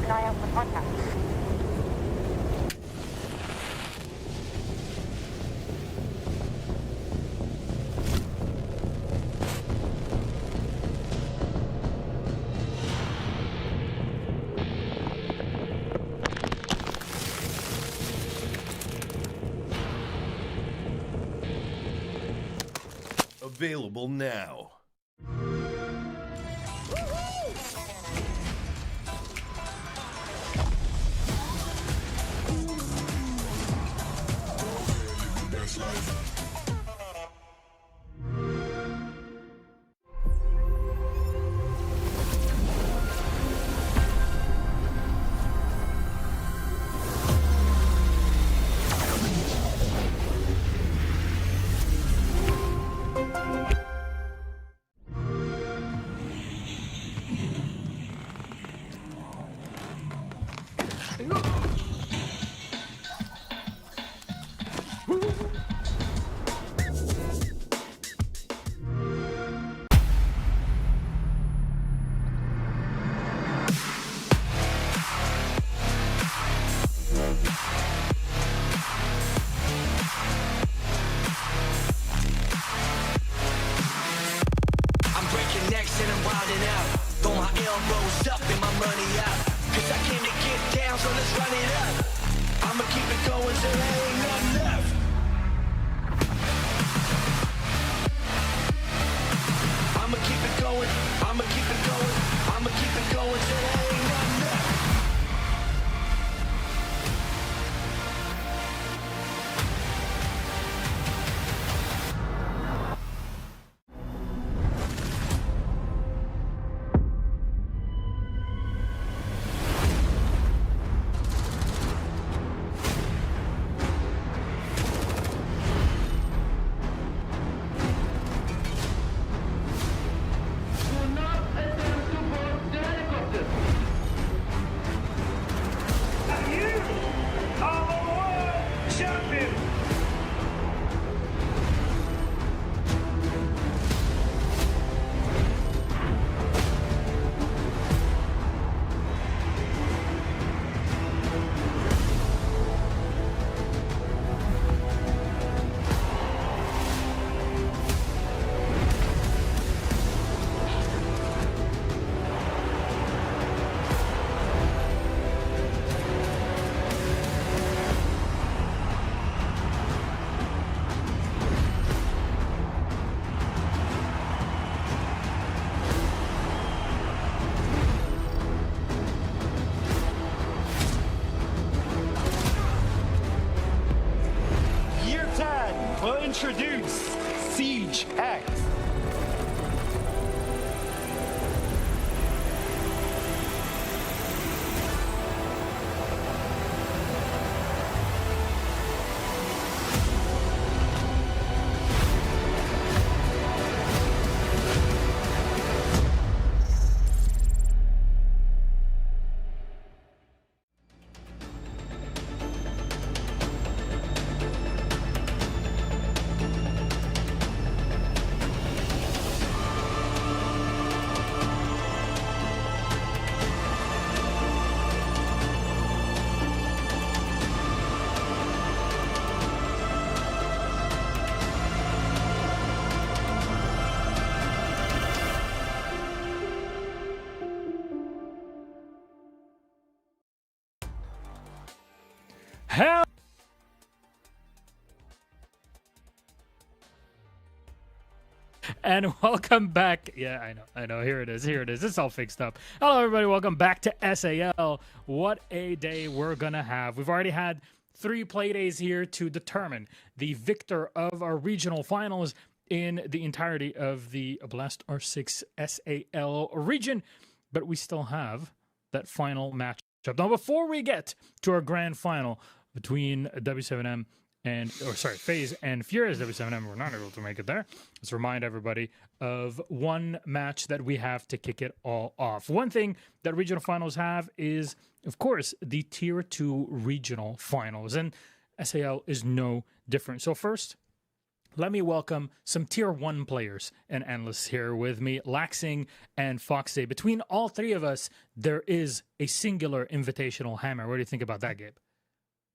an eye out for contact. Available now. And I'm wilding out. Throw my elbows up and my money out. Cause I came to get down, so let's run it up. I'ma keep it going till there ain't nothing left. I'ma keep it going, I'ma keep it going, I'ma keep it going till there ain't nothing left. Hell. And welcome back. Yeah, I know. Here it is. It's all fixed up. Hello, everybody. Welcome back to SAL. What a day we're going to have. We've already had 3 play days here to determine the victor of our regional finals in the entirety of the Blast R6 SAL region. But we still have that final matchup. Now, before we get to our grand final between W7M FaZe and Furious W7M, we're not able to make it there. Let's remind everybody of one match that we have to kick it all off. One thing that regional finals have is, of course, the Tier 2 regional finals, and SAL is no different. So first, let me welcome some Tier 1 players and analysts here with me, Laxing and Foxy. Between all 3 of us, there is a singular invitational hammer. What do you think about that, Gabe?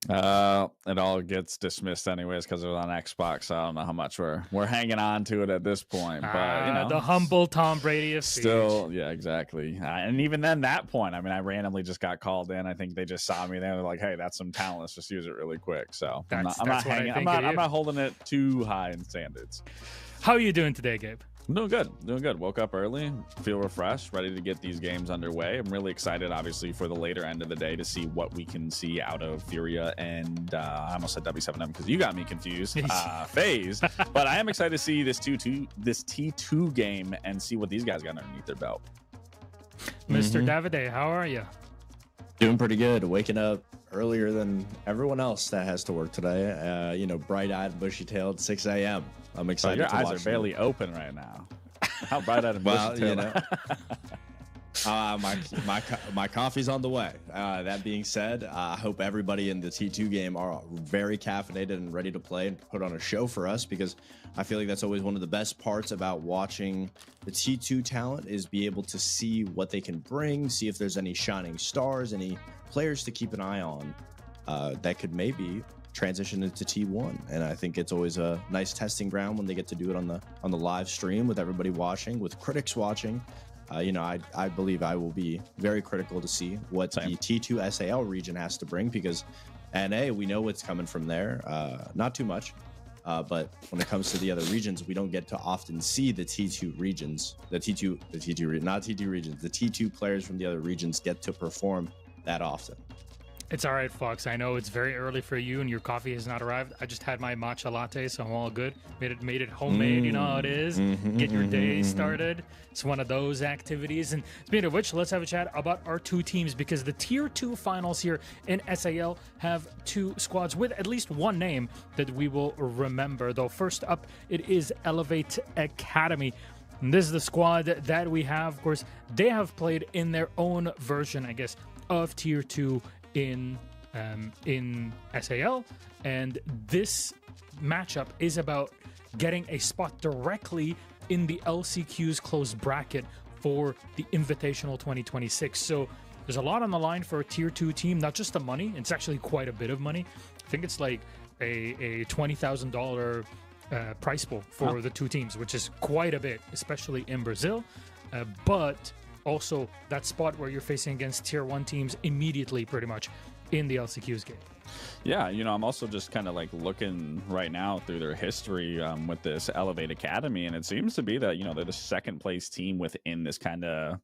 It all gets dismissed anyways because it was on Xbox. So I don't know how much we're hanging on to it at this point. But you know, the humble Tom Brady of still, yeah, exactly. And even then, that point, I mean, I randomly just got called in. I think they just saw me there. They're like, "Hey, that's some talent. Let's just use it really quick." So I'm not holding it too high in standards. How are you doing today, Gabe? Doing good. Woke up early, feel refreshed, ready to get these games underway. I'm really excited, obviously, for the later end of the day to see what we can see out of Furia and I almost said W7M because you got me confused. FaZe, but I am excited to see this T2 game and see what these guys got underneath their belt. Mr. Davide, how are you? Doing pretty good. Waking up earlier than everyone else that has to work today. Bright-eyed, bushy-tailed, 6 a.m. I'm excited. So your eyes are barely open right now. How bright-eyed and bushy-tailed? My coffee's on the way. That being said, I hope everybody in the T2 game are very caffeinated and ready to play and put on a show for us, because I feel like that's always one of the best parts about watching the T2 talent is be able to see what they can bring, see if there's any shining stars, any players to keep an eye on that could maybe transition into T1. And I think it's always a nice testing ground when they get to do it on the live stream with everybody watching, with critics watching. I believe I will be very critical to see what the T2 SAL region has to bring, because NA, we know what's coming from there. Not too much, but when it comes to the other regions, we don't get to often see the T2 regions, the T2 players from the other regions get to perform that often. It's all right, Fox. I know it's very early for you and your coffee has not arrived. I just had my matcha latte, so I'm all good. Made it homemade. You know how it is. Get your day started. It's one of those activities. And speaking of which, let's have a chat about our 2 teams, because the Tier 2 finals here in SAL have 2 squads with at least one name that we will remember. Though first up, it is Elevate Academy. And this is the squad that we have. Of course, they have played in their own version, I guess, of Tier 2 in SAL, and this matchup is about getting a spot directly in the LCQ's closed bracket for the Invitational 2026. So there's a lot on the line for a Tier 2 team, not just the money. It's actually quite a bit of money. I think it's like a $20,000 price pool for the 2 teams, which is quite a bit, especially in Brazil. But also that spot where you're facing against Tier 1 teams immediately, pretty much, in the LCQ's game. Yeah, I'm also just kind of like looking right now through their history with this Elevate Academy, and it seems to be that, they're the second place team within this kind of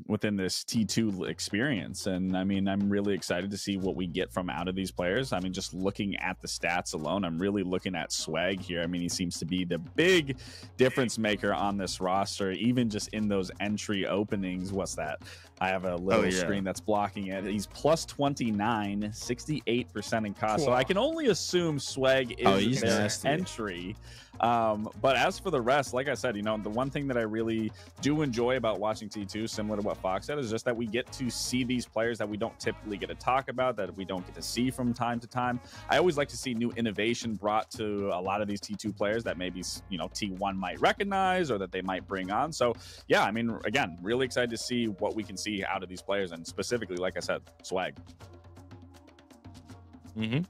within this T2 experience. And I mean, I'm really excited to see what we get from out of these players. I mean, just looking at the stats alone, I'm really looking at Swag here. I mean, he seems to be the big difference maker on this roster, even just in those entry openings. What's that? I have a little screen that's blocking it. He's plus 29, 68% in cost. Cool. So I can only assume Swag is their entry. But as for the rest, like I said, the one thing that I really do enjoy about watching T2, similar to what Fox said, is just that we get to see these players that we don't typically get to talk about, that we don't get to see from time to time. I always like to see new innovation brought to a lot of these T2 players that maybe, T1 might recognize or that they might bring on. So yeah, I mean, again, really excited to see what we can see out of these players, and specifically, like I said, Swag.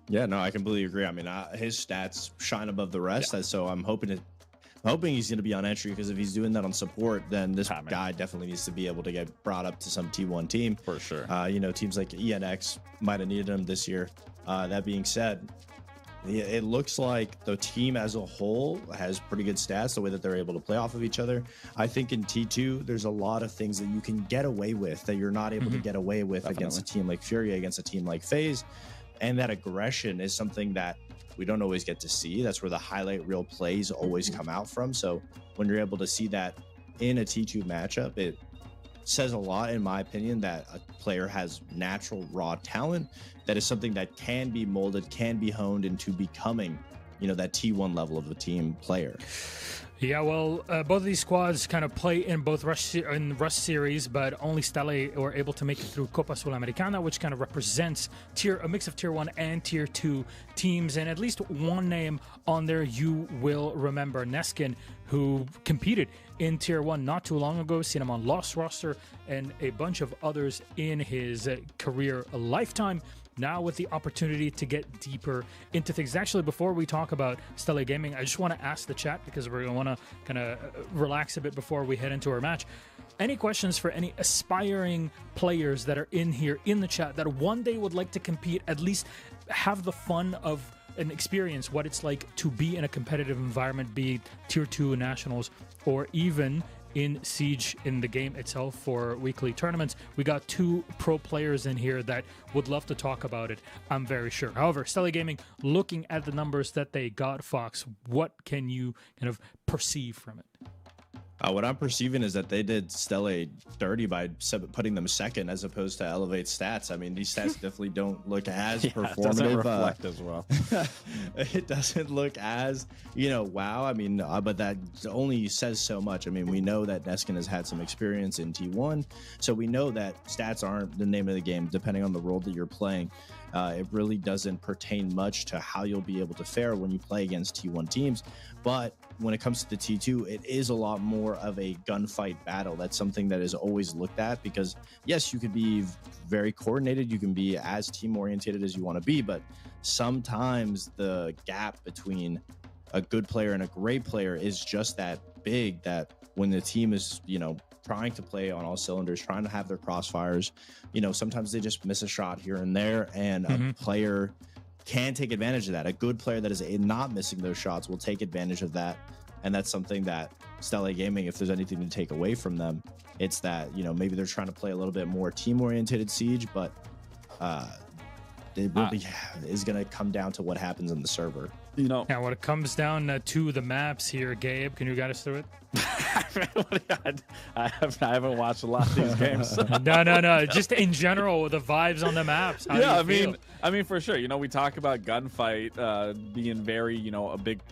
Yeah, no, I completely agree. I mean, his stats shine above the rest, so I'm hoping to hoping he's going to be on entry, because if he's doing that on support, then this guy definitely needs to be able to get brought up to some T1 team. For sure. You know, teams like ENX might have needed him this year. That being said, it looks like the team as a whole has pretty good stats, the way that they're able to play off of each other. I think in T2, there's a lot of things that you can get away with that you're not able to get away with against a team like Fury, against a team like FaZe. And that aggression is something that we don't always get to see. That's where the highlight reel plays always come out from. So when you're able to see that in a T2 matchup, it says a lot, in my opinion, that a player has natural raw talent that is something that can be molded, can be honed into becoming, you know, that T1 level of a team player. Yeah, well, both of these squads kind of play in both Rush series, but only Stelle were able to make it through Copa Sudamericana, which kind of represents a mix of Tier 1 and Tier 2 teams. And at least one name on there you will remember, Neskin, who competed in Tier 1 not too long ago, seen him on Lost roster and a bunch of others in his career lifetime. Now with the opportunity to get deeper into things. Actually, before we talk about Stelle Gaming, I just want to ask the chat, because we're going to want to kind of relax a bit before we head into our match. Any questions for any aspiring players that are in here in the chat that one day would like to compete, at least have the fun of an experience, what it's like to be in a competitive environment, be it Tier 2 nationals or even in Siege in the game itself for weekly tournaments? We got 2 pro players in here that would love to talk about it, I'm very sure. However, Stelle Gaming, looking at the numbers that they got, Fox, what can you kind of perceive from it? What I'm perceiving is that they did Stelle dirty by putting them second as opposed to elevate stats. I mean, these stats definitely don't look as performative. It doesn't reflect as well. It doesn't look as, you know, wow. I mean, but that only says so much. I mean, we know that Neskin has had some experience in T1, so we know that stats aren't the name of the game, depending on the role that you're playing. It really doesn't pertain much to how you'll be able to fare when you play against T1 teams. But when it comes to the T2, it is a lot more of a gunfight battle. That's something that is always looked at, because yes, you could be very coordinated, you can be as team oriented as you want to be, but sometimes the gap between a good player and a great player is just that big, that when the team is, you know, trying to play on all cylinders, trying to have their crossfires, you know, sometimes they just miss a shot here and there, and a player can take advantage of that. A good player that is not missing those shots will take advantage of that. And that's something that Stelle Gaming, if there's anything to take away from them, it's that, you know, maybe they're trying to play a little bit more team-oriented Siege, but it really is going to come down to what happens in the server. You know, now when it comes down to the maps here, Gabe, can you guide us through it? I haven't watched a lot of these games. No. Just in general, the vibes on the maps. How do you feel? I mean, for sure. You know, we talk about gunfight being very, you know, a big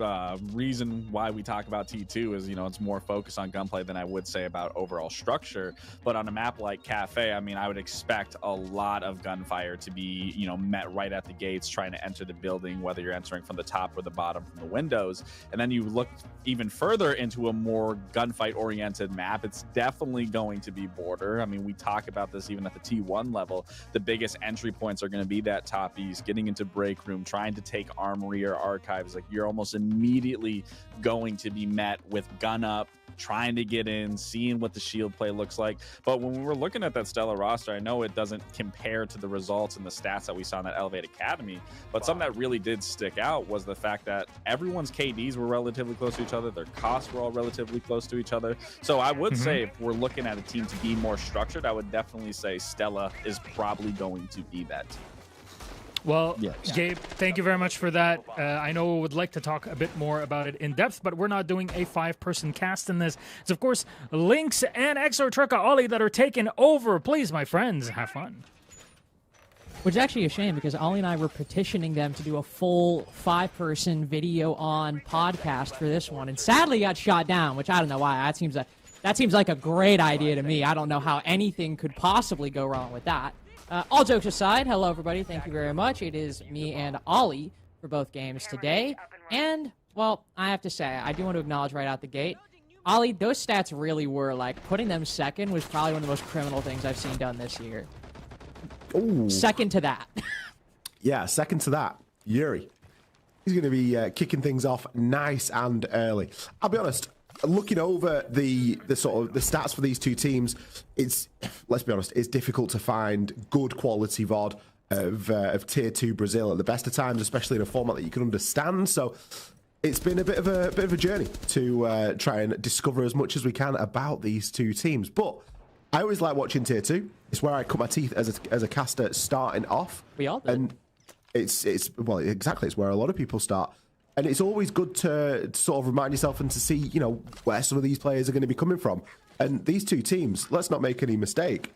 reason why we talk about T2 is, you know, it's more focused on gunplay than I would say about overall structure. But on a map like Cafe, I mean, I would expect a lot of gunfire to be, you know, met right at the gates, trying to enter the building, whether you're entering from the top or the bottom from the windows. And then you look even further into a more gunfight oriented map, it's definitely going to be border. I mean, we talk about this even at the T1 level. The biggest entry points are going to be that top east, getting into break room, trying to take armory or archives. Like, you're almost immediately going to be met with gun up, trying to get in, seeing what the shield play looks like. But when we were looking at that Stella roster, I know it doesn't compare to the results and the stats that we saw in that Elevate Academy, but something that really did stick out was the fact that everyone's KDs were relatively close to each other. Their costs were all relatively close to each other. So I would say if we're looking at a team to be more structured, I would definitely say Stella is probably going to be that team. Well, yes. Gabe, thank you very much for that. I know we would like to talk a bit more about it in depth, but we're not doing a 5-person cast in this. It's, of course, Lynx and Exotrica Ollie that are taking over. Please, my friends, have fun. Which is actually a shame, because Ollie and I were petitioning them to do a full 5-person video on podcast for this one, and sadly got shot down, which I don't know why. That seems like a great idea to me. I don't know how anything could possibly go wrong with that. All jokes aside, hello everybody, thank you very much. It is me and Ollie for both games today. And, well, I have to say, I do want to acknowledge right out the gate, Ollie, those stats really were, like, putting them second was probably one of the most criminal things I've seen done this year. Ooh. Second to that. Yeah, second to that. Yuri. He's going to be kicking things off nice and early. I'll be honest, looking over the sort of the stats for these two teams, let's be honest, it's difficult to find good quality VOD of tier 2 Brazil at the best of times, especially in a format that you can understand. So it's been a bit of a journey to try and discover as much as we can about these two teams. But I always like watching tier 2. It's where I cut my teeth as a caster starting off. We all did. And well, exactly, it's where a lot of people start. And it's always good to sort of remind yourself and to see, you know, where some of these players are going to be coming from. And these two teams, let's not make any mistake,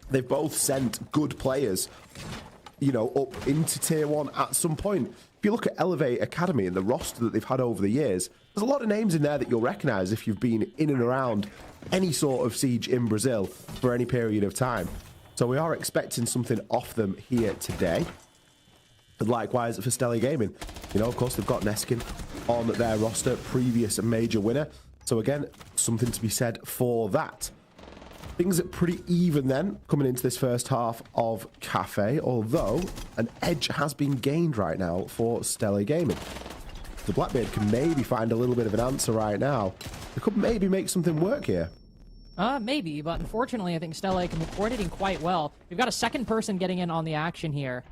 they've both sent good players, you know, up into tier 1 at some point. If you look at Elevate Academy and the roster that they've had over the years, there's a lot of names in there that you'll recognize if you've been in and around any sort of siege in Brazil for any period of time. So we are expecting something off them here today. And likewise for Stelly Gaming, you know, of course, they've got Neskin on their roster, previous major winner. So again, something to be said for that. Things are pretty even then, coming into this first half of Cafe, although an edge has been gained right now for Stelly Gaming. The Blackbeard can maybe find a little bit of an answer right now. They could maybe make something work here. Maybe, but unfortunately, I think Stelly can be coordinating quite well. We've got a second person getting in on the action here.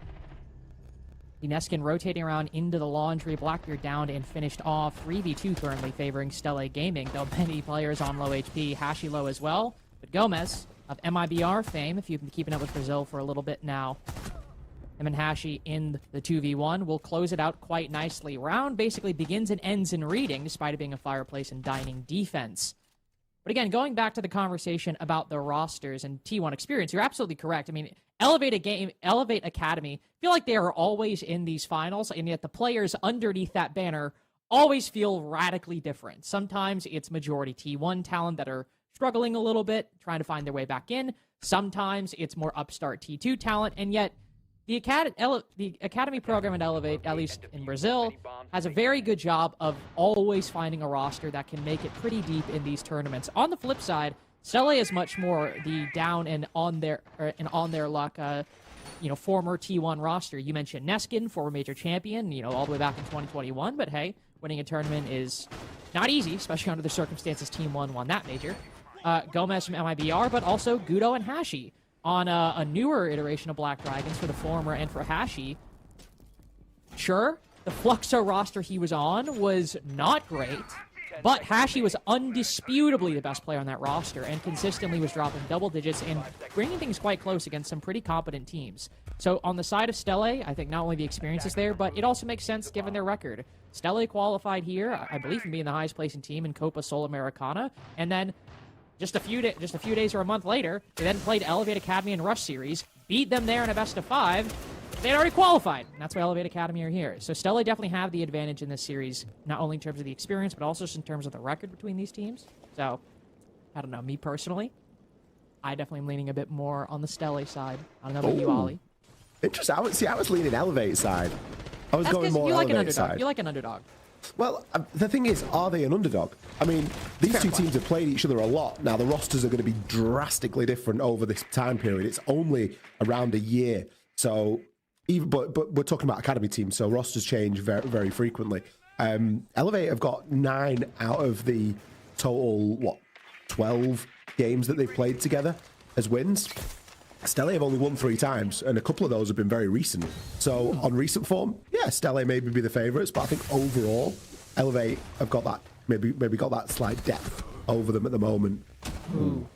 Neskin rotating around into the laundry. Blackbeard down and finished off. 3v2 currently favoring Stelly Gaming, though many players on low HP. Hashi low as well. But Gomez of MIBR fame, if you've been keeping up with Brazil for a little bit now. Him and Hashi in the 2v1 will close it out quite nicely. Round basically begins and ends in reading, despite it being a fireplace and dining defense. But again, going back to the conversation about the rosters and T1 experience, you're absolutely correct. I mean, Elevate Academy, feel like they are always in these finals, and yet the players underneath that banner always feel radically different. Sometimes it's majority T1 talent that are struggling a little bit, trying to find their way back in. Sometimes it's more upstart T2 talent, and yet the Academy program at Elevate, at least in Brazil, has a very good job of always finding a roster that can make it pretty deep in these tournaments. On the flip side, Stelly is much more the down and on their luck, former T1 roster. You mentioned Neskin, former major champion, all the way back in 2021. But hey, winning a tournament is not easy, especially under the circumstances Team 1 won that major. Gomez from MIBR, but also Gudo and Hashi on a newer iteration of Black Dragons for the former and for Hashi. Sure, the Fluxo roster he was on was not great, but Hashi was undisputably the best player on that roster and consistently was dropping double digits and bringing things quite close against some pretty competent teams. So on the side of Stelly, I think not only the experience is there, but it also makes sense given their record. Stelly qualified here, I believe, from being the highest placing team in Copa Sul Americana, and then just a few days or a month later, they then played Elevate Academy in Rush Series, beat them there in a best of 5. They had already qualified, and that's why Elevate Academy are here. So Stelly definitely have the advantage in this series, not only in terms of the experience, but also just in terms of the record between these teams. So, I don't know, me personally, I definitely am leaning a bit more on the Stelly side. I don't know about you, Ollie. Interesting. I was leaning Elevate side. I was going more Elevate side. You like an underdog. Well, the thing is, are they an underdog? I mean, these two teams have played each other a lot. Now, the rosters are going to be drastically different over this time period. It's only around a year. So, but we're talking about academy teams, so rosters change very, very frequently. Elevate have got 9 out of the total, 12 games that they've played together as wins. Stelly have only won 3 times, and a couple of those have been very recent. So on recent form, yeah, Stelly maybe be the favourites, but I think overall, Elevate have got that maybe got that slight depth over them at the moment. Ooh.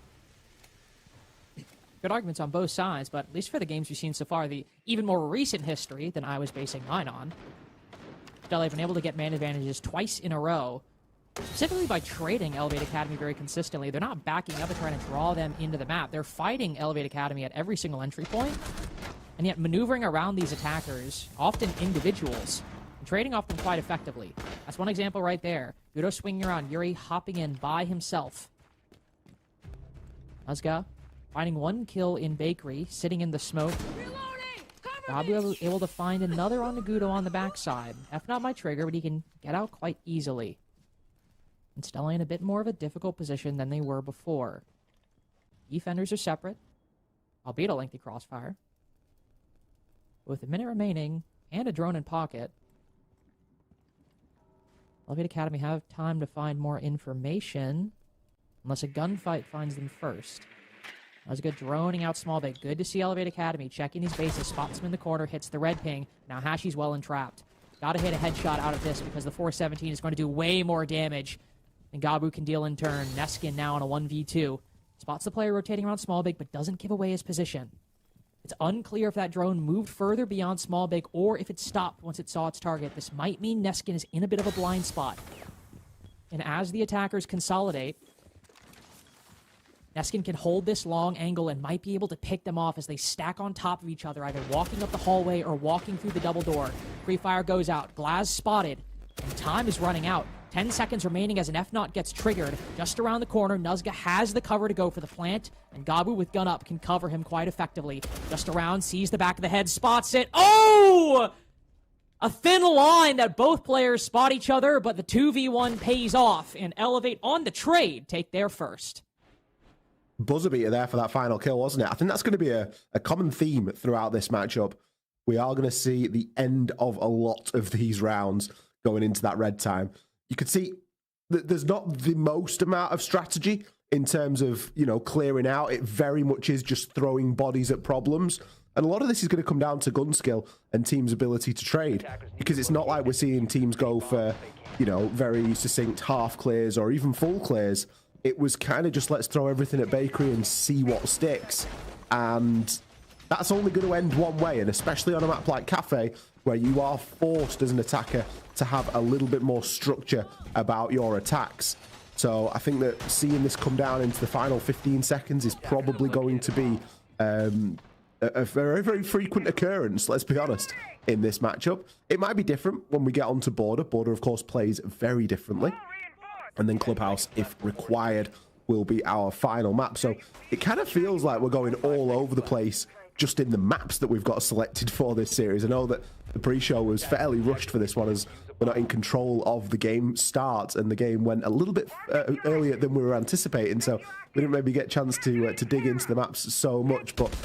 Good arguments on both sides, but at least for the games we've seen so far, the even more recent history than I was basing mine on, Stelly have been able to get man advantages twice in a row, specifically by trading Elevate Academy very consistently. They're not backing up and trying to draw them into the map. They're fighting Elevate Academy at every single entry point, and yet maneuvering around these attackers, often individuals, and trading off them quite effectively. That's one example right there. Gudo swinging around, Yuri hopping in by himself. Nazga finding 1 kill in Bakery, sitting in the smoke. Gabu able to find another on the Gudo on the backside. F not my trigger, but he can get out quite easily. And Stelly in a bit more of a difficult position than they were before. Defenders are separate, albeit a lengthy crossfire. With a minute remaining and a drone in pocket, Elevate Academy have time to find more information. Unless a gunfight finds them first. That was a good droning out small bit. Good to see Elevate Academy checking these bases. Spots him in the corner, hits the red ping. Now Hashi's well entrapped. Gotta hit a headshot out of this because the 417 is going to do way more damage than Gabu can deal in turn. Neskin now on a 1v2. Spots the player rotating around small big, but doesn't give away his position. It's unclear if that drone moved further beyond small big or if it stopped once it saw its target. This might mean Neskin is in a bit of a blind spot. And as the attackers consolidate, Neskin can hold this long angle and might be able to pick them off as they stack on top of each other, either walking up the hallway or walking through the double door. Pre-fire goes out. Glaz spotted. And time is running out. 10 seconds remaining as an F-Naught gets triggered. Just around the corner, Nuzga has the cover to go for the plant, and Gabu with gun up can cover him quite effectively. Just around, sees the back of the head, spots it. Oh! A thin line that both players spot each other, but the 2v1 pays off, and Elevate on the trade take their first. Buzzer beater there for that final kill, wasn't it? I think that's going to be a common theme throughout this matchup. We are going to see the end of a lot of these rounds going into that red time. You could see that there's not the most amount of strategy in terms of, you know, clearing out. It very much is just throwing bodies at problems. And a lot of this is going to come down to gun skill and teams' ability to trade, because it's not like we're seeing teams go for, you know, very succinct half clears or even full clears. It was kind of just let's throw everything at Bakery and see what sticks. And that's only going to end one way, and especially on a map like Cafe, where you are forced as an attacker to have a little bit more structure about your attacks. So I think that seeing this come down into the final 15 seconds is probably going to be a very, very frequent occurrence, let's be honest, in this matchup. It might be different when we get onto Border. Border, of course, plays very differently. And then Clubhouse, if required, will be our final map. So it kind of feels like we're going all over the place just in the maps that we've got selected for this series. I know that the pre-show was fairly rushed for this one, as we're not in control of the game start, and the game went a little bit earlier than we were anticipating, so we didn't maybe get a chance to dig into the maps so much. But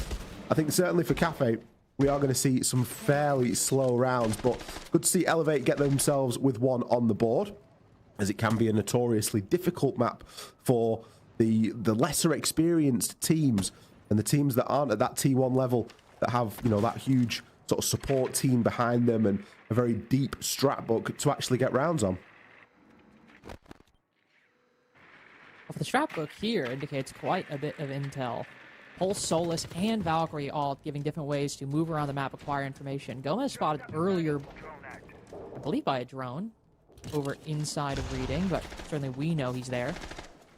I think certainly for Cafe, we are going to see some fairly slow rounds, but good to see Elevate get themselves with one on the board, as it can be a notoriously difficult map for the lesser experienced teams and the teams that aren't at that T1 level, that have, you know, that huge sort of support team behind them and a very deep strat book to actually get rounds on. Well, the strat book here indicates quite a bit of intel. Pulse, Solus, and Valkyrie all giving different ways to move around the map, acquire information. Gomez spotted earlier, I believe by a drone, over inside of reading, but certainly we know he's there.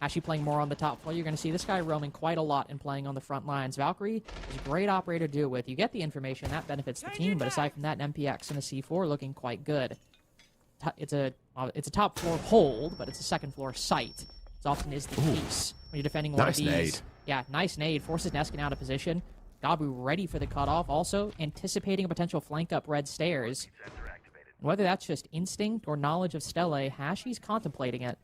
Actually playing more on the top floor. You're going to see this guy roaming quite a lot and playing on the front lines. Valkyrie is a great operator to do it with. You get the information, that benefits the team, but aside from that, an MPX and a C4 looking quite good. It's a top floor hold, but it's a second floor site. As often is the case when you're defending one of these. Nade. Yeah, nice nade. Forces Neskin out of position. Gabu ready for the cutoff. Also anticipating a potential flank up red stairs. Whether that's just instinct or knowledge of Stelle, Hashi's contemplating it.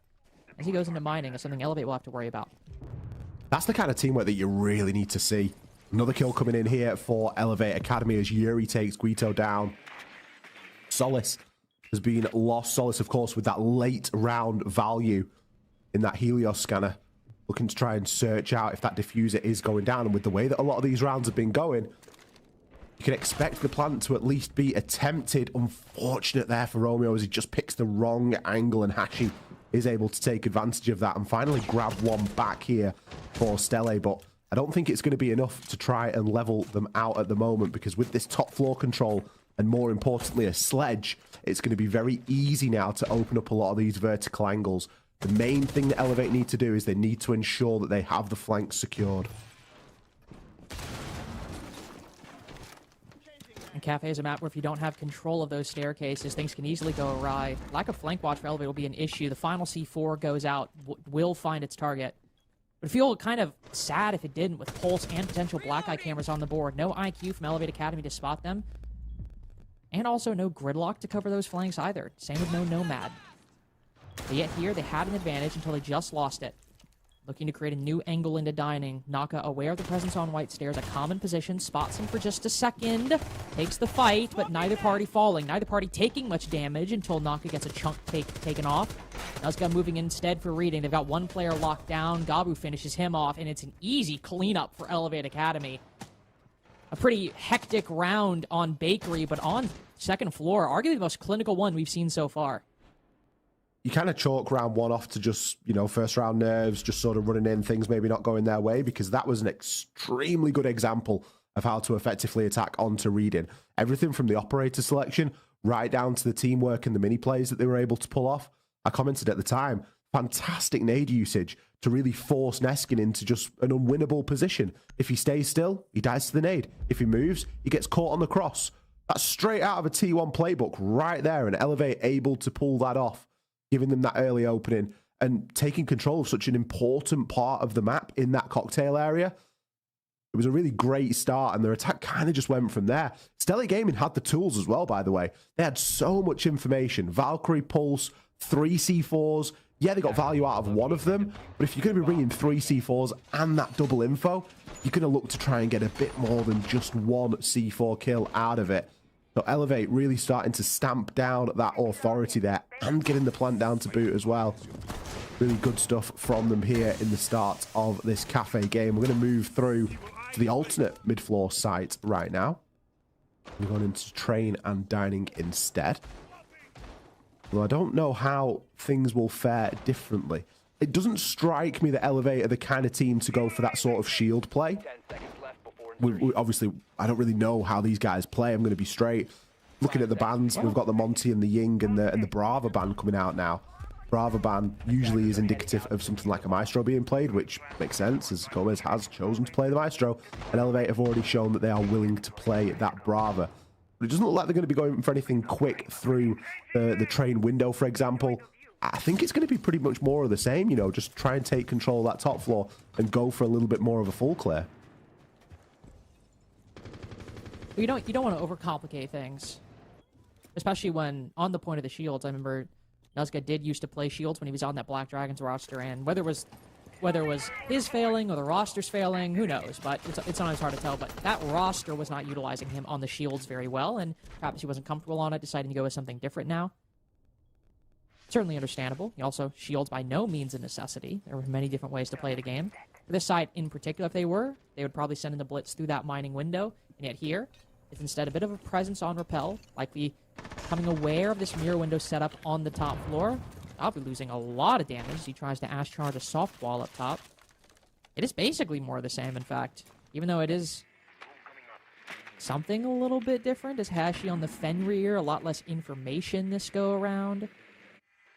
As he goes into mining, is something Elevate will have to worry about. That's the kind of teamwork that you really need to see. Another kill coming in here for Elevate Academy as Yuri takes Guito down. Solace has been lost. Solace, of course, with that late round value in that Helios scanner, looking to try and search out if that diffuser is going down. And with the way that a lot of these rounds have been going, you can expect the plant to at least be attempted. Unfortunate there for Romeo as he just picks the wrong angle, and Hashi is able to take advantage of that and finally grab one back here for Stelle. But I don't think it's going to be enough to try and level them out at the moment, because with this top floor control and more importantly a sledge, it's going to be very easy now to open up a lot of these vertical angles. The main thing that Elevate need to do is they need to ensure that they have the flanks secured. And Cafe is a map where if you don't have control of those staircases, things can easily go awry. Lack of flank watch for Elevate will be an issue. The final C4 goes out, will find its target. But I feel kind of sad if it didn't, with Pulse and potential Black Eye cameras on the board. No IQ from Elevate Academy to spot them. And also no Gridlock to cover those flanks either. Same with no Nomad. But yet here, they had an advantage until they just lost it. looking to create a new angle into dining. Naka, aware of the presence on white stairs, a common position, spots him for just a second, takes the fight, but neither party falling, neither party taking much damage until Naka gets a chunk taken off. Nazca moving instead for reading. They've got one player locked down. Gabu finishes him off, and it's an easy cleanup for Elevate Academy. A pretty hectic round on Bakery, but on second floor, arguably the most clinical one we've seen so far. You kind of chalk round one off to just, first round nerves, just sort of running in, things maybe not going their way, because that was an extremely good example of how to effectively attack onto reading. Everything from the operator selection right down to the teamwork and the mini plays that they were able to pull off. I commented at the time, fantastic nade usage to really force Neskin into just an unwinnable position. If he stays still, he dies to the nade. If he moves, he gets caught on the cross. That's straight out of a T1 playbook right there, and Elevate able to pull that off, giving them that early opening and taking control of such an important part of the map in that cocktail area. It was a really great start, and their attack kind of just went from there. Stellar Gaming had the tools as well, by the way. They had so much information. Valkyrie Pulse, 3 C4s. Yeah, they got value out of one of them, but if you're going to be bringing 3 C4s and that double info, you're going to look to try and get a bit more than just one C4 kill out of it. So Elevate really starting to stamp down that authority there and getting the plant down to boot as well. Really good stuff from them here in the start of this cafe game. We're going to move through to the alternate mid-floor site right now. We're going into train and dining instead. Well, I don't know how things will fare differently. It doesn't strike me that Elevate are the kind of team to go for that sort of shield play. Obviously, I don't really know how these guys play. I'm going to be straight. Looking at the bands, we've got the Monty and the Ying and the Brava band coming out now. Brava band usually is indicative of something like a Maestro being played, which makes sense, as Gomez has chosen to play the Maestro. And Elevate have already shown that they are willing to play that Brava. But it doesn't look like they're going to be going for anything quick through the train window, for example. I think it's going to be pretty much more of the same, just try and take control of that top floor and go for a little bit more of a full clear. You don't want to overcomplicate things, especially when on the point of the shields. I remember Nazca did used to play shields when he was on that Black Dragons roster, and whether it was his failing or the roster's failing, who knows? But it's sometimes hard to tell. But that roster was not utilizing him on the shields very well, and perhaps he wasn't comfortable on it, deciding to go with something different now. Certainly understandable. Also, shields by no means a necessity. There were many different ways to play the game. For this side in particular, if they would probably send in the blitz through that mining window. And yet here, it's instead a bit of a presence on rappel, likely becoming aware of this mirror window setup on the top floor. I'll be losing a lot of damage as he tries to Ash Charge a soft wall up top. It is basically more of the same, in fact. Even though it is something a little bit different, as Hashi on the Fenrir, a lot less information this go around.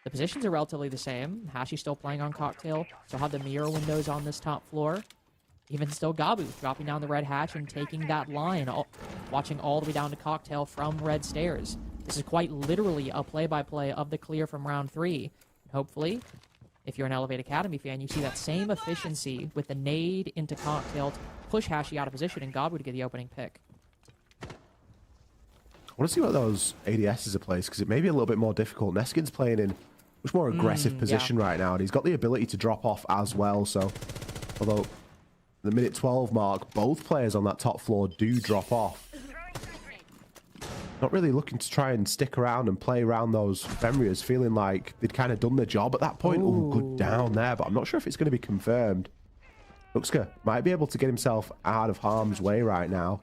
The positions are relatively the same. Hashi still playing on Cocktail, so have the mirror windows on this top floor. Even still, Gabu dropping down the red hatch and taking that line, watching all the way down to Cocktail from red stairs. This is quite literally a play-by-play of the clear from round 3. And hopefully, if you're an Elevate Academy fan, you see that same efficiency with the nade into Cocktail to push Hashi out of position and Gabu to get the opening pick. I want to see what those ADSs are placed, because it may be a little bit more difficult. Neskin's playing in much more aggressive position right now, and he's got the ability to drop off as well. So, although the minute 12 mark, both players on that top floor do drop off. Not really looking to try and stick around and play around those Fenriers, feeling like they'd kind of done their job at that point. Oh, good down there, but I'm not sure if it's going to be confirmed. Luxka might be able to get himself out of harm's way right now.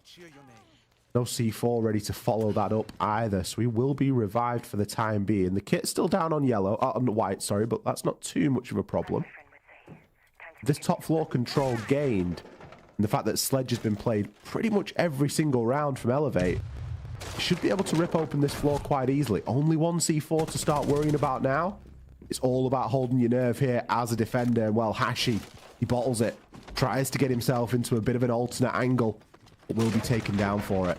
No C4 ready to follow that up either, so he will be revived for the time being. The kit's still down on yellow, on white, sorry, but that's not too much of a problem. This top floor control gained, and the fact that Sledge has been played pretty much every single round from Elevate, should be able to rip open this floor quite easily. Only one C4 to start worrying about now. It's all about holding your nerve here as a defender. Well, Hashi, he bottles it, tries to get himself into a bit of an alternate angle, but will be taken down for it.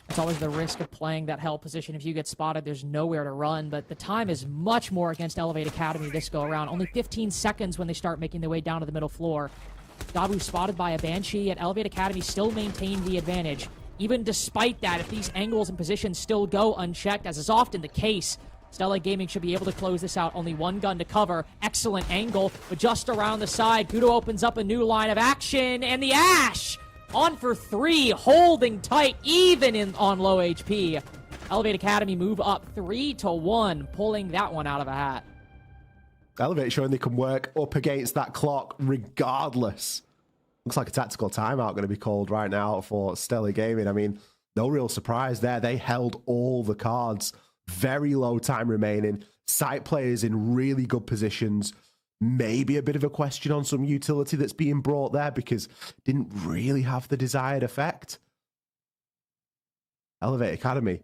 It's always the risk of playing that hell position. If you get spotted, there's nowhere to run, but the time is much more against Elevate Academy this go around. Only 15 seconds when they start making their way down to the middle floor. Gabu spotted by a Banshee, and Elevate Academy still maintain the advantage. Even despite that, if these angles and positions still go unchecked, as is often the case, Stella Gaming should be able to close this out. Only one gun to cover. Excellent angle, but just around the side. Kudo opens up a new line of action, and the Ash on for 3, holding tight, even on low HP. Elevate Academy move up 3-1, pulling that one out of a hat. Elevate showing they can work up against that clock regardless. Looks like a tactical timeout going to be called right now for Stella Gaming. I mean, no real surprise there. They held all the cards. Very low time remaining. Site players in really good positions. Maybe a bit of a question on some utility that's being brought there because didn't really have the desired effect. Elevate Academy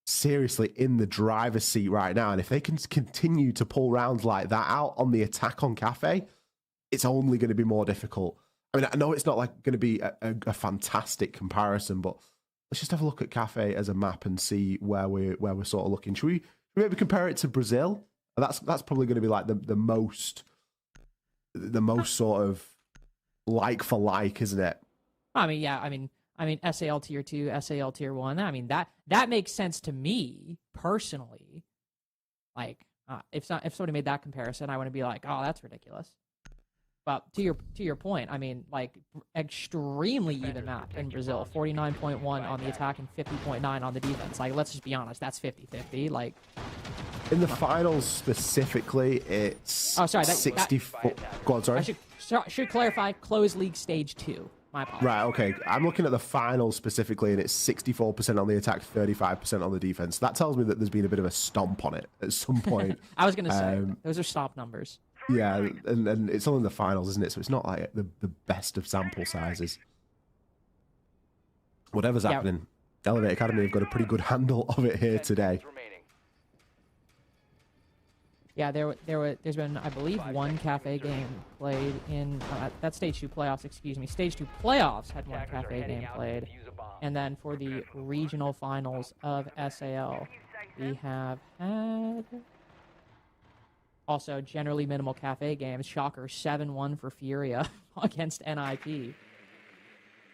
seriously in the driver's seat right now. And if they can continue to pull rounds like that out on the attack on Cafe, it's only going to be more difficult. I mean, I know it's not like going to be a fantastic comparison, but let's just have a look at Cafe as a map and see where we're sort of looking. Should we maybe compare it to Brazil? That's probably going to be like the most sort of like for like, isn't it? I mean, yeah. I mean, SAL tier 2, SAL tier 1. I mean, that makes sense to me personally. Like, if somebody made that comparison, I wouldn't be like, oh, that's ridiculous. But to your point, I mean, like, extremely even map in Brazil. 49.1 on the attack and 50.9 on the defense. Like, let's just be honest, that's 50-50. Like, in the finals specifically, it's 64. Go on, sorry. I should clarify. Closed league stage 2. My apologies. Right, okay. I'm looking at the finals specifically, and it's 64% on the attack, 35% on the defense. That tells me that there's been a bit of a stomp on it at some point. I was going to say, those are stomp numbers. Yeah, and it's all in the finals, isn't it? So it's not like the best of sample sizes. Whatever's happening, Elevate Academy have got a pretty good handle of it here today. Yeah, there's been, I believe, one Cafe game played in that stage 2 playoffs. Excuse me, stage 2 playoffs had one Cafe game played, and then for the regional finals of SAL, we have had also generally minimal Cafe games. Shocker, 7-1 for Furia against NIP. I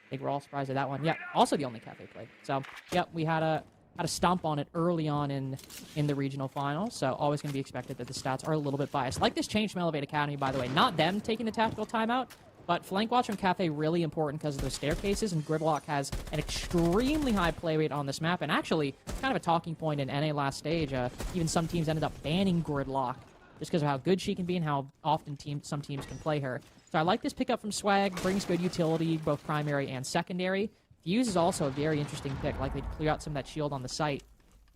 think we're all surprised at that one. Yeah, also the only Cafe played. So, yep, we had a stomp on it early on in the regional finals, so always going to be expected that the stats are a little bit biased. Like this change from Elevate Academy, by the way. Not them taking the tactical timeout, but flank watch from Cafe really important because of those staircases, and Gridlock has an extremely high play rate on this map, and actually kind of a talking point in NA last stage. Even some teams ended up banning Gridlock just because of how good she can be and how often some teams can play her. So I like this pickup from Swag. Brings good utility, both primary and secondary. Fuse is also a very interesting pick, likely to clear out some of that shield on the site.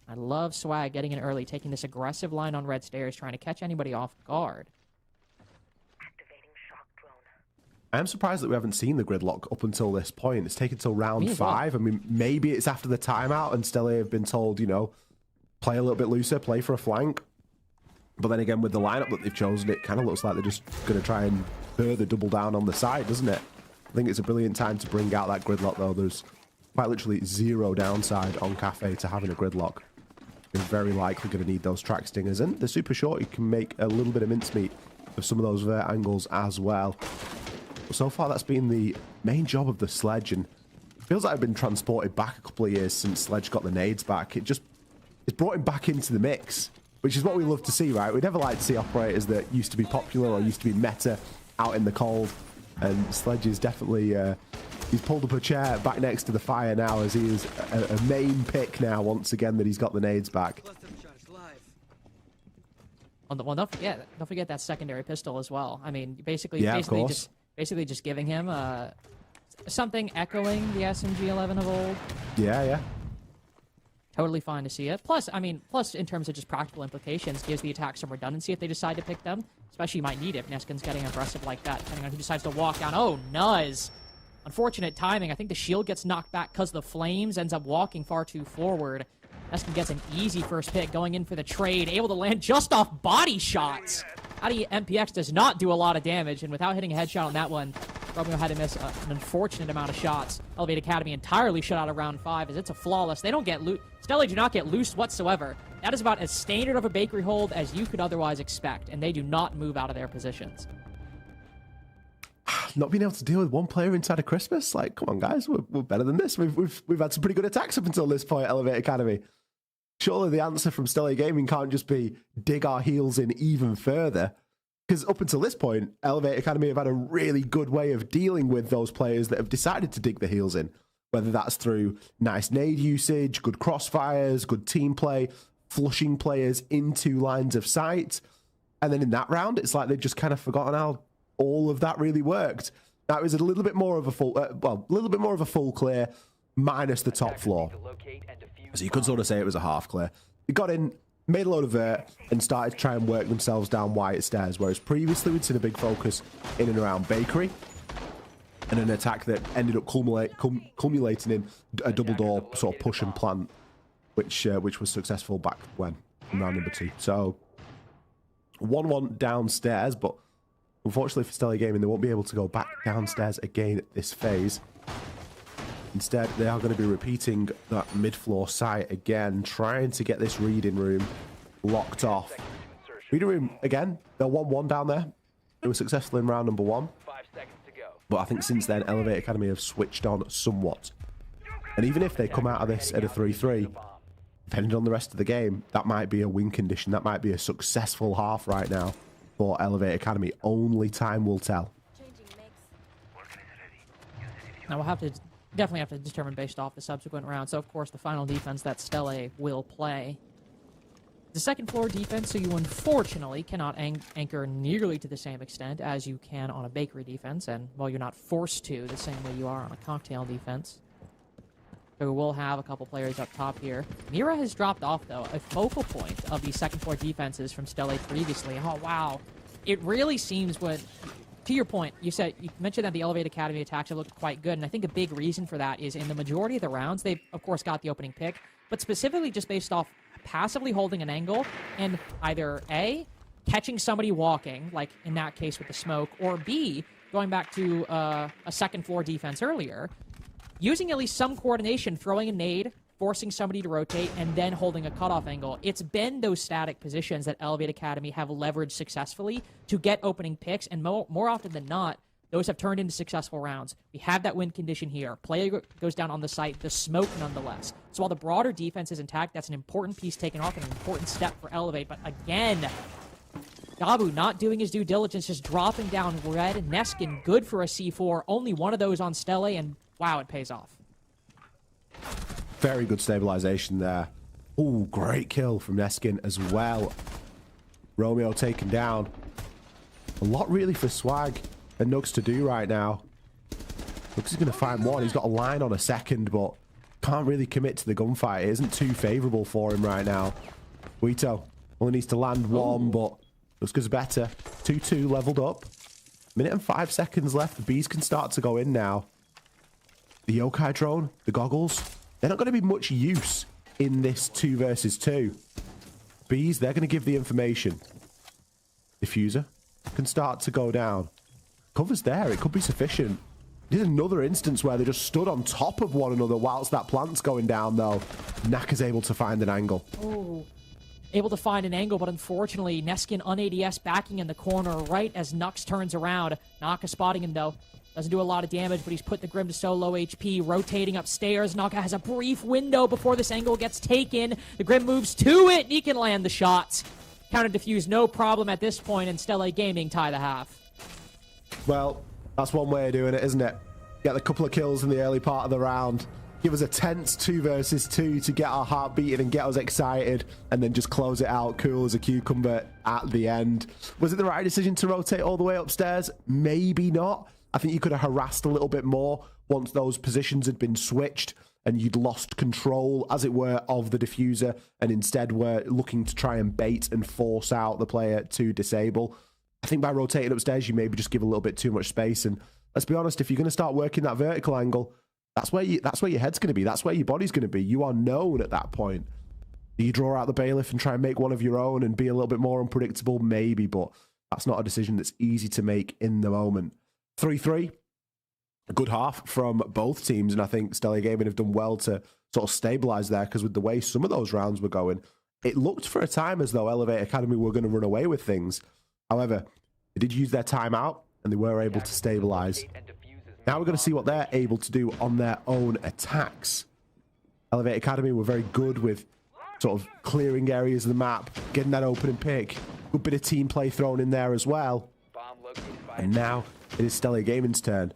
I love Swag getting in early, taking this aggressive line on red stairs, trying to catch anybody off guard. I'm surprised that we haven't seen the Gridlock up until this point. It's taken till round 5. Well. I mean, maybe it's after the timeout and Stella have been told, you know, play a little bit looser, play for a flank. But then again, with the lineup that they've chosen, it kind of looks like they're just going to try and further double down on the side, doesn't it? I think it's a brilliant time to bring out that Gridlock, though. There's quite literally zero downside on Cafe to having a Gridlock. You're very likely going to need those track stingers. And the super short, you can make a little bit of mincemeat of some of those vert angles as well. But so far, that's been the main job of the Sledge. And it feels like I've been transported back a couple of years since Sledge got the nades back. It's brought him back into the mix, which is what we love to see, right? We never like to see operators that used to be popular or used to be meta out in the cold. And Sledge is definitely, he's pulled up a chair back next to the fire now as he is a main pick now once again that he's got the nades back. Well, don't forget that secondary pistol as well. I mean, basically just giving him something echoing the SMG-11 of old. Yeah. Totally fine to see it. Plus in terms of just practical implications, gives the attack some redundancy if they decide to pick them. Especially you might need it if Neskin's getting aggressive like that, depending on who decides to walk down. Oh, Nuz! Unfortunate timing. I think the shield gets knocked back because the flames, ends up walking far too forward. Neskin gets an easy first pick, going in for the trade, able to land just off body shots. Adi MPX does not do a lot of damage, and without hitting a headshot on that one, Romeo had to miss an unfortunate amount of shots. Elevate Academy entirely shut out of round 5 as it's a flawless. They don't get loot. Stella do not get loose whatsoever. That is about as standard of a bakery hold as you could otherwise expect, and they do not move out of their positions. Not being able to deal with one player inside of Christmas? Like, come on, guys, we're better than this. We've had some pretty good attacks up until this point, Elevate Academy. surely the answer from Stellar Gaming can't just be dig our heels in even further. Because up until this point, Elevate Academy have had a really good way of dealing with those players that have decided to dig the heels in. Whether that's through nice nade usage, good crossfires, good team play, flushing players into lines of sight. And then in that round, it's like they've just kind of forgotten how all of that really worked. That was a little bit more of a full, full clear, minus the top floor. So you could sort of say it was a half clear. They got in, made a load of vert, and started to try and work themselves down White Stairs, whereas previously we'd seen a big focus in and around Bakery, and an attack that ended up culminating in a double door sort of push and plant, which was successful back when in round number 2. So 1-1 downstairs, but unfortunately for Stellar Gaming, they won't be able to go back downstairs again at this phase. Instead, they are going to be repeating that mid-floor site again, trying to get this reading room locked off. Reading room, again, they're 1-1 down there. They were successful in round number 1. But I think since then, Elevate Academy have switched on somewhat. And even if they come out of this at a 3-3, depending on the rest of the game, that might be a win condition. That might be a successful half right now for Elevate Academy. Only time will tell. Now we'll definitely have to determine based off the subsequent round. So, of course, the final defense that Stella will play. The second floor defense, so you unfortunately cannot anchor nearly to the same extent as you can on a bakery defense, and, well, you're not forced to the same way you are on a cocktail defense. So we'll have a couple players up top here. Mira has dropped off, though, a focal point of the second floor defenses from Stella previously. Oh, wow. It really seems what... To your point, you mentioned that the Elevate Academy attacks have looked quite good, and I think a big reason for that is in the majority of the rounds, they've, of course, got the opening pick, but specifically just based off passively holding an angle and either A, catching somebody walking, like in that case with the smoke, or B, going back to a second floor defense earlier, using at least some coordination, throwing a nade, forcing somebody to rotate, and then holding a cutoff angle. It's been those static positions that Elevate Academy have leveraged successfully to get opening picks, and more often than not, those have turned into successful rounds. We have that win condition here. Player goes down on the site, the smoke nonetheless. So while the broader defense is intact, that's an important piece taken off and an important step for Elevate. But again, Dabu not doing his due diligence, just dropping down red. Neskin, good for a C4. Only one of those on Stelle, and wow, it pays off. Very good stabilization there. Oh, great kill from Neskin as well. Romeo taken down. A lot really for Swag and Nugs to do right now. Nugs is going to find one. He's got a line on a second, but can't really commit to the gunfight. It isn't too favorable for him right now. Guito only needs to land one, but Nugs is better. 2-2 leveled up. Minute and 5 seconds left. The bees can start to go in now. The yokai drone, the goggles, they're not going to be much use in this 2 versus 2. Bees, they're going to give the information. Diffuser can start to go down. Cover's there. It could be sufficient. This is another instance where they just stood on top of one another whilst that plant's going down, though. Naka's able to find an angle. Oh, able to find an angle, but unfortunately, Neskin un-ADS backing in the corner right as Nux turns around. Naka spotting him, though. Doesn't do a lot of damage, but he's put the Grim to so low HP. Rotating upstairs. Naka has a brief window before this angle gets taken. The Grim moves to it, and he can land the shots. Counter defuse, no problem at this point, and Stella Gaming tie the half. Well, that's one way of doing it, isn't it? Get a couple of kills in the early part of the round. Give us a tense 2 versus 2 to get our heart beating and get us excited, and then just close it out cool as a cucumber at the end. Was it the right decision to rotate all the way upstairs? Maybe not. I think you could have harassed a little bit more once those positions had been switched and you'd lost control, as it were, of the diffuser, and instead were looking to try and bait and force out the player to disable. I think by rotating upstairs, you maybe just give a little bit too much space. And let's be honest, if you're going to start working that vertical angle, that's where your head's going to be. That's where your body's going to be. You are known at that point. Do you draw out the bailiff and try and make one of your own and be a little bit more unpredictable? Maybe, but that's not a decision that's easy to make in the moment. 3-3, a good half from both teams, and I think Stellar Gaming have done well to sort of stabilize there, because with the way some of those rounds were going, it looked for a time as though Elevate Academy were going to run away with things. However, they did use their timeout, and they were able to stabilize. Now we're going to see what they're able to do on their own attacks. Elevate Academy were very good with sort of clearing areas of the map, getting that opening pick. Good bit of team play thrown in there as well. And now it is Stellar Gaming's turn.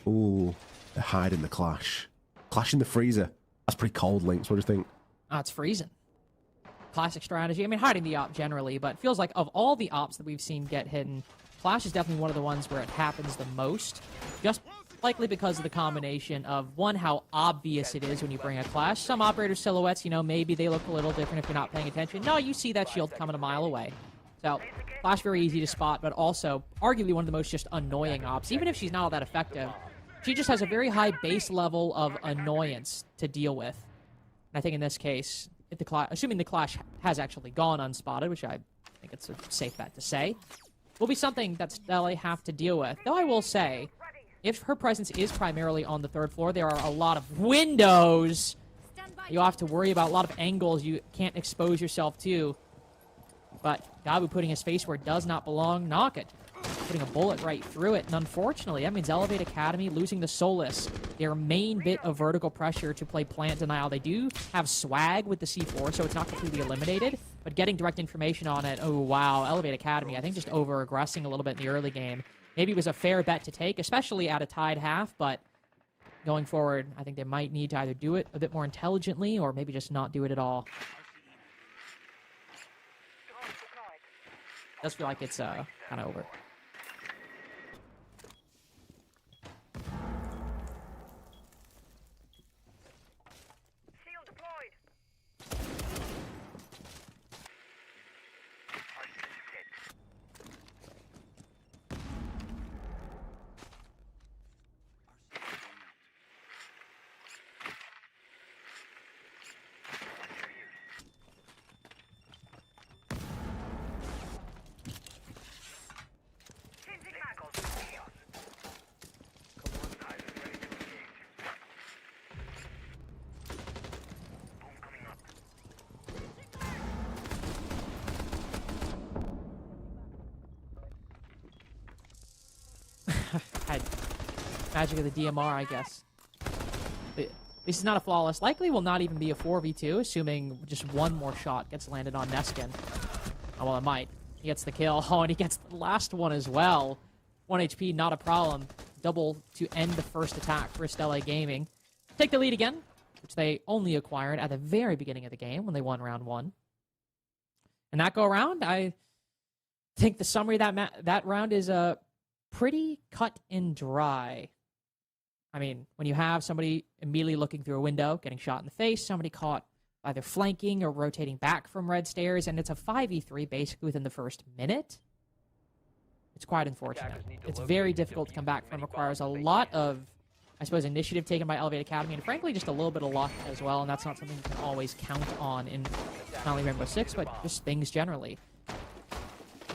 Ooh, they're hiding the clash. Clash in the freezer. That's pretty cold, Lynx. What do you think? Oh, it's freezing. Classic strategy. I mean, hiding the op generally, but it feels like of all the ops that we've seen get hidden, Clash is definitely one of the ones where it happens the most. Just likely because of the combination of, one, how obvious it is when you bring a Clash. Some operator silhouettes, you know, maybe they look a little different if you're not paying attention. No, you see that shield coming a mile away. So, Clash very easy to spot, but also arguably one of the most just annoying ops. Even if she's not all that effective, she just has a very high base level of annoyance to deal with. And I think in this case, if the Clash, assuming the Clash has actually gone unspotted, which I think it's a safe bet to say, will be something that Stella have to deal with. Though I will say, if her presence is primarily on the 3rd floor, there are a lot of windows you have to worry about, a lot of angles you can't expose yourself to. But Gabu putting his face where it does not belong, knock it. Putting a bullet right through it, and unfortunately, that means Elevate Academy losing the Solus, their main bit of vertical pressure to play plant denial. They do have swag with the C4, so it's not completely eliminated, but getting direct information on it, oh wow, Elevate Academy, I think just over-aggressing a little bit in the early game. Maybe it was a fair bet to take, especially at a tied half, but going forward, I think they might need to either do it a bit more intelligently, or maybe just not do it at all. Does feel like it's kind of over. Magic of the DMR, I guess. This is not a flawless. Likely will not even be a 4v2, assuming just one more shot gets landed on Neskin. Oh, well, it might. He gets the kill. Oh, and he gets the last one as well. 1 HP, not a problem. Double to end the first attack for Stella Gaming. Take the lead again, which they only acquired at the very beginning of the game when they won round 1. And that go around, I think the summary of that round is pretty cut and dry. I mean, when you have somebody immediately looking through a window, getting shot in the face, somebody caught either flanking or rotating back from red stairs, and it's a 5v3 basically within the first minute, it's quite unfortunate. It's very difficult to come back from. Requires a lot of, I suppose, initiative taken by Elevate Academy, and frankly, just a little bit of luck as well, and that's not something you can always count on in not only Rainbow Six, but just things generally.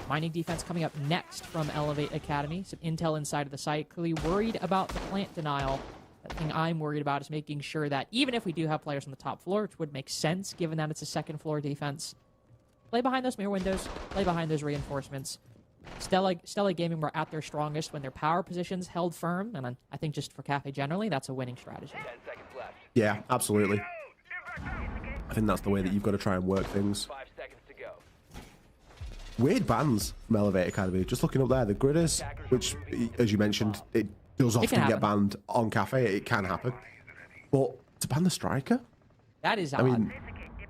Mining defense coming up next from Elevate Academy. Some intel inside of the site. Clearly worried about the plant denial. The thing I'm worried about is making sure that even if we do have players on the top floor, which would make sense given that it's a 2nd floor defense, play behind those mirror windows, play behind those reinforcements. Stella Gaming were at their strongest when their power positions held firm, and I think just for Cafe generally, that's a winning strategy. Yeah, absolutely. I think that's the way that you've got to try and work things. Weird bans from Elevate Academy. Just looking up there, the gridders, which, as you mentioned, it does often get banned on Cafe. It can happen. But to ban the striker? That is odd. I mean,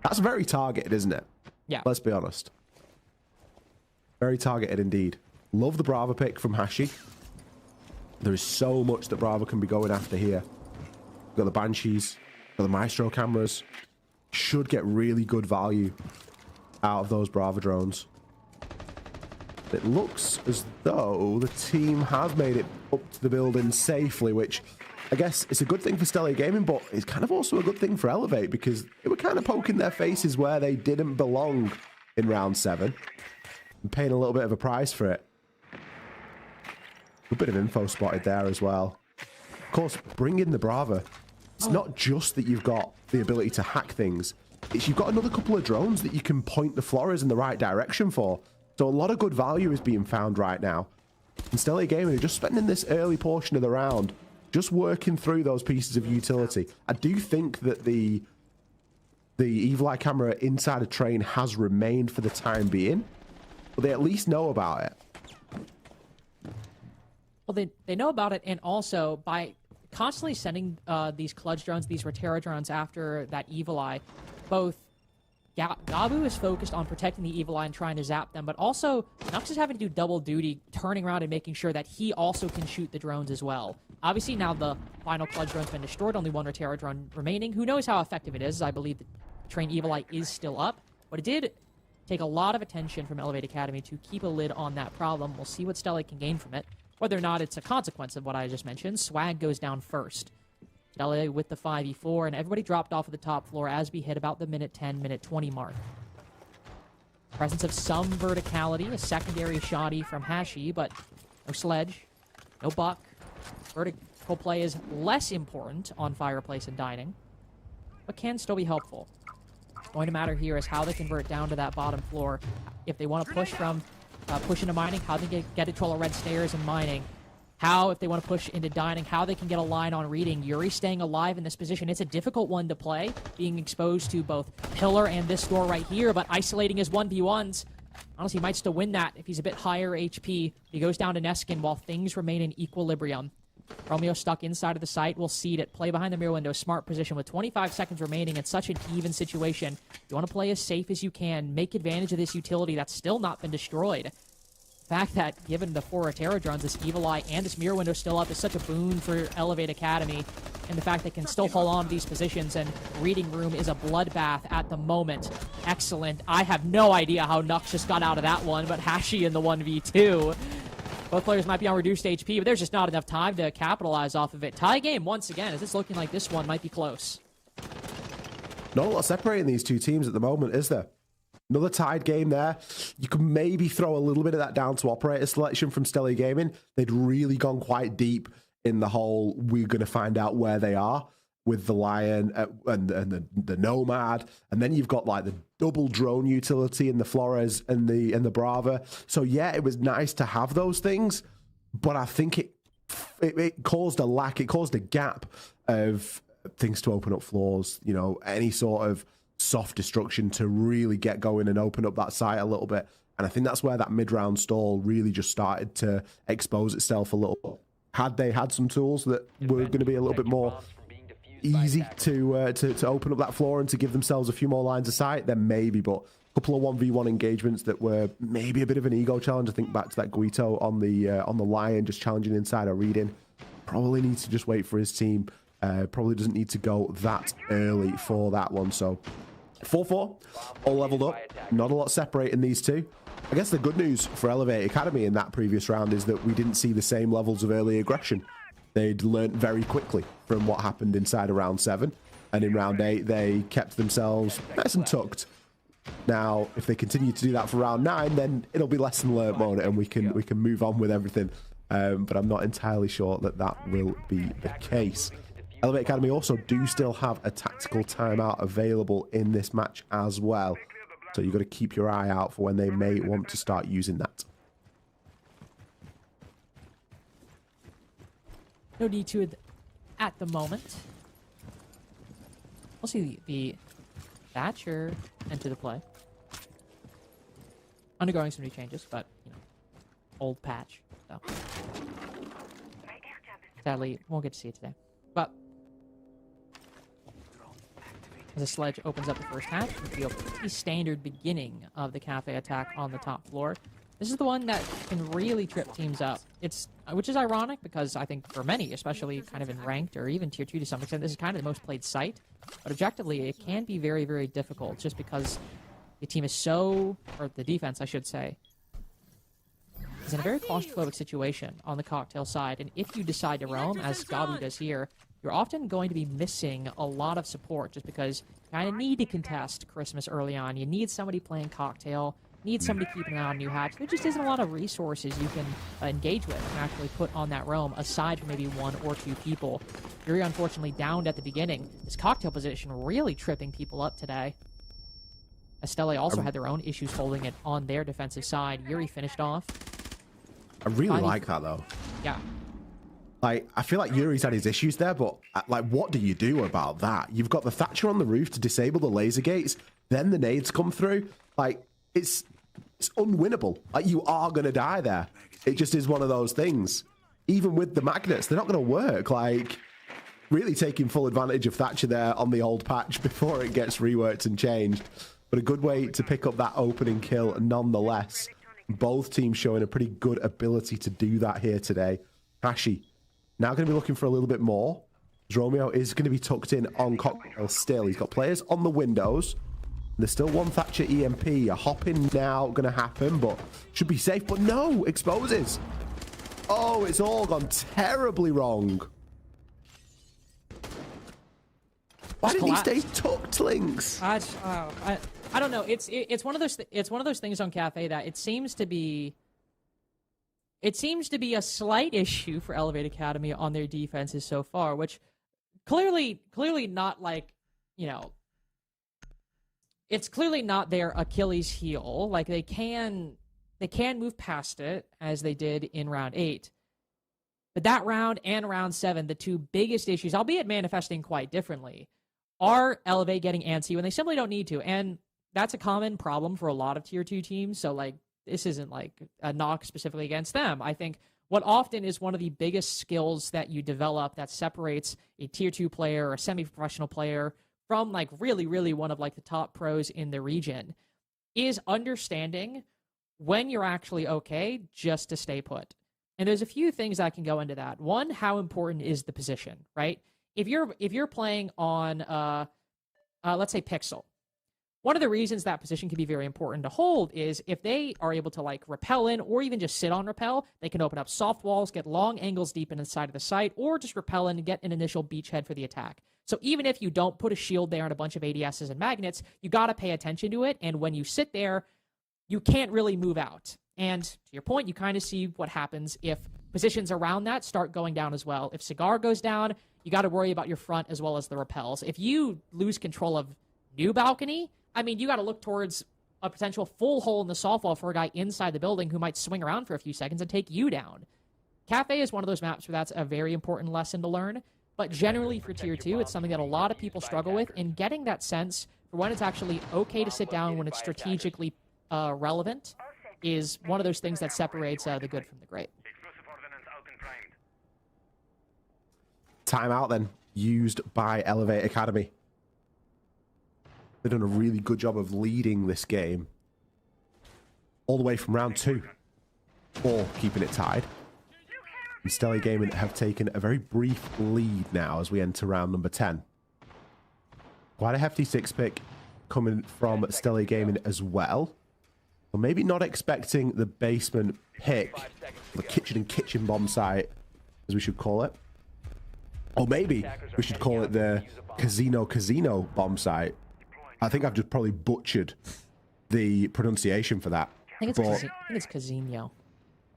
that's very targeted, isn't it? Yeah. Let's be honest. Very targeted indeed. Love the Brava pick from Hashi. There is so much that Brava can be going after here. We've got the Banshees, got the Maestro cameras. Should get really good value out of those Brava drones. It looks as though the team has made it up to the building safely, which I guess it's a good thing for Stellar Gaming, but it's kind of also a good thing for Elevate because they were kind of poking their faces where they didn't belong in round 7 and paying a little bit of a price for it. A bit of info spotted there as well. Of course, bring in the Brava. It's not just that you've got the ability to hack things. It's you've got another couple of drones that you can point the Flores in the right direction for. So a lot of good value is being found right now. And Stellar Gaming are just spending this early portion of the round just working through those pieces of utility. I do think that the the Evil Eye camera inside a train has remained for the time being, but they at least know about it. Well, they know about it, and also by constantly sending these Kludge drones, these Rotera drones after that Evil Eye, both Gabu is focused on protecting the Evil Eye and trying to zap them, but also Nux is having to do double duty, turning around and making sure that he also can shoot the drones as well. Obviously, now the final Kludge drone's been destroyed, only one Rotera drone remaining. Who knows how effective it is? I believe the train Evil Eye is still up, but it did take a lot of attention from Elevate Academy to keep a lid on that problem. We'll see what Stella can gain from it. Whether or not it's a consequence of what I just mentioned, Swag goes down first. Stella with the 5v4, and everybody dropped off of the top floor as we hit about the minute 10, minute 20 mark. Presence of some verticality, a secondary shoddy from Hashi, but no sledge, no buck. Vertical play is less important on Fireplace and Dining, but can still be helpful. What's going to matter here is how they convert down to that bottom floor. If they want to push from push into mining, how they get control of red stairs and mining. How, if they want to push into dining, how they can get a line on reading. Yuri staying alive in this position. It's a difficult one to play, being exposed to both Pillar and this door right here, but isolating his 1v1s. Honestly, he might still win that if he's a bit higher HP. He goes down to Neskin while things remain in equilibrium. Romeo stuck inside of the site. Will seed it. Play behind the mirror window. Smart position with 25 seconds remaining in such an even situation. You want to play as safe as you can. Make advantage of this utility that's still not been destroyed. The fact that, given the 4 Rotera drones, this Evil Eye and this mirror window still up is such a boon for Elevate Academy. And the fact they can still hold on to these positions, and Reading Room is a bloodbath at the moment. Excellent. I have no idea how Nux just got out of that one, but Hashi in the 1v2. Both players might be on reduced HP, but there's just not enough time to capitalize off of it. Tie game once again, as it's looking like this one might be close. Not a lot separating these two teams at the moment, is there? Another tied game there. You could maybe throw a little bit of that down to operator selection from Stelly Gaming. They'd really gone quite deep in the whole, we're going to find out where they are with the Lion and the Nomad. And then you've got like the double drone utility in the Flores and the Brava. So yeah, it was nice to have those things, but I think it caused a lack, it caused a gap of things to open up floors, you know, any sort of soft destruction to really get going and open up that site a little bit. And I think that's where that mid-round stall really just started to expose itself a little. Had they had some tools that were going to be a little bit more easy to open up that floor and to give themselves a few more lines of sight, then maybe, but a couple of 1v1 engagements that were maybe a bit of an ego challenge. I think back to that Guito on the Lion, just challenging inside a reading. Probably needs to just wait for his team. Probably doesn't need to go that early for that one. So 4-4, all leveled up. Not a lot separating these two. I guess the good news for Elevate Academy in that previous round is that we didn't see the same levels of early aggression. They'd learnt very quickly from what happened inside of round 7. And in round 8, they kept themselves nice and tucked. Now, if they continue to do that for round 9, then it'll be lesson learnt mode and we can move on with everything. But I'm not entirely sure that that will be the case. Elevate Academy also do still have a tactical timeout available in this match as well. So you've got to keep your eye out for when they may want to start using that. No need to at the moment. We'll see the Thatcher enter the play. Undergoing some new changes, but, you know, old patch. So. Sadly, won't get to see it today. But as a sledge opens up the first hatch, we feel a pretty standard beginning of the cafe attack on the top floor. This is the one that can really trip teams up. Which is ironic because I think for many, especially kind of in ranked or even tier 2 to some extent, this is kind of the most played site. But objectively, it can be very, very difficult just because the team is so, or the defense, I should say, is in a very claustrophobic situation on the cocktail side. And if you decide to roam, as Gabu does here, you're often going to be missing a lot of support just because you kind of need to contest Christmas early on. You need somebody playing cocktail, need somebody keeping an eye on new hatch. There just isn't a lot of resources you can engage with and actually put on that roam aside from maybe 1 or 2 people. Yuri unfortunately downed at the beginning. This cocktail position really tripping people up today. Estelle also had their own issues holding it on their defensive side. Yuri finished off. I really like that though. Yeah. Like, I feel like Yuri's had his issues there, but like, what do you do about that? You've got the Thatcher on the roof to disable the laser gates, then the nades come through. Like, it's unwinnable. Like, you are going to die there. It just is one of those things. Even with the magnets, they're not going to work. Like, really taking full advantage of Thatcher there on the old patch before it gets reworked and changed. But a good way to pick up that opening kill nonetheless. Both teams showing a pretty good ability to do that here today. Hashi now going to be looking for a little bit more. Romeo is going to be tucked in on cocktail still. He's got players on the windows. There's still one Thatcher EMP. A hop in now going to happen, but should be safe. But no, exposes. Oh, it's all gone terribly wrong. Why didn't he stay tucked, Lynx? I don't know. It's one of those things on Cafe that it seems to be a slight issue for Elevate Academy on their defenses so far, which clearly not like, you know, it's clearly not their Achilles heel. Like they can move past it as they did in round 8. But that round and round 7, the two biggest issues, albeit manifesting quite differently, are Elevate getting antsy when they simply don't need to. And that's a common problem for a lot of tier 2 teams. So like, this isn't like a knock specifically against them. I think what often is one of the biggest skills that you develop that separates a tier 2 player or a semi-professional player from like really one of like the top pros in the region is understanding when you're actually okay just to stay put. And there's a few things that can go into that. One, how important is the position, right? If you're playing on let's say Pixel, one of the reasons that position can be very important to hold is if they are able to like repel in or even just sit on repel, they can open up soft walls, get long angles deep inside of the site, or just repel in and get an initial beachhead for the attack. So even if you don't put a shield there and a bunch of ADSs and magnets, you got to pay attention to it. And when you sit there, you can't really move out. And to your point, you kind of see what happens if positions around that start going down as well. If Cigar goes down, you got to worry about your front as well as the repels. If you lose control of New Balcony, I mean, you got to look towards a potential full hole in the soft wall for a guy inside the building who might swing around for a few seconds and take you down. Cafe is one of those maps where that's a very important lesson to learn. But generally for Tier 2, it's something that a lot of people struggle with, and getting that sense for when it's actually okay to sit down when it's strategically relevant is one of those things that separates the good from the great. Timeout then, used by Elevate Academy. They've done a really good job of leading this game all the way from round 2, or keeping it tied. And Stella Gaming have taken a very brief lead now as we enter round number 10. Quite a hefty 6-pick coming from Stella Gaming as well. Well, maybe not expecting the basement pick, the kitchen and kitchen bomb site, as we should call it. Or maybe we should call it the casino bomb site. I think I've just probably butchered the pronunciation for that. I think it's casino.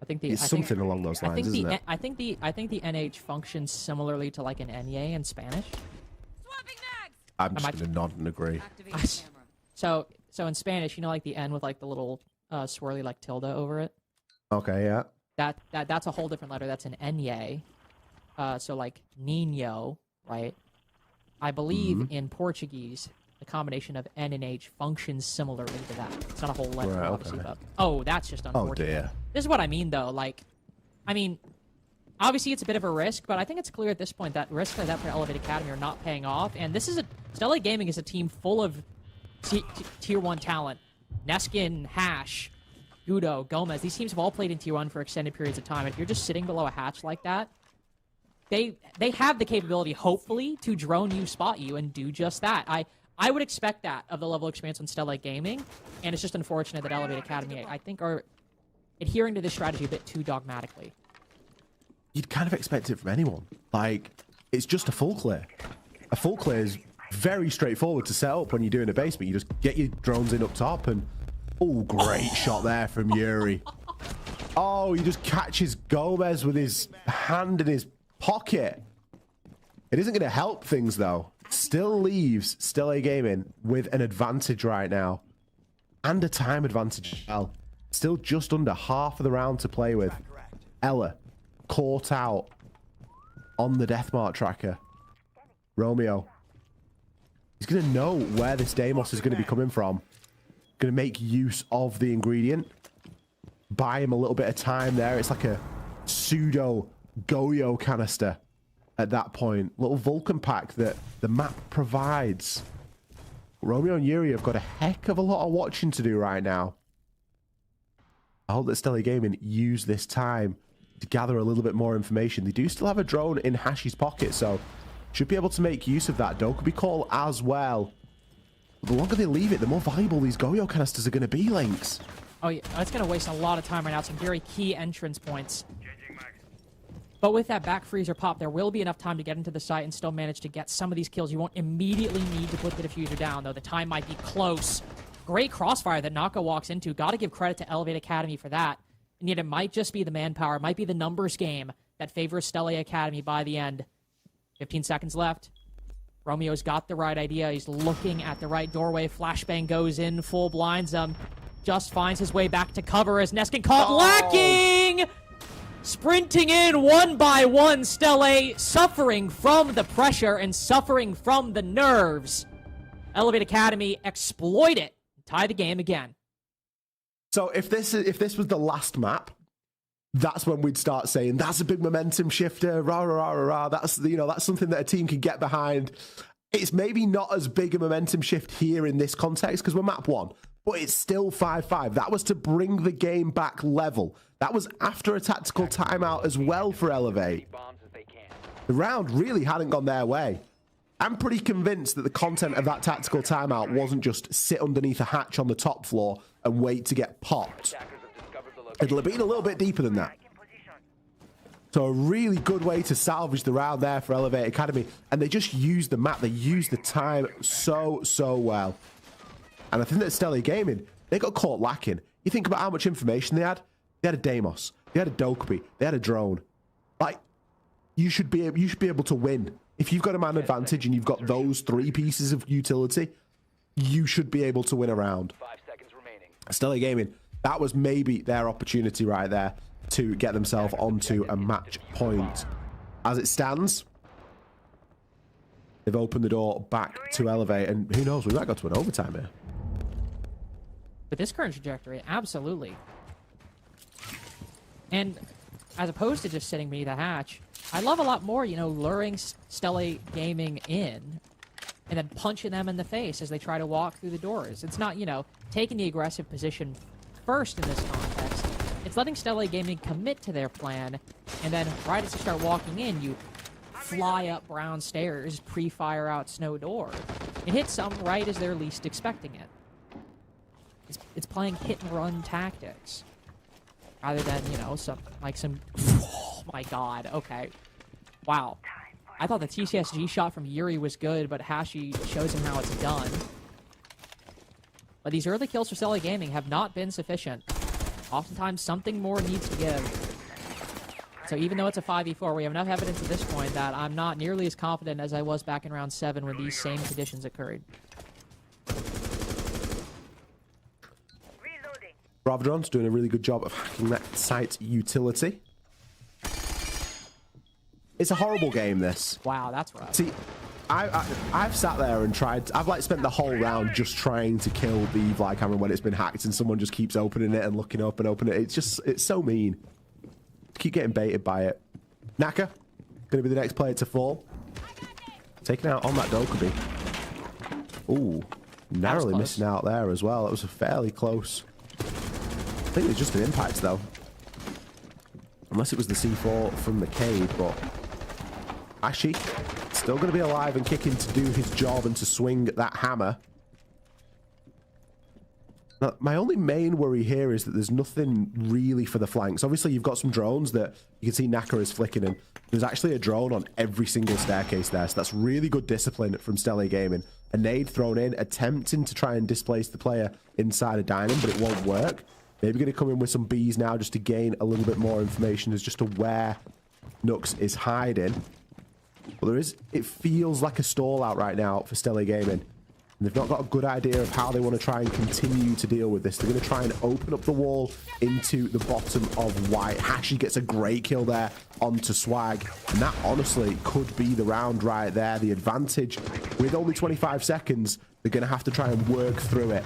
I think it's something along those lines, isn't it? I think the NH functions similarly to like an NA in Spanish. I'm just going to nod and agree. So in Spanish, you know, like the N with like the little swirly like tilde over it. Okay, yeah. That's a whole different letter. That's an Nye. So like Nino, right? I believe in Portuguese, the combination of N and H functions similarly to that. It's not a whole letter, Right, obviously. okay. But, oh, that's just unfortunate. Oh, dear. This is what I mean, though. Like, I mean, obviously it's a bit of a risk, but I think it's clear at this point that risks like that for Elevate Academy are not paying off. And this is Stella Gaming is a team full of Tier 1 talent. Neskin, Hash, Gudo, Gomez. These teams have all played in Tier 1 for extended periods of time. If you're just sitting below a hatch like that, they have the capability, hopefully, to drone you, spot you, and do just that. I would expect that of the level of experience on Stella Gaming, and it's just unfortunate that Elevate Academy, I think, are adhering to this strategy a bit too dogmatically. You'd kind of expect it from anyone. Like, it's just a full clear. A full clear is very straightforward to set up when you're doing a basement. You just get your drones in up top and... Oh, great shot there from Yuri. Oh, he just catches Gomez with his hand in his pocket. It isn't going to help things, though. Still leaves Stella Gaming with an advantage right now. And a time advantage as well. Still just under half of the round to play with. Ella caught out on the deathmark tracker. Romeo. He's going to know where this Deimos is going to be coming from. Going to make use of the ingredient. Buy him a little bit of time there. It's like a pseudo Goyo canister at that point. Little Vulcan pack that the map provides. Romeo and Yuri have got a heck of a lot of watching to do right now. I hope that Stellar Gaming use this time to gather a little bit more information. They do still have a drone in Hashi's pocket, so should be able to make use of that. Dokubi call as well. The longer they leave it, the more valuable these Goyo canisters are going to be, Lynx. Oh, yeah, it's going to waste a lot of time right now. Some very key entrance points. But with that back freezer pop, there will be enough time to get into the site and still manage to get some of these kills. You won't immediately need to put the diffuser down, though the time might be close. Great crossfire that Naka walks into. Got to give credit to Elevate Academy for that. And yet it might just be the manpower. It might be the numbers game that favors Stella Academy by the end. 15 seconds left. Romeo's got the right idea. He's looking at the right doorway. Flashbang goes in, full blinds him. Just finds his way back to cover as Neskin caught lacking! Sprinting in one by one, Stella suffering from the pressure and suffering from the nerves. Elevate Academy exploit it. Tie the game again. So if this was the last map, that's when we'd start saying that's a big momentum shifter. Rah rah rah rah rah. That's that's something that a team can get behind. It's maybe not as big a momentum shift here in this context because we're map 1, but it's still 5-5. That was to bring the game back level. That was after a tactical timeout as well for Elevate. The round really hadn't gone their way. I'm pretty convinced that the content of that tactical timeout wasn't just sit underneath a hatch on the top floor and wait to get popped. It'll have been a little bit deeper than that. So a really good way to salvage the round there for Elevate Academy. And they just used the map. They used the time so well. And I think that Stellar Gaming, they got caught lacking. You think about how much information they had. They had a Deimos. They had a Dokubi. They had a drone. Like, you should be able to win. If you've got a man advantage and you've got those 3 pieces of utility, you should be able to win a round. 5 seconds remaining. Stellar Gaming, that was maybe their opportunity right there to get themselves onto a match point. As it stands, they've opened the door back to Elevate, and who knows, we might go to an overtime here. With this current trajectory, absolutely. And as opposed to just sitting beneath a hatch, I love a lot more, luring Stella Gaming in and then punching them in the face as they try to walk through the doors. It's not, taking the aggressive position first in this context. It's letting Stella Gaming commit to their plan, and then right as they start walking in, you fly up brown stairs, pre-fire out snow door. It hits them right as they're least expecting it. It's playing hit-and-run tactics. Rather than, some... Oh my god, okay. Wow. I thought the TCSG shot from Yuri was good, but Hashi shows him how it's done. But these early kills for Stella Gaming have not been sufficient. Oftentimes, something more needs to give. So even though it's a 5v4, we have enough evidence at this point that I'm not nearly as confident as I was back in round 7 when these same conditions occurred. Bravadron's doing a really good job of hacking that site utility. It's a horrible game, this. Wow, that's rough. See, I've sat there and tried. I've spent the whole round just trying to kill the Vlad camera when it's been hacked, and someone just keeps opening it and looking up and opening it. It's so mean. Keep getting baited by it. Naka, gonna be the next player to fall. Taken out on that Dokubi. Ooh, narrowly missing out there as well. That was a fairly close. I think it was just an impact though. Unless it was the C4 from the cave, but Ashi still going to be alive and kicking to do his job and to swing that hammer. Now, my only main worry here is that there's nothing really for the flanks. Obviously, you've got some drones that you can see Naka is flicking in. There's actually a drone on every single staircase there, so that's really good discipline from Stellar Gaming. A nade thrown in, attempting to try and displace the player inside a dining, but it won't work. Maybe going to come in with some bees now just to gain a little bit more information as just to where Nux is hiding. But it feels like a stall out right now for Stellar Gaming. They've not got a good idea of how they want to try and continue to deal with this. They're going to try and open up the wall into the bottom of white. Hashi gets a great kill there onto Swag. And that honestly could be the round right there. The advantage with only 25 seconds, they're going to have to try and work through it.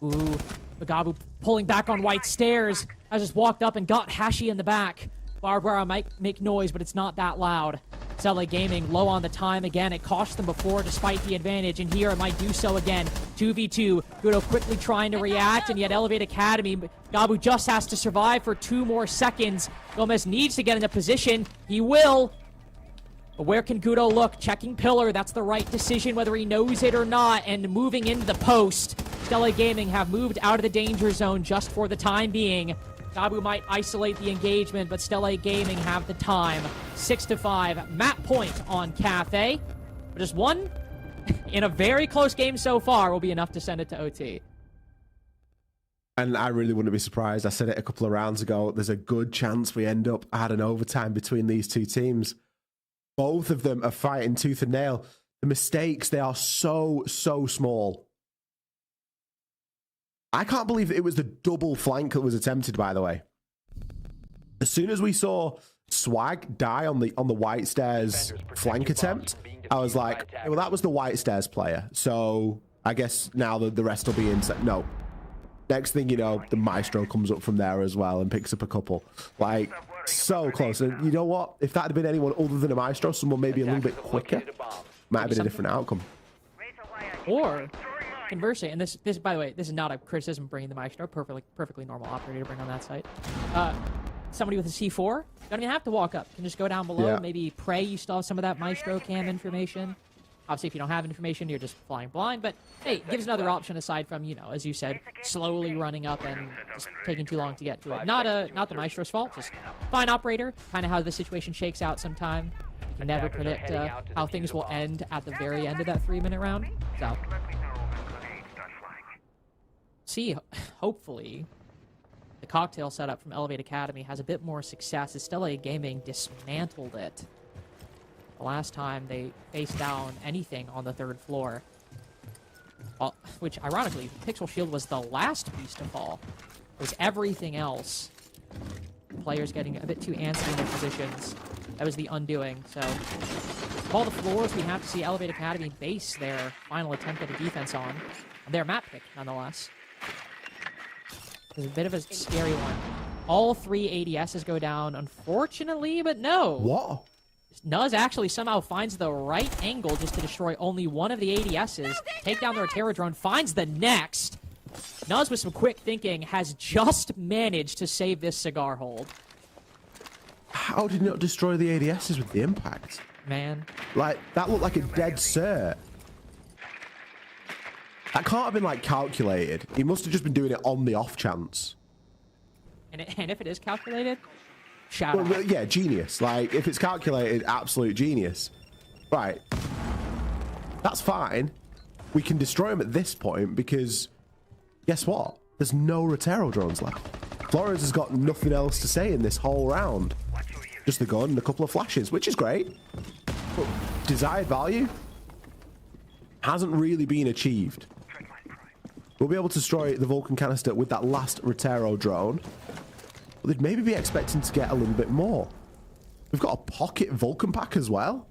Ooh, Magabu pulling back on white stairs. I just walked up and got Hashi in the back. Barbara might make noise, but it's not that loud. SAL Gaming low on the time again. It cost them before despite the advantage, and here it might do so again. 2v2. Gudo quickly trying to react, and yet Elevate Academy. Gabu just has to survive for 2 more seconds. Gomez needs to get in a position. He will. But where can Gudo look? Checking pillar. That's the right decision, whether he knows it or not. And moving into the post. SAL Gaming have moved out of the danger zone just for the time being. Gabu might isolate the engagement, but SAL Gaming have the time. 6-5. Map point on Cafe. But just one in a very close game so far will be enough to send it to OT. And I really wouldn't be surprised. I said it a couple of rounds ago. There's a good chance we end up at an overtime between these two teams. Both of them are fighting tooth and nail. The mistakes, they are so small. I can't believe it was the double flank that was attempted, by the way. As soon as we saw Swag die on the white stairs flank attempt, I was like, well, that was the white stairs player. So I guess now the rest will be inside. No. Next thing you know, the Maestro comes up from there as well and picks up a couple. Like, so close. And you know what? If that had been anyone other than a Maestro, someone maybe a little bit quicker, might have been a different outcome. Or conversely, and this by the way, this is not a criticism bringing the Maestro, perfectly normal operator to bring on that site. Somebody with a C4, don't even have to walk up. You can just go down below, maybe pray you still have some of that Maestro cam information. Obviously, if you don't have information, you're just flying blind. But hey, it gives another option aside from, you know, as you said, slowly running up and just taking too long to get to it. Not the Maestro's fault, just fine operator. Kind of how the situation shakes out sometime. You can never predict how things will end at the very end of that 3-minute round. So, see, hopefully, the cocktail setup from Elevate Academy has a bit more success as SAL Gaming dismantled it. The last time they faced down anything on the 3rd floor. Well, which, ironically, Pixel Shield was the last piece to fall. It was everything else. Players getting a bit too antsy in their positions. That was the undoing. So, of all the floors, we have to see Elevate Academy base their final attempt at a defense on. Their map pick, nonetheless. It's a bit of a scary one. All 3 ADSs go down, unfortunately, but no. What? Nuz actually somehow finds the right angle just to destroy only one of the ADSs, take down their terror drone, finds the next. Nuz, with some quick thinking, has just managed to save this cigar hold. How did he not destroy the ADSs with the impact? Man. Like, that looked like a dead cert. That can't have been, like, calculated. He must have just been doing it on the off chance. And if it is calculated, shout out. Well, yeah, genius. Like, if it's calculated, absolute genius. Right. That's fine. We can destroy him at this point because, guess what? There's no Rotero drones left. Flores has got nothing else to say in this whole round. Just the gun and a couple of flashes, which is great. But desired value hasn't really been achieved. We'll be able to destroy the Vulcan canister with that last Rotero drone. But they'd maybe be expecting to get a little bit more. We've got a pocket Vulcan pack as well.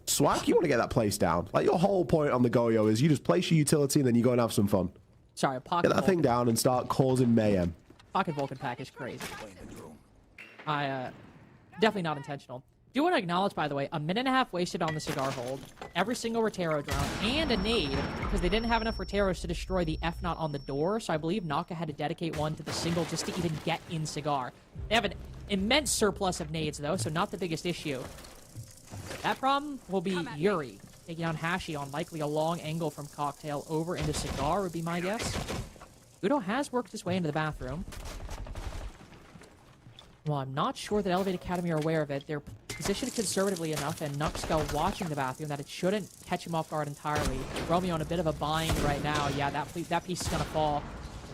Swag, you want to get that place down. Like, your whole point on the Goyo is you just place your utility and then you go and have some fun. Sorry, pocket Get that thing down and start causing mayhem. Pocket Vulcan pack is crazy. Definitely not intentional. Do want to acknowledge, by the way, 1.5 minutes wasted on the cigar hold, every single Rotero drone, and a nade, because they didn't have enough Roteros to destroy the F-Knot on the door, so I believe Naka had to dedicate one to the single just to even get in cigar. They have an immense surplus of nades, though, so not the biggest issue. That problem will be Yuri, taking on Hashi on likely a long angle from Cocktail over into cigar, would be my guess. Udo has worked his way into the bathroom. Well, I'm not sure that Elevate Academy are aware of it. They're positioned conservatively enough, and Nuxka watching the bathroom, that it shouldn't catch him off guard entirely. Romeo in a bit of a bind right now. Yeah, that piece is going to fall.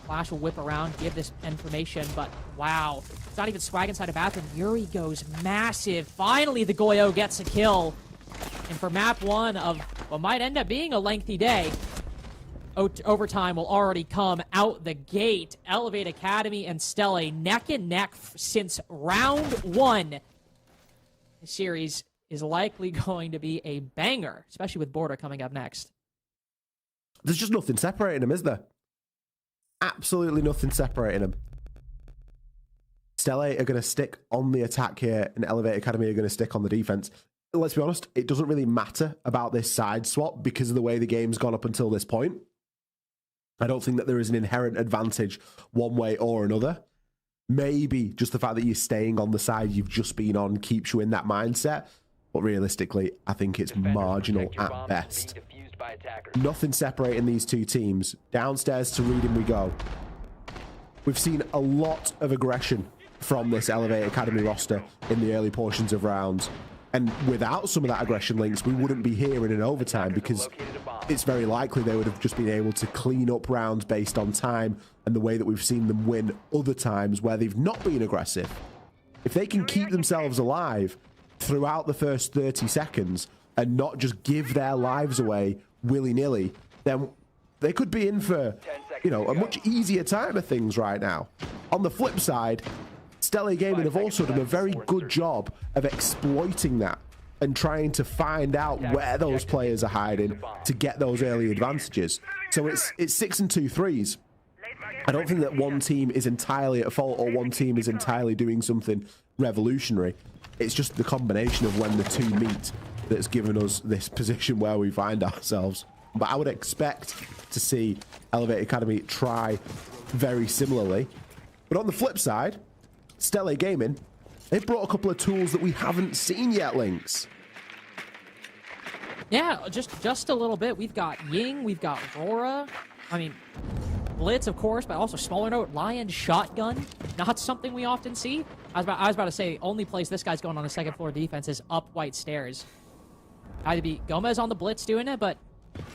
Flash will whip around, give this information, but wow. It's not even Swag inside a bathroom. Yuri goes massive. Finally, the Goyo gets a kill. And for map 1 of what might end up being a lengthy day, overtime will already come out the gate. Elevate Academy and Stella neck and neck since round 1. The series is likely going to be a banger, especially with Border coming up next. There's just nothing separating them, is there? Absolutely nothing separating them. Stella are going to stick on the attack here, and Elevate Academy are going to stick on the defense. Let's be honest, it doesn't really matter about this side swap because of the way the game's gone up until this point. I don't think that there is an inherent advantage one way or another. Maybe just the fact that you're staying on the side you've just been on keeps you in that mindset. But realistically, I think it's marginal at best. Nothing separating these two teams. Downstairs to Reading we go. We've seen a lot of aggression from this Elevate Academy roster in the early portions of rounds. And without some of that aggression links, we wouldn't be here in an overtime because it's very likely they would have just been able to clean up rounds based on time and the way that we've seen them win other times where they've not been aggressive. If they can keep themselves alive throughout the first 30 seconds and not just give their lives away willy-nilly, then they could be in for, you know, a much easier time of things right now. On the flip side, Stella Gaming have also done a very good job of exploiting that and trying to find out where those players are hiding to get those early advantages. So it's 6 and 2 threes. I don't think that one team is entirely at fault or one team is entirely doing something revolutionary. It's just the combination of when the two meet that's given us this position where we find ourselves. But I would expect to see Elevate Academy try very similarly. But on the flip side, Stella Gaming, they've brought a couple of tools that we haven't seen yet, Lynx. Yeah, just a little bit. We've got Ying, we've got Rora. I mean, Blitz, of course, but also smaller note, Lion Shotgun. Not something we often see. I was about to say, only place this guy's going on the second floor defense is up White Stairs. Either be Gomez on the Blitz doing it, but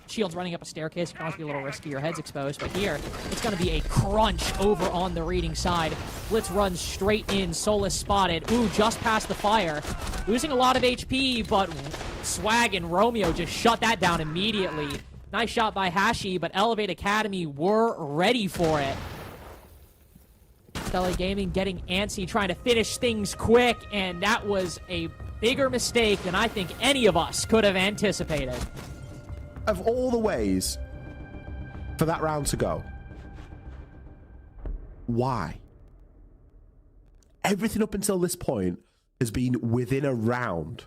Shield's running up a staircase. It can also be a little risky. Your head's exposed. But here, it's going to be a crunch over on the Reading side. Blitz runs straight in. Solus spotted. Ooh, just past the fire. Losing a lot of HP, but Swag and Romeo just shut that down immediately. Nice shot by Hashi, but Elevate Academy were ready for it. Stella Gaming getting antsy, trying to finish things quick, and that was a bigger mistake than I think any of us could have anticipated. Of all the ways for that round to go, why? Everything up until this point has been within a round.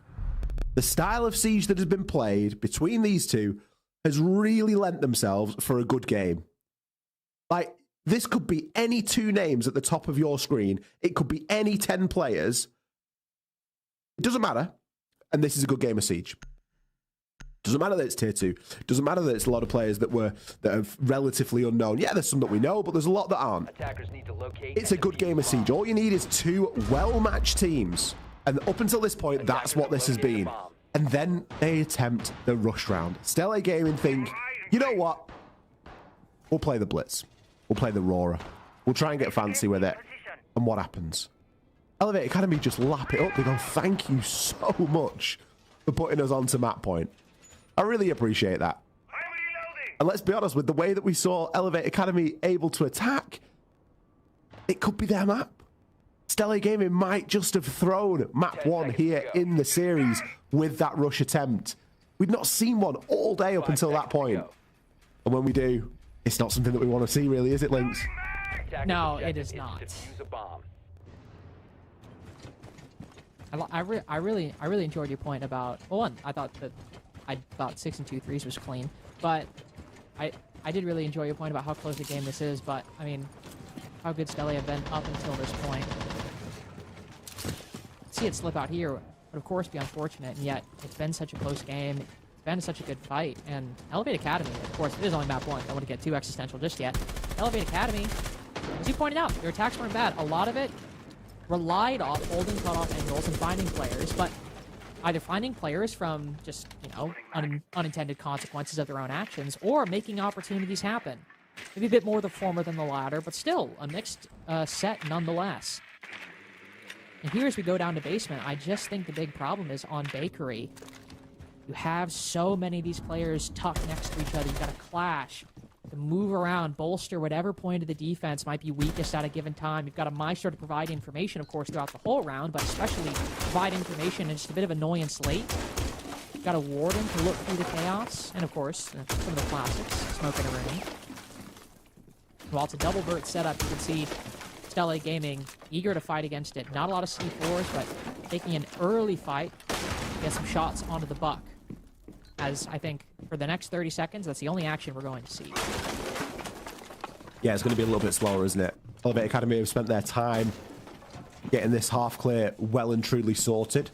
The style of Siege that has been played between these two has really lent themselves for a good game. Like, this could be any two names at the top of your screen. It could be any 10 players. It doesn't matter. And this is a good game of Siege. Doesn't matter that it's tier 2. Doesn't matter that it's a lot of players that are relatively unknown. Yeah, there's some that we know, but there's a lot that aren't. It's a good game of Siege. All you need is two well-matched teams. And up until this point, that's what this has been. And then they attempt the rush round. Stella Gaming think, you know what? We'll play the Blitz. We'll play the Rora. We'll try and get fancy with it. And what happens? Elevate Academy just lap it up. They go, thank you so much for putting us onto map point. I really appreciate that. And let's be honest, with the way that we saw Elevate Academy able to attack, it could be their map. Stella Gaming might just have thrown map 1 here in the series with that rush attempt. We've not seen one all day up until that point. And when we do, it's not something that we want to see, really, is it, Lynx? No, it is not. I really enjoyed your point about, well, one, I thought 6 and 2 threes was clean, but I did really enjoy your point about how close a game this is. But I mean, how good Stella have been up until this point. See it slip out here would of course be unfortunate, and yet it's been such a close game. It's been such a good fight, and Elevate Academy, of course, it is only map 1. Don't want to get too existential just yet. Elevate Academy, as you pointed out, their attacks weren't bad. A lot of it relied off holding cutoff angles and finding players, but either finding players from just, you know, unintended consequences of their own actions, or making opportunities happen. Maybe a bit more the former than the latter, but still a mixed set nonetheless. And here as we go down to basement, I just think the big problem is on Bakery. You have so many of these players tucked next to each other. You've got a clash. to move around, bolster whatever point of the defense might be weakest at a given time. You've got a Maestro to provide information, of course, throughout the whole round, but especially provide information and just a bit of annoyance late. You've got a Warden to look through the chaos, and of course, some of the classics, Smoke and a Rooney. While it's a double vert setup, you can see Stella Gaming eager to fight against it. Not a lot of C4s, but taking an early fight to get some shots onto the Buck. As I think for the next 30 seconds, that's the only action we're going to see. Yeah, it's going to be a little bit slower, isn't it? Elevate Academy have spent their time getting this half clear well and truly sorted.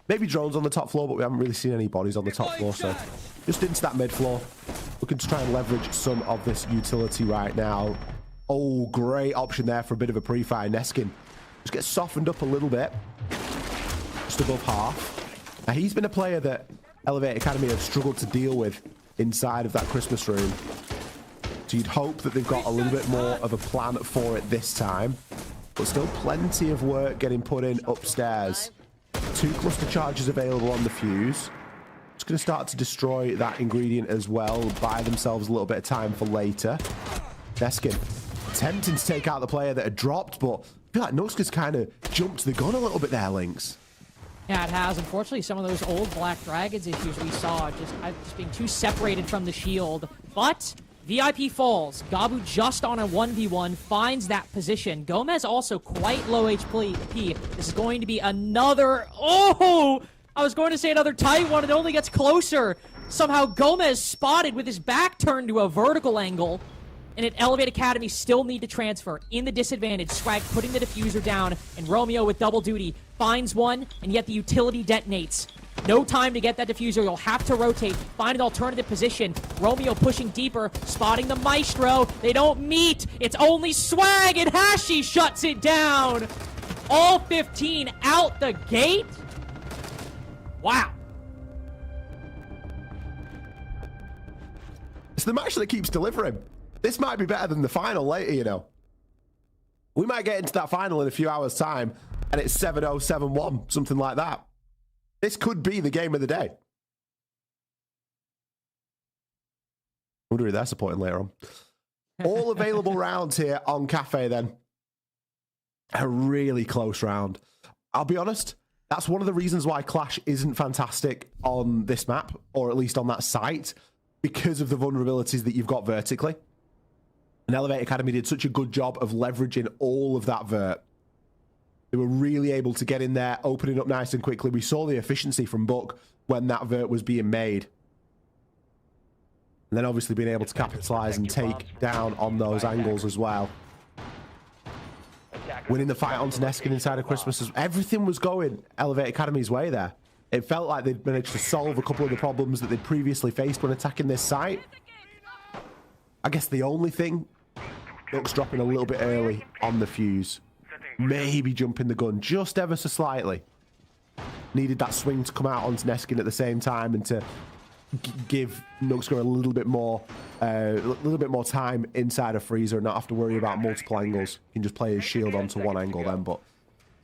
Maybe drones on the top floor, but we haven't really seen any bodies on the top floor, so just into that mid floor. Looking to try and leverage some of this utility right now. Oh, great option there for a bit of a pre-fire. Neskin just gets softened up a little bit. Just above half. Now, he's been a player that Elevate Academy have struggled to deal with inside of that Christmas room. So you'd hope that they've got a little bit more of a plan for it this time. But still plenty of work getting put in upstairs. 2 cluster charges available on the fuse. Just going to start to destroy that ingredient as well. Buy themselves a little bit of time for later. Neskin attempting to take out the player that had dropped, but I feel like Nuxka's kind of jumped the gun a little bit there, Lynx. Yeah, it has. Unfortunately, some of those old Black Dragons issues we saw, just being too separated from the shield. But VIP falls. Gabu just on a 1v1, finds that position. Gomez also quite low HP. This is going to be another... Oh! I was going to say another tight one. It only gets closer. Somehow Gomez spotted with his back turned to a vertical angle. And at Elevate Academy still need to transfer in the disadvantage. Swag putting the diffuser down, and Romeo with double duty finds one, and yet the utility detonates. No time to get that diffuser. You'll have to rotate, find an alternative position. Romeo pushing deeper, spotting the Maestro. They don't meet. It's only Swag, and Hashi shuts it down. All 15 out the gate. Wow. It's the match that keeps delivering. This might be better than the final later, you know. We might get into that final in a few hours' time, and it's 7-0, 7-1, something like that. This could be the game of the day. I wonder who they're supporting later on. All available rounds here on Cafe, then. A really close round. I'll be honest, that's one of the reasons why Clash isn't fantastic on this map, or at least on that site, because of the vulnerabilities that you've got vertically. And Elevate Academy did such a good job of leveraging all of that vert. They were really able to get in there, opening up nice and quickly. We saw the efficiency from Buck when that vert was being made. And then obviously being able to capitalize and take down on those angles as well. Winning the fight onto Neskin inside of Christmas. Everything was going Elevate Academy's way there. It felt like they'd managed to solve a couple of the problems that they'd previously faced when attacking this site. I guess the only thing, Duck's dropping a little bit early on the fuse. Maybe jumping the gun just ever so slightly. Needed that swing to come out onto Neskin at the same time and to give Nuxka a little bit more time inside a freezer and not have to worry about multiple angles. He can just play his shield onto one angle then. But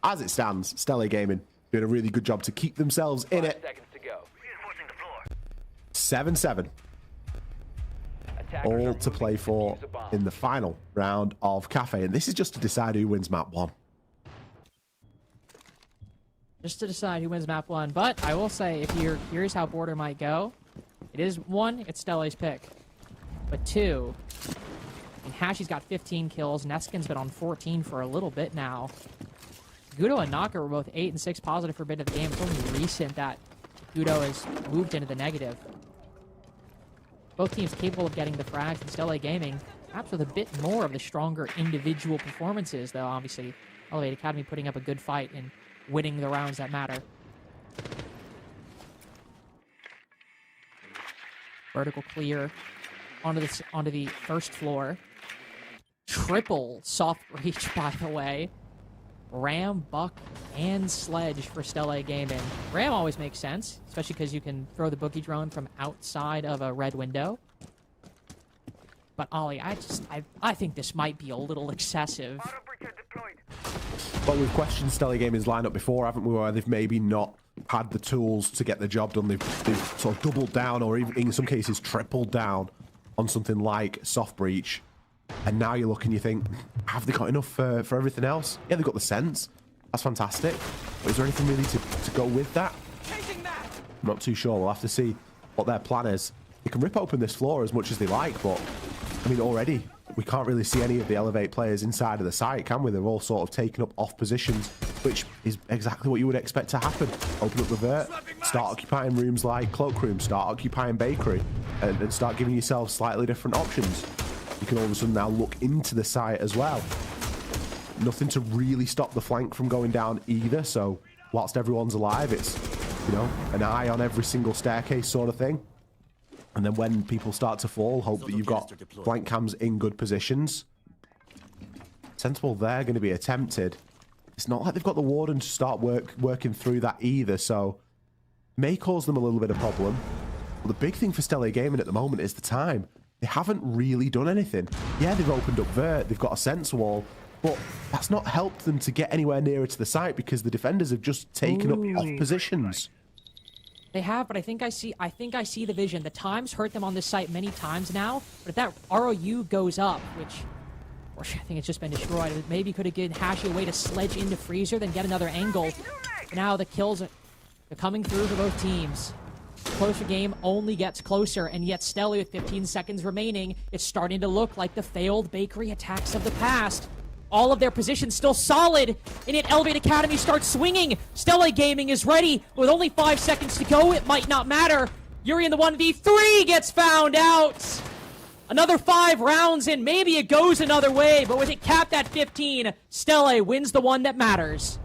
as it stands, Stella Gaming doing a really good job to keep themselves in it. 7-7. All to play for in the final round of Cafe. And this is just to decide who wins map 1. Just to decide who wins map 1. But I will say, if you're curious how Border might go, it is 1, it's Stella's pick. But 2, and Hashi's got 15 kills. Neskin's been on 14 for a little bit now. Gudo and Naka were both 8 and 6 positive for a bit of the game. It's only recent that Gudo has moved into the negative. Both teams capable of getting the frags, and Stella Gaming perhaps with a bit more of the stronger individual performances, though obviously Elevate Academy putting up a good fight and winning the rounds that matter. Vertical clear onto the first floor. Triple soft breach, by the way. Ram, Buck, and Sledge for Stella Gaming. Ram always makes sense, especially because you can throw the bookie drone from outside of a red window. But Ollie, I think this might be a little excessive. Well, we've questioned Stella Gaming's lineup before, haven't we? Where they've maybe not had the tools to get the job done. They've sort of doubled down, or even in some cases tripled down on something like Soft Breach. And now you look and you think, have they got enough for everything else? Yeah, they've got the sense. That's fantastic. But is there anything really to go with that? I'm not too sure. We'll have to see what their plan is. They can rip open this floor as much as they like, but I mean, already we can't really see any of the Elevate players inside of the site, can we? They're all sort of taken up off positions, which is exactly what you would expect to happen. Open up the vert, start occupying rooms like Cloakroom, start occupying Bakery, and start giving yourself slightly different options. You can all of a sudden now look into the site as well. Nothing to really stop the flank from going down either, so whilst everyone's alive, it's, you know, an eye on every single staircase sort of thing. And then when people start to fall, hope that you've got flank cams in good positions. Sensible there going to be attempted. It's not like they've got the Warden to start working through that either, so may cause them a little bit of problem. But the big thing for Stella Gaming at the moment is the time. They haven't really done anything. Yeah, they've opened up vert, they've got a sense wall, but that's not helped them to get anywhere nearer to the site because the defenders have just taken up off positions. They have, but I think I see the vision. The time's hurt them on this site many times now, but if that ROU goes up, which I think it's just been destroyed, it maybe could have given Hashi a way to sledge into Freezer, then get another angle. But now the kills are coming through for both teams. Closer game only gets closer, and yet Stella with 15 seconds remaining, it's starting to look like the failed Bakery attacks of the past. All of their positions still solid, and yet Elevate Academy starts swinging. Stella Gaming is ready. With only 5 seconds to go, it might not matter. Yuri in the 1v3 gets found out. Another 5 rounds, and maybe it goes another way, but with it capped at 15, Stella wins the one that matters.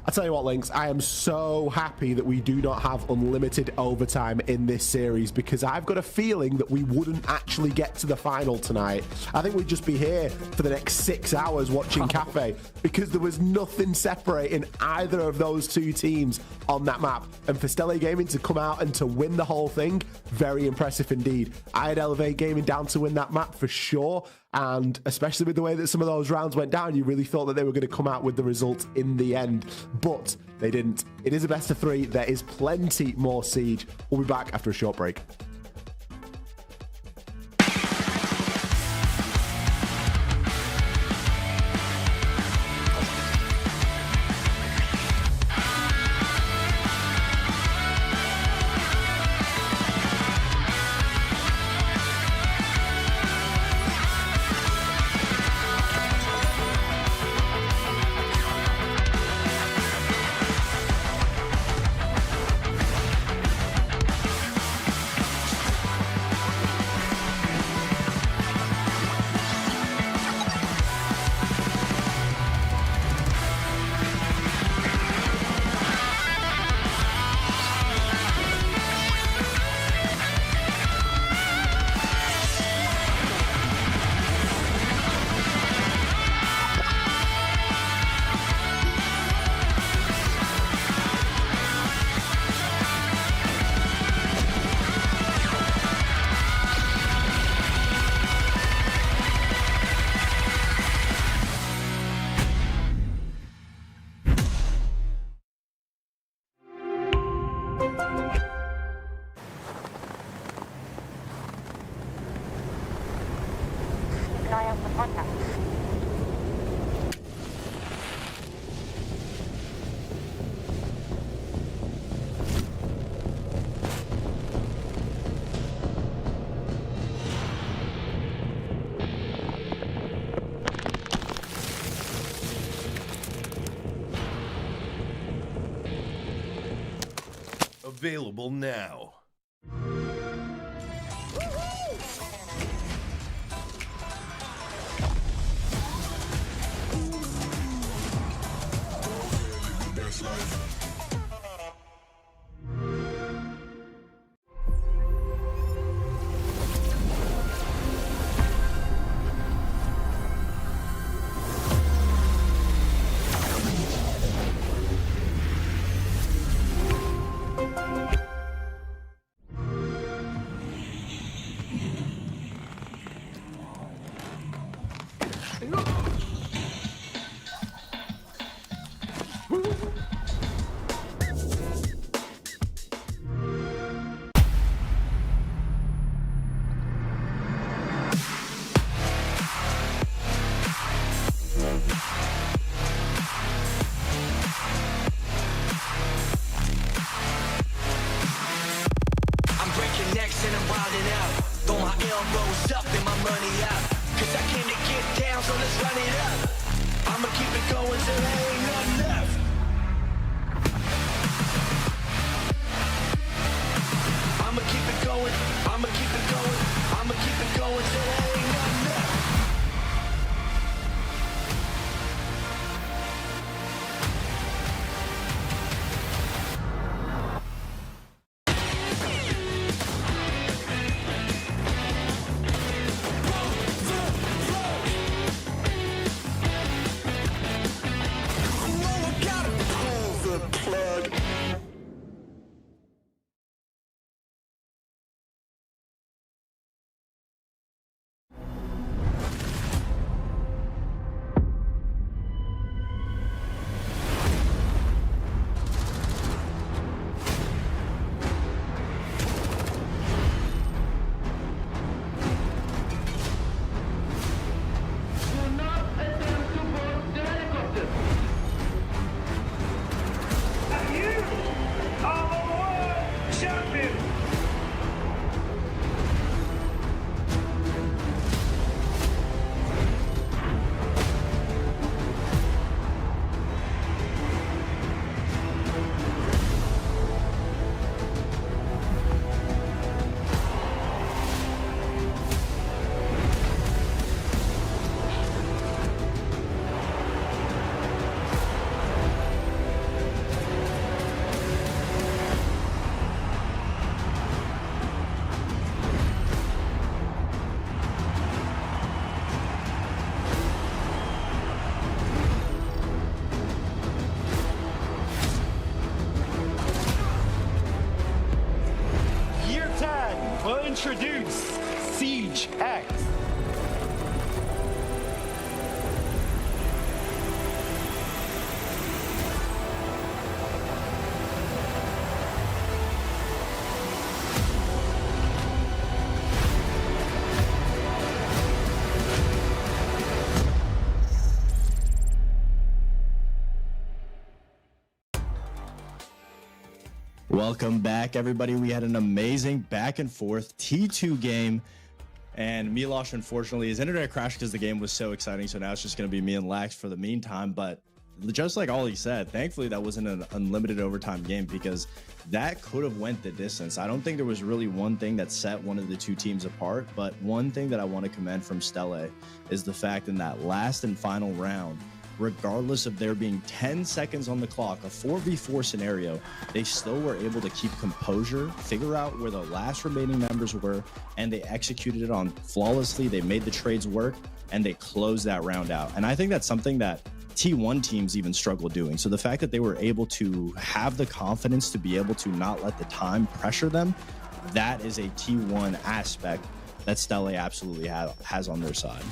I tell you what, Lynx, I am so happy that we do not have unlimited overtime in this series because I've got a feeling that we wouldn't actually get to the final tonight. I think we'd just be here for the next 6 hours watching Cafe because there was nothing separating either of those two teams on that map. And for Stella Gaming to come out and to win the whole thing, very impressive indeed. I had Elevate Gaming down to win that map for sure. And especially with the way that some of those rounds went down, you really thought that they were going to come out with the result in the end. But they didn't. It is a best of 3. There is plenty more Siege. We'll be back after a short break. Keep an eye out for contact. Available now. flexing and wilding out. Throw my elbows up and my money out. Cause I came to get down, so let's run it up. I'ma keep it going till there ain't nothing left. I'ma keep it going, I'ma keep it going, I'ma keep it going till there ain't nothing left. Introduce Siege X. Welcome back, everybody. We had an amazing back and forth T2 game, and Milosh, unfortunately, his internet crashed because the game was so exciting. So now it's just going to be me and Lax for the meantime. But just like Ollie said, thankfully that wasn't an unlimited overtime game, because that could have went the distance. I don't think there was really one thing that set one of the two teams apart, but one thing that I want to commend from Stelle is the fact in that last and final round, regardless of there being 10 seconds on the clock, a 4v4 scenario, they still were able to keep composure, figure out where the last remaining members were, and they executed it on flawlessly. They made the trades work, and they closed that round out. And I think that's something that T1 teams even struggle doing. So the fact that they were able to have the confidence to be able to not let the time pressure them, that is a T1 aspect that Stelle absolutely has on their side.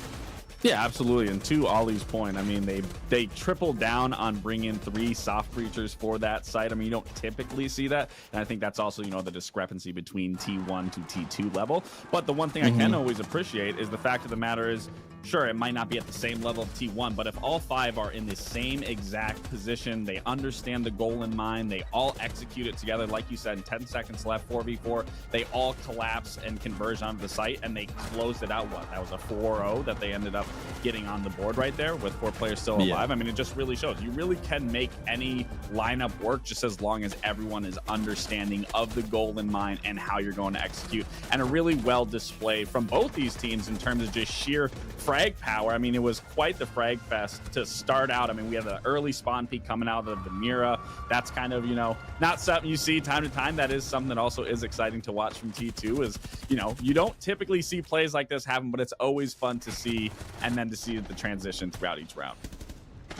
Yeah, absolutely. And to Ollie's point, I mean, they tripled down on bringing 3 soft breachers for that site. I mean, you don't typically see that. And I think that's also, you know, the discrepancy between T1 to T2 level. But the one thing I can always appreciate is the fact of the matter is, sure, it might not be at the same level of T1, but if all 5 are in the same exact position, they understand the goal in mind, they all execute it together, like you said, in 10 seconds left, 4v4, they all collapse and converge onto the site, and they closed it out. What? That was a 4-0 that they ended up getting on the board right there with 4 players still alive. Yeah. I mean, it just really shows you really can make any lineup work just as long as everyone is understanding of the goal in mind and how you're going to execute. And a really well displayed from both these teams in terms of just sheer frag power. I mean, it was quite the frag fest to start out. I mean, we had the early spawn peak coming out of the Mira. That's kind of, you know, not something you see time to time. That is something that also is exciting to watch from T2 is, you know, you don't typically see plays like this happen, but it's always fun to see, and then to see the transition throughout each round.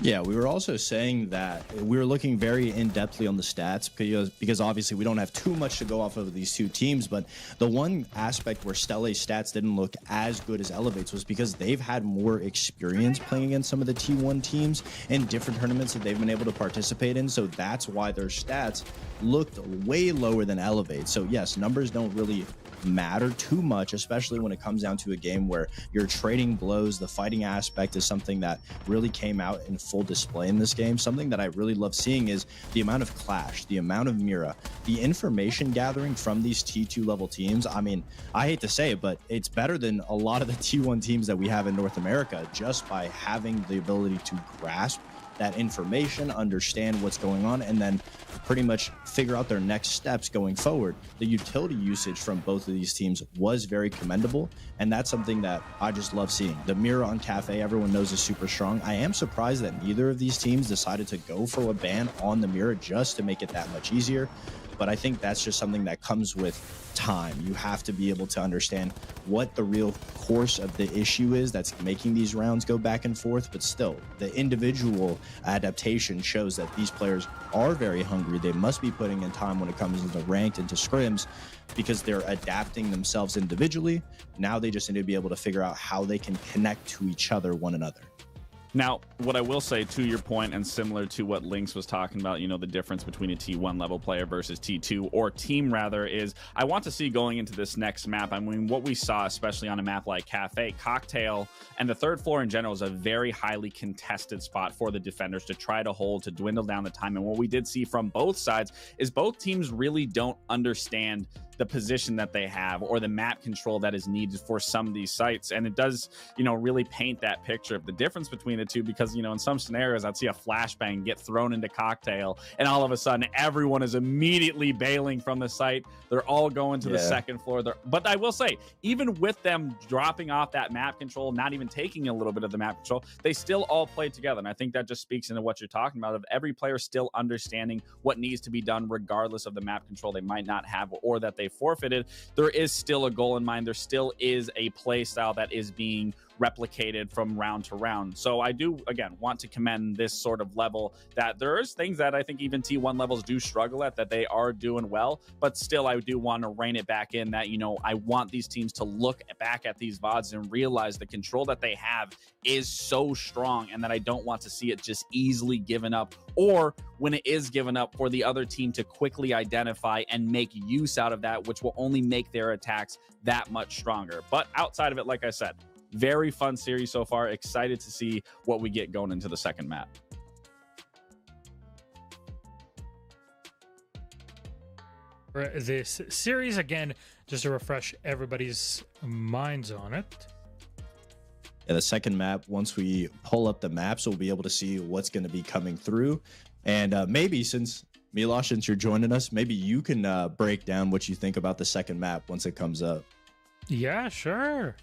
Yeah, we were also saying that we were looking very in-depthly on the stats because obviously we don't have too much to go off of these two teams, but the one aspect where Stelle's stats didn't look as good as Elevate's was because they've had more experience playing against some of the T1 teams in different tournaments that they've been able to participate in, so that's why their stats looked way lower than Elevate. So yes, numbers don't really matter too much, especially when it comes down to a game where you're trading blows. The fighting aspect is something that really came out in full display in this game. Something that I really love seeing is the amount of clash, the amount of Mira, the information gathering from these T2 level teams. I mean, I hate to say it, but it's better than a lot of the T1 teams that we have in North America, just by having the ability to grasp that information, understand what's going on, and then pretty much figure out their next steps going forward. The utility usage from both of these teams was very commendable, and that's something that I just love seeing. The Mira on Cafe, everyone knows, is super strong. I am surprised that neither of these teams decided to go for a ban on the Mira just to make it that much easier. But I think that's just something that comes with time. You have to be able to understand what the real course of the issue is that's making these rounds go back and forth. But still, the individual adaptation shows that these players are very hungry. They must be putting in time when it comes into ranked, into scrims, because they're adapting themselves individually. Now they just need to be able to figure out how they can connect to each other, one another. Now, what I will say, to your point, and similar to what Lynx was talking about, the difference between a T1 level player versus T2, or team rather, is I want to see going into this next map. I mean, what we saw, especially on a map like Cafe, Cocktail, and the third floor in general, is a very highly contested spot for the defenders to try to hold, to dwindle down the time. And what we did see from both sides is both teams really don't understand the position that they have or the map control that is needed for some of these sites. And it does, really paint that picture of the difference between the two, because, in some scenarios, I'd see a flashbang get thrown into Cocktail, and all of a sudden everyone is immediately bailing from the site. They're all going to the second floor. But I will say, even with them dropping off that map control, not even taking a little bit of the map control, they still all play together. And I think that just speaks into what you're talking about, of every player still understanding what needs to be done, regardless of the map control they might not have or that they forfeited. There is still a goal in mind. There still is a play style that is being replicated from round to round. So I do, again, want to commend this sort of level, that there's things that I think even T1 levels do struggle at that they are doing well, but still I do want to rein it back in that, I want these teams to look back at these VODs and realize the control that they have is so strong, and that I don't want to see it just easily given up, or when it is given up, for the other team to quickly identify and make use out of that, which will only make their attacks that much stronger. But outside of it, like I said, very fun series so far. Excited to see what we get going into the second map. For this series, again, just to refresh everybody's minds on it. Yeah, the second map, once we pull up the maps, we'll be able to see what's going to be coming through. And maybe, since Milosh, since you're joining us, maybe you can break down what you think about the second map once it comes up. Yeah, sure.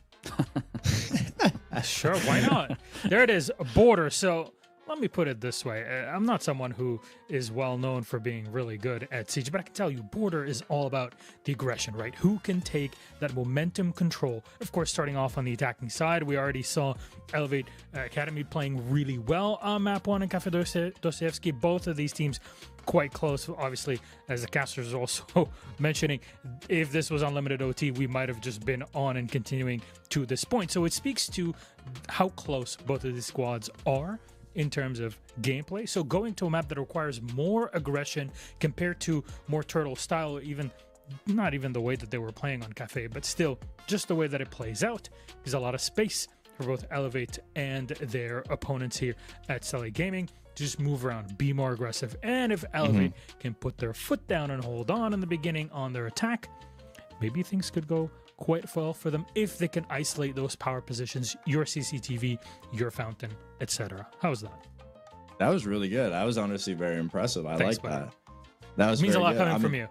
Sure, why not? There it is, Border. So let me put it this way. I'm not someone who is well known for being really good at Siege, but I can tell you Border is all about the aggression, right? Who can take that momentum control? Of course, starting off on the attacking side, we already saw Elevate Academy playing really well on map 1 and Cafe Dostoevsky. Both of these teams quite close. Obviously, as the caster is also mentioning, if this was unlimited OT, we might have just been on and continuing to this point. So it speaks to how close both of these squads are in terms of gameplay. So going to a map that requires more aggression compared to more turtle style, even not even the way that they were playing on Cafe, but still just the way that it plays out, is a lot of space for both Elevate and their opponents here at SAL Gaming. Just move around, be more aggressive. And if Elevate can put their foot down and hold on in the beginning on their attack, maybe things could go quite well for them if they can isolate those power positions, your CCTV, your fountain, etc. How's that? That was really good. I was honestly very impressive. Thanks, like buddy. That was means a very lot good. coming from you.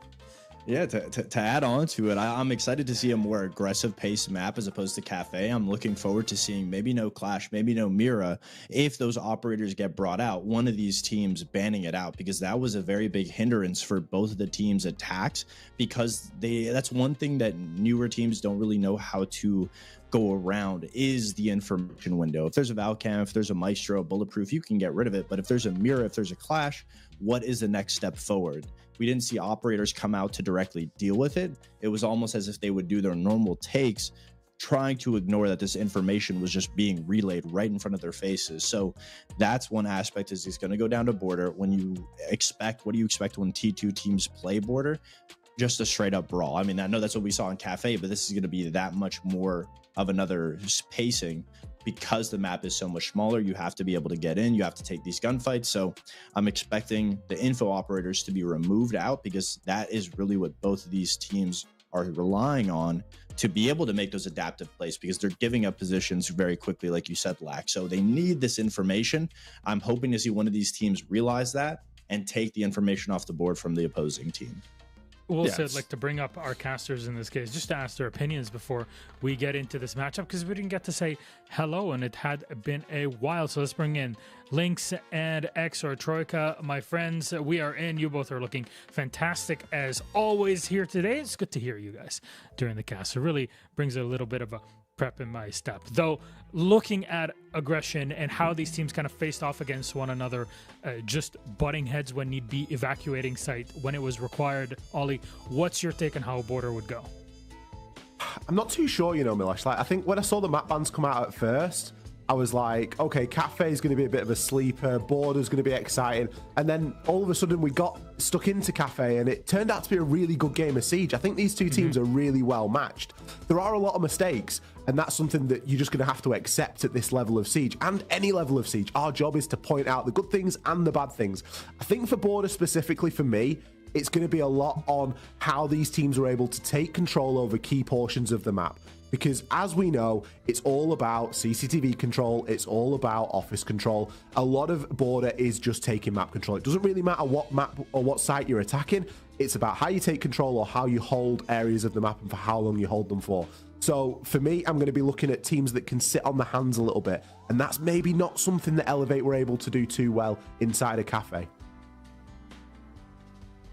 Yeah, to add on to it, I'm excited to see a more aggressive pace map as opposed to Cafe. I'm looking forward to seeing maybe no Clash, maybe no Mira. If those operators get brought out, one of these teams banning it out, because that was a very big hindrance for both of the teams' attacks, because that's one thing that newer teams don't really know how to go around, is the information window. If there's a Valcam, if there's a Maestro, Bulletproof, you can get rid of it. But if there's a Mira, if there's a Clash, what is the next step forward? We didn't see operators come out to directly deal with it. It was almost as if they would do their normal takes, trying to ignore that this information was just being relayed right in front of their faces. So that's one aspect, is it's going to go down to Border. When you expect, what do you expect when T2 teams play Border? just a straight up brawl. I mean, I know that's what we saw in Cafe, but this is going to be that much more of another pacing because the map is so much smaller. You have to be able to get in, you have to take these gunfights. So I'm expecting the info operators to be removed out, because that is really what both of these teams are relying on to be able to make those adaptive plays, because they're giving up positions very quickly, like you said, Lack. So they need this information. I'm hoping to see one of these teams realize that and take the information off the board from the opposing team. We'll say, like, to bring up our casters in this case, just to ask their opinions before we get into this matchup, because we didn't get to say hello and it had been a while. So let's bring in Lynx and X, or Troika. My friends, we are in. You both are looking fantastic as always here today. It's good to hear you guys during the cast. It really brings a little bit of a prep in my step. Though, looking at aggression and how these teams kind of faced off against one another, just butting heads when need be, evacuating site when it was required. Ollie, what's your take on how Border would go? I'm not too sure, Milesh. Like, I think when I saw the map bans come out at first, I was like, okay, Cafe is going to be a bit of a sleeper, Border's going to be exciting, and then all of a sudden we got stuck into Cafe, and it turned out to be a really good game of Siege. I think these two teams are really well matched. There are a lot of mistakes, and that's something that you're just going to have to accept at this level of Siege, and any level of Siege. Our job is to point out the good things and the bad things. I think for Border specifically, for me, it's going to be a lot on how these teams are able to take control over key portions of the map. Because as we know, it's all about CCTV control. It's all about office control. A lot of Border is just taking map control. It doesn't really matter what map or what site you're attacking. It's about how you take control or how you hold areas of the map and for how long you hold them for. So for me, I'm going to be looking at teams that can sit on the hands a little bit. And that's maybe not something that Elevate were able to do too well inside a Cafe.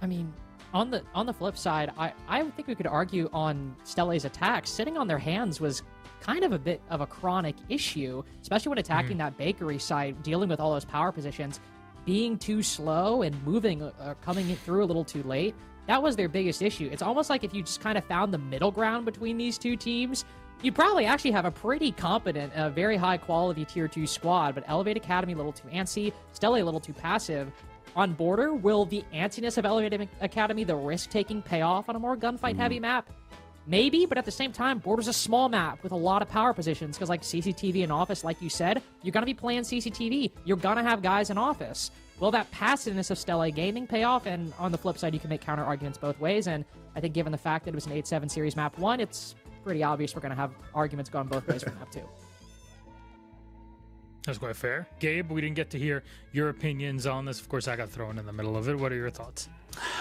I mean, on the flip side, I think we could argue on Stelle's attacks, sitting on their hands was kind of a bit of a chronic issue, especially when attacking that bakery site, dealing with all those power positions, being too slow and moving, coming through a little too late. That was their biggest issue. It's almost like if you just kind of found the middle ground between these two teams, you'd probably actually have a pretty competent, very high quality tier 2 squad, but Elevate Academy a little too antsy, Stelle a little too passive. On Border, will the antsiness of Elevate Academy, the risk-taking, pay off on a more gunfight-heavy map? Maybe, but at the same time, Border's a small map with a lot of power positions, because like CCTV and Office, like you said, you're going to be playing CCTV. You're going to have guys in Office. Will that passiveness of Stelle Gaming pay off? And on the flip side, you can make counter-arguments both ways, and I think given the fact that it was an 8-7 series map 1, it's pretty obvious we're going to have arguments going both ways for map 2. That's quite fair. Gabe, we didn't get to hear your opinions on this. Of course, I got thrown in the middle of it. What are your thoughts?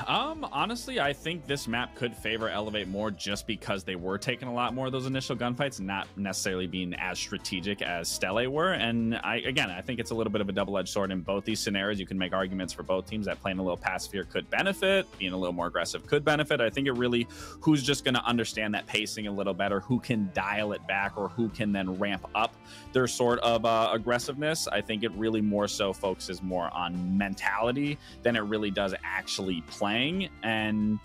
Honestly, I think this map could favor Elevate more just because they were taking a lot more of those initial gunfights, not necessarily being as strategic as Stelle were. And I think it's a little bit of a double-edged sword in both these scenarios. You can make arguments for both teams that playing a little passive here could benefit, being a little more aggressive could benefit. I think it really, who's just going to understand that pacing a little better, who can dial it back, or who can then ramp up their sort of aggressiveness. I think it really more so focuses more on mentality than it really does actually playing. And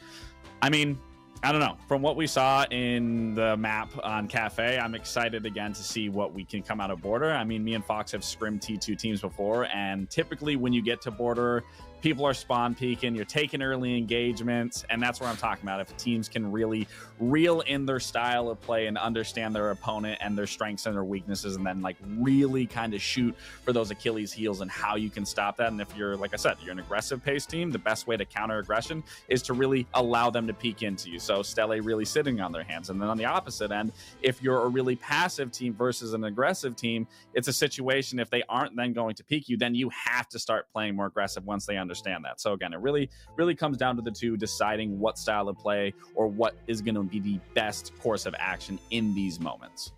I mean, I don't know, from what we saw in the map on Cafe, I'm excited again to see what we can come out of Border. I mean, me and Fox have scrimmed T2 teams before, and typically when you get to Border, people are spawn peeking, you're taking early engagements, and that's what I'm talking about. If teams can really reel in their style of play and understand their opponent and their strengths and their weaknesses, and then like really kind of shoot for those Achilles heels and how you can stop that. And if you're, like I said, you're an aggressive pace team, the best way to counter aggression is to really allow them to peek into you. So Stelle really sitting on their hands. And then on the opposite end, if you're a really passive team versus an aggressive team, it's a situation if they aren't then going to peek you, then you have to start playing more aggressive once they understand that. So again, it really comes down to the two deciding what style of play or what is going to be the best course of action in these moments.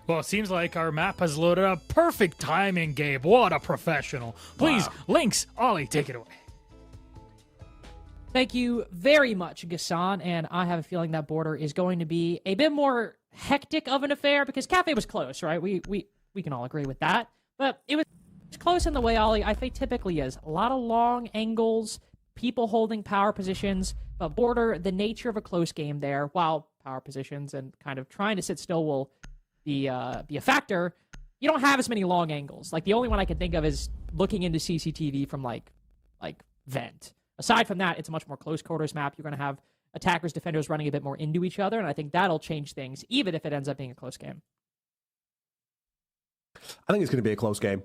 Well, it seems like our map has loaded up. Perfect timing, Gabe. What a professional. Please, wow. Lynx, Ollie, take it away. Thank you very much, Gassan, and I have a feeling that Border is going to be a bit more hectic of an affair because Cafe was close, right? We can all agree with that, but it was close in the way Ollie, I think, typically is. A lot of long angles, people holding power positions, but Border, the nature of a close game there, while power positions and kind of trying to sit still will be a factor, you don't have as many long angles. Like, the only one I can think of is looking into CCTV from, like Vent. Aside from that, it's a much more close quarters map. You're going to have attackers, defenders running a bit more into each other, and I think that'll change things, even if it ends up being a close game. I think it's going to be a close game.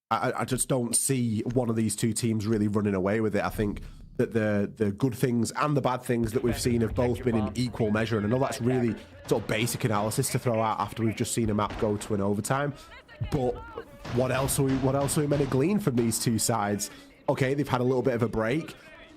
I just don't see one of these two teams really running away with it. I think that the good things and the bad things that we've seen have both been in equal measure, and I know that's really sort of basic analysis to throw out after we've just seen a map go to an overtime. But what else are we meant to glean from these two sides? Okay, they've had a little bit of a break.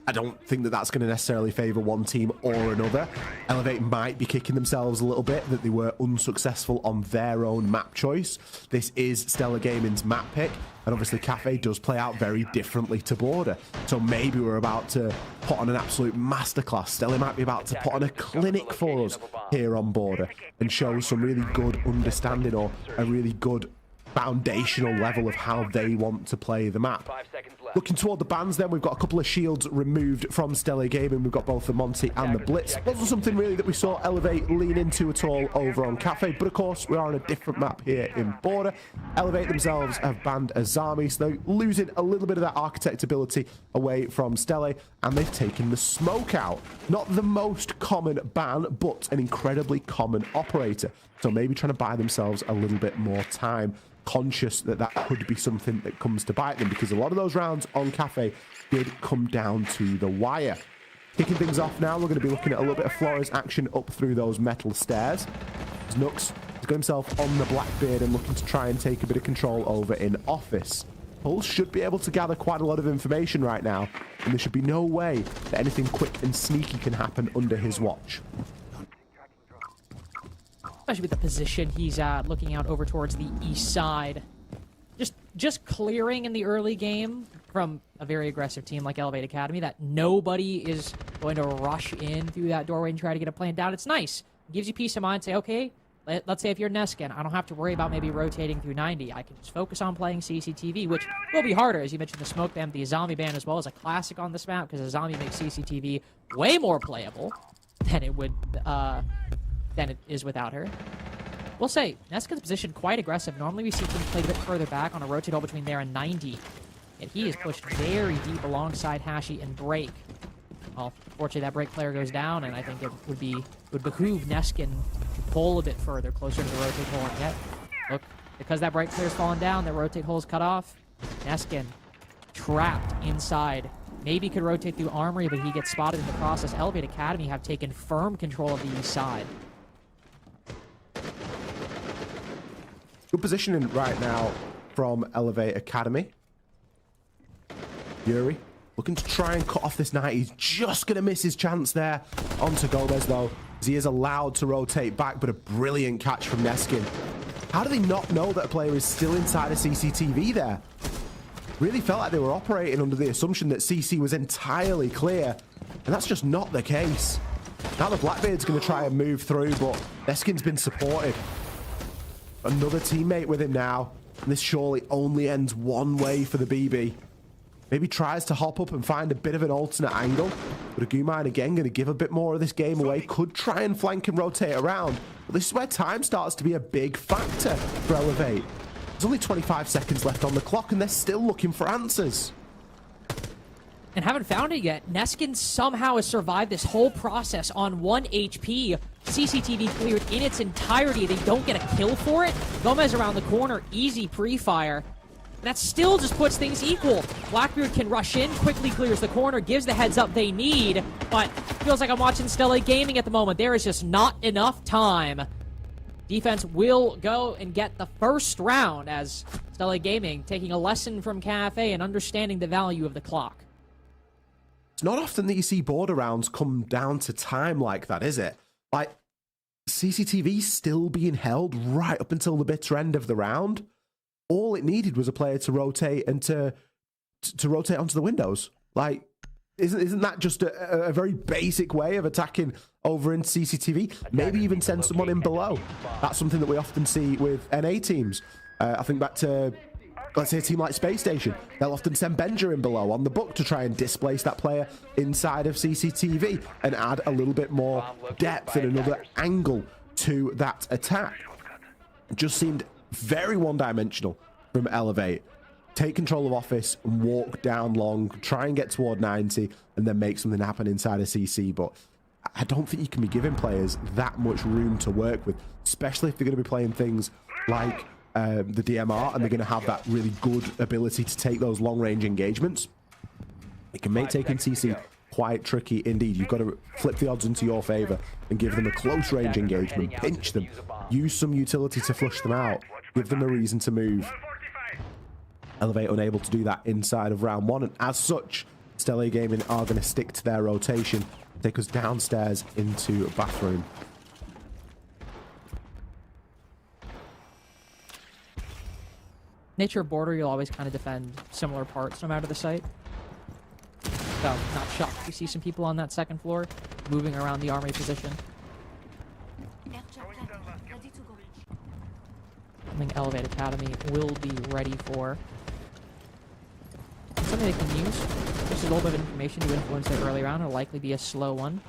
I don't think that that's going to necessarily favor one team or another. Elevate might be kicking themselves a little bit that they were unsuccessful on their own map choice. This is Stellar Gaming's map pick, and obviously Cafe does play out very differently to Border. So maybe we're about to put on an absolute masterclass. Stellar might be about to put on a clinic for us here on Border and show some really good understanding or a really good foundational level of how they want to play the map. Looking toward the bans then, we've got a couple of shields removed from Stellar Gaming. We've got both the Monty and the Blitz. Wasn't something really that we saw Elevate lean into at all over on Cafe, but of course we are on a different map here in Border. Elevate themselves have banned Azami, so they're losing a little bit of that architect ability away from Stellar, and they've taken the smoke out. Not the most common ban, but an incredibly common operator. So maybe trying to buy themselves a little bit more time, conscious that that could be something that comes to bite them, because a lot of those rounds on Cafe did come down to the wire. Kicking things off now, we're going to be looking at a little bit of Flores action up through those metal stairs. Nux has got himself on the Blackbeard and looking to try and take a bit of control over in Office. Pulse should be able to gather quite a lot of information right now, and there should be no way that anything quick and sneaky can happen under his watch. Especially with the position he's at, looking out over towards the east side. Just clearing in the early game from a very aggressive team like Elevate Academy that nobody is going to rush in through that doorway and try to get a plan down. It's nice. It gives you peace of mind. Say, okay, let's say if you're Neskin, I don't have to worry about maybe rotating through 90. I can just focus on playing CCTV, which will be harder. As you mentioned, the smoke ban, the Azami ban as well is a classic on this map, because Azami makes CCTV way more playable than it would than it is without her. We'll say, Neskin's position quite aggressive. Normally we see him play a bit further back on a rotate hole between there and 90. Yet he is pushed very deep alongside Hashi and Break. Well, fortunately that Break player goes down, and I think it would behoove Neskin to pull a bit further, closer to the rotate hole. And yet, look, because that Break player's fallen down, the rotate hole's cut off. Neskin trapped inside. Maybe could rotate through Armory, but he gets spotted in the process. Elevate Academy have taken firm control of the east side. Good positioning right now from Elevate Academy. Yuri looking to try and cut off this night. He's just going to miss his chance there onto Gomez, though, as he is allowed to rotate back, but a brilliant catch from Neskin. How do they not know that a player is still inside a CCTV there? Really felt like they were operating under the assumption that CC was entirely clear, and that's just not the case. Now the Blackbeard's going to try and move through, but Neskin's been supported. Another teammate with him now, and this surely only ends one way for the BB. Maybe tries to hop up and find a bit of an alternate angle, but Agumine again going to give a bit more of this game away. Could try and flank and rotate around, but this is where time starts to be a big factor for Elevate. There's only 25 seconds left on the clock, and they're still looking for answers. And haven't found it yet. Neskin somehow has survived this whole process on 1 HP. CCTV cleared in its entirety. They don't get a kill for it. Gomez around the corner, easy pre-fire. That still just puts things equal. Blackbeard can rush in, quickly clears the corner, gives the heads up they need, but feels like I'm watching Stellar Gaming at the moment. There is just not enough time. Defense will go and get the first round, as Stellar Gaming taking a lesson from Cafe and understanding the value of the clock. It's not often that you see border rounds come down to time like that, is it? Like, CCTV still being held right up until the bitter end of the round. All it needed was a player to rotate and to rotate onto the windows. Like, isn't that just a very basic way of attacking over in CCTV? Maybe even send someone in below. That's something that we often see with NA teams. I think back to, let's say, a team like Space Station. They'll often send Benja in below on the book to try and displace that player inside of CCTV and add a little bit more depth and another angle to that attack. It just seemed very one-dimensional from Elevate. Take control of Office and walk down long, try and get toward 90, and then make something happen inside of CC. But I don't think you can be giving players that much room to work with, especially if they're going to be playing things like the DMR, and they're going to have that really good ability to take those long-range engagements. It can make taking CC quite tricky indeed. You've got to flip the odds into your favor and give them a close range engagement, pinch them, use some utility to flush them out, give them a reason to move. Elevate unable to do that inside of round 1, and as such, Stella Gaming are going to stick to their rotation, take us downstairs into a bathroom. Nature of border, you'll always kind of defend similar parts no matter the site. So, not shocked to see some people on that second floor moving around the armory position. I think Elevate Academy will be ready for something they can use. Just a little bit of information to influence their early round. It'll likely be a slow one.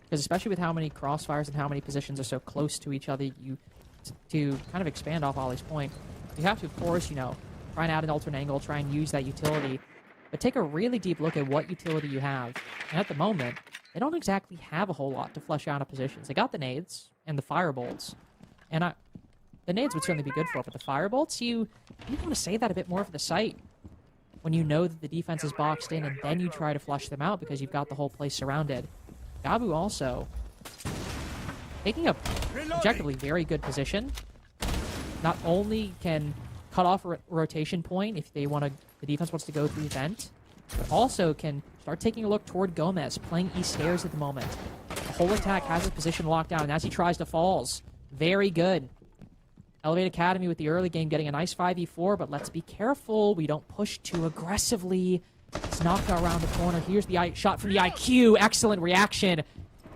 Because especially with how many crossfires and how many positions are so close to each other, to kind of expand off Ollie's point, you have to, of course, try and add an alternate angle, try and use that utility, but take a really deep look at what utility you have. And at the moment, they don't exactly have a whole lot to flesh out of positions. They got the nades and the firebolts, and the nades would certainly be good for it, but the firebolts, you want to save that a bit more for the site when you know that the defense is boxed in, and then you try to flush them out because you've got the whole place surrounded. Gabu also taking a objectively very good position. Not only can cut off a rotation point if the defense wants to go through vent, but also can start taking a look toward Gomez, playing east stairs at the moment. The whole attack has his position locked down, and as he tries to falls, very good. Elevate Academy with the early game getting a nice 5v4, but let's be careful. We don't push too aggressively. It's knocked around the corner. Here's the shot from the IQ. Excellent reaction.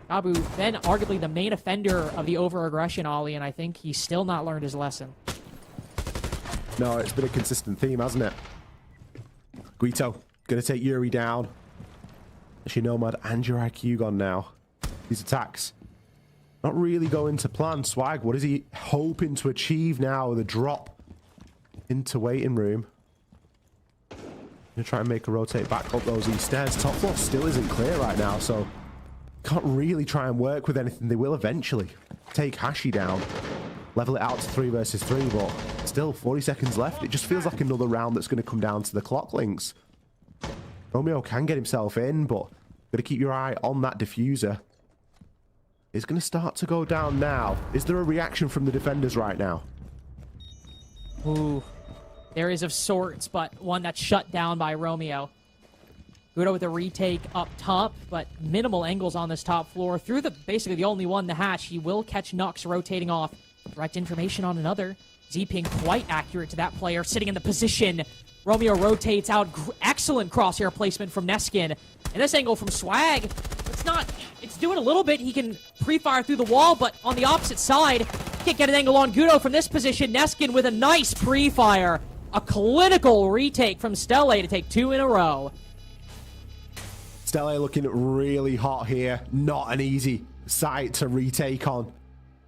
Gabu, then arguably the main offender of the over-aggression, Ollie, and I think he's still not learned his lesson. No, it's been a consistent theme, hasn't it? Guito, gonna take Yuri down. Actually, Nomad and your IQ gone now. These attacks not really going to plan. Swag, what is he hoping to achieve now? The drop into waiting room. Gonna try and make a rotate back up those east stairs. Top floor still isn't clear right now, so can't really try and work with anything. They will eventually take Hashi down, level it out to 3 versus 3, but still 40 seconds left. It just feels like another round that's going to come down to the clock links. Romeo can get himself in, but got to keep your eye on that diffuser. It's going to start to go down now. Is there a reaction from the defenders right now? Ooh, there is of sorts, but one that's shut down by Romeo. Guido with a retake up top, but minimal angles on this top floor. Through basically the only one, the hatch, he will catch Nux rotating off. Direct information on another. Z-Ping quite accurate to that player, sitting in the position. Romeo rotates out. Excellent crosshair placement from Neskin. And this angle from Swag, it's doing a little bit. He can pre-fire through the wall, but on the opposite side, can't get an angle on Guido from this position. Neskin with a nice pre-fire. A clinical retake from Stella to take 2 in a row. Stella looking really hot here. Not an easy site to retake on.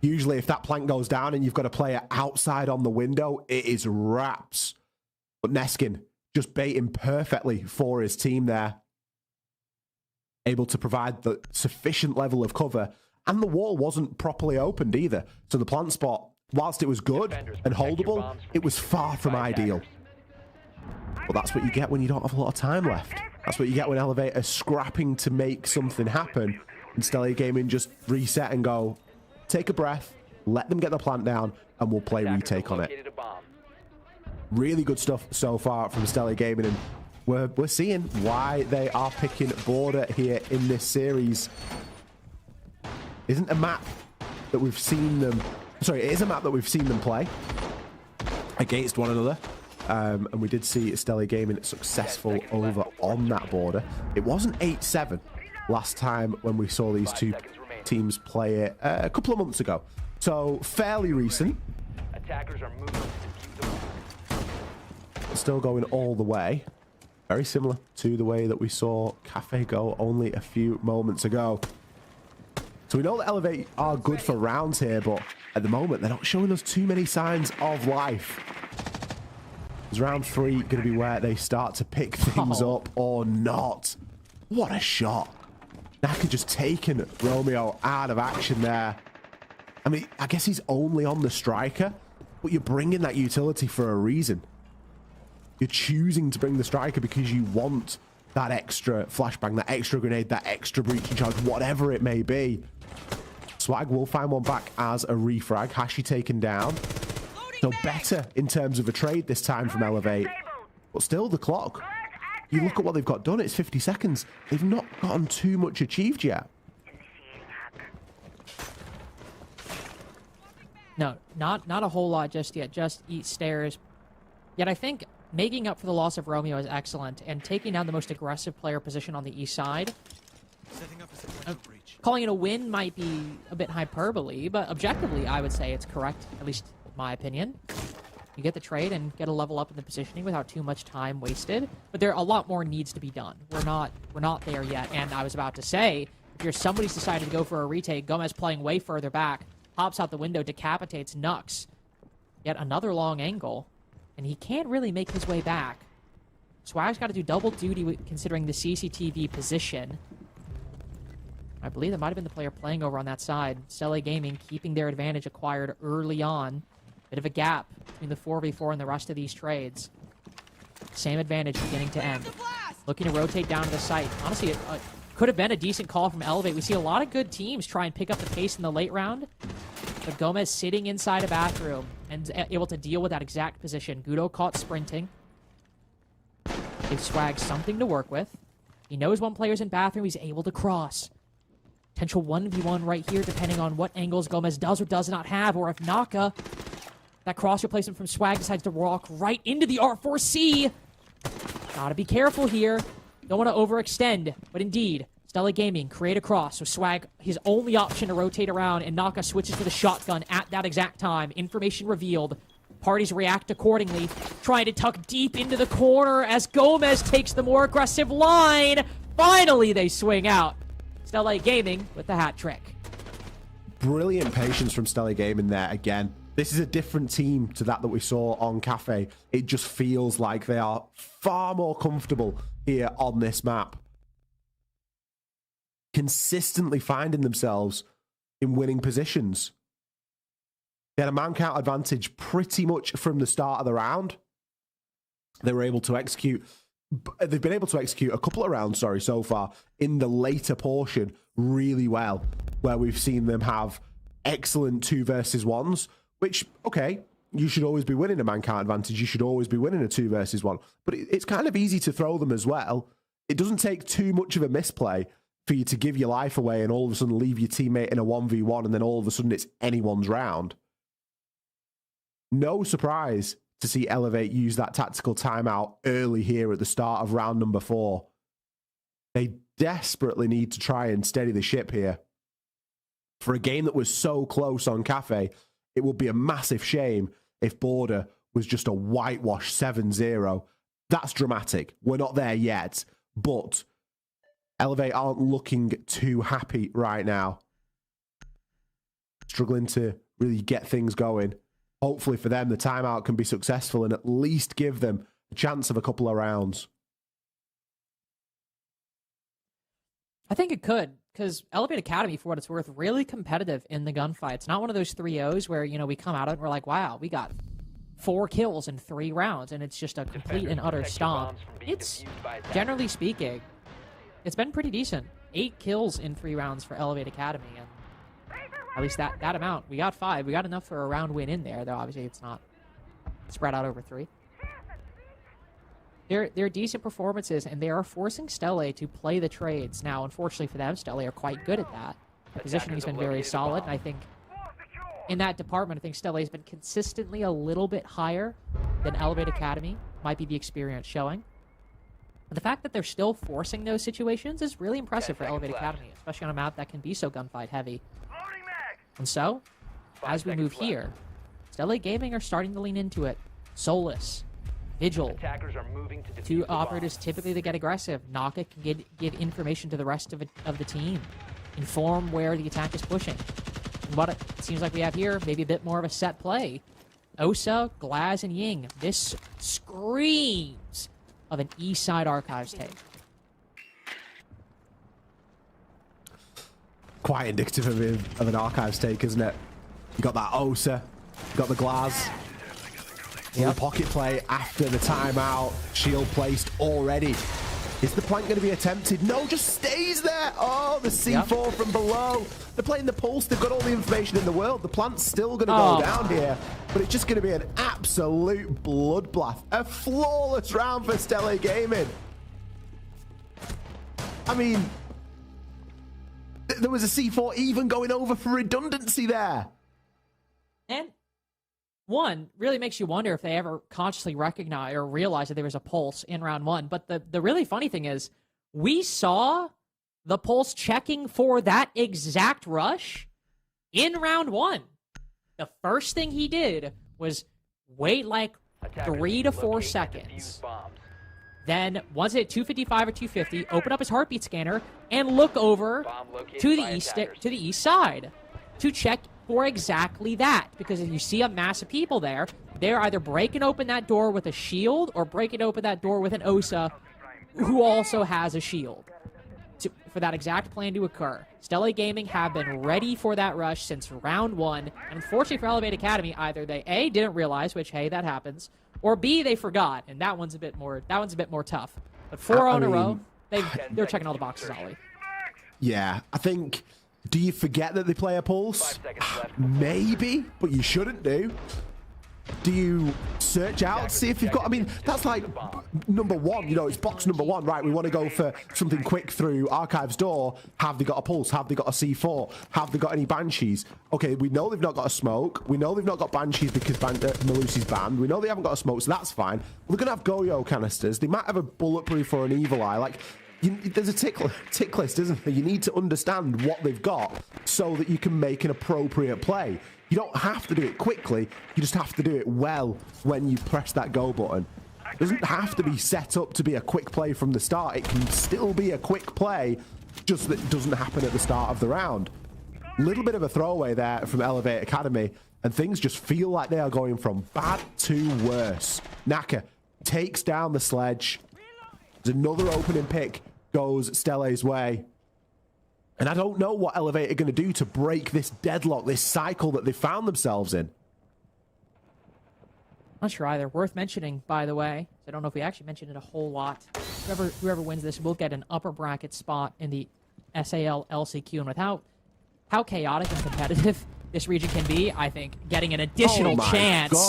Usually if that plank goes down and you've got a player outside on the window, it is wraps. But Neskin just baiting perfectly for his team there. Able to provide the sufficient level of cover. And the wall wasn't properly opened either. So the plant spot, whilst it was good and holdable, it was far from ideal. But that's what you get when you don't have a lot of time left. That's what you get when Elevate are scrapping to make something happen. And Stella Gaming just reset and go, take a breath, let them get the plant down, and we'll play retake on it. Really good stuff so far from Stella Gaming, and we're seeing why they are picking border here in this series. Isn't a map that we've seen them... Sorry, it is a map that we've seen them play against one another. And we did see Stella Gaming successful over on that border. It wasn't 8-7 last time when we saw these two teams play it a couple of months ago. So fairly recent. Attackers are moving to Still going all the way. Very similar to the way that we saw Cafe go only a few moments ago. So we know that Elevate are good for rounds here, but at the moment they're not showing us too many signs of life. Is round 3 going to be where they start to pick things up or not? What a shot. Naka just taken Romeo out of action there. I mean, I guess he's only on the striker, but you're bringing that utility for a reason. You're choosing to bring the striker because you want that extra flashbang, that extra grenade, that extra breaching charge, whatever it may be. Swag will find one back as a refrag. Hashi taken down. So better in terms of a trade this time from Elevate. But still, the clock. You look at what they've got done, it's 50 seconds. They've not gotten too much achieved yet. No, not a whole lot just yet. Just eat stairs. Yet I think making up for the loss of Romeo is excellent, and taking down the most aggressive player position on the east side. Calling it a win might be a bit hyperbole, but objectively, I would say it's correct, at least in my opinion. You get the trade and get a level up in the positioning without too much time wasted, but there a lot more needs to be done. We're not there yet, and I was about to say, if you're somebody's decided to go for a retake, Gomez playing way further back, pops out the window, decapitates Nux. Yet another long angle, and he can't really make his way back. Swag's got to do double duty considering the CCTV position. I believe that might have been the player playing over on that side. SAL Gaming keeping their advantage acquired early on. Bit of a gap between the 4v4 and the rest of these trades. Same advantage beginning to end. Looking to rotate down to the site. Honestly, it could have been a decent call from Elevate. We see a lot of good teams try and pick up the pace in the late round. But Gomez sitting inside a bathroom and able to deal with that exact position. Gudo caught sprinting. Gives Swag something to work with. He knows one player's in bathroom. He's able to cross. Potential 1v1 right here, depending on what angles Gomez does or does not have, or if Naka, that cross replacement from Swag, decides to walk right into the R4C. Gotta be careful here. Don't want to overextend, but indeed, SAL Gaming create a cross, so Swag, his only option to rotate around, and Naka switches to the shotgun at that exact time. Information revealed. Parties react accordingly, trying to tuck deep into the corner as Gomez takes the more aggressive line. Finally, they swing out. SAL Gaming with the hat trick. Brilliant patience from SAL Gaming there again. This is a different team to that we saw on Cafe. It just feels like they are far more comfortable here on this map. Consistently finding themselves in winning positions. They had a man count advantage pretty much from the start of the round. They were able to execute. They've been able to execute a couple of rounds, so far in the later portion really well, where we've seen them have excellent 2 versus 1s, which, okay, you should always be winning a man count advantage. You should always be winning a 2 versus 1, but it's kind of easy to throw them as well. It doesn't take too much of a misplay for you to give your life away and all of a sudden leave your teammate in a 1v1 and then all of a sudden it's anyone's round. No surprise to see Elevate use that tactical timeout early here at the start of round number 4. They desperately need to try and steady the ship here. For a game that was so close on Cafe, it would be a massive shame if Border was just a whitewash 7-0. That's dramatic. We're not there yet, but Elevate aren't looking too happy right now. Struggling to really get things going. Hopefully for them, the timeout can be successful and at least give them a chance of a couple of rounds. I think it could, because Elevate Academy, for what it's worth, really competitive in the gunfight. It's not one of those 3-0s where, you know, we come out of it and we're like, wow, we got 4 kills in 3 rounds, and it's just a complete and utter stomp. It's, generally speaking, it's been pretty decent. 8 kills in 3 rounds for Elevate Academy, and at least that amount. We got 5. We got enough for a round win in there, though obviously it's not spread out over 3. They're decent performances, and they are forcing SAL to play the trades. Now, unfortunately for them, SAL are quite good at that. The positioning has been very solid, and I think in that department, I think SAL has been consistently a little bit higher than Elevate Academy. Might be the experience showing. But the fact that they're still forcing those situations is really impressive for Elevate Academy, especially on a map that can be so gunfight heavy. And so, as we move here, SAL Gaming are starting to lean into it. Solus, Vigil, 2 operators typically that get aggressive. Naka can give information to the rest of the team. Inform where the attack is pushing. And what it seems like we have here, maybe a bit more of a set play. Osa, Glaz, and Ying. This screams of an East Side Archives take. quite indicative of an Archives take, isn't it? You got that Osa, you got the Glaz. The pocket play after the timeout. Shield placed already. Is the plant going to be attempted? No, just stays there. Oh, the C4 from below. They're playing the pulse. They've got all the information in the world. The plant's still going to go down here, but it's just going to be an absolute bloodbath. A flawless round for Stella Gaming. I mean, there was a C4 even going over for redundancy there. And one really makes you wonder if they ever consciously recognize or realize that there was a pulse in round one. But the really funny thing is, we saw the pulse checking for that exact rush in round one. The first thing he did was wait like 3 to 4 seconds. Then, once it hit 255 or 250, open up his heartbeat scanner and look over to the east side to check for exactly that. Because if you see a mass of people there, they're either breaking open that door with a shield or breaking open that door with an Osa who also has a shield for that exact plan to occur. Stella Gaming have been ready for that rush since round one. And unfortunately for Elevate Academy, either they A, didn't realize, which, hey, that happens, or B, they forgot, and that one's a bit more tough. But 4-0 in a row, they're checking all the boxes, Ollie. Yeah, I think, do you forget that they play a pulse? Maybe, but you shouldn't do. Do you search out, see if you've got, I mean, that's like number one, you know, it's box number one, right? We want to go for something quick through Archives door. Have they got a pulse? Have they got a C4? Have they got any Banshees? Okay, we know they've not got a smoke. We know they've not got Banshees because Malusi's banned. We know they haven't got a smoke, so that's fine. We're going to have Goyo canisters. They might have a bulletproof or an evil eye. Like, there's a tick list, isn't there? You need to understand what they've got so that you can make an appropriate play. You don't have to do it quickly. You just have to do it well when you press that go button. It doesn't have to be set up to be a quick play from the start. It can still be a quick play, just that it doesn't happen at the start of the round. Little bit of a throwaway there from Elevate Academy, and things just feel like they are going from bad to worse. Naka takes down the sledge. There's another opening pick goes Stella's way. And I don't know what Elevate are going to do to break this deadlock, this cycle that they found themselves in. Not sure either. Worth mentioning, by the way. I don't know if we actually mentioned it a whole lot. Whoever wins this will get an upper bracket spot in the SAL LCQ. And with how chaotic and competitive this region can be, I think getting an additional chance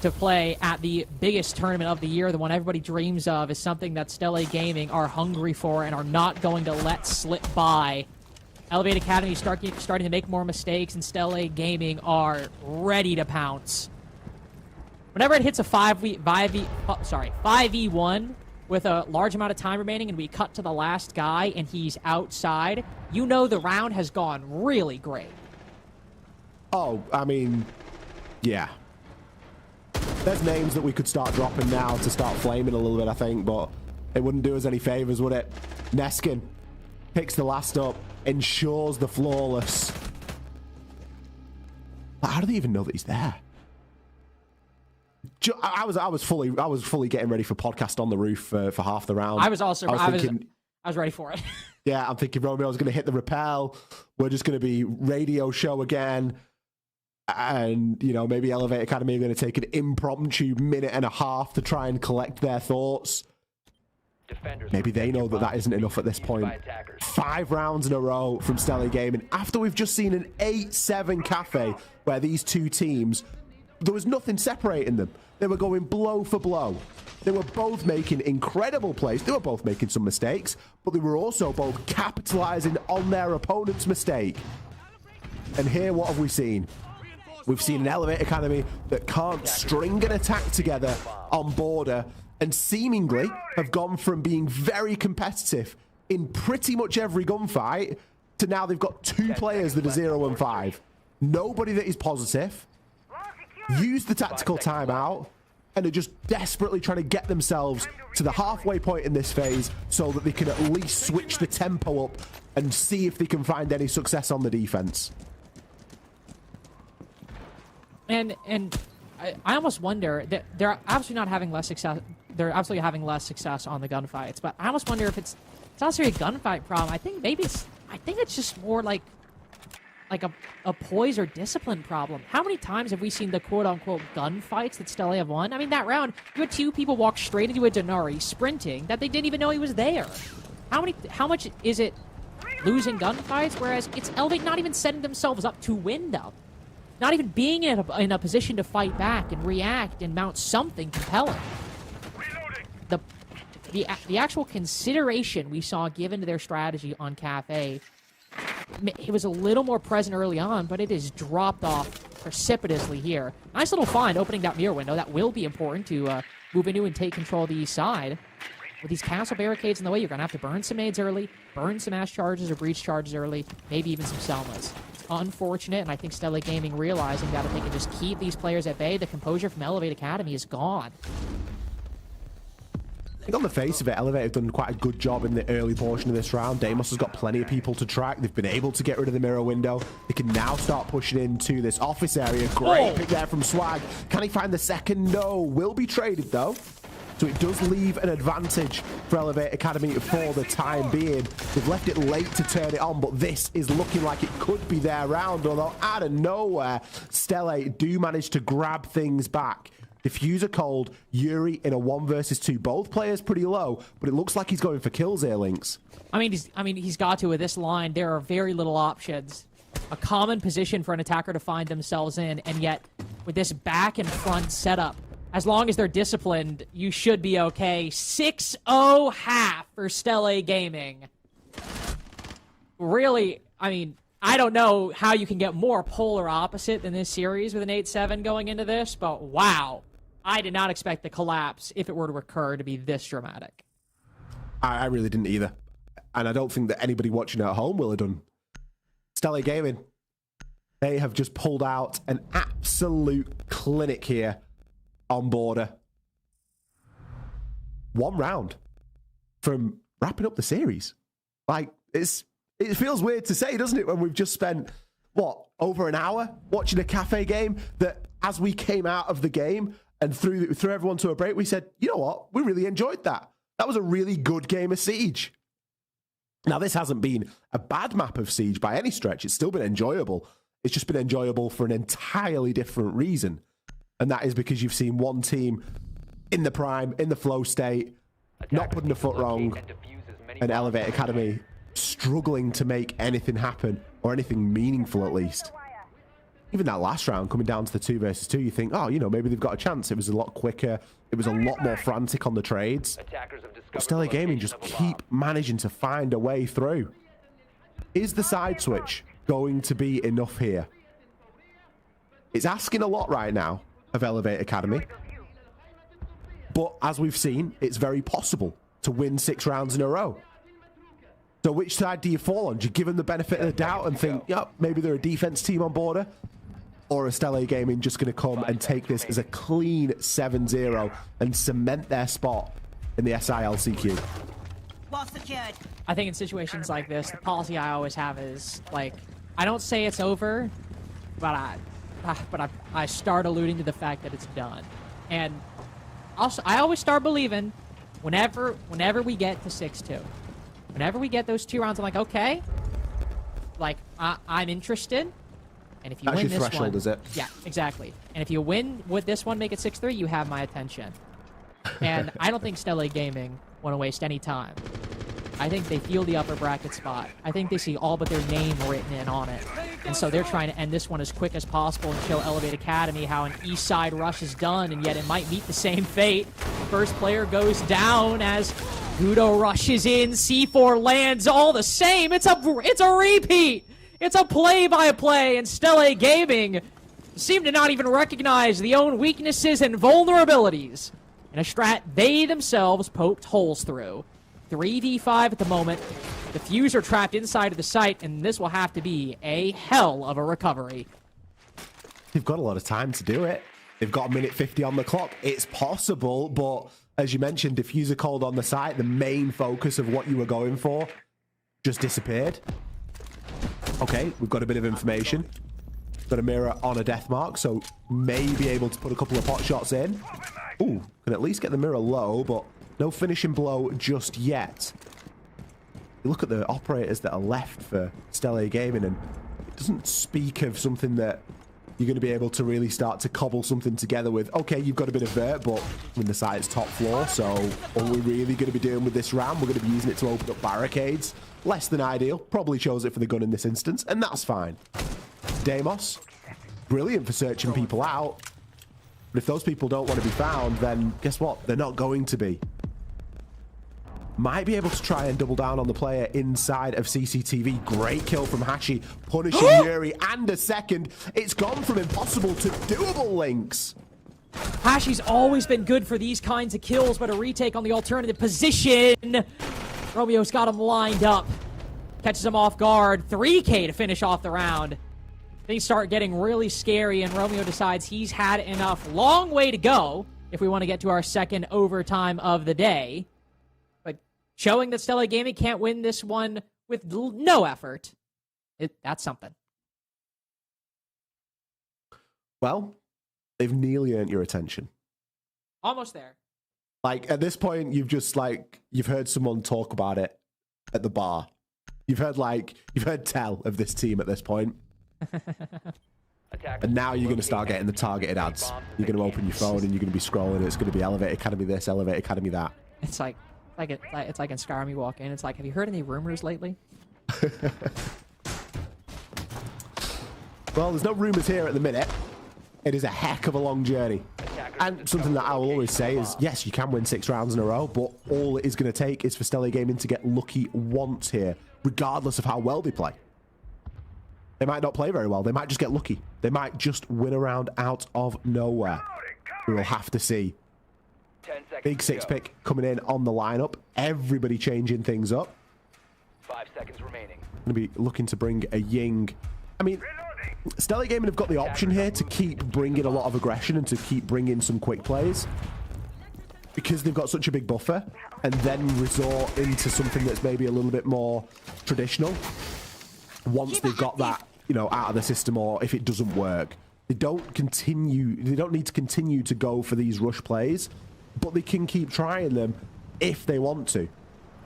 to play at the biggest tournament of the year, the one everybody dreams of, is something that Stella Gaming are hungry for and are not going to let slip by. Elevate Academy starting to make more mistakes, and Stella Gaming are ready to pounce. Whenever it hits a 5v1 with a large amount of time remaining and we cut to the last guy and he's outside, you know the round has gone really great. Oh, I mean, yeah. There's names that we could start dropping now to start flaming a little bit, I think, but it wouldn't do us any favors, would it? Neskin picks the last up, ensures the flawless. How do they even know that he's there? I was fully getting ready for podcast on the roof for half the round. I was ready for it. Yeah, I'm thinking Romeo's going to hit the rappel. We're just going to be radio show again. And, you know, maybe Elevate Academy are going to take an impromptu minute and a half to try and collect their thoughts. Maybe they know that that isn't enough at this point. 5 rounds in a row from Stella Gaming. After we've just seen an 8-7 cafe where these two teams, there was nothing separating them. They were going blow for blow. They were both making incredible plays. They were both making some mistakes, but they were also both capitalizing on their opponent's mistake. And here, what have we seen? We've seen an Elevate Academy that can't string an attack together on border and seemingly have gone from being very competitive in pretty much every gunfight to now they've got 2 players that are 0 and 5. Nobody that is positive. Use the tactical timeout and are just desperately trying to get themselves to the halfway point in this phase so that they can at least switch the tempo up and see if they can find any success on the defense. And I almost wonder that they're absolutely not having less success. They're absolutely having less success on the gunfights. But I almost wonder if it's not necessarily a gunfight problem. I think maybe I think it's just more like a poise or discipline problem. How many times have we seen the quote-unquote gunfights that Stelle have won? I mean, that round, you had 2 people walk straight into a Denari sprinting that they didn't even know he was there. How much is it losing gunfights, whereas it's Elevate not even setting themselves up to win them? Not even being in a position to fight back and react and mount something compelling. The actual consideration we saw given to their strategy on Cafe, it was a little more present early on, but it has dropped off precipitously here. Nice little find opening that mirror window. That will be important to move into and take control of the east side. With these castle barricades in the way, you're going to have to burn some nades early, burn some ash charges or breach charges early, maybe even some Selmas. It's unfortunate, and I think Stelle Gaming realizing that if they can just keep these players at bay, the composure from Elevate Academy is gone. I think on the face of it, Elevate have done quite a good job in the early portion of this round. Deimos has got plenty of people to track. They've been able to get rid of the mirror window. They can now start pushing into this office area. Great pick there from Swag. Can he find the second? No. Will be traded, though. So it does leave an advantage for Elevate Academy for the time being. They've left it late to turn it on, but this is looking like it could be their round. Although out of nowhere, Stelle do manage to grab things back. Diffuser cold, Yuri in a 1 versus 2. Both players pretty low, but it looks like he's going for kills here, Lynx. I mean, he's got to with this line. There are very little options. A common position for an attacker to find themselves in, and yet with this back and front setup, as long as they're disciplined, you should be okay. 6-0 half for Stelle Gaming. Really, I mean, I don't know how you can get more polar opposite than this series with an 8-7 going into this, but wow. I did not expect the collapse, if it were to occur, to be this dramatic. I really didn't either. And I don't think that anybody watching at home will have done. Stelle Gaming, they have just pulled out an absolute clinic here on Border. 1 round from wrapping up the series. Like, it feels weird to say, doesn't it, when we've just spent, what, over an hour watching a cafe game that as we came out of the game and threw everyone to a break, we said, you know what, we really enjoyed that. That was a really good game of Siege. Now, this hasn't been a bad map of Siege by any stretch. It's still been enjoyable. It's just been enjoyable for an entirely different reason. And that is because you've seen one team in the prime, in the flow state, not putting a foot wrong, and Elevate Academy struggling to make anything happen, or anything meaningful at least. Even that last round, coming down to the 2 versus 2, you think, oh, you know, maybe they've got a chance. It was a lot quicker. It was a lot more frantic on the trades. But Stelle Gaming just keep managing to find a way through. Is the side switch going to be enough here? It's asking a lot right now of Elevate Academy. But as we've seen, it's very possible to win 6 rounds in a row. So which side do you fall on? Do you give them the benefit of the doubt and think, yep, maybe they're a defense team on Border? Or is Stelle Gaming just going to come and take this as a clean 7-0 and cement their spot in the SAL CQ? Well secured. I think in situations like this, the policy I always have is, like, I don't say it's over, but I start alluding to the fact that it's done. And also, I always start believing whenever we get to 6-2. Whenever we get those 2 rounds, I'm like, okay, like, I'm interested. And if you win this threshold, one, is it? Yeah, exactly. And if you win with this one, make it 6-3, you have my attention. And I don't think Stelle Gaming want to waste any time. I think they feel the upper bracket spot. I think they see all but their name written in on it. And so they're trying to end this one as quick as possible and show Elevate Academy how an east side rush is done, and yet it might meet the same fate. First player goes down as Gudo rushes in, C4 lands all the same. It's a repeat. It's a play-by-play, and Stelle Gaming seem to not even recognize their own weaknesses and vulnerabilities in a strat they themselves poked holes through. 3v5 at the moment. The Diffuser trapped inside of the site, and this will have to be a hell of a recovery. They've got a lot of time to do it. They've got 1:50 on the clock. It's possible, but as you mentioned, Diffuser cold on the site, the main focus of what you were going for, just disappeared. Okay, we've got a bit of information. Got a mirror on a death mark, so may be able to put a couple of pot shots in. Ooh, can at least get the mirror low, but no finishing blow just yet. you look at the operators that are left for Stellar Gaming, and it doesn't speak of something that you're going to be able to really start to cobble something together with. Okay, you've got a bit of vert, but I mean, the site's top floor, so what are we really going to be doing with this RAM? We're going to be using it to open up barricades. Less than ideal. Probably chose it for the gun in this instance, and that's fine. Deimos, brilliant for searching people out. But if those people don't want to be found, then guess what? They're not going to be. Might be able to try and double down on the player inside of CCTV. Great kill from Hashi, punishing Yuri, and a second. It's gone from impossible to doable, Lynx. Hashi's always been good for these kinds of kills, but a retake on the alternative position. Romeo's got him lined up. Catches him off guard. 3K to finish off the round. Things start getting really scary, and Romeo decides he's had enough. Long way to go if we want to get to our second overtime of the day. Showing that Stellar Gaming can't win this one with no effort. That's something. Well, they've nearly earned your attention. Almost there. Like, at this point, you've heard someone talk about it at the bar. You've heard tell of this team at this point. And now you're going to start getting the targeted ads. You're going to open your phone and you're going to be scrolling. It's going to be Elevate Academy this, Elevate Academy that. It's like in Skyrim, you walk in, it's like, have you heard any rumors lately? Well, there's no rumors here at the minute. It is a heck of a long journey. And something that I will always say is, yes, you can win 6 rounds in a row, but all it is going to take is for Stellar Gaming to get lucky once here, regardless of how well they play. They might not play very well. They might just get lucky. They might just win a round out of nowhere. We will have to see. Big 6-pick coming in on the lineup. Everybody changing things up. 5 seconds remaining. Going to be looking to bring a Ying. I mean, Stellar Gaming have got the option here to keep bringing a lot of aggression and to keep bringing some quick plays, because they've got such a big buffer, and then resort into something that's maybe a little bit more traditional once they've got that, you know, out of the system, or if it doesn't work. They don't need to continue to go for these rush plays, but they can keep trying them if they want to.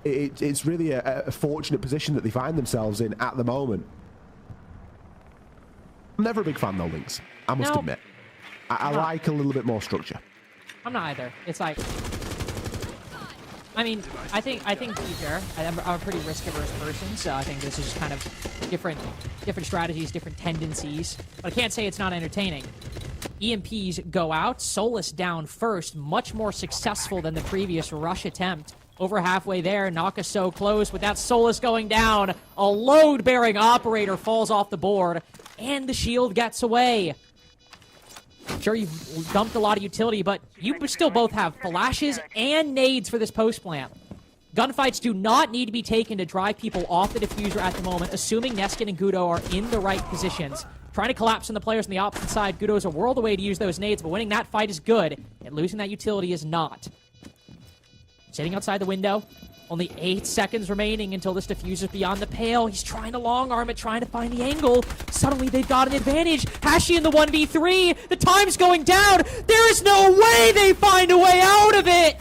It's really a fortunate position that they find themselves in at the moment. I'm never a big fan though, Lynx. I must admit. I like a little bit more structure. I'm not either. It's like, I mean, I think to be fair, I'm a pretty risk-averse person, so I think this is just kind of different strategies, different tendencies. But I can't say it's not entertaining. EMPs go out, Solus down first, much more successful than the previous rush attempt. Over halfway there, Naka so close, with that Solus going down. A load-bearing operator falls off the board, and the shield gets away. Sure, you've dumped a lot of utility, but you still both have flashes and nades for this post plant. Gunfights do not need to be taken to drive people off the diffuser at the moment, assuming Neskin and Gudo are in the right positions. Trying to collapse on the players on the opposite side. Gudo is a world away to use those nades, but winning that fight is good, and losing that utility is not. Sitting outside the window. Only 8 seconds remaining until this diffuser's beyond the pale. He's trying to long arm it, trying to find the angle. Suddenly they've got an advantage. Hashi in the 1v3. The time's going down. There is no way they find a way out of it.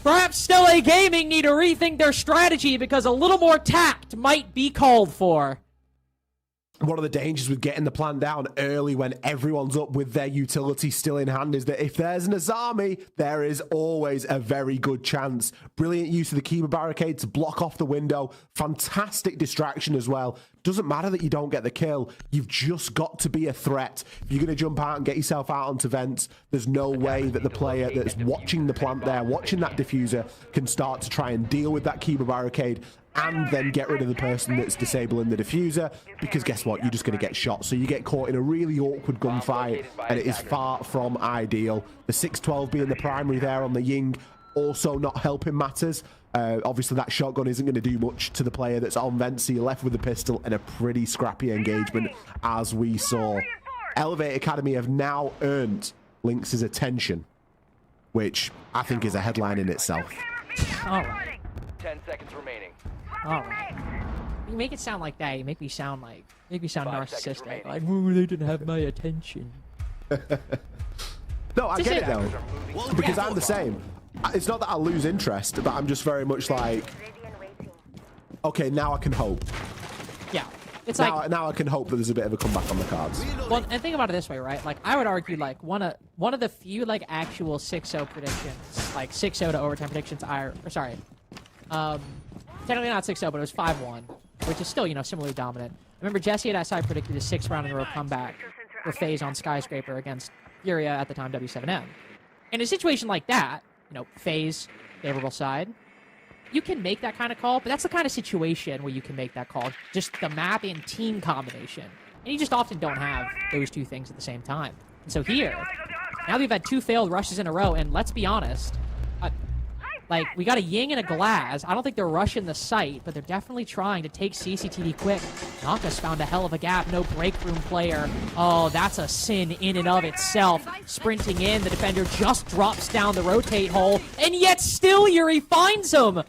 Perhaps Stellar Gaming need to rethink their strategy, because a little more tact might be called for. One of the dangers with getting the plan down early when everyone's up with their utility still in hand is that if there's an Azami, there is always a very good chance. Brilliant use of the Kiba barricade to block off the window. Fantastic distraction as well. Doesn't matter that you don't get the kill. You've just got to be a threat. If you're going to jump out and get yourself out onto vents, there's no way that the player that's watching the plant there, watching that diffuser, can start to try and deal with that Kiba barricade and then get rid of the person that's disabling the diffuser, because guess what? You're just going to get shot. So you get caught in a really awkward gunfight, and it is far from ideal. The 612 being the primary there on the Ying also not helping matters. Obviously, that shotgun isn't going to do much to the player that's on vent, so you're left with the pistol and a pretty scrappy engagement, as we saw. Elevate Academy have now earned Lynx's attention, which I think is a headline in itself. All right. 10 seconds remaining. All right. You make it sound like that. You make me sound narcissistic. Like, remaining. ooh, they didn't have my attention. No, I get it though, because I'm the same. It's not that I lose interest, but I'm just very much like, okay, now I can hope. Yeah. It's Now, like now I can hope that there's a bit of a comeback on the cards. well, and think about it this way, right? Like I would argue like one of the few like actual 6-0 predictions, like 6-0 to overtime predictions technically not 6-0, but it was 5-1, which is still, similarly dominant. I remember Jesse at SI predicted a 6 round in a row comeback for FaZe on Skyscraper against Furia at the time W7M. In a situation like that, FaZe, favorable side, you can make that kind of call, but that's the kind of situation where you can make that call. Just the map and team combination. And you just often don't have those two things at the same time. And so here, now we've had 2 failed rushes in a row, and let's be honest, like, we got a Ying and a Glaz. I don't think they're rushing the site, but they're definitely trying to take CCTV quick. Naka's found a hell of a gap. No break room player. Oh, that's a sin in and of itself. Sprinting in, the defender just drops down the rotate hole, and yet still Yuri finds him.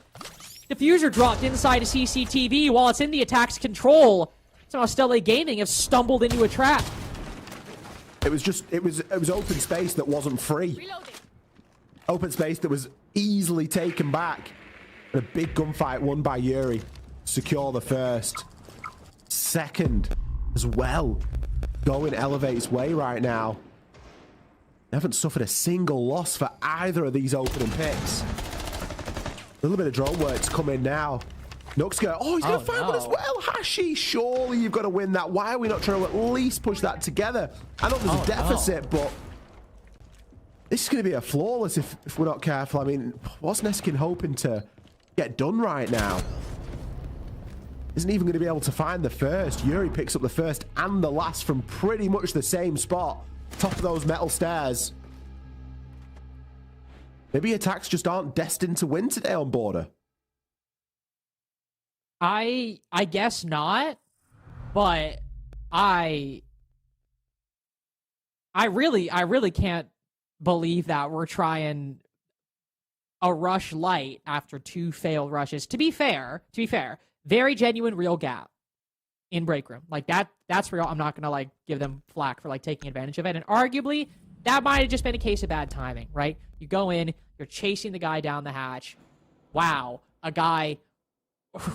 Diffuser dropped inside of CCTV while it's in the attack's control. Somehow Stella Gaming have stumbled into a trap. It was open space that wasn't free. Open space that was easily taken back. And a big gunfight won by Yuri. Secure the first. Second as well. Going Elevate's way right now. They haven't suffered a single loss for either of these opening picks. A little bit of drone work's coming now. Nook's going, oh, he's going to find one as well. Hashi, surely you've got to win that. Why are we not trying to at least push that together? I know there's a deficit, but this is going to be a flawless if we're not careful. I mean, what's Neskin hoping to get done right now? Isn't even going to be able to find the first. Yuri picks up the first and the last from pretty much the same spot. Top of those metal stairs. Maybe attacks just aren't destined to win today on Border. I guess not, but I really can't believe that we're trying a rush light after 2 failed rushes. To be fair, very genuine real gap in break room. Like that's real. I'm not gonna give them flack for taking advantage of it. And arguably that might have just been a case of bad timing, right? You go in, you're chasing the guy down the hatch. Wow, a guy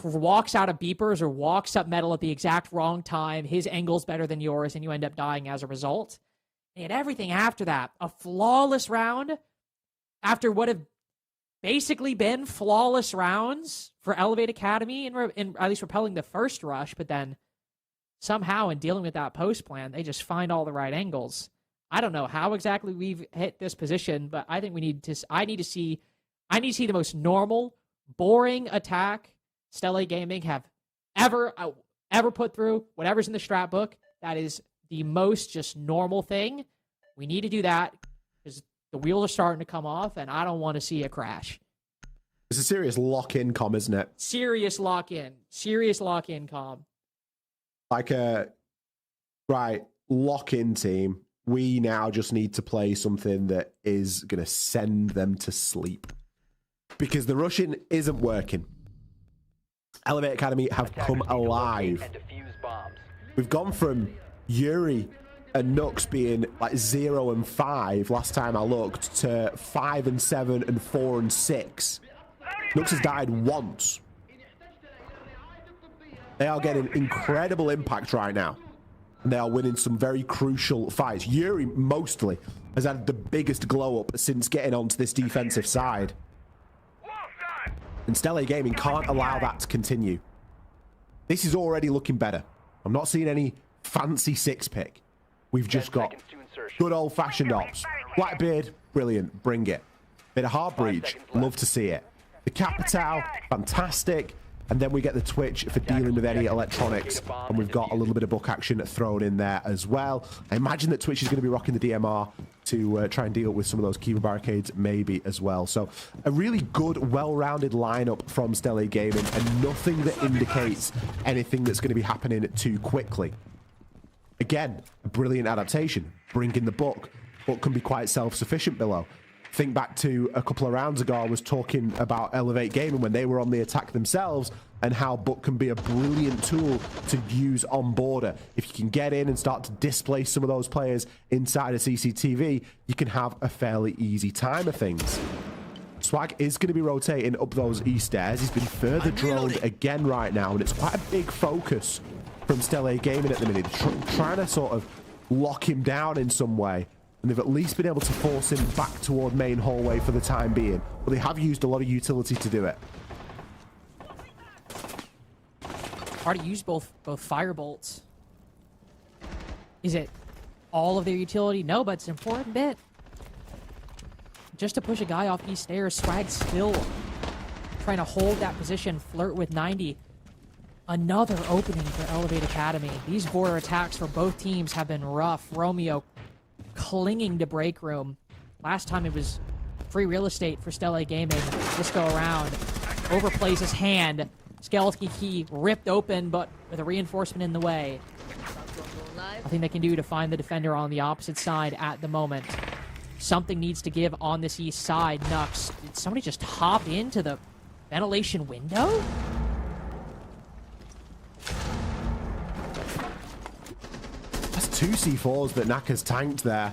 walks out of beepers or walks up metal at the exact wrong time. His angle's better than yours, and you end up dying as a result. And everything after that, a flawless round after what have basically been flawless rounds for Elevate Academy in at least repelling the first rush, but then somehow in dealing with that post plan, they just find all the right angles. I don't know how exactly we've hit this position, but I think I need to see the most normal, boring attack Stella Gaming have ever put through. Whatever's in the strat book, that is the most just normal thing. We need to do that because the wheels are starting to come off, and I don't want to see a crash. It's a serious lock-in comm, isn't it? Serious lock-in comm. Like a lock-in team. We now just need to play something that is going to send them to sleep. Because the rushing isn't working. Elevate Academy have come alive. We've gone from Yuri and Nux being 0 and 5 last time I looked to 5 and 7 and 4 and 6. Nux has died once. They are getting incredible impact right now. And they are winning some very crucial fights. Yuri mostly has had the biggest glow up since getting onto this defensive side. And Stella Gaming can't allow that to continue. This is already looking better. I'm not seeing any fancy 6-pick. We've just got good old-fashioned ops. Blackbeard, brilliant, bring it. Bit of Heartbreach, love to see it. The Capital, fantastic. And then we get the Twitch for dealing with any electronics. And we've got a little bit of book action thrown in there as well. I imagine that Twitch is going to be rocking the DMR to try and deal with some of those keeper barricades maybe as well. So a really good, well-rounded lineup from Stella Gaming and nothing that indicates anything that's going to be happening too quickly. Again, a brilliant adaptation. Bring in the book. Book can be quite self-sufficient below. Think back to a couple of rounds ago, I was talking about Elevate Gaming when they were on the attack themselves and how Book can be a brilliant tool to use on Border. If you can get in and start to displace some of those players inside of CCTV, you can have a fairly easy time of things. Swag is going to be rotating up those E stairs. He's been further droned again right now, and it's quite a big focus from Stella Gaming at the minute. Trying to sort of lock him down in some way, and they've at least been able to force him back toward main hallway for the time being. But they have used a lot of utility to do it. Already used both firebolts. Is it all of their utility? No, but it's an important bit. Just to push a guy off these stairs, Swag still trying to hold that position, flirt with 90. Another opening for Elevate Academy. These border attacks for both teams have been rough. Romeo clinging to break room. Last time it was free real estate for Stella Gaming. This go around, overplays his hand. Skeleton key ripped open, but with a reinforcement in the way. Nothing they can do to find the defender on the opposite side at the moment. Something needs to give on this east side. Nux, did somebody just hop into the ventilation window? That's 2 C4s that Naka's tanked there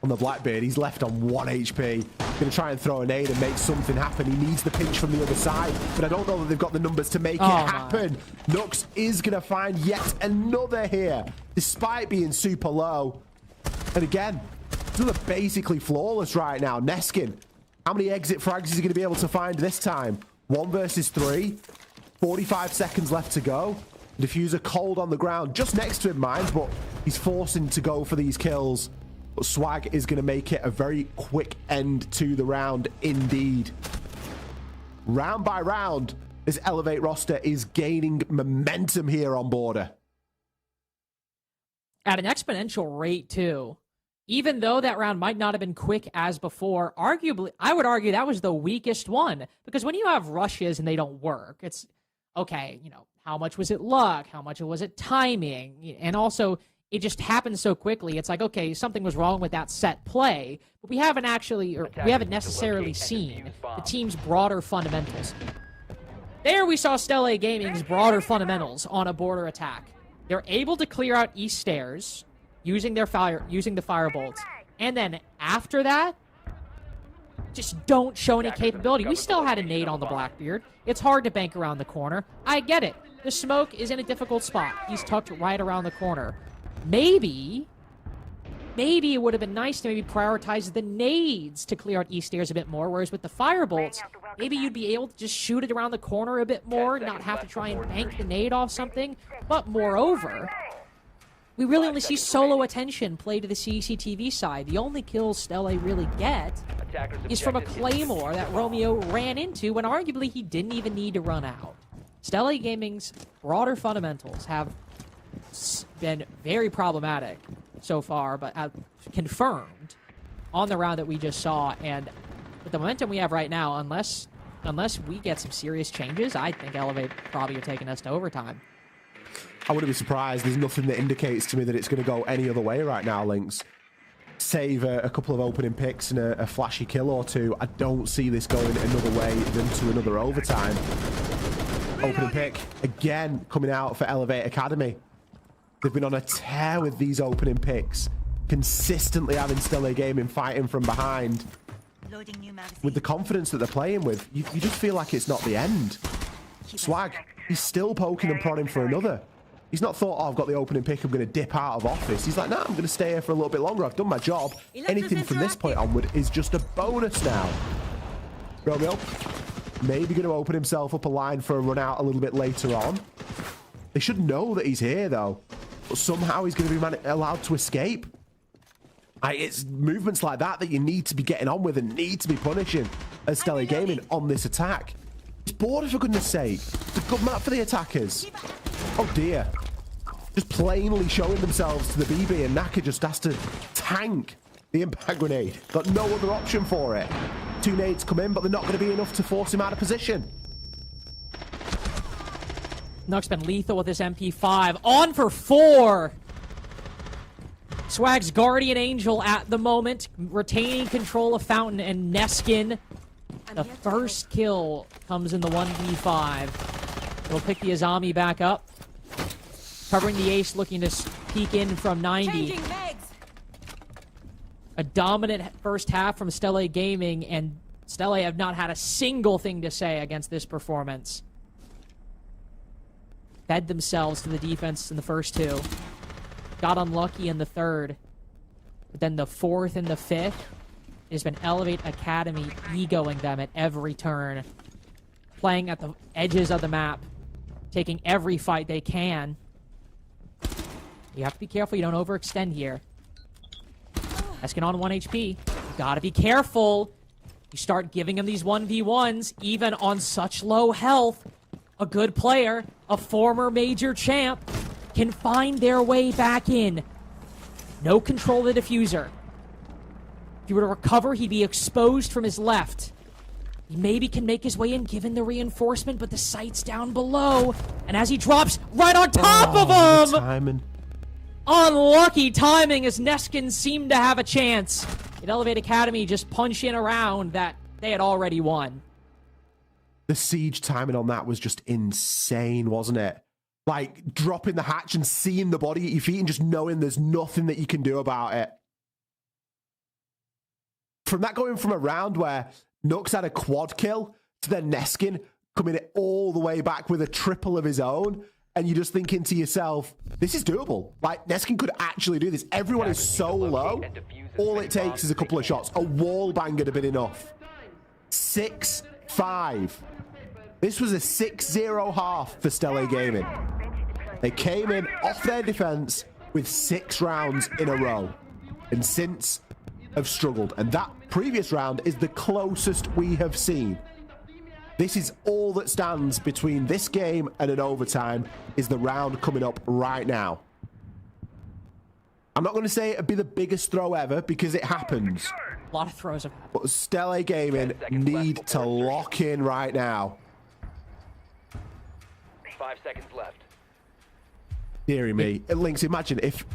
on the Blackbeard. He's left on 1 HP. Going to try and throw a nade and make something happen. He needs the pinch from the other side, but I don't know that they've got the numbers to make it happen. Nux is going to find yet another here, despite being super low. And again, they're basically flawless right now. Neskin, how many exit frags is he going to be able to find this time? 1 versus 3. 45 seconds left to go. Diffuser cold on the ground, just next to him, mind, but he's forcing to go for these kills. But Swag is going to make it a very quick end to the round indeed. Round by round, this Elevate roster is gaining momentum here on Border. At an exponential rate, too. Even though that round might not have been quick as before, arguably, I would argue that was the weakest one. Because when you have rushes and they don't work, it's, okay, you know, how much was it luck? How much was it timing? And also, it just happened so quickly. It's like, okay, something was wrong with that set play, but we haven't actually, or we haven't necessarily seen the team's broader fundamentals. There we saw Stella Gaming's broader fundamentals on a border attack. They're able to clear out east stairs using the firebolts, and then after that, just don't show any capability. We still had a nade on the Blackbeard. It's hard to bank around the corner. I get it. The smoke is in a difficult spot. He's tucked right around the corner. Maybe it would have been nice to maybe prioritize the nades to clear out east stairs a bit more, whereas with the firebolts, maybe you'd be able to just shoot it around the corner a bit more, not have to try and bank the nade off something. But moreover, we really only see solo attention play to the CCTV side. The only kills Stella really get is from a Claymore that Romeo ran into when arguably he didn't even need to run out. Stella Gaming's broader fundamentals have been very problematic so far, but have confirmed on the round that we just saw. And with the momentum we have right now, unless we get some serious changes, I think Elevate probably are taking us to overtime. I wouldn't be surprised. There's nothing that indicates to me that it's going to go any other way right now, Lynx. Save a couple of opening picks and a flashy kill or two. I don't see this going another way than to another overtime. Opening pick, again, coming out for Elevate Academy. They've been on a tear with these opening picks, consistently having Stella Gaming fighting from behind. Loading new magazine. With the confidence that they're playing with, you just feel like it's not the end. Swag, he's still poking and prodding for another. He's not thought, oh, I've got the opening pick, I'm going to dip out of office. He's like, no, I'm going to stay here for a little bit longer. I've done my job. Anything from this point onward is just a bonus now. Romeo, maybe going to open himself up a line for a run out a little bit later on. They should know that he's here, though. But somehow he's going to be allowed to escape. It's movements like that that you need to be getting on with and need to be punishing as Stella Gaming on this attack. It's Border, for goodness sake. It's a good map for the attackers. Oh, dear. Just plainly showing themselves to the BB, and Naka just has to tank the impact grenade. Got no other option for it. 2 nades come in, but they're not going to be enough to force him out of position. Nuck's been lethal with this MP5. On for 4! Swag's Guardian Angel at the moment, retaining control of Fountain and Neskin. The first kill comes in the 1v5. He'll pick the Azami back up. Covering the ace, looking to peek in from 90. A dominant first half from Stella Gaming, and Stella have not had a single thing to say against this performance. Fed themselves to the defense in the first two. Got unlucky in the third. But then the fourth and the fifth has been Elevate Academy egoing them at every turn. Playing at the edges of the map. Taking every fight they can. You have to be careful you don't overextend here. Eskin on 1 HP. You gotta be careful. You start giving him these 1v1s, even on such low health. A good player, a former major champ, can find their way back in. No control of the diffuser. If he were to recover, he'd be exposed from his left. He maybe can make his way in given the reinforcement, but the sight's down below. And as he drops right on top of him! Timing. Unlucky timing as Neskin seemed to have a chance. At Elevate Academy just punch in a round that they had already won. The siege timing on that was just insane, wasn't it? Like, dropping the hatch and seeing the body at your feet and just knowing there's nothing that you can do about it. From that going from a round where Nux had a quad kill to then Neskin coming all the way back with a triple of his own, and you're just thinking to yourself, this is doable. Like, Neskin could actually do this. Everyone is so low. All it takes is a couple of shots. A wall bang would have been enough. 6-5. This was a 6-0 half for Stella Gaming. They came in off their defense with 6 rounds in a row. And since have struggled. And that previous round is the closest we have seen. This is all that stands between this game and an overtime, is the round coming up right now. I'm not going to say it'd be the biggest throw ever, because it happens. A lot of throws have happened. But Stella Gaming need to lock in right now. 5 seconds left. Deary me. Lynx, imagine if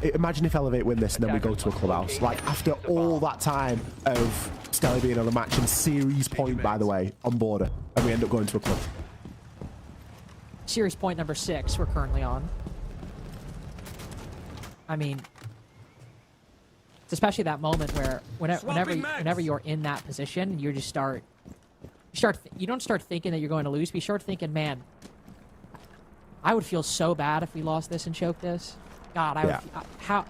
Elevate win this and then we go to a clubhouse. Like, after all that time of Stella being on the match and series point, by the way, on border, and we end up going to a club. Series point number 6 we're currently on. I mean, it's especially that moment where whenever you're in that position, you just you don't start thinking that you're going to lose, but you start thinking, man, I would feel so bad if we lost this and choked this. God, I would. How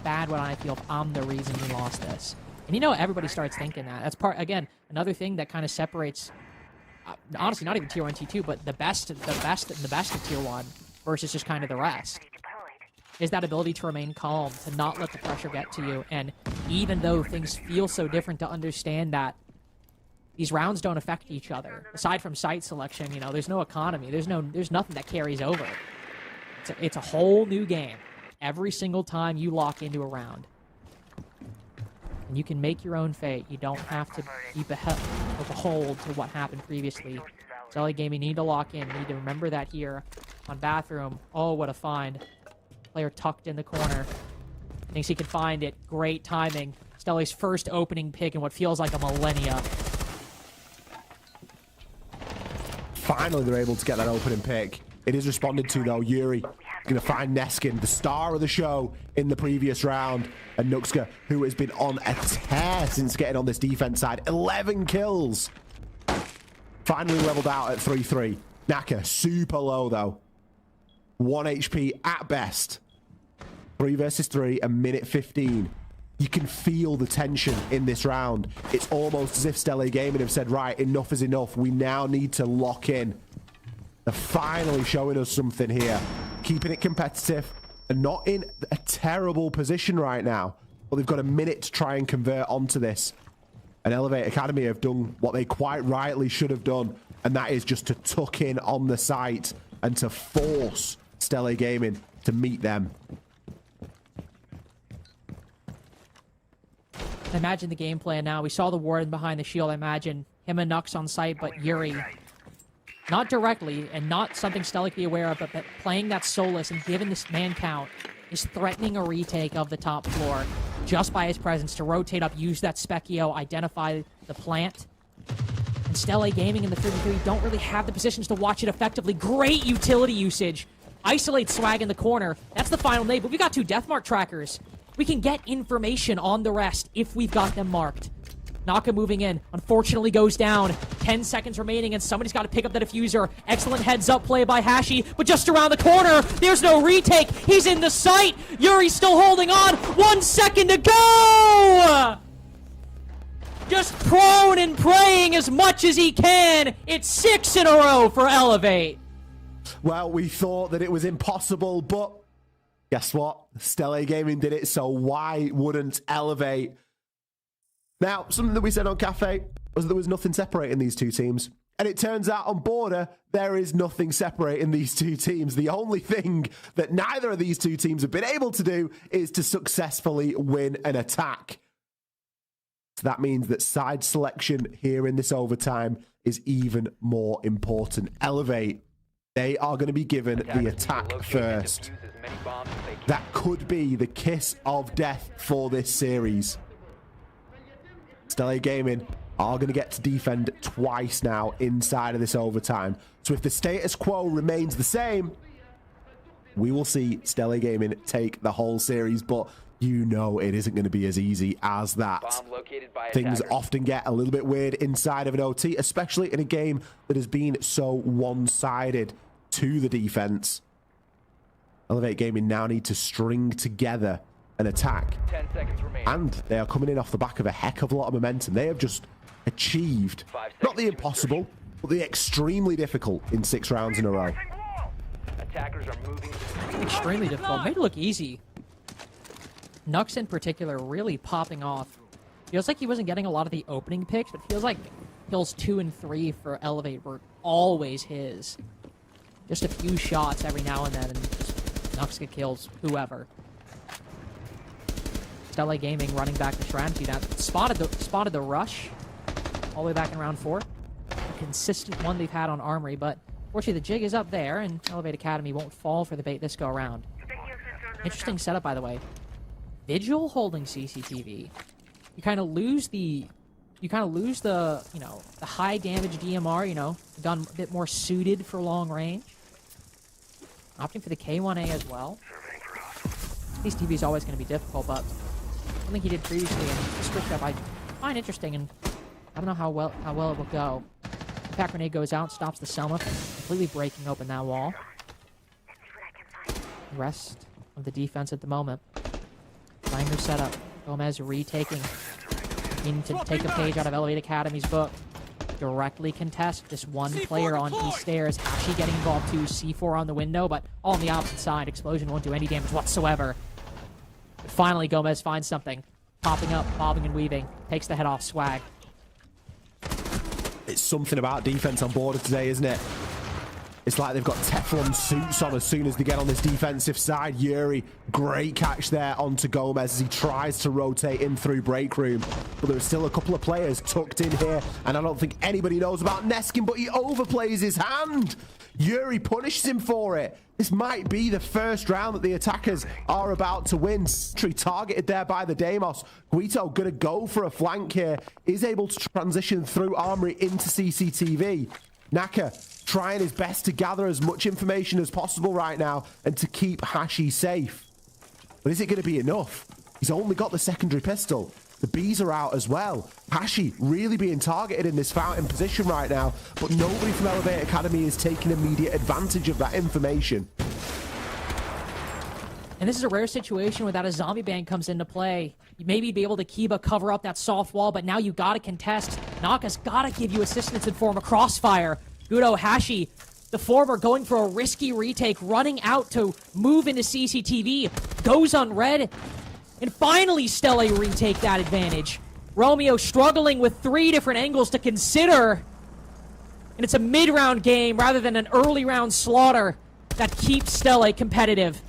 bad would I feel if I'm the reason we lost this? And you know, everybody starts thinking that. That's another thing that kind of separates. Honestly, not even tier 1, tier 2, but the best of tier 1 versus just kind of the rest. Is that ability to remain calm, to not let the pressure get to you, and even though things feel so different, to understand that these rounds don't affect each other. Aside from site selection, you know, there's no economy. There's nothing that carries over. It's a whole new game every single time you lock into a round. And you can make your own fate. You don't have to be behold to what happened previously. Stella Gaming need to lock in. Need to remember that here on Bathroom. Oh, what a find. Player tucked in the corner. Thinks he can find it. Great timing. Stella's first opening pick in what feels like a millennia. Finally, they're able to get that opening pick. It is responded to, though. Yuri going to find Neskin, the star of the show in the previous round. And Nuxka, who has been on a tear since getting on this defense side. 11 kills. Finally leveled out at 3-3. Naka, super low, though. 1 HP at best. 3 versus 3, a minute 15. You can feel the tension in this round. It's almost as if Stella Gaming have said, right, enough is enough. We now need to lock in. They're finally showing us something here. Keeping it competitive and not in a terrible position right now. But they've got a minute to try and convert onto this. And Elevate Academy have done what they quite rightly should have done. And that is just to tuck in on the site and to force Stella Gaming to meet them. Imagine the game plan now. We saw the Warden behind the shield. I imagine him and Nux on site, but Yuri, not directly, and not something Stella can be aware of, but playing that Solus and given this man count, is threatening a retake of the top floor just by his presence to rotate up, use that Specchio, identify the plant. And Stella Gaming in the 33 don't really have the positions to watch it effectively. Great utility usage. Isolate Swag in the corner. That's the final nade, but we got 2 Deathmark trackers. We can get information on the rest if we've got them marked. Naka moving in. Unfortunately goes down. 10 seconds remaining, and somebody's got to pick up the diffuser. Excellent heads-up play by Hashi, but just around the corner, there's no retake. He's in the sight. Yuri's still holding on. 1 second to go! Just prone and praying as much as he can. It's 6 in a row for Elevate. Well, we thought that it was impossible, but guess what? Stella Gaming did it, so why wouldn't Elevate? Now, something that we said on Cafe was that there was nothing separating these two teams. And it turns out on Border, there is nothing separating these two teams. The only thing that neither of these two teams have been able to do is to successfully win an attack. So that means that side selection here in this overtime is even more important. Elevate, they are going to be given the attack first. That could be the kiss of death for this series. Stella Gaming are going to get to defend twice now inside of this overtime. So if the status quo remains the same, we will see Stella Gaming take the whole series, but you know it isn't going to be as easy as that. Things often get a little bit weird inside of an OT, especially in a game that has been so one-sided to the defense. Elevate Gaming now need to string together an attack. 10 seconds remaining. And they are coming in off the back of a heck of a lot of momentum. They have just achieved, not the impossible, but the extremely difficult in 6 rounds in a row. Attackers are moving. Extremely difficult. Made it look easy. Nux in particular really popping off. Feels like he wasn't getting a lot of the opening picks, but feels like kills 2 and 3 for Elevate were always his. Just a few shots every now and then, and just Nux kills whoever. Stella Gaming running back the strategy now. Spotted the rush all the way back in round 4. A consistent one they've had on Armory, but fortunately the jig is up there, and Elevate Academy won't fall for the bait this go around. Interesting setup, by the way. Vigil holding CCTV. You kind of lose the, you know, the high damage DMR, you know, the gun a bit more suited for long range. Opting for the K1A as well. CCTV is always going to be difficult, but something he did previously and switched up I find interesting, and I don't know how well it will go. Pack grenade goes out, stops the Selma, completely breaking open that wall. Rest of the defense at the moment. Langer setup. Gomez retaking. Meaning to take a page out of Elevate Academy's book. Directly contest this one player on East Stairs. Hashi getting involved too. C4 on the window, but all on the opposite side. Explosion won't do any damage whatsoever. But finally, Gomez finds something. Popping up, bobbing and weaving. Takes the head off Swag. It's something about defense on Border today, isn't it? It's like they've got Teflon suits on as soon as they get on this defensive side. Yuri, great catch there onto Gomez as he tries to rotate in through break room. But there's still a couple of players tucked in here, and I don't think anybody knows about Neskin, but he overplays his hand. Yuri punishes him for it. This might be the first round that the attackers are about to win. Sentry targeted there by the Deimos. Guito gonna go for a flank here. Is able to transition through Armory into CCTV. Naka trying his best to gather as much information as possible right now and to keep Hashi safe. But is it going to be enough? He's only got the secondary pistol. The Bs are out as well. Hashi really being targeted in this fountain position right now, but nobody from Elevate Academy is taking immediate advantage of that information. And this is a rare situation where that a zombie bang comes into play. You maybe be able to Kiba cover up that soft wall, but now you gotta contest. Naka's gotta give you assistance and form a crossfire. Gudo, Hashi, the former going for a risky retake, running out to move into CCTV, goes unread, and finally Stella retake that advantage. Romeo struggling with 3 different angles to consider, and it's a mid-round game rather than an early round slaughter that keeps Stella competitive.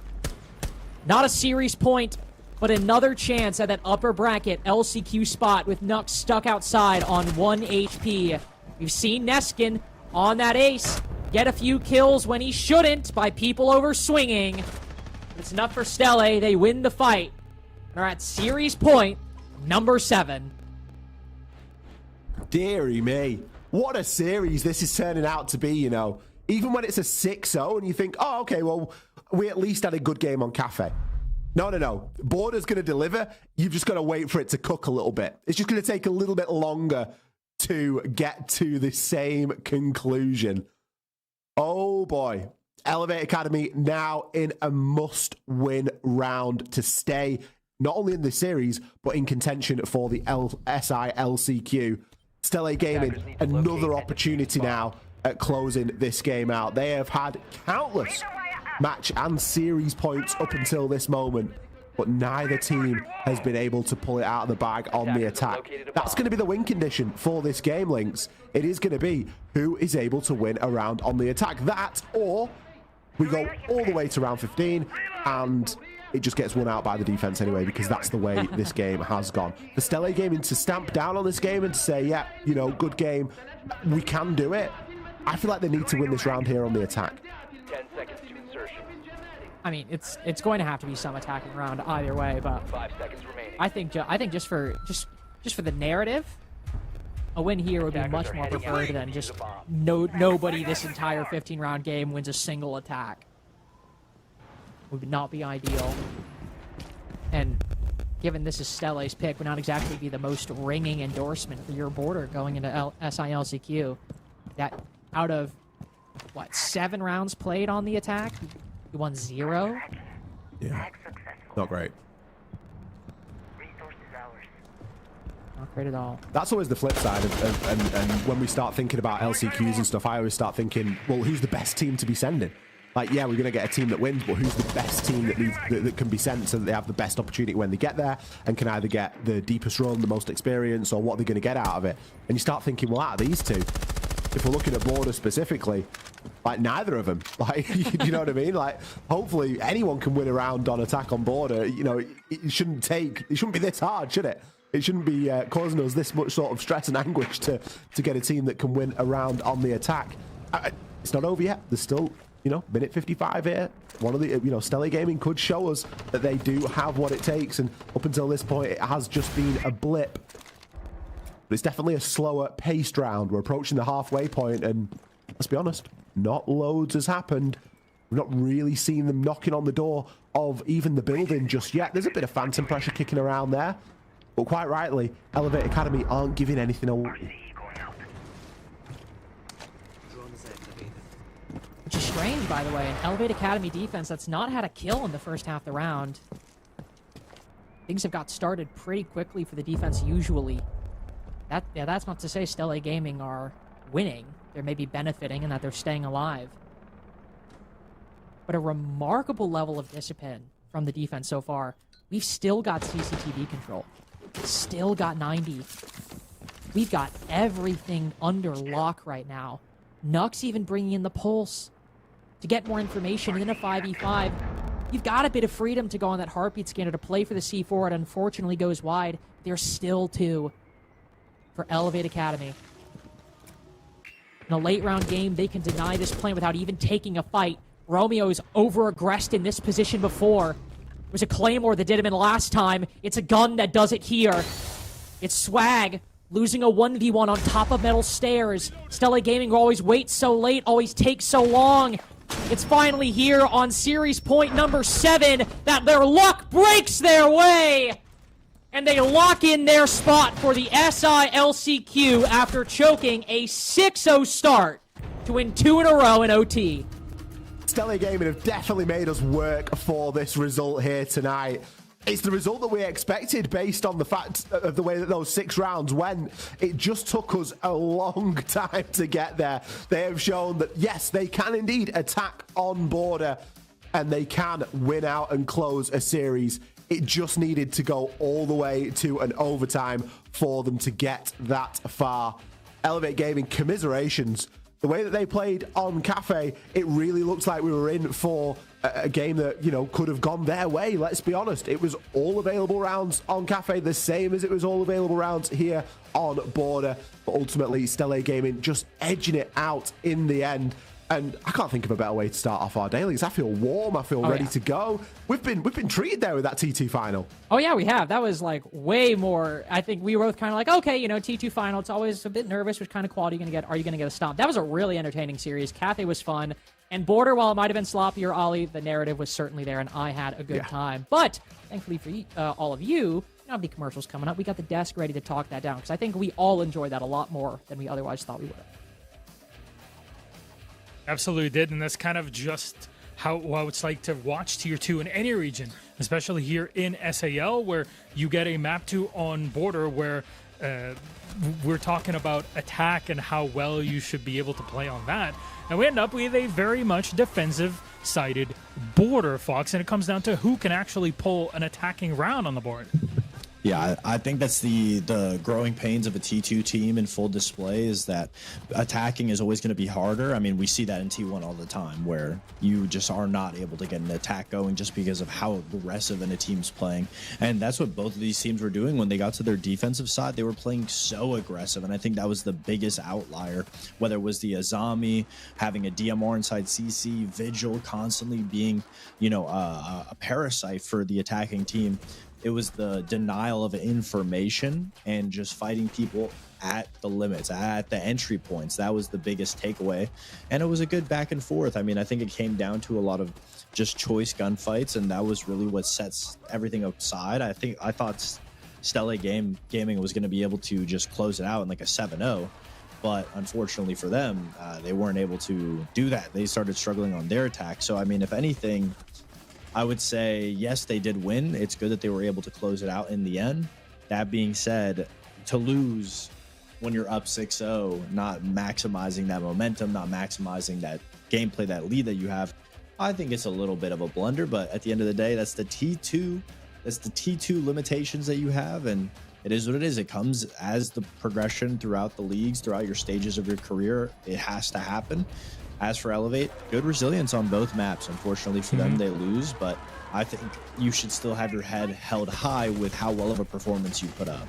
Not a series point, but another chance at that upper bracket LCQ spot with Nux stuck outside on 1 HP. We've seen Neskin on that ace get a few kills when he shouldn't by people over swinging. It's enough for Stella. They win the fight. They're at series point number 7. Deary me. What a series this is turning out to be, you know. Even when it's a 6-0 and you think, oh, okay, well, we at least had a good game on Cafe. No. Border's going to deliver. You've just got to wait for it to cook a little bit. It's just going to take a little bit longer to get to the same conclusion. Oh, boy. Elevate Academy now in a must-win round to stay not only in this series, but in contention for the SILCQ. Stella Gaming, another opportunity now at closing this game out. They have had countless match and series points up until this moment, but neither team has been able to pull it out of the bag on the attack. That's going to be the win condition for this game, Lynx. It is going to be who is able to win a round on the attack. That, or we go all the way to round 15 and it just gets won out by the defense anyway, because that's the way this game has gone. For Stella Gaming to stamp down on this game and to say, yeah, you know, good game, we can do it. I feel like they need to win this round here on the attack. 10 seconds to insertion. I mean, it's going to have to be some attacking round either way, but 5 seconds remaining. I think just for the narrative, a win here would be Attackers much are more heading out preferred to than use just the bomb. nobody this entire 15-round game wins a single attack. Would not be ideal. And given this is Stella's pick, would not exactly be the most ringing endorsement for your border going into SILCQ. That out of, what, 7 rounds played on the attack, you won 0? Yeah, not great. Not great at all. That's always the flip side and when we start thinking about LCQs and stuff, I always start thinking, well, who's the best team to be sending? Like, yeah, we're going to get a team that wins, but who's the best team that can be sent so that they have the best opportunity when they get there and can either get the deepest run, the most experience, or what they're going to get out of it? And you start thinking, well, out of these two, if we're looking at border specifically, like, neither of them. Like, you know what I mean? Like, hopefully anyone can win a round on attack on border. You know, it shouldn't be this hard, should it? It shouldn't be causing us this much sort of stress and anguish to get a team that can win a round on the attack. It's not over yet. There's still, you know, minute 55 here. One of the, you know, Stella Gaming could show us that they do have what it takes. And up until this point, it has just been a blip. But it's definitely a slower paced round. We're approaching the halfway point, and let's be honest, not loads has happened. We've not really seen them knocking on the door of even the building just yet. There's a bit of phantom pressure kicking around there. But quite rightly, Elevate Academy aren't giving anything away. Which is strange, by the way. An Elevate Academy defense that's not had a kill in the first half of the round. Things have got started pretty quickly for the defense usually. That's not to say Stella Gaming are winning. They're maybe benefiting and that they're staying alive. But a remarkable level of discipline from the defense so far. We've still got CCTV control. Still got 90. We've got everything under lock right now. Nux even bringing in the pulse to get more information in a 5v5. You've got a bit of freedom to go on that heartbeat scanner to play for the C4. It unfortunately goes wide. There's still 2 for Elevate Academy. In a late round game, they can deny this plan without even taking a fight. Romeo's over-aggressed in this position before. It was a Claymore that did him in last time. It's a gun that does it here. It's Swag losing a 1v1 on top of metal stairs. Stella Gaming always waits so late, always takes so long. It's finally here on series point number 7 that their luck breaks their way. And they lock in their spot for the SILCQ after choking a 6-0 start to win 2 in a row in OT. Stella Gaming have definitely made us work for this result here tonight. It's the result that we expected based on the fact of the way that those 6 rounds went. It just took us a long time to get there. They have shown that, yes, they can indeed attack on border and they can win out and close a series. It just needed to go all the way to an overtime for them to get that far. Elevate Gaming, commiserations. The way that they played on Cafe, it really looks like we were in for a game that, you know, could have gone their way. Let's be honest. It was all available rounds on Cafe, the same as it was all available rounds here on Border. But ultimately, Stella Gaming just edging it out in the end. And I can't think of a better way to start off our dailies. I feel warm. I feel ready to go. We've been treated there with that T2 final. Oh, yeah, we have. That was, like, way more. I think we were both kind of like, okay, you know, T2 final. It's always a bit nervous. Which kind of quality are you going to get? Are you going to get a stomp? That was a really entertaining series. Cathay was fun. And Border, while it might have been sloppier, Ollie, the narrative was certainly there, and I had a good time. But thankfully for all of you, we don't have the commercials coming up. We got the desk ready to talk that down because I think we all enjoyed that a lot more than we otherwise thought we would have. Absolutely did, and that's kind of just how it's like to watch Tier 2 in any region, especially here in SAL, where you get a map 2 on Border where we're talking about attack and how well you should be able to play on that. And we end up with a very much defensive-sided Border, Fox, and it comes down to who can actually pull an attacking round on the board. Yeah, I think that's the growing pains of a T2 team in full display is that attacking is always going to be harder. I mean, we see that in T1 all the time where you just are not able to get an attack going just because of how aggressive a team's playing. And that's what both of these teams were doing when they got to their defensive side. They were playing so aggressive, and I think that was the biggest outlier, whether it was the Azami having a DMR inside CC, Vigil constantly being, a parasite for the attacking team. It was the denial of information and just fighting people at the limits, at the entry points. That was the biggest takeaway. And it was a good back and forth. I mean, I think it came down to a lot of just choice gunfights, and that was really what sets everything aside. I thought Stella Gaming was going to be able to just close it out in like a 7-0. But unfortunately for them, they weren't able to do that. They started struggling on their attack. So, I mean, if anything, I would say, yes, they did win. It's good that they were able to close it out in the end. That being said, to lose when you're up 6-0, not maximizing that momentum, not maximizing that gameplay, that lead that you have, I think it's a little bit of a blunder. But at the end of the day, that's the T2. That's the T2 limitations that you have, and it is what it is. It comes as the progression throughout the leagues, throughout your stages of your career. It has to happen. As for Elevate, good resilience on both maps. Unfortunately for them, they lose, but I think you should still have your head held high with how well of a performance you put up.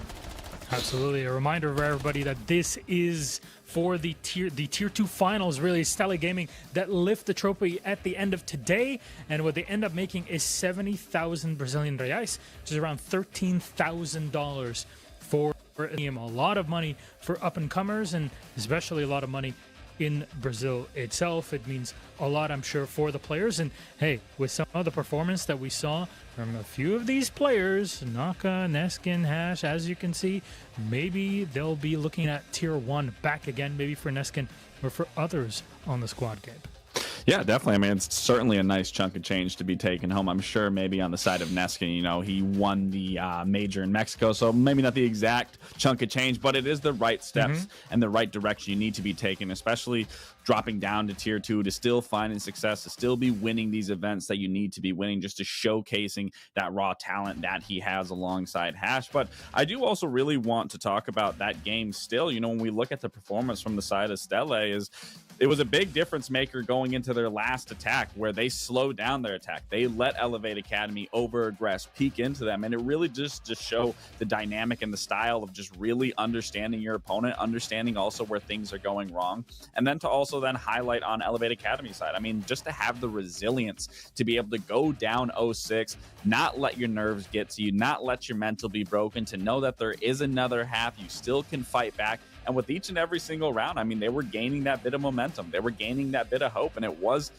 Absolutely. A reminder for everybody that this is for the tier 2 finals, really. Stella Gaming that lift the trophy at the end of today, and what they end up making is 70,000 Brazilian reais, which is around $13,000 for a team. A lot of money for up-and-comers, and especially a lot of money in Brazil itself. It means a lot, I'm sure, for the players. And hey, with some of the performance that we saw from a few of these players, Naka, Neskin, Hash, as you can see, maybe they'll be looking at Tier 1 back again, maybe for Neskin or for others on the squad, Gabe. Yeah, definitely. I mean, it's certainly a nice chunk of change to be taken home. I'm sure maybe on the side of Neskin, he won the major in Mexico, so maybe not the exact chunk of change, but it is the right steps and the right direction you need to be taking, especially dropping down to Tier 2 to still finding success, to still be winning these events that you need to be winning, just to showcasing that raw talent that he has alongside Hash. But I do also really want to talk about that game still. When we look at the performance from the side of Stella, it was a big difference maker going into their last attack where they slowed down their attack. They let Elevate Academy over-aggress, peek into them, and it really just show the dynamic and the style of just really understanding your opponent, understanding also where things are going wrong, and then to also then highlight on Elevate Academy side. I mean, just to have the resilience to be able to go down 0-6, not let your nerves get to you, not let your mental be broken, to know that there is another half, you still can fight back. And with each and every single round, I mean, they were gaining that bit of momentum. They were gaining that bit of hope. And it was,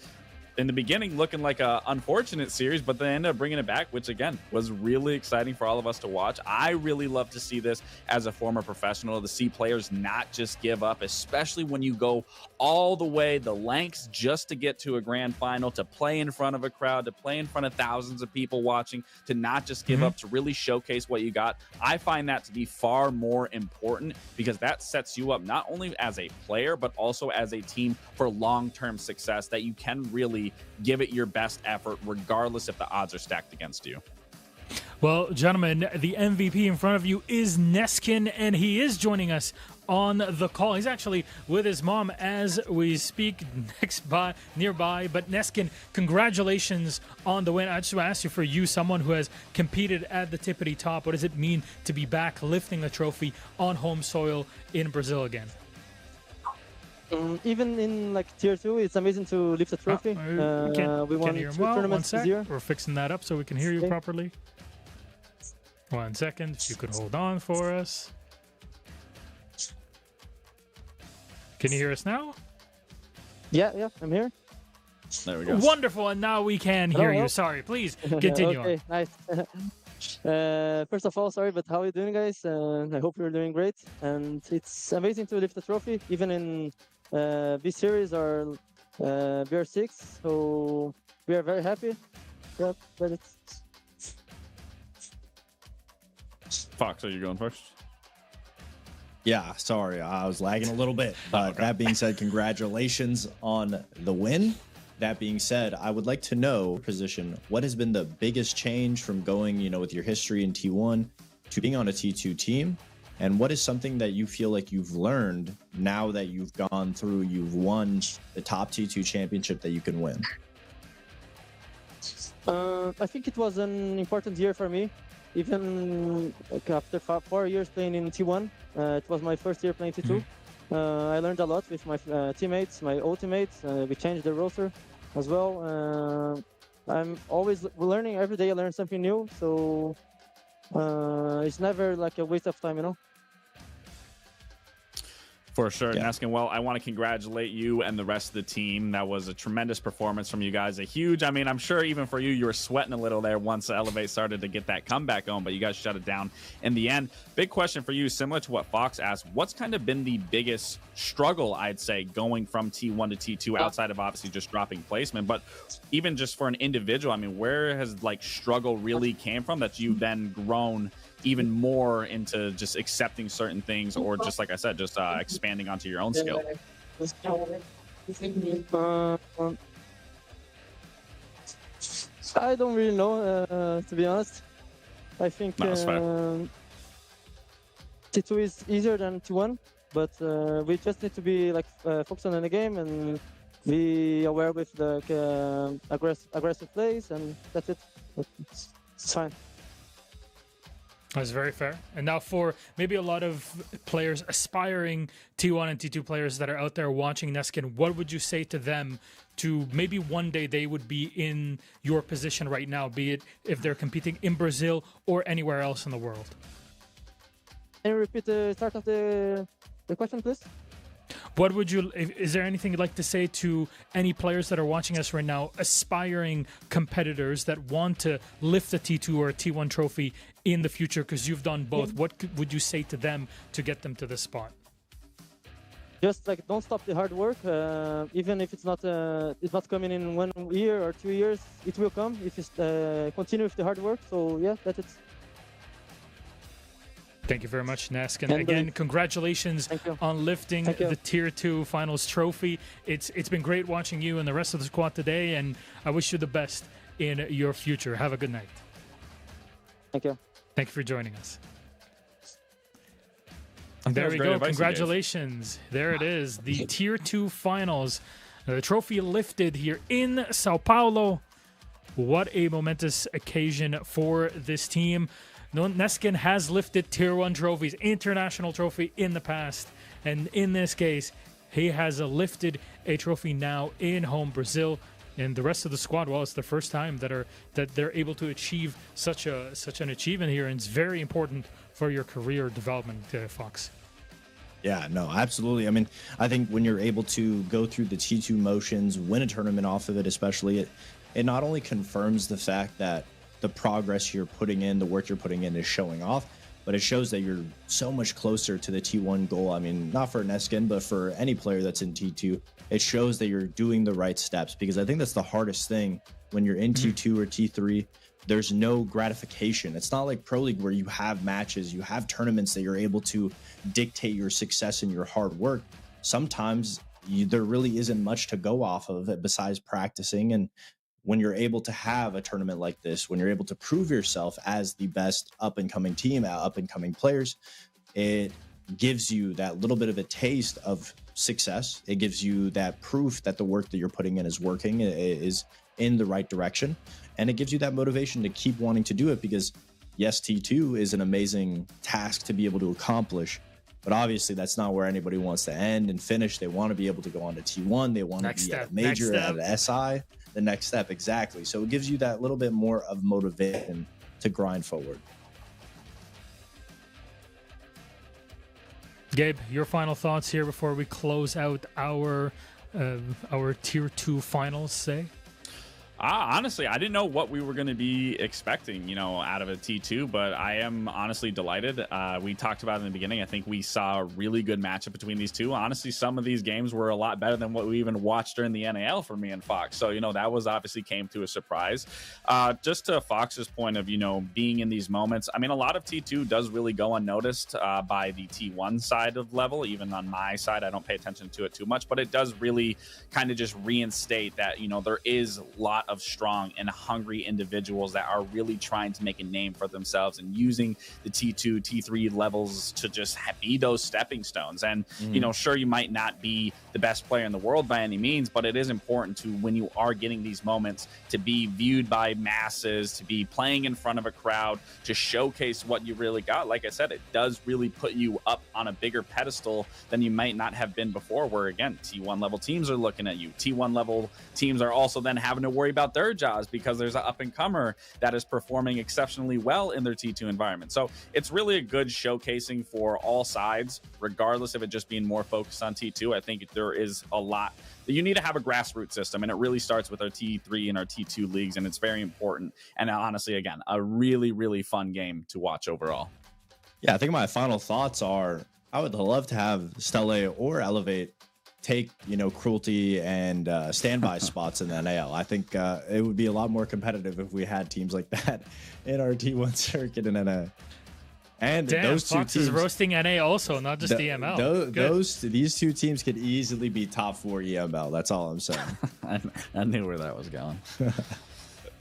in the beginning, looking like an unfortunate series, but they ended up bringing it back, which, again, was really exciting for all of us to watch. I really love to see this as a former professional, to see players not just give up, especially when you go all the way, the lengths, just to get to a grand final, to play in front of a crowd, to play in front of thousands of people watching, to not just give up, to really showcase what you got. I find that to be far more important, because that sets you up not only as a player, but also as a team for long-term success, that you can really give it your best effort regardless if the odds are stacked against you. Well, gentlemen, the MVP in front of you is Neskin, and he is joining us on the call. He's actually with his mom as we speak nearby. But Neskin, congratulations on the win. I just want to ask you, for you, someone who has competed at the tippity top, what does it mean to be back lifting a trophy on home soil in Brazil again? Even in Tier 2, it's amazing to lift a trophy. We won 2 tournaments this year. We're fixing that up so we can hear you properly. 1 second, if you could hold on for us. Can you hear us now? Yeah, I'm here. There we go. Wonderful, and now we can hear you. Sorry, please continue Okay, on. nice. First of all, sorry, but how are you doing, guys? I hope you're doing great. And it's amazing to lift the trophy, even in this series or BR6. So we are very happy. Yep, but it's Fox, are you going first? Yeah, sorry, I was lagging a little bit. But that being said, congratulations on the win. That being said, I would like to know, position, what has been the biggest change from going, with your history in T1 to being on a T2 team? And what is something that you feel like you've learned now that you've gone through, you've won the top T2 championship that you can win? I think it was an important year for me. Even after 4 years playing in T1, it was my first year playing T2. I learned a lot with my teammates, my old teammates. We changed the roster as well. I'm always learning. Every day I learn something new. So it's never like a waste of time, For sure. Yeah. Neskin, well, I want to congratulate you and the rest of the team. That was a tremendous performance from you guys. I'm sure even for you were sweating a little there once Elevate started to get that comeback on, but you guys shut it down in the end. Big question for you, similar to what Fox asked, what's kind of been the biggest struggle, I'd say, going from T1 to T2 outside of obviously just dropping placement, but even just for an individual, where has struggle really came from that you've then grown even more into just accepting certain things, or just like I said, just expanding onto your own skill? I don't really know, to be honest. I think That's fair. T2 is easier than T1, but we just need to be focused on the game and be aware with the aggressive plays, and that's it. It's fine. That's very fair. And now for maybe a lot of players, aspiring T1 and T2 players that are out there watching Neskin, what would you say to them to maybe one day they would be in your position right now, be it if they're competing in Brazil or anywhere else in the world? Can you repeat the start of the question, please? What would you, is there anything you'd like to say to any players that are watching us right now, aspiring competitors that want to lift a T2 or a T1 trophy in the future, because you've done both? What would you say to them to get them to this spot? Just don't stop the hard work. Even if it's not coming in 1 year or 2 years, it will come if you continue with the hard work. So yeah, that's it. Thank you very much, Nesk. And again, congratulations on lifting the Tier 2 Finals trophy. It's been great watching you and the rest of the squad today, and I wish you the best in your future. Have a good night. Thank you. Thank you for joining us. There we go. Congratulations. There it is. The Tier 2 Finals. The trophy lifted here in Sao Paulo. What a momentous occasion for this team. Neskin has lifted Tier 1 trophies, international trophy in the past. And in this case, he has lifted a trophy now in home Brazil. And the rest of the squad, well, it's the first time that they're able to achieve such an achievement here. And it's very important for your career development, Fox. Yeah, no, absolutely. I mean, I think when you're able to go through the T2 motions, win a tournament off of it, especially, it not only confirms the fact that the progress you're putting in, the work you're putting in is showing off, but it shows that you're so much closer to the T1 goal. I mean, not for Neskin, but for any player that's in T2, it shows that you're doing the right steps, because I think that's the hardest thing when you're in T2 or T3. There's no gratification. It's not like Pro League where you have matches, you have tournaments that you're able to dictate your success and your hard work. Sometimes there really isn't much to go off of it besides practicing. And when you're able to have a tournament like this, when you're able to prove yourself as the best up-and-coming team, up-and-coming players, it gives you that little bit of a taste of success. It gives you that proof that the work that you're putting in is working, is in the right direction. And it gives you that motivation to keep wanting to do it, because yes, T2 is an amazing task to be able to accomplish, but obviously that's not where anybody wants to end and finish. They want to be able to go on to T1. They want to be at a major, at an SI, the next step. Exactly. So it gives you that little bit more of motivation to grind forward. Gabe, your final thoughts here before we close out our our tier 2 finals say? Honestly, I didn't know what we were going to be expecting, out of a T2, but I am honestly delighted. We talked about it in the beginning. I think we saw a really good matchup between these two. Honestly, some of these games were a lot better than what we even watched during the NAL for me and Fox. So, that was obviously came to a surprise. Just to Fox's point of, being in these moments, I mean, a lot of T2 does really go unnoticed by the T1 side of level. Even on my side, I don't pay attention to it too much, but it does really kind of just reinstate that, there is a lot of strong and hungry individuals that are really trying to make a name for themselves and using the T2, T3 levels to just be those stepping stones. And, sure, you might not be the best player in the world by any means, but it is important to, when you are getting these moments, to be viewed by masses, to be playing in front of a crowd, to showcase what you really got. Like I said, it does really put you up on a bigger pedestal than you might not have been before, where, again, T1 level teams are looking at you. T1 level teams are also then having to worry about their jobs because there's an up-and-comer that is performing exceptionally well in their T2 environment. So it's really a good showcasing for all sides, regardless of it just being more focused on T2. I think there is a lot. You need to have a grassroots system, and it really starts with our T3 and our T2 leagues, and it's very important. And honestly, again, a really, really fun game to watch overall. Yeah, I think my final thoughts are I would love to have Stella or Elevate take Cruelty and standby spots in the NAL. I think it would be a lot more competitive if we had teams like that in our T1 circuit in NA. And damn, those two Fox teams is roasting NA also, not just the EML. These two teams could easily be top 4 EML. That's all I'm saying. I knew where that was going.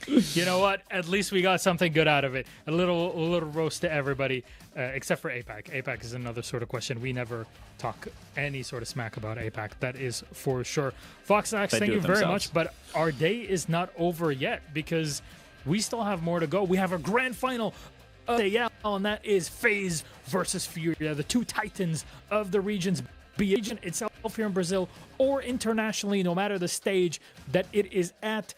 You know what? At least we got something good out of it. A little roast to everybody, except for APAC. APAC is another sort of question. We never talk any sort of smack about APAC. That is for sure. Foxnax, thank you very much. But our day is not over yet because we still have more to go. We have a grand final of SAL, and that is FaZe versus Furia, the two titans of the regions. Be region itself here in Brazil or internationally, no matter the stage that it is at.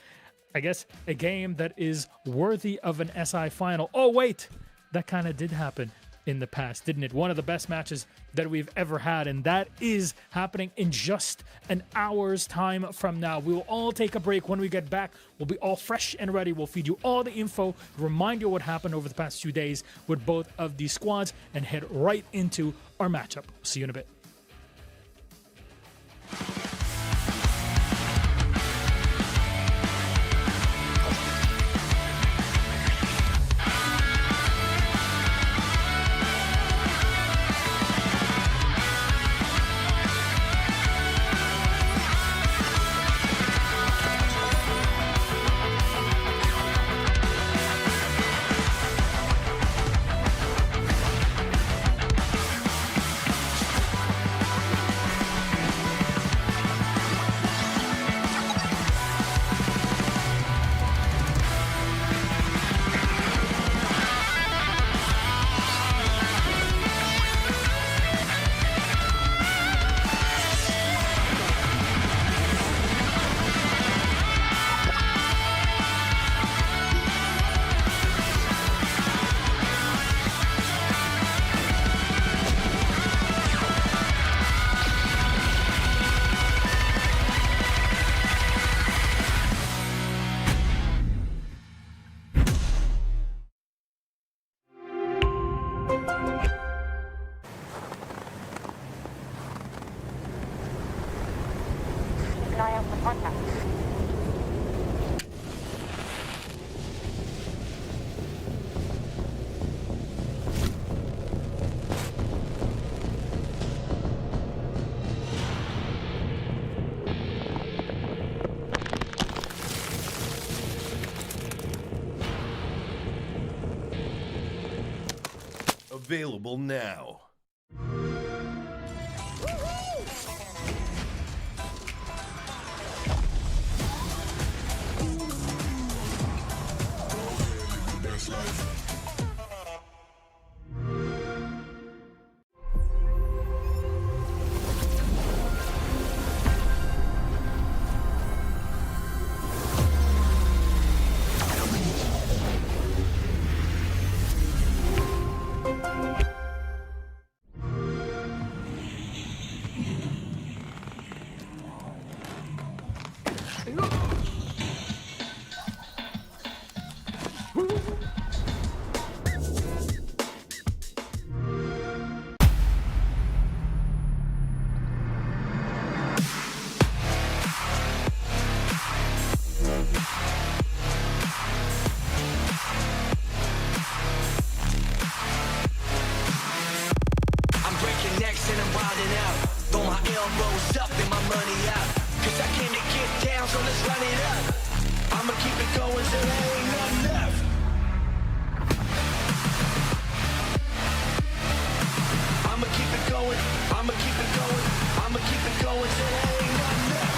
I guess a game that is worthy of an SI final. Oh, wait, that kind of did happen in the past, didn't it? One of the best matches that we've ever had, and that is happening in just an hour's time from now. We will all take a break. When we get back, we'll be all fresh and ready. We'll feed you all the info, remind you what happened over the past 2 days with both of these squads, and head right into our matchup. See you in a bit. Available now. money out. Cause I came to get down, so let's run it up. I'ma keep it going till there ain't nothing left. I'ma keep it going, I'ma keep it going, I'ma keep it going till there ain't nothing left.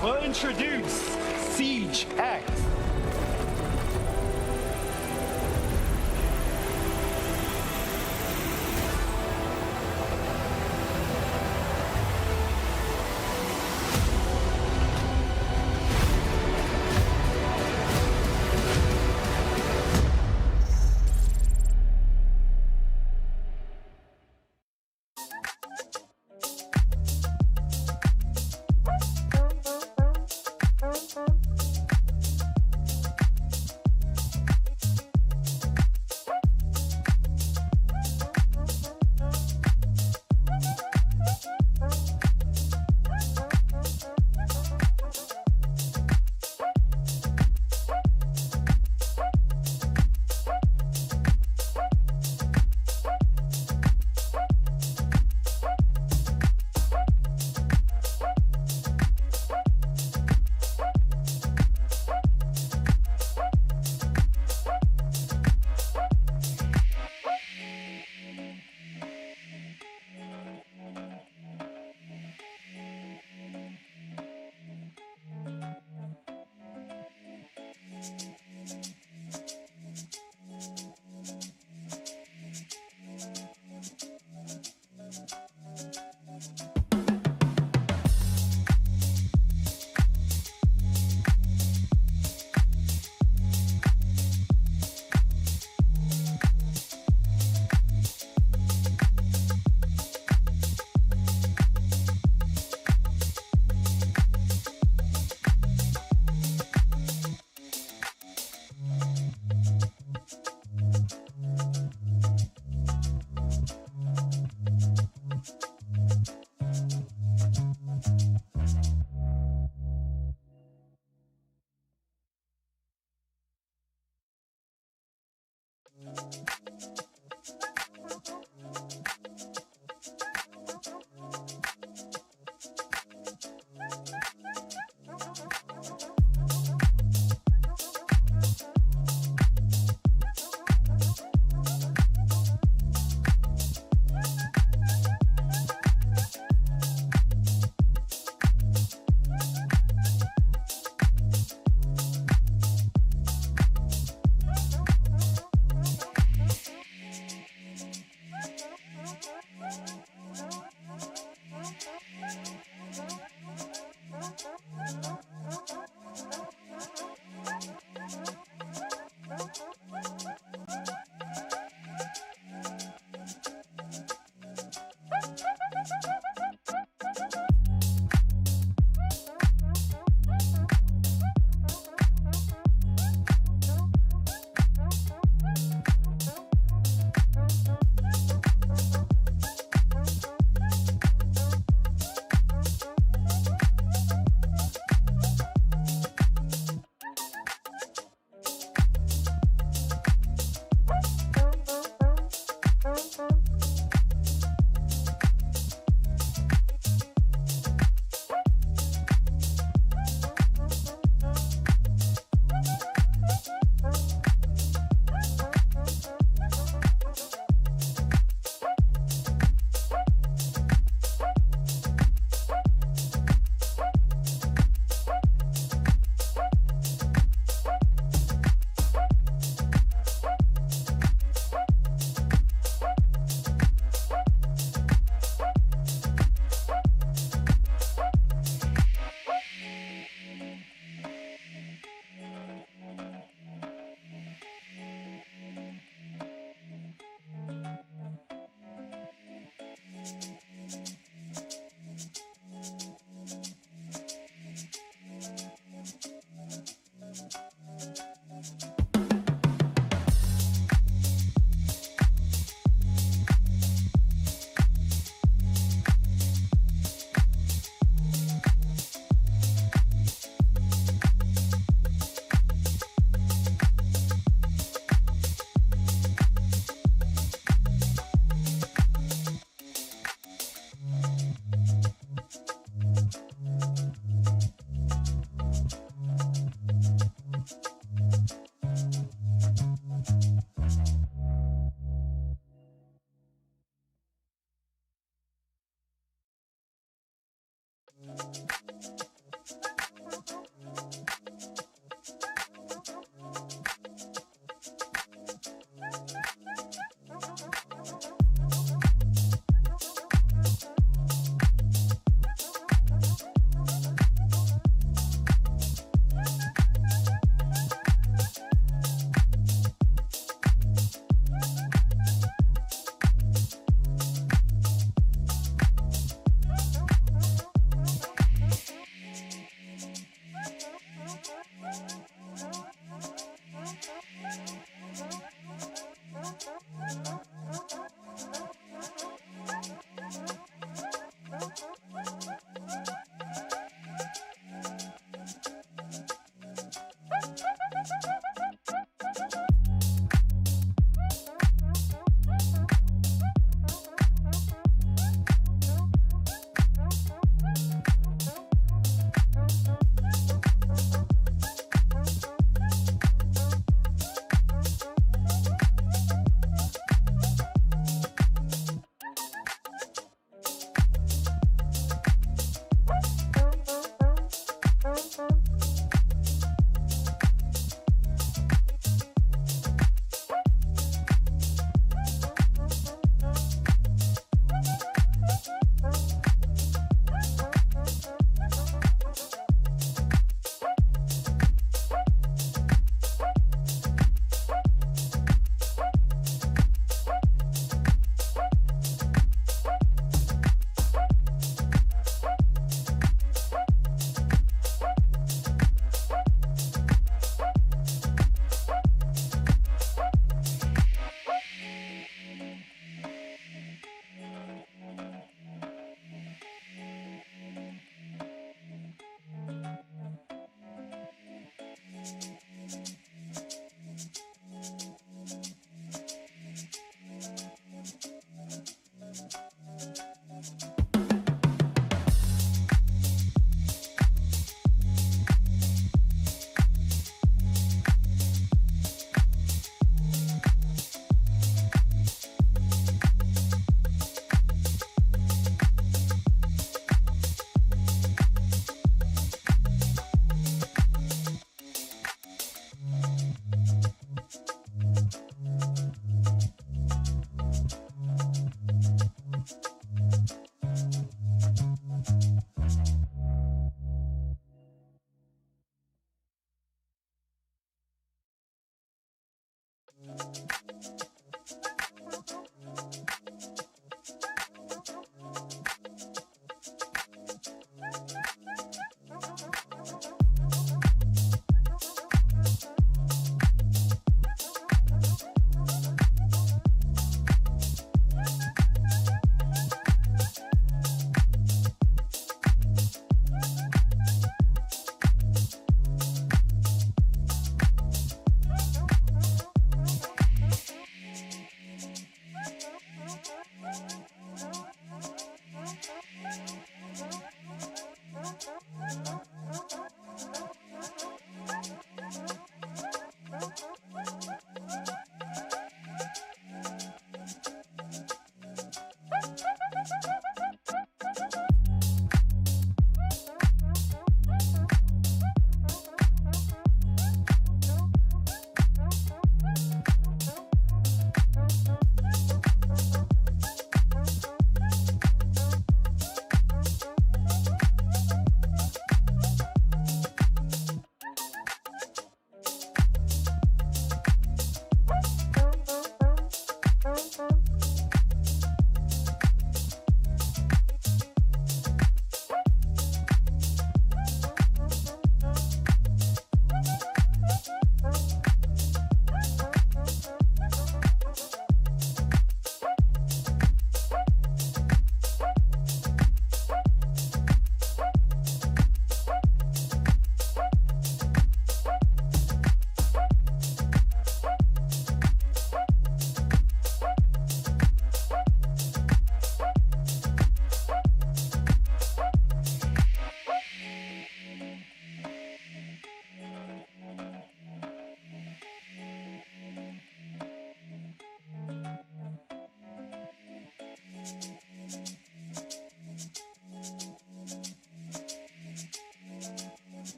Will introduce Siege X.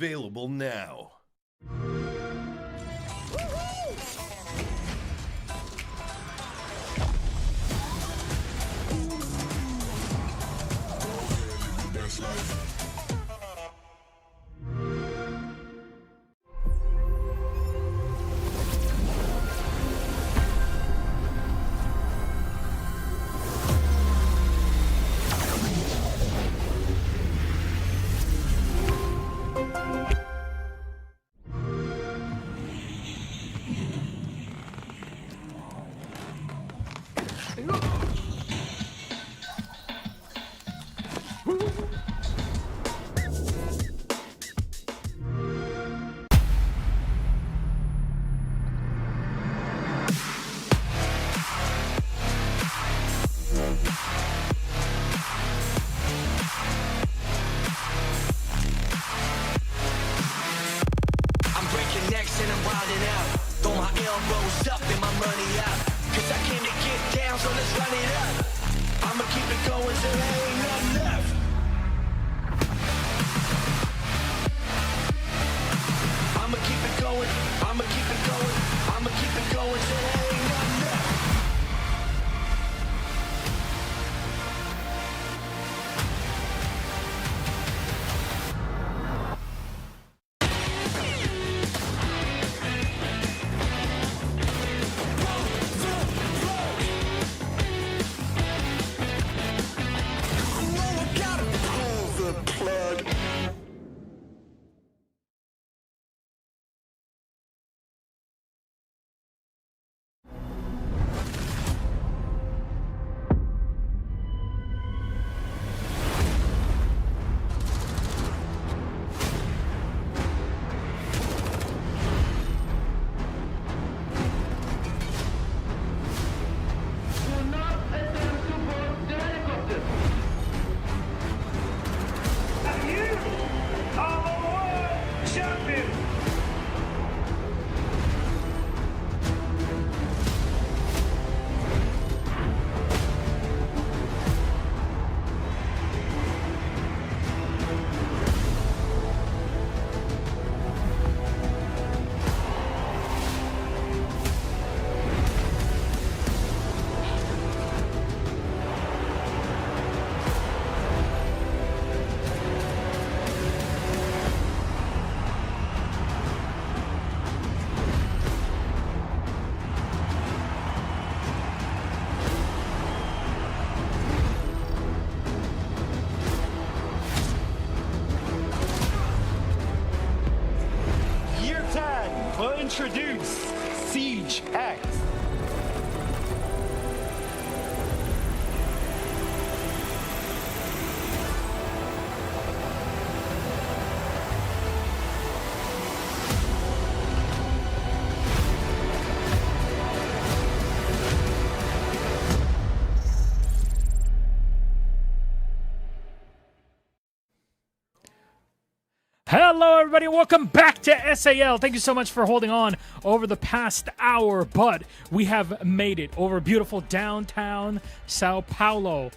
Available now. I'm wilding out. Throw my elbows up and my money out. Cause I came to get down, so let's run it up. I'ma keep it going till there ain't nothing left. I'ma keep it going, I'ma keep it going, I'ma keep it going till there ain't nothing left. Year 10 will introduce Siege X. Hello, everybody. Welcome back to SAL. Thank you so much for holding on over the past hour, but we have made it over beautiful downtown Sao Paulo.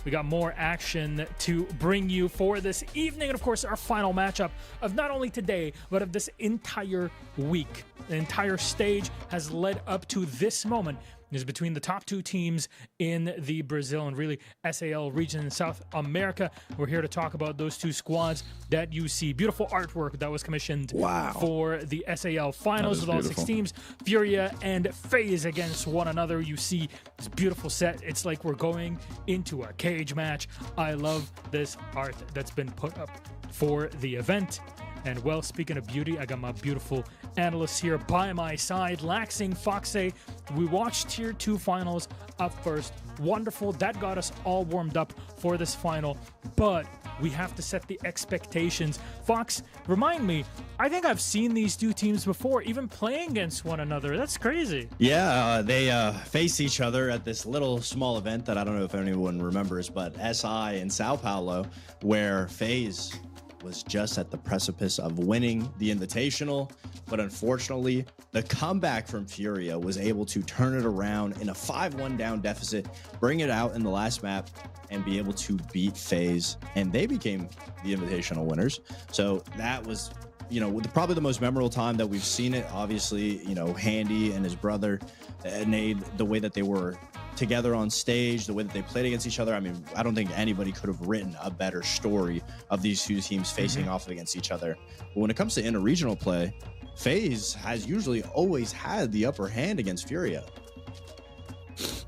We got more action to bring you for this evening, and of course, our final matchup of not only today, but of this entire week. The entire stage has led up to this moment. Is between the top two teams in the Brazil and really SAL region in South America. We're here to talk about those two squads that you see. Beautiful artwork that was commissioned for the SAL finals with all 6 teams. Furia and FaZe against one another. You see this beautiful set. It's like we're going into a cage match. I love this art that's been put up for the event. And well, speaking of beauty, I got my beautiful analysts here by my side. Laxing, Foxe, we watched Tier 2 finals up first. Wonderful. That got us all warmed up for this final. But we have to set the expectations. Fox, remind me, I think I've seen these two teams before, even playing against one another. That's crazy. Yeah, they face each other at this little small event that I don't know if anyone remembers, but SI in Sao Paulo, where FaZe was just at the precipice of winning the Invitational, but unfortunately, the comeback from Furia was able to turn it around in a 5-1 down deficit, bring it out in the last map, and be able to beat FaZe, and they became the Invitational winners. So that was, you know, probably the most memorable time that we've seen it. Obviously, you know, Handy and his brother, Nade, the way that they were together on stage, the way that they played against each other. I mean, I don't think anybody could have written a better story of these two teams facing off against each other. But when it comes to interregional play, FaZe has usually always had the upper hand against Furia.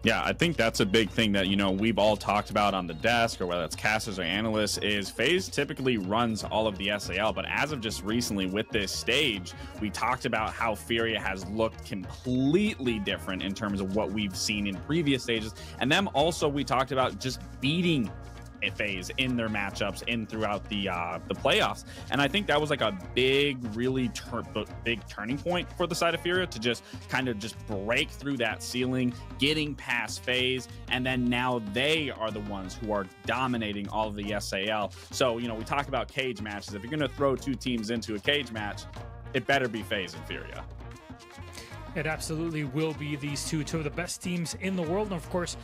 Yeah, I think that's a big thing that, you know, we've all talked about on the desk, or whether it's casters or analysts, is FaZe typically runs all of the SAL. But as of just recently with this stage, we talked about how Furia has looked completely different in terms of what we've seen in previous stages. And then also we talked about just beating FaZe in their matchups in throughout the playoffs, and I think that was like a big, really big turning point for the side of Furia to just kind of just break through that ceiling, getting past FaZe, and then now they are the ones who are dominating all of the SAL. So, you know, we talk about cage matches. If you're going to throw two teams into a cage match, it better be FaZe and Furia. It absolutely will be these two of the best teams in the world, and of course,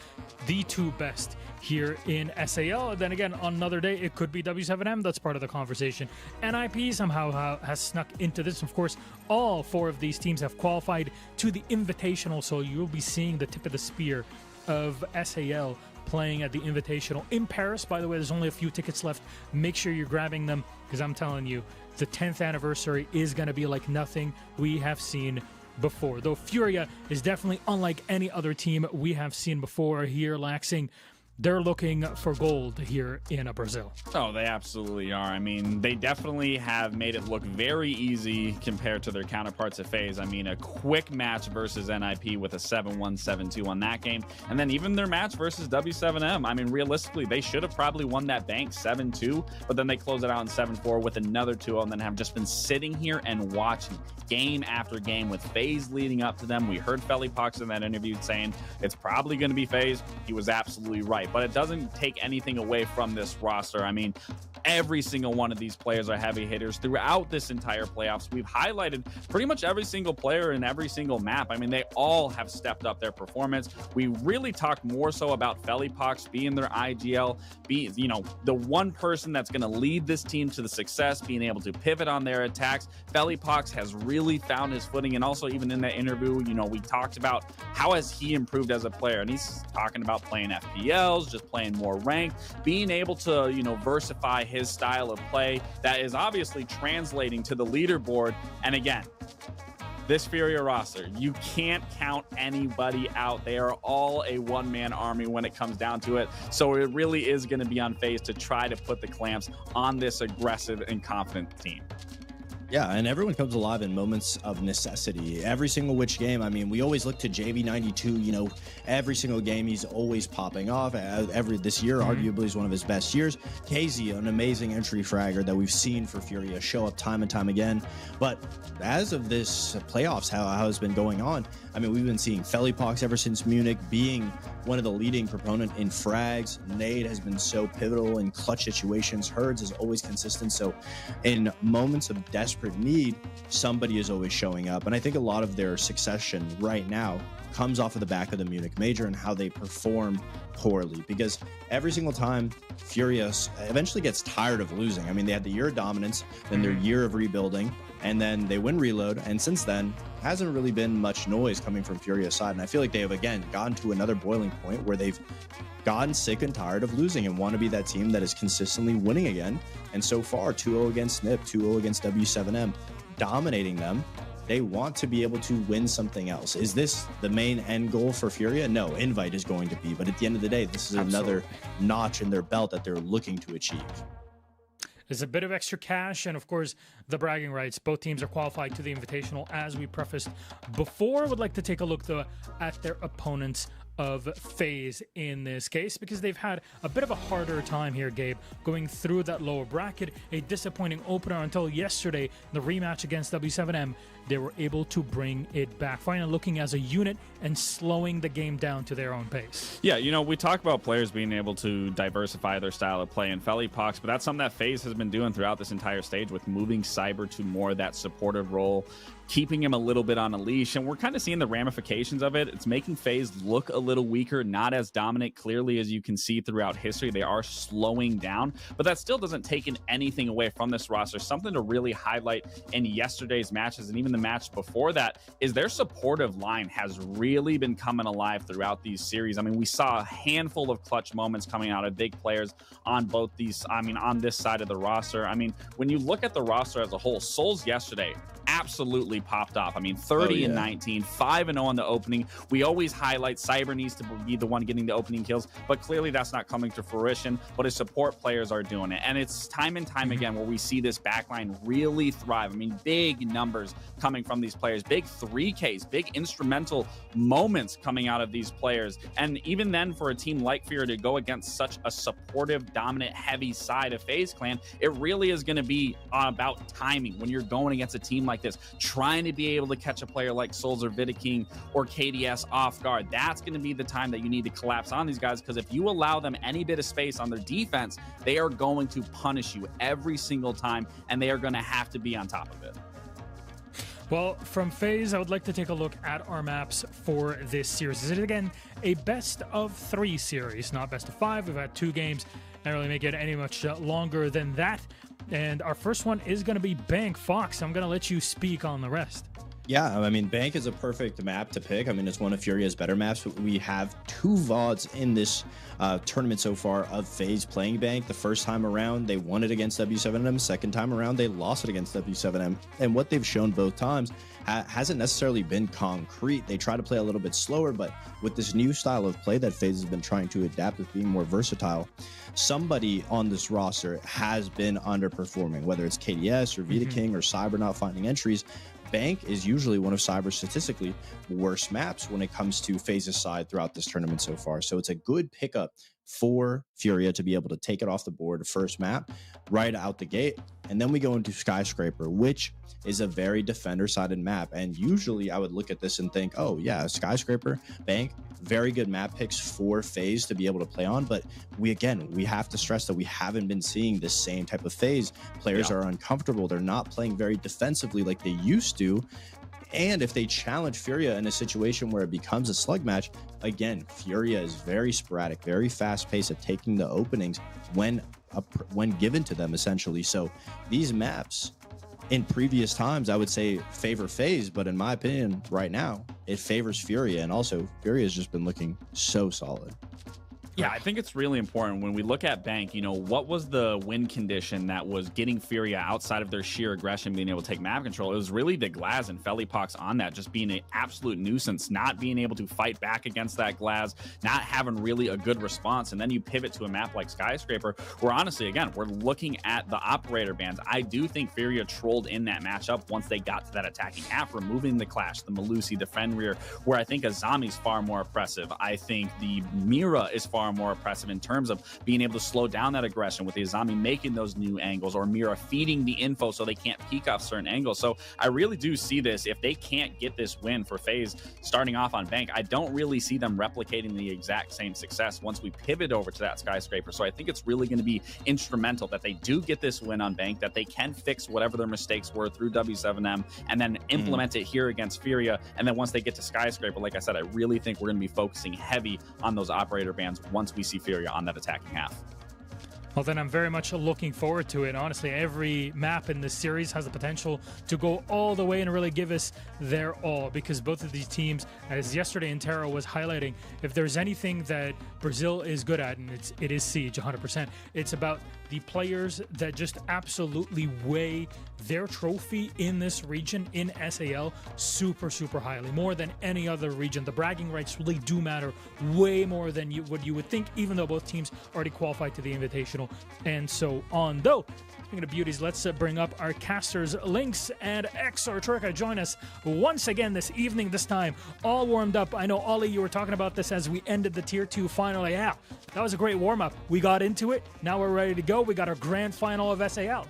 the two best here in SAL. Then again, on another day, it could be W7M that's part of the conversation. NIP somehow has snuck into this. Of course, all 4 of these teams have qualified to the Invitational, so you'll be seeing the tip of the spear of SAL playing at the Invitational in Paris. By the way, there's only a few tickets left. Make sure you're grabbing them, because I'm telling you, the 10th anniversary is going to be like nothing we have seen before. Though Furia is definitely unlike any other team we have seen before here, Laxing. They're looking for gold here in Brazil. Oh, they absolutely are. I mean, they definitely have made it look very easy compared to their counterparts at FaZe. I mean, a quick match versus NIP with a 7-1, 7-2 on that game. And then even their match versus W7M. I mean, realistically, they should have probably won that bank 7-2, but then they close it out in 7-4 with another 2-0, and then have just been sitting here and watching game after game with FaZe leading up to them. We heard Felipox in that interview saying it's probably going to be FaZe. He was absolutely right. But it doesn't take anything away from this roster. I mean, every single one of these players are heavy hitters throughout this entire playoffs. We've highlighted pretty much every single player in every single map. I mean, they all have stepped up their performance. We really talked more so about Felipox being their IGL, the one person that's going to lead this team to the success, being able to pivot on their attacks. Felipox has really found his footing, and also even in that interview, we talked about how has he improved as a player, and he's talking about playing FPLs, just playing more ranked, being able to, versify his style of play that is obviously translating to the leaderboard. And again, this Furia roster, you can't count anybody out. They are all a one-man army when it comes down to it. So it really is going to be on FaZe to try to put the clamps on this aggressive and confident team. Yeah, and everyone comes alive in moments of necessity. Every single which game, I mean, we always look to JV92, every single game he's always popping off. This year, arguably, is one of his best years. KZ, an amazing entry fragger that we've seen for Furia show up time and time again. But as of this playoffs, how it's been going on, I mean, we've been seeing Felipox ever since Munich being one of the leading proponent in frags. Nade has been so pivotal in clutch situations. Herds is always consistent. So in moments of desperate need, somebody is always showing up. And I think a lot of their succession right now comes off of the back of the Munich Major and how they perform poorly, because every single time Furious eventually gets tired of losing. I mean, they had the year of dominance, then their year of rebuilding, and then they win Reload, and since then hasn't really been much noise coming from Furious side. And I feel like they have again gotten to another boiling point where they've gotten sick and tired of losing and want to be that team that is consistently winning again. And so far, 2-0 against NIP, 2-0 against W7M, dominating them. They want to be able to win something else. Is this the main end goal for Furia? No, Invite is going to be. But at the end of the day, this is another notch in their belt that they're looking to achieve. There's a bit of extra cash, and of course, the bragging rights. Both teams are qualified to the Invitational, as we prefaced before. Would like to take a look, though, at their opponents of FaZe in this case, because they've had a bit of a harder time here, Gabe, going through that lower bracket. A disappointing opener until yesterday, the rematch against W7M. They were able to bring it back, finally looking as a unit and slowing the game down to their own pace. Yeah, we talk about players being able to diversify their style of play in Felipox, but that's something that FaZe has been doing throughout this entire stage, with moving Cyber to more of that supportive role, keeping him a little bit on a leash, and we're kind of seeing the ramifications of it. It's making FaZe look a little weaker, not as dominant, clearly, as you can see throughout history. They are slowing down, but that still doesn't take anything away from this roster. Something to really highlight in yesterday's matches, and even the match before that, is their supportive line has really been coming alive throughout these series. I mean, we saw a handful of clutch moments coming out of big players on both these, on this side of the roster. I mean, when you look at the roster as a whole, Souls yesterday absolutely popped off. I mean, 30 and 19, 5-0 on the opening. We always highlight Cyber needs to be the one getting the opening kills, but clearly that's not coming to fruition, but his support players are doing it. And it's time and time again where we see this backline really thrive. I mean, big numbers coming from these players, big 3Ks, big instrumental moments coming out of these players. And even then, for a team like Furia to go against such a supportive, dominant, heavy side of FaZe Clan, it really is going to be about timing when you're going against a team like this, trying to be able to catch a player like Souls or Vidaking or KDS off guard. That's going to be the time that you need to collapse on these guys, because if you allow them any bit of space on their defense, they are going to punish you every single time, and they are going to have to be on top of it. Well, from FaZe, I would like to take a look at our maps for this series. Is it, again, a best of 3 series, not best of 5? We've had 2 games. Can't really make it any much longer than that. And our first one is going to be Bank. Fox, I'm going to let you speak on the rest. Yeah, I mean, Bank is a perfect map to pick. I mean, it's one of Furia's better maps. But we have 2 VODs in this tournament so far of FaZe playing Bank. The first time around, they won it against W7M. Second time around, they lost it against W7M. And what they've shown both times hasn't necessarily been concrete. They try to play a little bit slower, but with this new style of play that FaZe has been trying to adapt with being more versatile, somebody on this roster has been underperforming, whether it's KDS or Vita King or Cyber not finding entries. Bank is usually one of Cyber's statistically worst maps when it comes to FaZe's side throughout this tournament so far. So it's a good pickup for Furia to be able to take it off the board, first map, right out the gate. And then we go into Skyscraper, which is a very defender-sided map. And usually I would look at this and think, oh yeah, Skyscraper, Bank, very good map picks for FaZe to be able to play on. But we have to stress that we haven't been seeing this same type of FaZe. Players are uncomfortable. They're not playing very defensively like they used to. And if they challenge Furia in a situation where it becomes a slug match, again, Furia is very sporadic, very fast-paced at taking the openings when given to them, essentially. So these maps, in previous times, I would say favor FaZe, but in my opinion, right now, it favors Furia. And also, Furia has just been looking so solid. Yeah, I think it's really important when we look at Bank, you know, what was the win condition that was getting Furia outside of their sheer aggression, being able to take map control? It was really the Glaz and Felipox on that, just being an absolute nuisance, not being able to fight back against that Glaz, not having really a good response. And then you pivot to a map like Skyscraper, where honestly, again, we're looking at the operator bans. I do think Furia trolled in that matchup once they got to that attacking half, removing the Clash, the Malusi, the Fenrir, where I think Azami's far more oppressive. I think the Mira is far more oppressive in terms of being able to slow down that aggression with the Azami making those new angles, or Mira feeding the info so they can't peek off certain angles. So I really do see this. If they can't get this win for FaZe starting off on Bank, I don't really see them replicating the exact same success once we pivot over to that Skyscraper. So I think it's really going to be instrumental that they do get this win on Bank, that they can fix whatever their mistakes were through W7M and then implement it here against Furia. And then once they get to Skyscraper, like I said, I really think we're going to be focusing heavy on those operator bans once we see Furia on that attacking half. Well, then I'm very much looking forward to it. Honestly, every map in this series has the potential to go all the way and really give us their all, because both of these teams, as yesterday Intero was highlighting, if there's anything that Brazil is good at, and it is Siege 100%, it's about the players that just absolutely weigh their trophy in this region, in SAL, super, super highly, more than any other region. The bragging rights really do matter way more than what you would think, even though both teams already qualified to the Invitational and so on. Though, speaking of beauties, let's bring up our casters, Lynx and Exortrica. Join us once again this evening, this time all warmed up. I know, Ollie, you were talking about this as we ended the Tier 2 final. Yeah, that was a great warm-up. We got into it. Now we're ready to go. We got our grand final of SAL.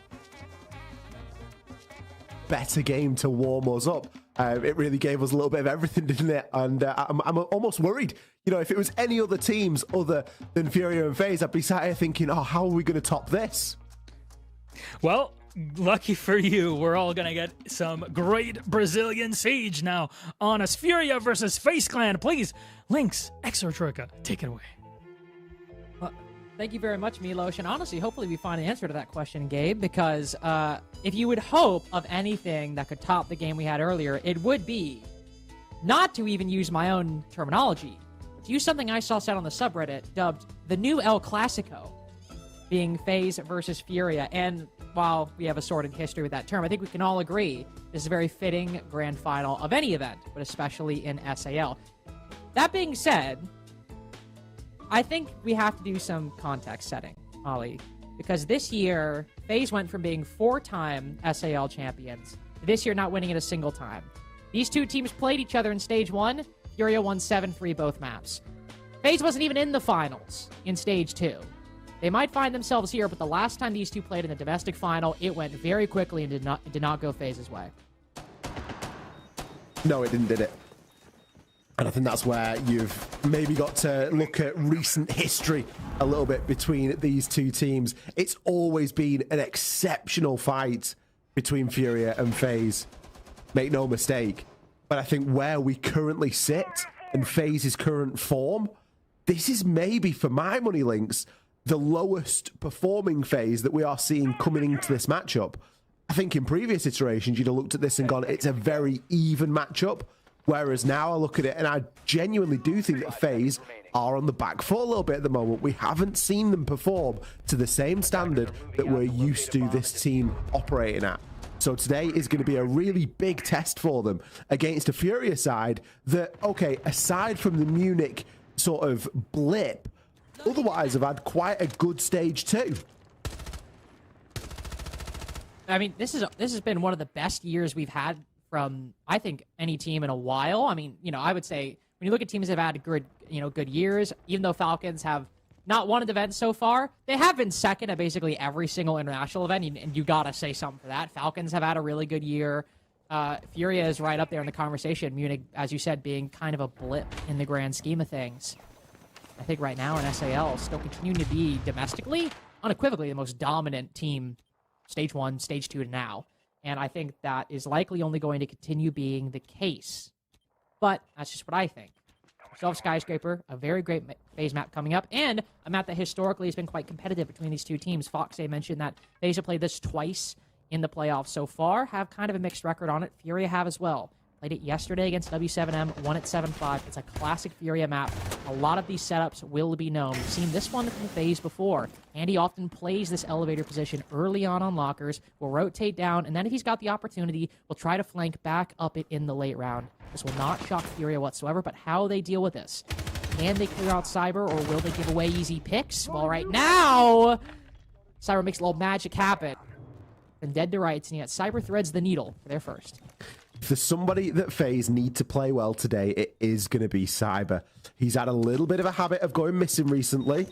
Better game to warm us up. It really gave us a little bit of everything, didn't it? And I'm almost worried. You know, if it was any other teams other than Furia and FaZe, I'd be sat here thinking, oh, how are we going to top this? Well, lucky for you, we're all going to get some great Brazilian Siege now on us. Furia versus FaZe Clan. Please, Lynx, Exortrica, take it away. Well, thank you very much, Milos. And honestly, hopefully we find an answer to that question, Gabe, because if you would hope of anything that could top the game we had earlier, it would be not to even use my own terminology, but to use something I saw said on the subreddit dubbed the new El Clasico, being FaZe versus Furia. And while we have a sordid history with that term, I think we can all agree this is a very fitting grand final of any event, but especially in SAL. That being said, I think we have to do some context setting, Ollie, because this year, FaZe went from being 4-time SAL champions to this year not winning it a single time. These two teams played each other in Stage 1. Furia won 7-3 both maps. FaZe wasn't even in the finals in Stage 2. They might find themselves here, but the last time these two played in the domestic final, it went very quickly and did not go FaZe's way. No, it didn't, did it? And I think that's where you've maybe got to look at recent history a little bit between these two teams. It's always been an exceptional fight between Furia and FaZe. Make no mistake. But I think where we currently sit and FaZe's current form, this is maybe, for my money, Links, the lowest performing FaZe that we are seeing coming into this matchup. I think in previous iterations, you'd have looked at this and gone, it's a very even matchup. Whereas now I look at it and I genuinely do think that FaZe are on the back foot a little bit at the moment. We haven't seen them perform to the same standard that we're used to this team operating at. So today is going to be a really big test for them against a Furia side that, okay, aside from the Munich sort of blip, otherwise have had quite a good stage too. I mean, this has been one of the best years we've had from, I think, any team in a while. I mean, you know, I would say when you look at teams that have had good, good years, even though Falcons have not won an event so far, they have been second at basically every single international event, and you gotta say something for that. Falcons have had a really good year. Furia is right up there in the conversation. Munich, as you said, being kind of a blip in the grand scheme of things. I think right now in SAL, still continuing to be domestically, unequivocally the most dominant team, stage 1, stage 2 to now. And I think that is likely only going to continue being the case. But that's just what I think. Self Skyscraper, a very great FaZe map coming up, and a map that historically has been quite competitive between these two teams. Foxay mentioned that FaZe have played this twice in the playoffs so far, have kind of a mixed record on it. Furia have as well. Played it yesterday against W7M, won at 7-5. It's a classic Furia map. A lot of these setups will be known. We've seen this one from FaZe before. Andy often plays this elevator position early on lockers, will rotate down, and then if he's got the opportunity, will try to flank back up it in the late round. This will not shock Furia whatsoever, but how they deal with this. Can they clear out Cyber, or will they give away easy picks? Well, right now, Cyber makes a little magic happen. And dead to rights, and yet Cyber threads the needle for their first. If there's somebody that FaZe need to play well today, it is going to be Cyber. He's had a little bit of a habit of going missing recently,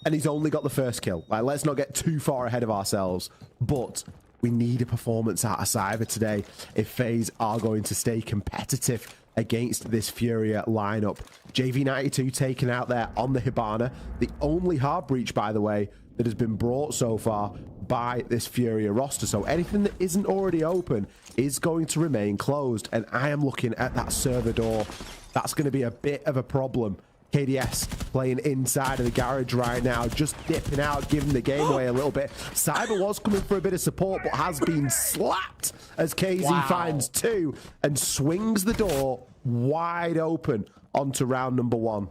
and he's only got the first kill. Like, let's not get too far ahead of ourselves, but we need a performance out of Cyber today if FaZe are going to stay competitive against this Furia lineup. JV92 taken out there on the Hibana, the only hard breach, by the way, that has been brought so far by this Furia roster. So anything that isn't already open is going to remain closed. And I am looking at that server door. That's going to be a bit of a problem. KDS playing inside of the garage right now, just dipping out, giving the game away a little bit. Cyber was coming for a bit of support, but has been slapped as KZ finds 2 and swings the door wide open onto round number 1.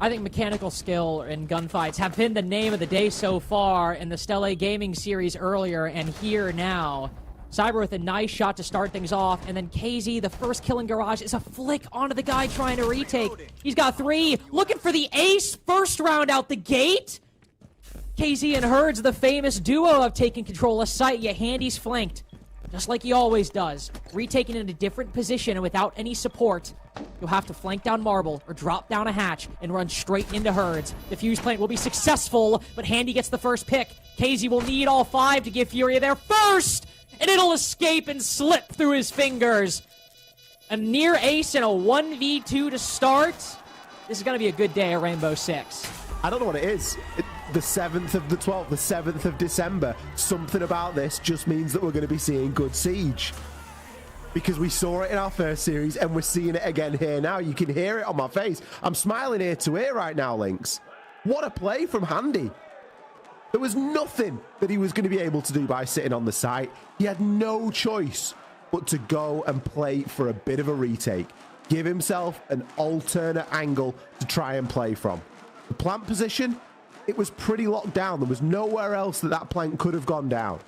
I think mechanical skill and gunfights have been the name of the day so far in the Stelle Gaming series earlier and here now. Cyber with a nice shot to start things off, and then KZ, the first kill in Garage, is a flick onto the guy trying to retake. He's got 3, looking for the ace, first round out the gate. KZ and Herds, the famous duo, have taken control of site, yet Handy's flanked, just like he always does. Retaken in a different position and without any support. You'll have to flank down Marble or drop down a hatch and run straight into Herds. The fuse plant will be successful, but Handy gets the first pick. KZ will need all 5 to give Furia their first, and it'll escape and slip through his fingers. A near ace and a 1v2 to start. This is going to be a good day at Rainbow Six. I don't know what it is. The 7th of the 12th, the 7th of December. Something about this just means that we're going to be seeing good Siege. Because we saw it in our first series and we're seeing it again here now. You can hear it on my face. I'm smiling ear to ear right now, Lynx. What a play from Handy. There was nothing that he was going to be able to do by sitting on the site. He had no choice but to go and play for a bit of a retake. Give himself an alternate angle to try and play from. The plant position, it was pretty locked down. There was nowhere else that plant could have gone down.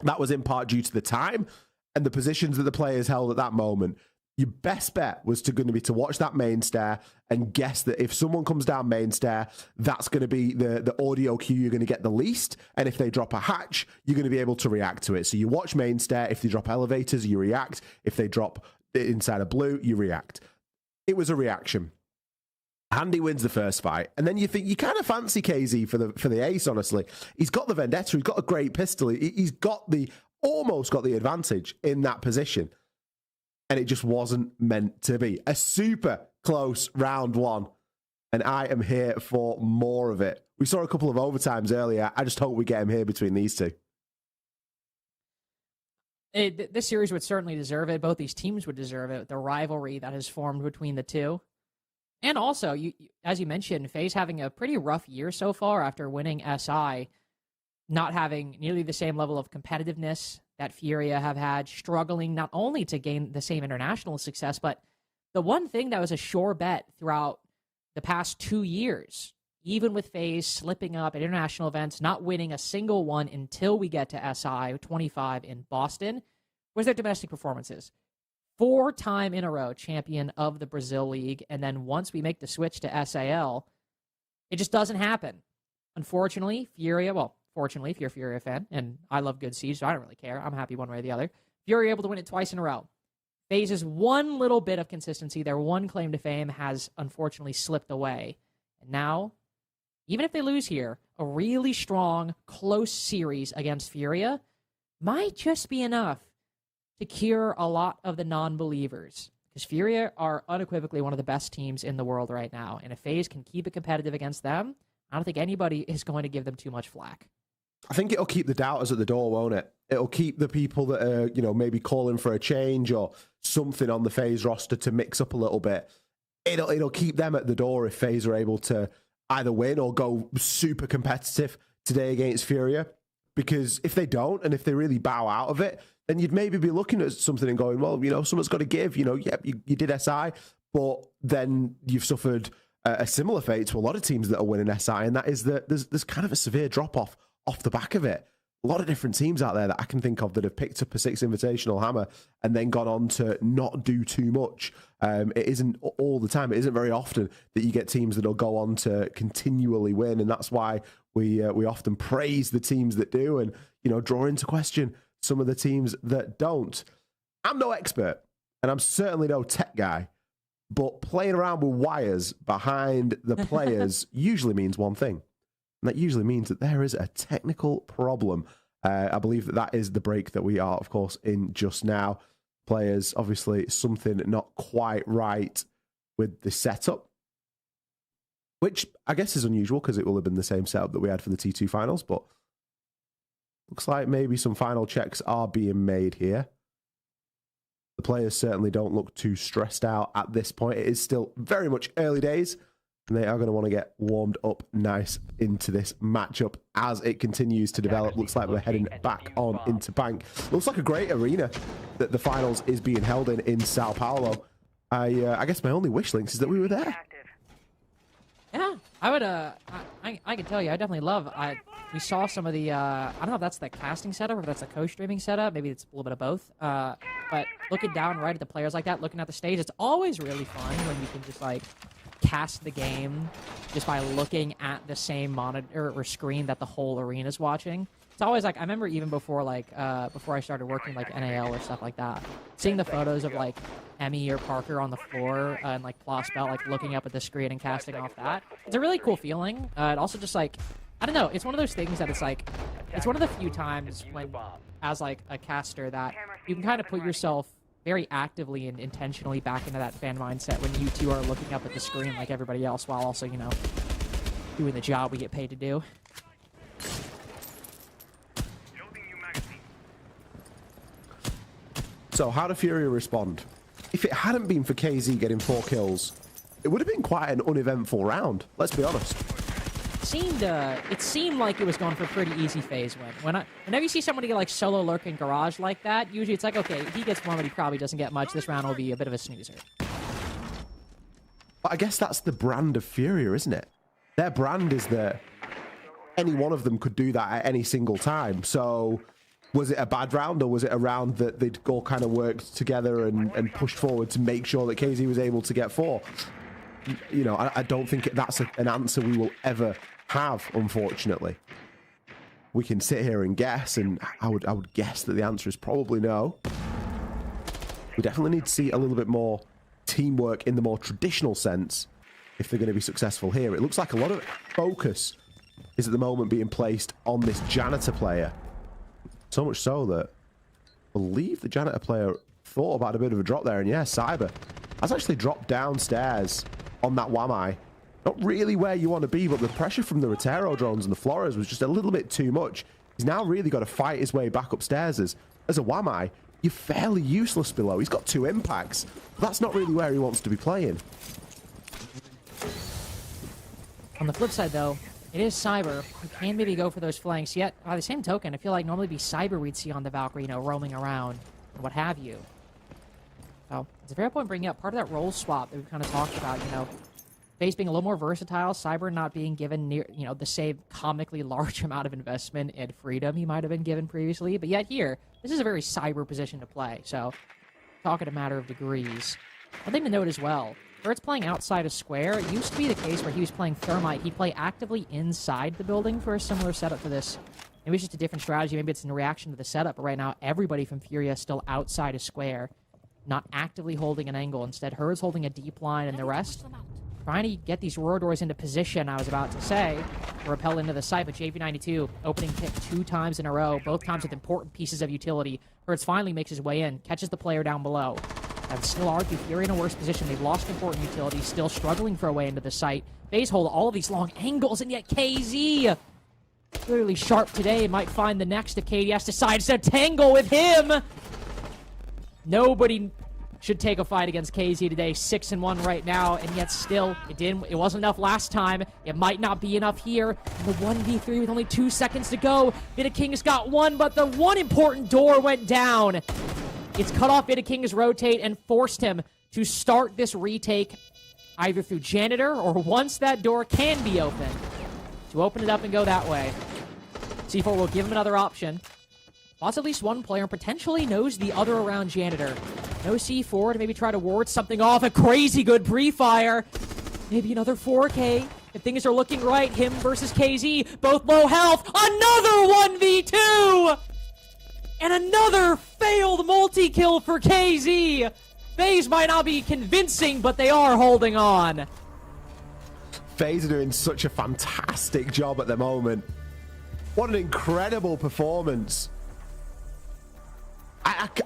That was in part due to the time and the positions that the players held at that moment. Your best bet was going to be to watch that main stair and guess that if someone comes down main stair, that's going to be the audio cue you're going to get the least. And if they drop a hatch, you're going to be able to react to it. So you watch main stair. If they drop elevators, you react. If they drop inside a blue, you react. It was a reaction. Handy wins the first fight, and then you think you kind of fancy KZ for the ace. Honestly, he's got the vendetta. He's got a great pistol. He's got almost got the advantage in that position. And it just wasn't meant to be. A super close round 1. And I am here for more of it. We saw a couple of overtimes earlier. I just hope we get him here between these two. This series would certainly deserve it. Both these teams would deserve it. The rivalry that has formed between the two. And also, as you mentioned, FaZe having a pretty rough year so far after winning SI, not having nearly the same level of competitiveness that Furia have had, struggling not only to gain the same international success, but the one thing that was a sure bet throughout the past 2 years, even with FaZe slipping up at international events, not winning a single one until we get to SI 25 in Boston, was their domestic performances. 4-time in a row champion of the Brazil League, and then once we make the switch to SAL, it just doesn't happen. Unfortunately, Furia, well, fortunately, if you're a Furia fan, and I love good Siege, so I don't really care. I'm happy one way or the other. Furia able to win it twice in a row. FaZe's one little bit of consistency, their one claim to fame, has unfortunately slipped away. And now, even if they lose here, a really strong, close series against Furia might just be enough to cure a lot of the non-believers. Because Furia are unequivocally one of the best teams in the world right now. And if FaZe can keep it competitive against them, I don't think anybody is going to give them too much flack. I think it'll keep the doubters at the door, won't it? It'll keep the people that are, maybe calling for a change or something on the FaZe roster to mix up a little bit. It'll keep them at the door if FaZe are able to either win or go super competitive today against Furia. Because if they don't, and if they really bow out of it, then you'd maybe be looking at something and going, well, someone's got to give. You did SI, but then you've suffered a similar fate to a lot of teams that are winning SI, and that is that there's kind of a severe drop-off off the back of it. A lot of different teams out there that I can think of that have picked up a 6 Invitational hammer and then gone on to not do too much. It isn't all the time. It isn't very often that you get teams that'll go on to continually win, and that's why we often praise the teams that do and draw into question some of the teams that don't. I'm no expert, and I'm certainly no tech guy, but playing around with wires behind the players usually means one thing. And that usually means that there is a technical problem. I believe that is the break that we are, of course, in just now. Players, obviously, something not quite right with the setup, which I guess is unusual because it will have been the same setup that we had for the T2 finals, but looks like maybe some final checks are being made here. The players certainly don't look too stressed out at this point. It is still very much early days, and they are going to want to get warmed up nice into this matchup as it continues to develop. Looks like we're heading back on into Bank. Looks like a great arena that the finals is being held in Sao Paulo. I guess my only wish links is that we were there. Yeah, I would. I can tell you, I definitely love. We saw some of the. I don't know if that's the casting setup or if that's the co-streaming setup. Maybe it's a little bit of both. But looking down right at the players like that, looking at the stage, it's always really fun when you can just like cast the game just by looking at the same monitor or screen that the whole arena is watching. It's always like, I remember even before before I started working like NAL or stuff like that, seeing the photos of like Emmy or Parker on the floor and like Plospel like looking up at the screen and casting off that. It's a really cool feeling. It also just like, I don't know, it's one of those things that it's like, it's one of the few times when as like a caster that you can kind of put yourself very actively and intentionally back into that fan mindset when you two are looking up at the screen like everybody else while also, doing the job we get paid to do. So how did Furia respond? If it hadn't been for KZ getting 4 kills, it would have been quite an uneventful round. Let's be honest. It seemed like it was going for a pretty easy phase win. Whenever you see somebody like solo lurk in garage like that, usually it's like, okay, he gets one, but he probably doesn't get much. This round will be a bit of a snoozer. But I guess that's the brand of Furia, isn't it? Their brand is that any one of them could do that at any single time. So was it a bad round, or was it a round that they'd all kind of worked together and pushed forward to make sure that KZ was able to get 4? I don't think that's an answer we will ever have, unfortunately. We can sit here and guess, and I would guess that the answer is probably no. We definitely need to see a little bit more teamwork in the more traditional sense if they're going to be successful here. It looks like a lot of focus is at the moment being placed on this janitor player. So much so that I believe the janitor player thought about a bit of a drop there, and yeah, Cyber has actually dropped downstairs on that Wamai. Not really where you want to be, but the pressure from the Rotero drones and the Flores was just a little bit too much. He's now really got to fight his way back upstairs as a Wamai you're fairly useless below. He's got 2 impacts. That's not really where he wants to be playing. On the flip side, though, it is Cyber who can maybe go for those flanks. Yet, by the same token, I feel like normally be Cyber we'd see on the Valkyrie, you know, roaming around and what have you. So, it's a fair point bringing up part of that role swap that we've kind of talked about, you know. FaZe being a little more versatile, Cyber not being given near, you know, the same comically large amount of investment and freedom he might have been given previously. But yet here, this is a very Cyber position to play. So, talk in a matter of degrees. One thing to note as well, Bird's playing outside of Square. It used to be the case where he was playing Thermite. He'd play actively inside the building for a similar setup to this. Maybe it's just a different strategy. Maybe it's in reaction to the setup. But right now, everybody from Furia is still outside of Square, not actively holding an angle. Instead, Herd's holding a deep line, and the rest trying to get these Roar doors into position, I was about to say, to repel into the site. But JV92 opening pick 2 times in a row, both times with important pieces of utility. Herd's finally makes his way in, catches the player down below. I would still argue Fury in a worse position. They've lost important utility, still struggling for a way into the site. FaZe hold all of these long angles, and yet KZ, clearly sharp today, might find the next if KDS decides to tangle with him. Nobody should take a fight against KZ today. 6-1 right now, and yet still, it wasn't enough last time. It might not be enough here. The 1v3 with only 2 seconds to go. King's got 1, but the one important door went down. It's cut off King's rotate and forced him to start this retake either through Janitor or once that door can be opened, to open it up and go that way. C4 will give him another option. Lots at least one player and potentially knows the other around Janitor. No C4 to maybe try to ward something off. A crazy good pre-fire. Maybe another 4K. If things are looking right, him versus KZ, both low health. Another 1v2! And another failed multi-kill for KZ. FaZe might not be convincing, but they are holding on. FaZe are doing such a fantastic job at the moment. What an incredible performance.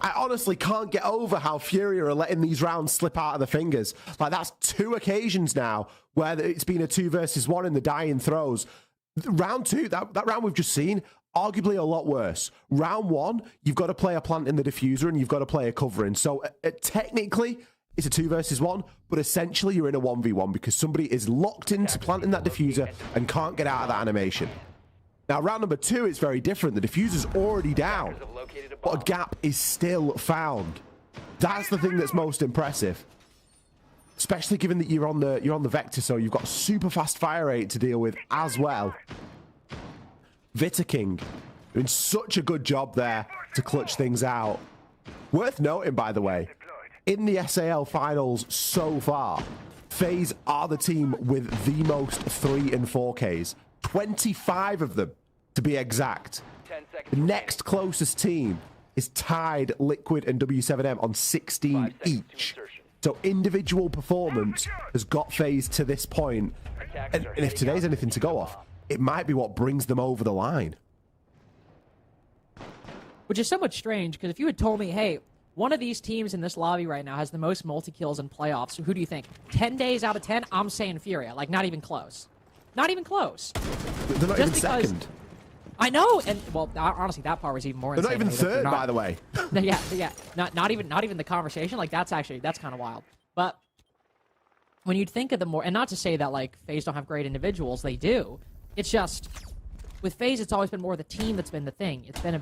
I honestly can't get over how Fury are letting these rounds slip out of the fingers. Like, that's 2 occasions now where it's been a 2 versus 1 in the dying throws. Round 2, that round we've just seen, arguably a lot worse. Round 1, you've got to play a plant in the diffuser and you've got to play a covering. So technically, it's a 2 versus 1, but essentially you're in a 1v1 because somebody is locked into planting that diffuser and can't get out of that animation. Now, round number 2 is very different. The diffuser's already down, but a gap is still found. That's the thing that's most impressive, especially given that you're on the vector, so you've got super fast fire rate to deal with as well. King doing such a good job there to clutch things out. Worth noting, by the way, in the SAL finals so far, FaZe are the team with the most 3 and 4Ks. 25 of them, to be exact. The next closest team is tied Liquid and W7M on 16 each. So individual performance has got FaZe to this point. And if today's anything to go off, it might be what brings them over the line. Which is somewhat strange, because if you had told me, hey, one of these teams in this lobby right now has the most multi-kills in playoffs, so who do you think? 10 days out of 10, I'm saying Furia. Like, not even close. Not even close. They're not even second. I know, and well, honestly, that part was even more insane. They're not even third, by the way. yeah. Not even the conversation. Like, that's kind of wild. But when you think of the more, and not to say that like FaZe don't have great individuals, they do. It's just with FaZe, it's always been more the team that's been the thing. It's been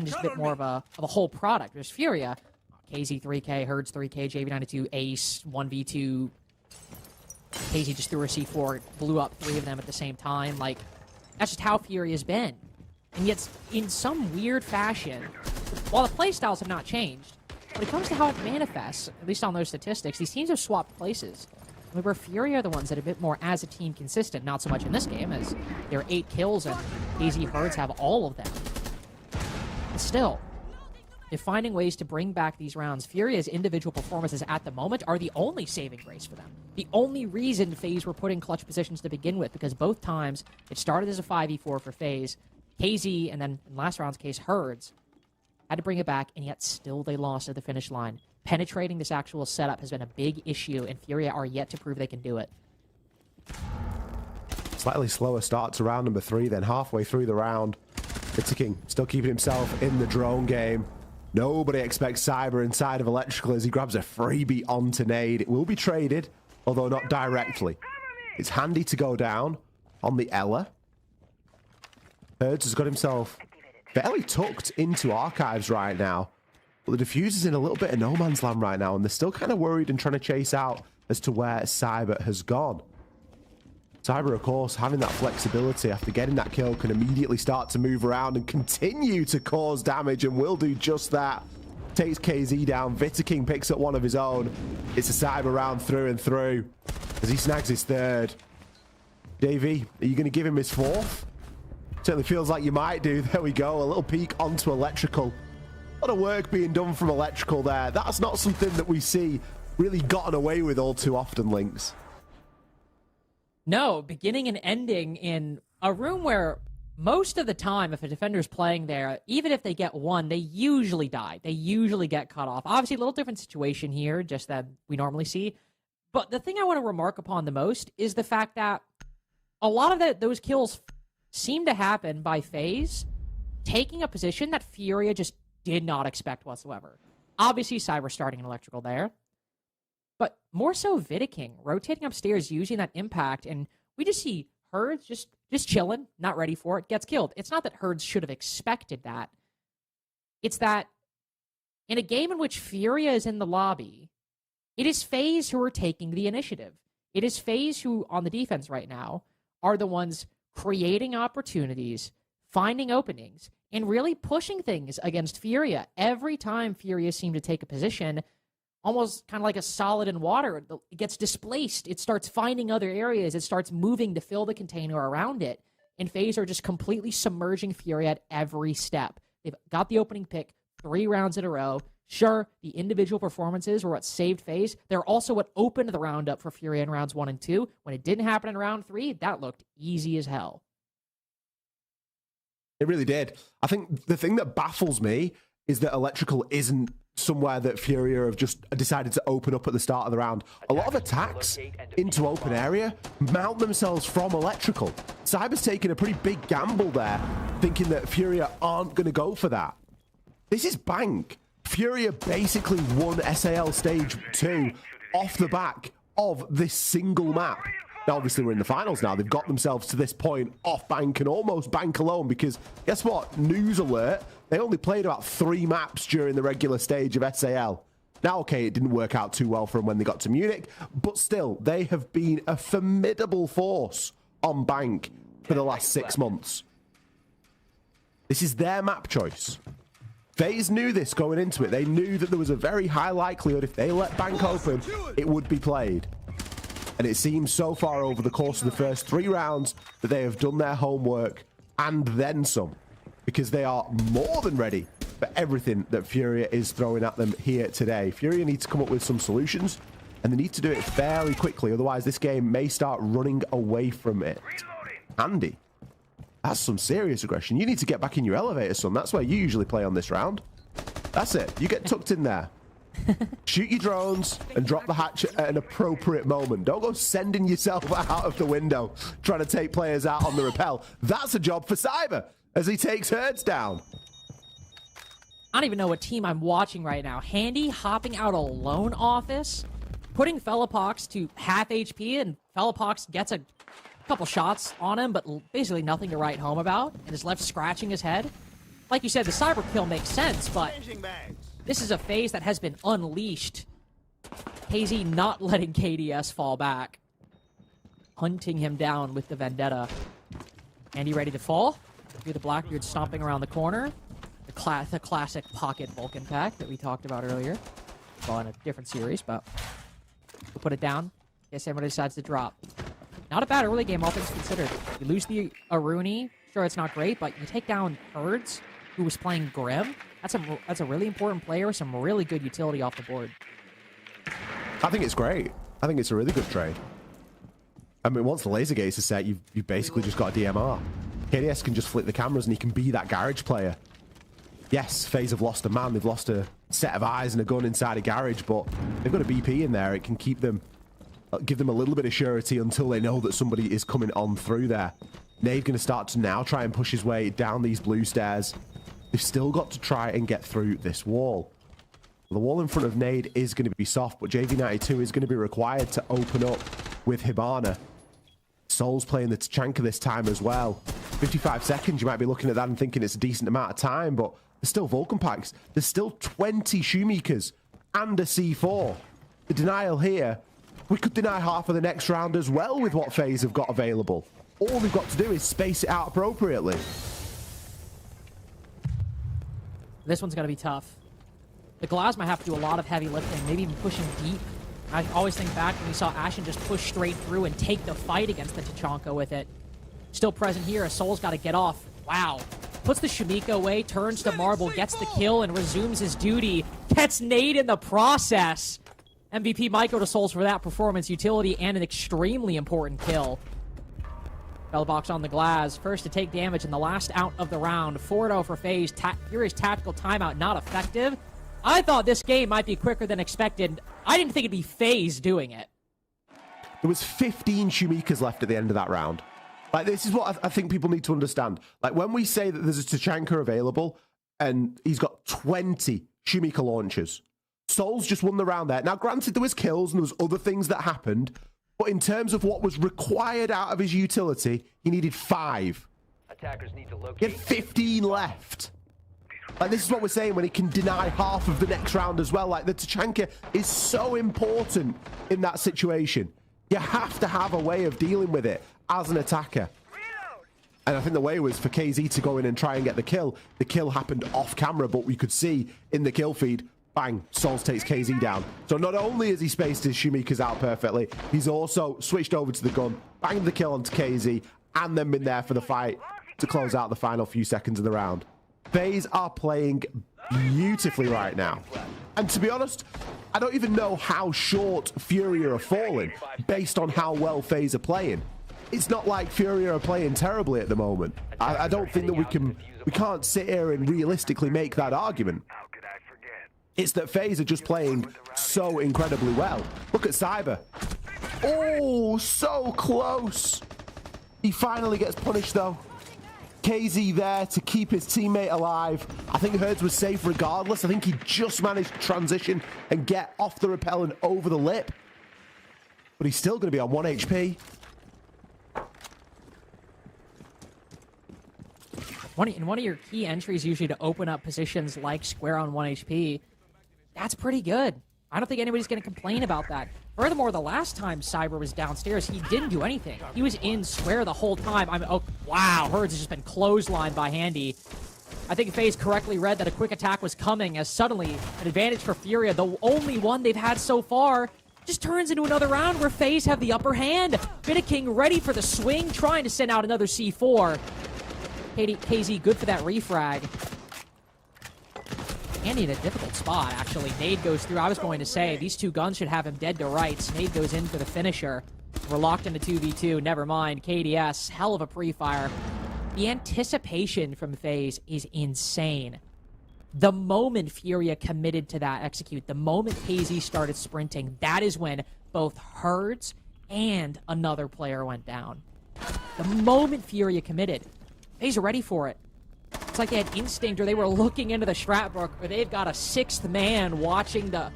just a bit more of a whole product. There's Furia, KZ 3K, Herds 3K, JV92, Ace 1v2. KZ just threw a C4, blew up 3 of them at the same time. Like, that's just how Fury has been. And yet, in some weird fashion, while the playstyles have not changed, when it comes to how it manifests, at least on those statistics, these teams have swapped places. I mean, where Fury are the ones that are a bit more as a team consistent, not so much in this game, as there are 8 kills and KZ Herds have all of them. But still, they're finding ways to bring back these rounds. Furia's individual performances at the moment are the only saving grace for them. The only reason FaZe were put in clutch positions to begin with, because both times it started as a 5v4 for FaZe. KZ, and then in last round's case, Herds, had to bring it back, and yet still they lost at the finish line. Penetrating this actual setup has been a big issue, and Furia are yet to prove they can do it. Slightly slower start to round number 3, then halfway through the round, King still keeping himself in the drone game. Nobody expects Cyber inside of Electrical as he grabs a freebie onto Nade. It will be traded, although not directly. It's handy to go down on the Ella. Herds has got himself fairly tucked into Archives right now. But the Diffuser's in a little bit of no man's land right now, and they're still kind of worried and trying to chase out as to where Cyber has gone. Cyber, of course, having that flexibility after getting that kill, can immediately start to move around and continue to cause damage, and will do just that. Takes KZ down. Vitaking picks up one of his own. It's a Cyber round through and through as he snags his third. JV, are you going to give him his fourth? Certainly feels like you might do. There we go. A little peek onto Electrical. A lot of work being done from Electrical there. That's not something that we see really gotten away with all too often, Lynx. No, beginning and ending in a room where most of the time, if a defender's playing there, even if they get one, they usually die. They usually get cut off. Obviously, a little different situation here, just that we normally see. But the thing I want to remark upon the most is the fact that a lot of those kills seem to happen by FaZe taking a position that Furia just did not expect whatsoever. Obviously, Cyber starting an Electrical there. But more so Vitaking, rotating upstairs, using that impact, and we just see Herds just chilling, not ready for it, gets killed. It's not that Herds should have expected that. It's that in a game in which Furia is in the lobby, it is FaZe who are taking the initiative. It is FaZe who, on the defense right now, are the ones creating opportunities, finding openings, and really pushing things against Furia. Every time Furia seem to take a position, almost kind of like a solid in water, it gets displaced. It starts finding other areas. It starts moving to fill the container around it. And FaZe are just completely submerging Furia at every step. They've got the opening pick 3 rounds in a row. Sure, the individual performances were what saved FaZe. They're also what opened the round up for Furia in rounds 1 and 2. When it didn't happen in round 3, that looked easy as hell. It really did. I think the thing that baffles me is that Electrical isn't somewhere that Furia have just decided to open up at the start of the round. A lot of attacks into open area mount themselves from Electrical. Cyber's taking a pretty big gamble there, thinking that Furia aren't going to go for that. This is bank. Furia basically won SAL Stage 2 off the back of this single map. Now, obviously, we're in the finals now. They've got themselves to this point off bank and almost bank alone because, guess what? News alert. They only played about 3 maps during the regular stage of SAL. Now, okay, it didn't work out too well for them when they got to Munich, but still, they have been a formidable force on bank for the last 6 months. This is their map choice. FaZe knew this going into it. They knew that there was a very high likelihood if they let bank open, it would be played. And it seems so far over the course of the first 3 rounds that they have done their homework and then some, because they are more than ready for everything that Furia is throwing at them here today. Furia need to come up with some solutions, and they need to do it fairly quickly. Otherwise, this game may start running away from it. Andy, that's some serious aggression. You need to get back in your elevator, son. That's where you usually play on this round. That's it. You get tucked in there. Shoot your drones and drop the hatch at an appropriate moment. Don't go sending yourself out of the window trying to take players out on the rappel. That's a job for Cyber as he takes Herds down. I don't even know what team I'm watching right now. Handy hopping out alone office, putting Fellapox to half HP, and Fellapox gets a couple shots on him, but basically nothing to write home about, and is left scratching his head. Like you said, the Cyber kill makes sense, but this is a phase that has been unleashed. KZ not letting KDS fall back. Hunting him down with the Vendetta. Andy ready to fall? Do the Blackbeard stomping around the corner. The classic pocket Vulcan pack that we talked about earlier. Well, in a different series, but we'll put it down. Guess everybody decides to drop. Not a bad early game, all things considered. You lose the Aruni. Sure, it's not great, but you take down Herds, who was playing Grim. That's a really important player with some really good utility off the board. I think it's great. I think it's a really good trade. I mean, once the laser gates are set, you've basically just got a DMR. KDS can just flick the cameras and he can be that garage player. Yes, FaZe have lost a man. They've lost a set of eyes and a gun inside a garage, but they've got a BP in there. It can keep them, give them a little bit of surety until they know that somebody is coming on through there. Nade going to start to now try and push his way down these blue stairs. They've still got to try and get through this wall. The wall in front of Nade is going to be soft, but JV92 is going to be required to open up with Hibana. Soul's playing the Tachanka this time as well. 55 seconds, you might be looking at that and thinking it's a decent amount of time, but there's still Vulcan packs. There's still 20 Shoemakers and a C4. The denial here, we could deny half of the next round as well with what FaZe have got available. All we've got to do is space it out appropriately. This one's going to be tough. The Glaz might have to do a lot of heavy lifting, maybe even pushing deep. I always think back when we saw Ashen just push straight through and take the fight against the Tachanka with it. Still present here, Soul's got to get off. Wow. Puts the Shamika away, turns to Marble, gets the kill, and resumes his duty. Gets Nade in the process. MVP might go to Souls for that performance, utility, and an extremely important kill. Bellbox on the Glaz, first to take damage in the last out of the round. 4-0 for FaZe. Furious tactical timeout not effective. I thought this game might be quicker than expected. I didn't think it'd be FaZe doing it. There was 15 Shumikas left at the end of that round. Like, this is what I think people need to understand. Like, when we say that there's a Tachanka available and he's got 20 Shumika launchers, Souls just won the round there. Now, granted, there was kills and there was other things that happened, but in terms of what was required out of his utility, he needed 5. Attackers need to locate. He had 15 left. Like, this is what we're saying when he can deny half of the next round as well. Like, the Tachanka is so important in that situation. You have to have a way of dealing with it as an attacker. And I think the way was for KZ to go in and try and get the kill. The kill happened off camera, but we could see in the kill feed, bang, Souls takes KZ down. So not only has he spaced his Shumikas out perfectly, he's also switched over to the gun, banged the kill onto KZ, and then been there for the fight to close out the final few seconds of the round. FaZe are playing beautifully right now. And to be honest, I don't even know how short Furia are falling based on how well FaZe are playing. It's not like Furia are playing terribly at the moment. I don't think that we can't sit here and realistically make that argument. It's that FaZe are just playing so incredibly well. Look at Cyber. Oh, so close. He finally gets punished though. KZ there to keep his teammate alive. I think Herds was safe regardless. I think he just managed to transition and get off the rappel and over the lip. But he's still going to be on 1 HP. One of your key entries usually to open up positions like square on 1 HP. That's pretty good. I don't think anybody's going to complain about that. Furthermore, the last time Cyber was downstairs, he didn't do anything. He was in square the whole time. Oh, wow, Herds has just been clotheslined by Handy. I think FaZe correctly read that a quick attack was coming as suddenly an advantage for Furia, the only one they've had so far, just turns into another round where FaZe have the upper hand. King ready for the swing, trying to send out another C4. KZ good for that refrag. Andy in a difficult spot, actually. Nade goes through. I was going to say, these two guns should have him dead to rights. Nade goes in for the finisher. We're locked into 2v2. Never mind. KDS, hell of a pre-fire. The anticipation from FaZe is insane. The moment Furia committed to that execute, the moment KZ started sprinting, that is when both Herds and another player went down. The moment Furia committed, FaZe are ready for it. It's like they had instinct, or they were looking into the Stratbrook, or they've got a sixth man watching the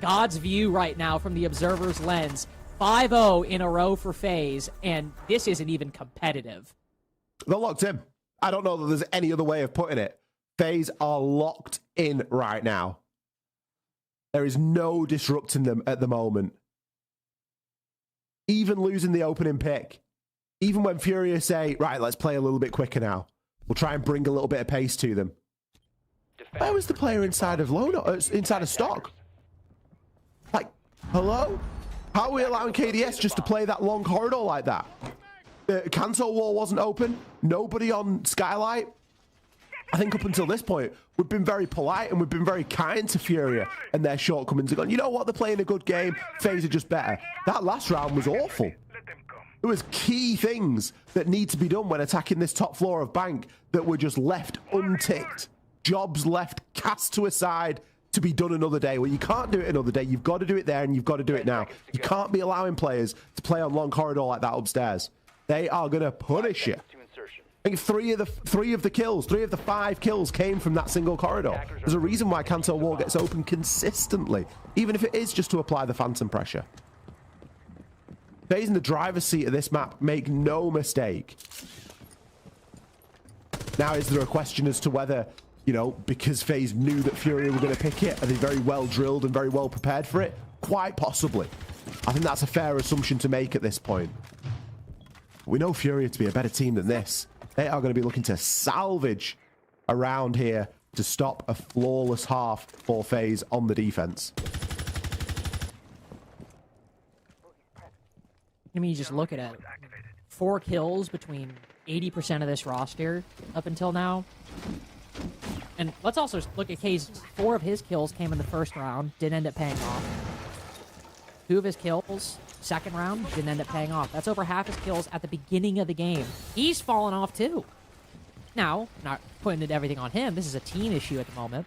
God's view right now from the observer's lens. 5-0 in a row for FaZe, and this isn't even competitive. They're locked in. I don't know that there's any other way of putting it. FaZe are locked in right now. There is no disrupting them at the moment. Even losing the opening pick. Even when Furia say, right, let's play a little bit quicker now. We'll try and bring a little bit of pace to them. Where was the player inside of inside of stock? Like, hello? How are we allowing KDS just to play that long corridor like that? The cancel wall wasn't open. Nobody on Skylight. I think up until this point, we've been very polite and we've been very kind to Furia and their shortcomings. Have gone, you know what? They're playing a good game. FaZe are just better. That last round was awful. There was key things that need to be done when attacking this top floor of Bank that were just left unticked. Jobs left cast to a side to be done another day. Well, you can't do it another day. You've got to do it there and you've got to do it now. You can't be allowing players to play on long corridor like that upstairs. They are going to punish you. I think three of the 5 kills came from that single corridor. There's a reason why Kanto Wall gets open consistently, even if it is just to apply the phantom pressure. FaZe in the driver's seat of this map, make no mistake. Now, is there a question as to whether, you know, because FaZe knew that Furia were going to pick it, are they very well drilled and very well prepared for it? Quite possibly. I think that's a fair assumption to make at this point. We know Furia to be a better team than this. They are going to be looking to salvage around here to stop a flawless half for FaZe on the defense. I mean, you just look at it. 4 kills between 80% of this roster up until now. And let's also look at K's. 4 of his kills came in the first round, didn't end up paying off. 2 of his kills, second round, didn't end up paying off. That's over half his kills at the beginning of the game. He's fallen off too. Now, not putting everything on him. This is a team issue at the moment.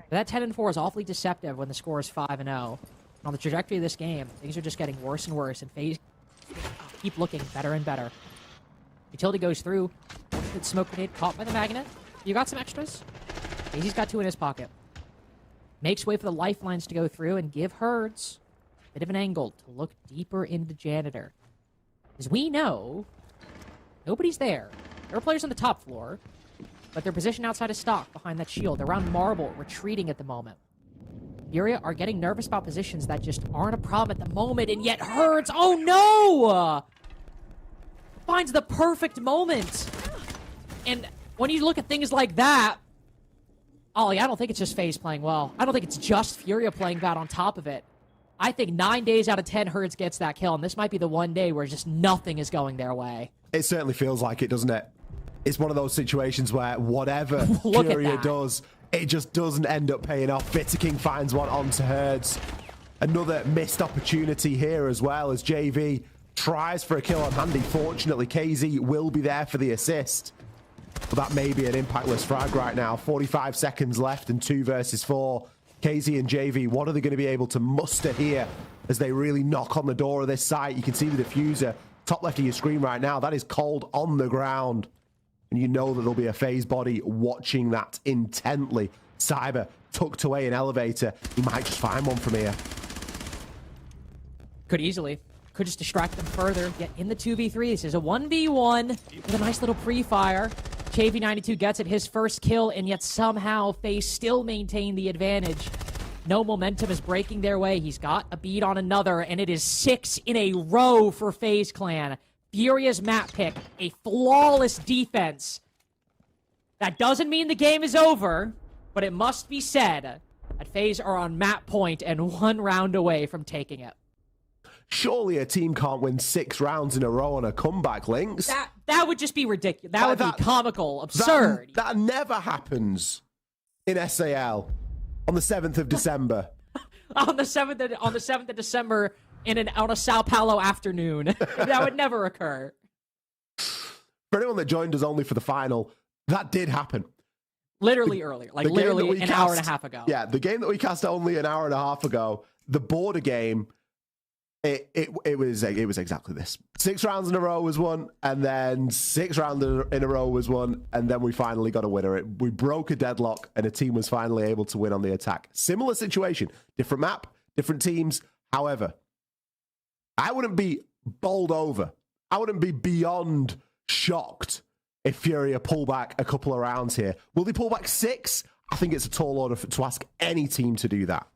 But that 10-4 is awfully deceptive when the score is 5-0. On the trajectory of this game, things are just getting worse and worse, and FaZe keep looking better and better. Utility goes through. Good smoke grenade caught by the magnet. You got some extras? FaZe's got 2 in his pocket. Makes way for the lifelines to go through and give Herds a bit of an angle to look deeper into Janitor. As we know, nobody's there. There are players on the top floor, but they're positioned outside of stock behind that shield. They're around Marble, retreating at the moment. Furia are getting nervous about positions that just aren't a problem at the moment, and yet Herds, oh no! Finds the perfect moment. And when you look at things like that, Ollie, I don't think it's just FaZe playing well. I don't think it's just Furia playing bad on top of it. I think 9 days out of 10, Herds gets that kill, and this might be the one day where just nothing is going their way. It certainly feels like it, doesn't it? It's one of those situations where whatever Furia does, it just doesn't end up paying off. Bitterking finds one onto Herds. Another missed opportunity here as well as JV tries for a kill on Handy. Fortunately, KZ will be there for the assist. But that may be an impactless frag right now. 45 seconds left and 2 versus 4. KZ and JV, what are they going to be able to muster here as they really knock on the door of this site? You can see the diffuser top left of your screen right now. That is cold on the ground. And you know that there'll be a FaZe body watching that intently. Cyber tucked away in elevator. He might just find one from here. Could easily. Could just distract them further. Get in the 2v3. This is a 1v1 with a nice little pre-fire. JV92 gets it, his first kill, and yet somehow FaZe still maintain the advantage. No momentum is breaking their way. He's got a beat on another, and it is 6 in a row for FaZe Clan. Furia's map pick, a flawless defense. That doesn't mean the game is over, but it must be said that FaZe are on map point and 1 round away from taking it. Surely a team can't win 6 rounds in a row on a comeback, Lynx. That would just be ridiculous. That would be comical, absurd. That never happens in SAL on the 7th of December. on the 7th of December on a Sao Paulo afternoon. That would never occur. For anyone that joined us only for the final, that did happen. Literally earlier, like literally an hour and a half ago. Yeah, the game that we cast only an hour and a half ago, the border game, it was exactly this. 6 rounds in a row was won, and then 6 rounds in a row was won, and then we finally got a winner. We broke a deadlock, and a team was finally able to win on the attack. Similar situation, different map, different teams. However, I wouldn't be bowled over. I wouldn't be beyond shocked if Furia pull back a couple of rounds here. Will they pull back 6? I think it's a tall order to ask any team to do that.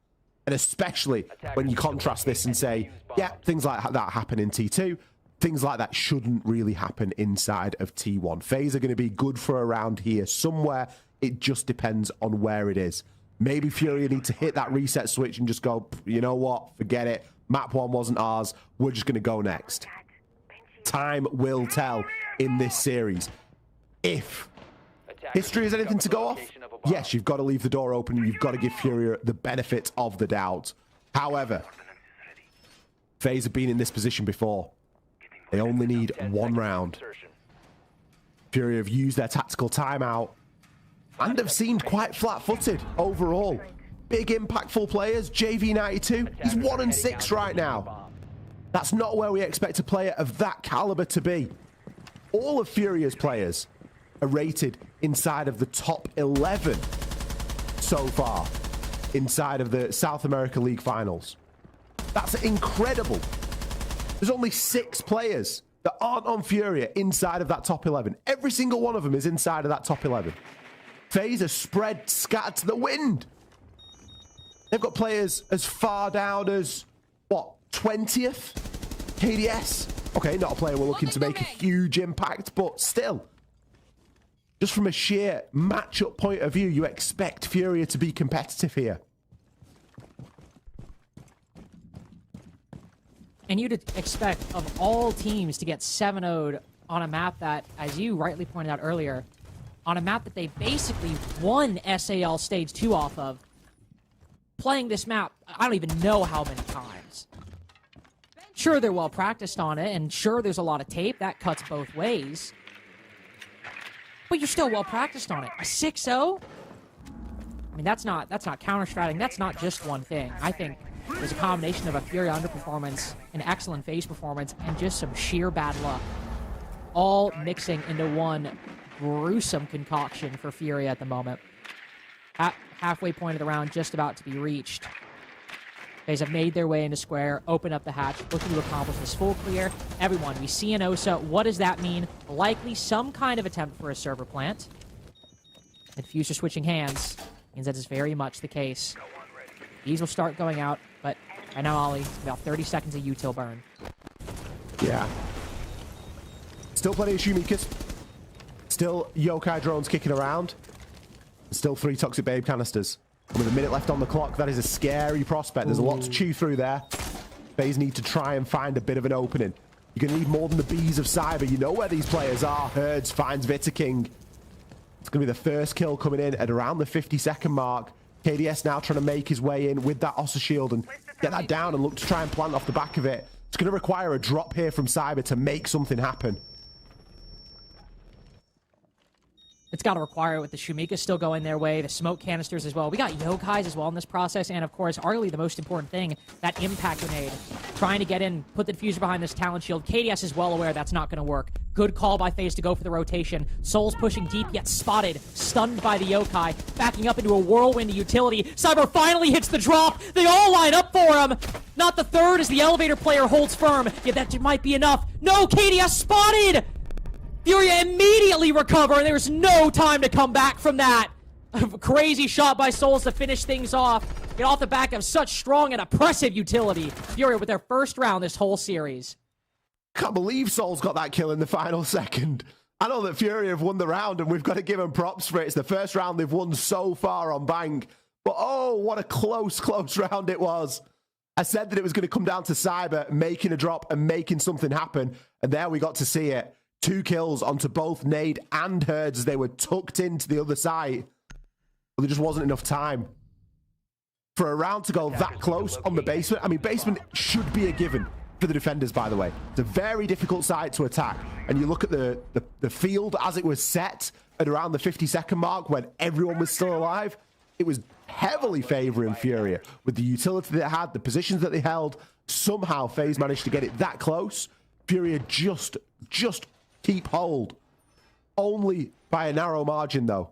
And especially when you contrast this and say, yeah, things like that happen in T2. Things like that shouldn't really happen inside of T1. FaZe are going to be good for a round here somewhere. It just depends on where it is. Maybe Furia need to hit that reset switch and just go, you know what, forget it. Map 1 wasn't ours. We're just going to go next. Time will tell in this series. If history is anything to go off, yes, you've got to leave the door open. You've got to give Furia the benefit of the doubt. However, FaZe have been in this position before. They only need 1 round. Furia have used their tactical timeout and have seemed quite flat-footed overall. Big impactful players. JV92, he's 1-6 right now. That's not where we expect a player of that caliber to be. all of Furia's players are rated inside of the top 11 so far inside of the South America League finals. That's incredible. There's only 6 players that aren't on Furia inside of that top 11. Every single one of them is inside of that top 11. FaZe are spread, scattered to the wind. They've got players as far down as, what, 20th? KDS? Okay, not a player we're looking to make a huge impact, but still. Just from a sheer matchup point of view, you expect Furia to be competitive here. And you'd expect of all teams to get 7-0'd on a map that, as you rightly pointed out earlier, on a map that they basically won SAL Stage 2 off of. Playing this map, I don't even know how many times. Sure, they're well practiced on it, and sure, there's a lot of tape. That cuts both ways. But you're still well practiced on it. A 6-0? I mean, that's not counter-strategy. That's not just one thing. I think there's a combination of a Furia underperformance, an excellent FaZe performance, and just some sheer bad luck. All mixing into one gruesome concoction for Furia at the moment. Halfway point of the round just about to be reached. FaZe have made their way into square, open up the hatch, looking to accomplish this full clear. Everyone, we see an OSA. What does that mean? Likely some kind of attempt for a server plant. And Fuser switching hands means that is very much the case. These will start going out, but right now, Ollie, about 30 seconds of util burn. Yeah. Still plenty of Shumikas. Still yokai drones kicking around. Still 3 toxic babe canisters. And with a minute left on the clock, that is a scary prospect. There's a lot to chew through there. FaZe need to try and find a bit of an opening. You're going to need more than the bees of Cyber. You know where these players are. Herds finds Vitaking. It's going to be the first kill coming in at around the 50-second mark. KDS now trying to make his way in with that Ossa shield and get that down and look to try and plant off the back of it. It's going to require a drop here from Cyber to make something happen. It's got to require it with the Shumika still going their way, the smoke canisters as well. We got yokais as well in this process, and of course, arguably the most important thing, that impact grenade. Trying to get in, put the diffuser behind this talent shield. KDS is well aware that's not going to work. Good call by FaZe to go for the rotation. Soul's pushing deep, yet spotted, stunned by the yokai, backing up into a whirlwind utility. Cyber finally hits the drop. They all line up for him. Not the third as the elevator player holds firm, yet that might be enough. No, KDS spotted! Furia immediately recover, and there's no time to come back from that. A crazy shot by Souls to finish things off. Get off the back of such strong and oppressive utility. Furia with their first round this whole series. Can't believe Souls got that kill in the final second. I know that Furia have won the round, and we've got to give them props for it. It's the first round they've won so far on Bang. But oh, what a close round it was. I said that it was going to come down to Cyber making a drop and making something happen, and there we got to see it. 2 kills onto both Nade and Herds as they were tucked into the other side. But there just wasn't enough time for a round to go that close on the basement. I mean, basement should be a given for the defenders, by the way. It's a very difficult side to attack. And you look at the field as it was set at around the 50-second mark when everyone was still alive. It was heavily favoring Furia with the utility they had, the positions that they held. Somehow FaZe managed to get it that close. Furia just keep hold. Only by a narrow margin, though.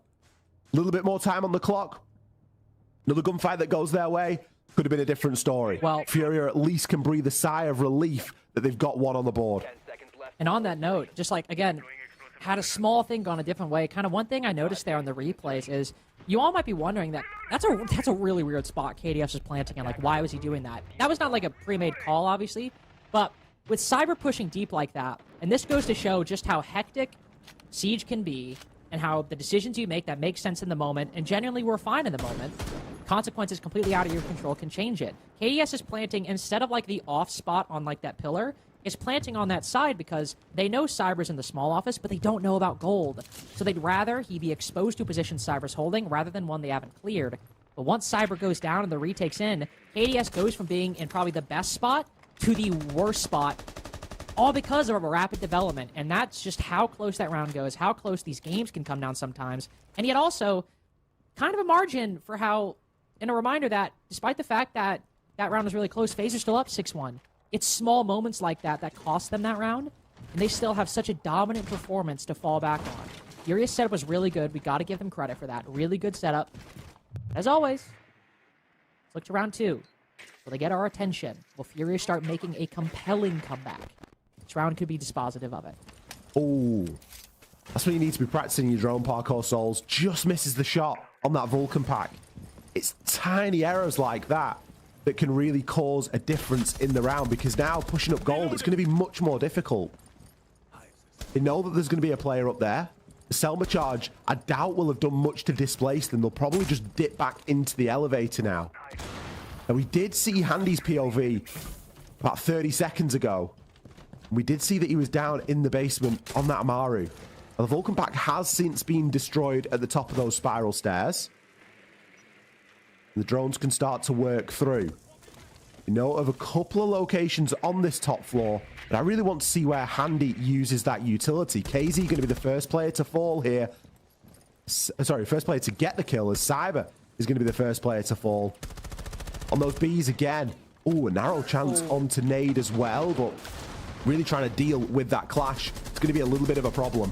A little bit more time on the clock. Another gunfight that goes their way. Could have been a different story. Well, Furia at least can breathe a sigh of relief that they've got one on the board. And on that note, just like, again, had a small thing gone a different way, kind of one thing I noticed there on the replays is you all might be wondering that that's a really weird spot KDS was planting in. Like, why was he doing that? That was not like a pre-made call, obviously, but with Cyber pushing deep like that, and this goes to show just how hectic Siege can be and how the decisions you make that make sense in the moment and genuinely were fine in the moment, consequences completely out of your control can change it. KDS is planting, instead of like the off spot on like that pillar, is planting on that side because they know Cyber's in the small office, but they don't know about gold. So they'd rather he be exposed to a position Cyber's holding rather than one they haven't cleared. But once Cyber goes down and the retake's in, KDS goes from being in probably the best spot to the worst spot, all because of a rapid development. And that's just how close that round goes, how close these games can come down sometimes. And yet also, kind of a margin for how, and a reminder that, despite the fact that that round was really close, FaZe are still up 6-1. It's small moments like that that cost them that round. and they still have such a dominant performance to fall back on. Furia's setup was really good. We got to give them credit for that. Really good setup. As always, let's look to round 2. Will they get our attention? Will Furia start making a compelling comeback? This round could be dispositive of it. Oh, that's when you need to be practicing your drone parkour, Souls. Just misses the shot on that Vulcan pack. It's tiny errors like that that can really cause a difference in the round, because now pushing up gold, it's going to be much more difficult. They know that there's going to be a player up there. The Selma charge, I doubt, will have done much to displace them. They'll probably just dip back into the elevator now. And we did see Handy's POV about 30 seconds ago. We did see that he was down in the basement on that Amaru. The Vulcan pack has since been destroyed at the top of those spiral stairs. The drones can start to work through. You know of a couple of locations on this top floor, but I really want to see where Handy uses that utility. KZ going to be the first player to fall here. Sorry, first player to get the kill, as Cyber is going to be the first player to fall. On those Bs again. Oh, a narrow chance onto Nade as well, but really trying to deal with that clash. It's going to be a little bit of a problem.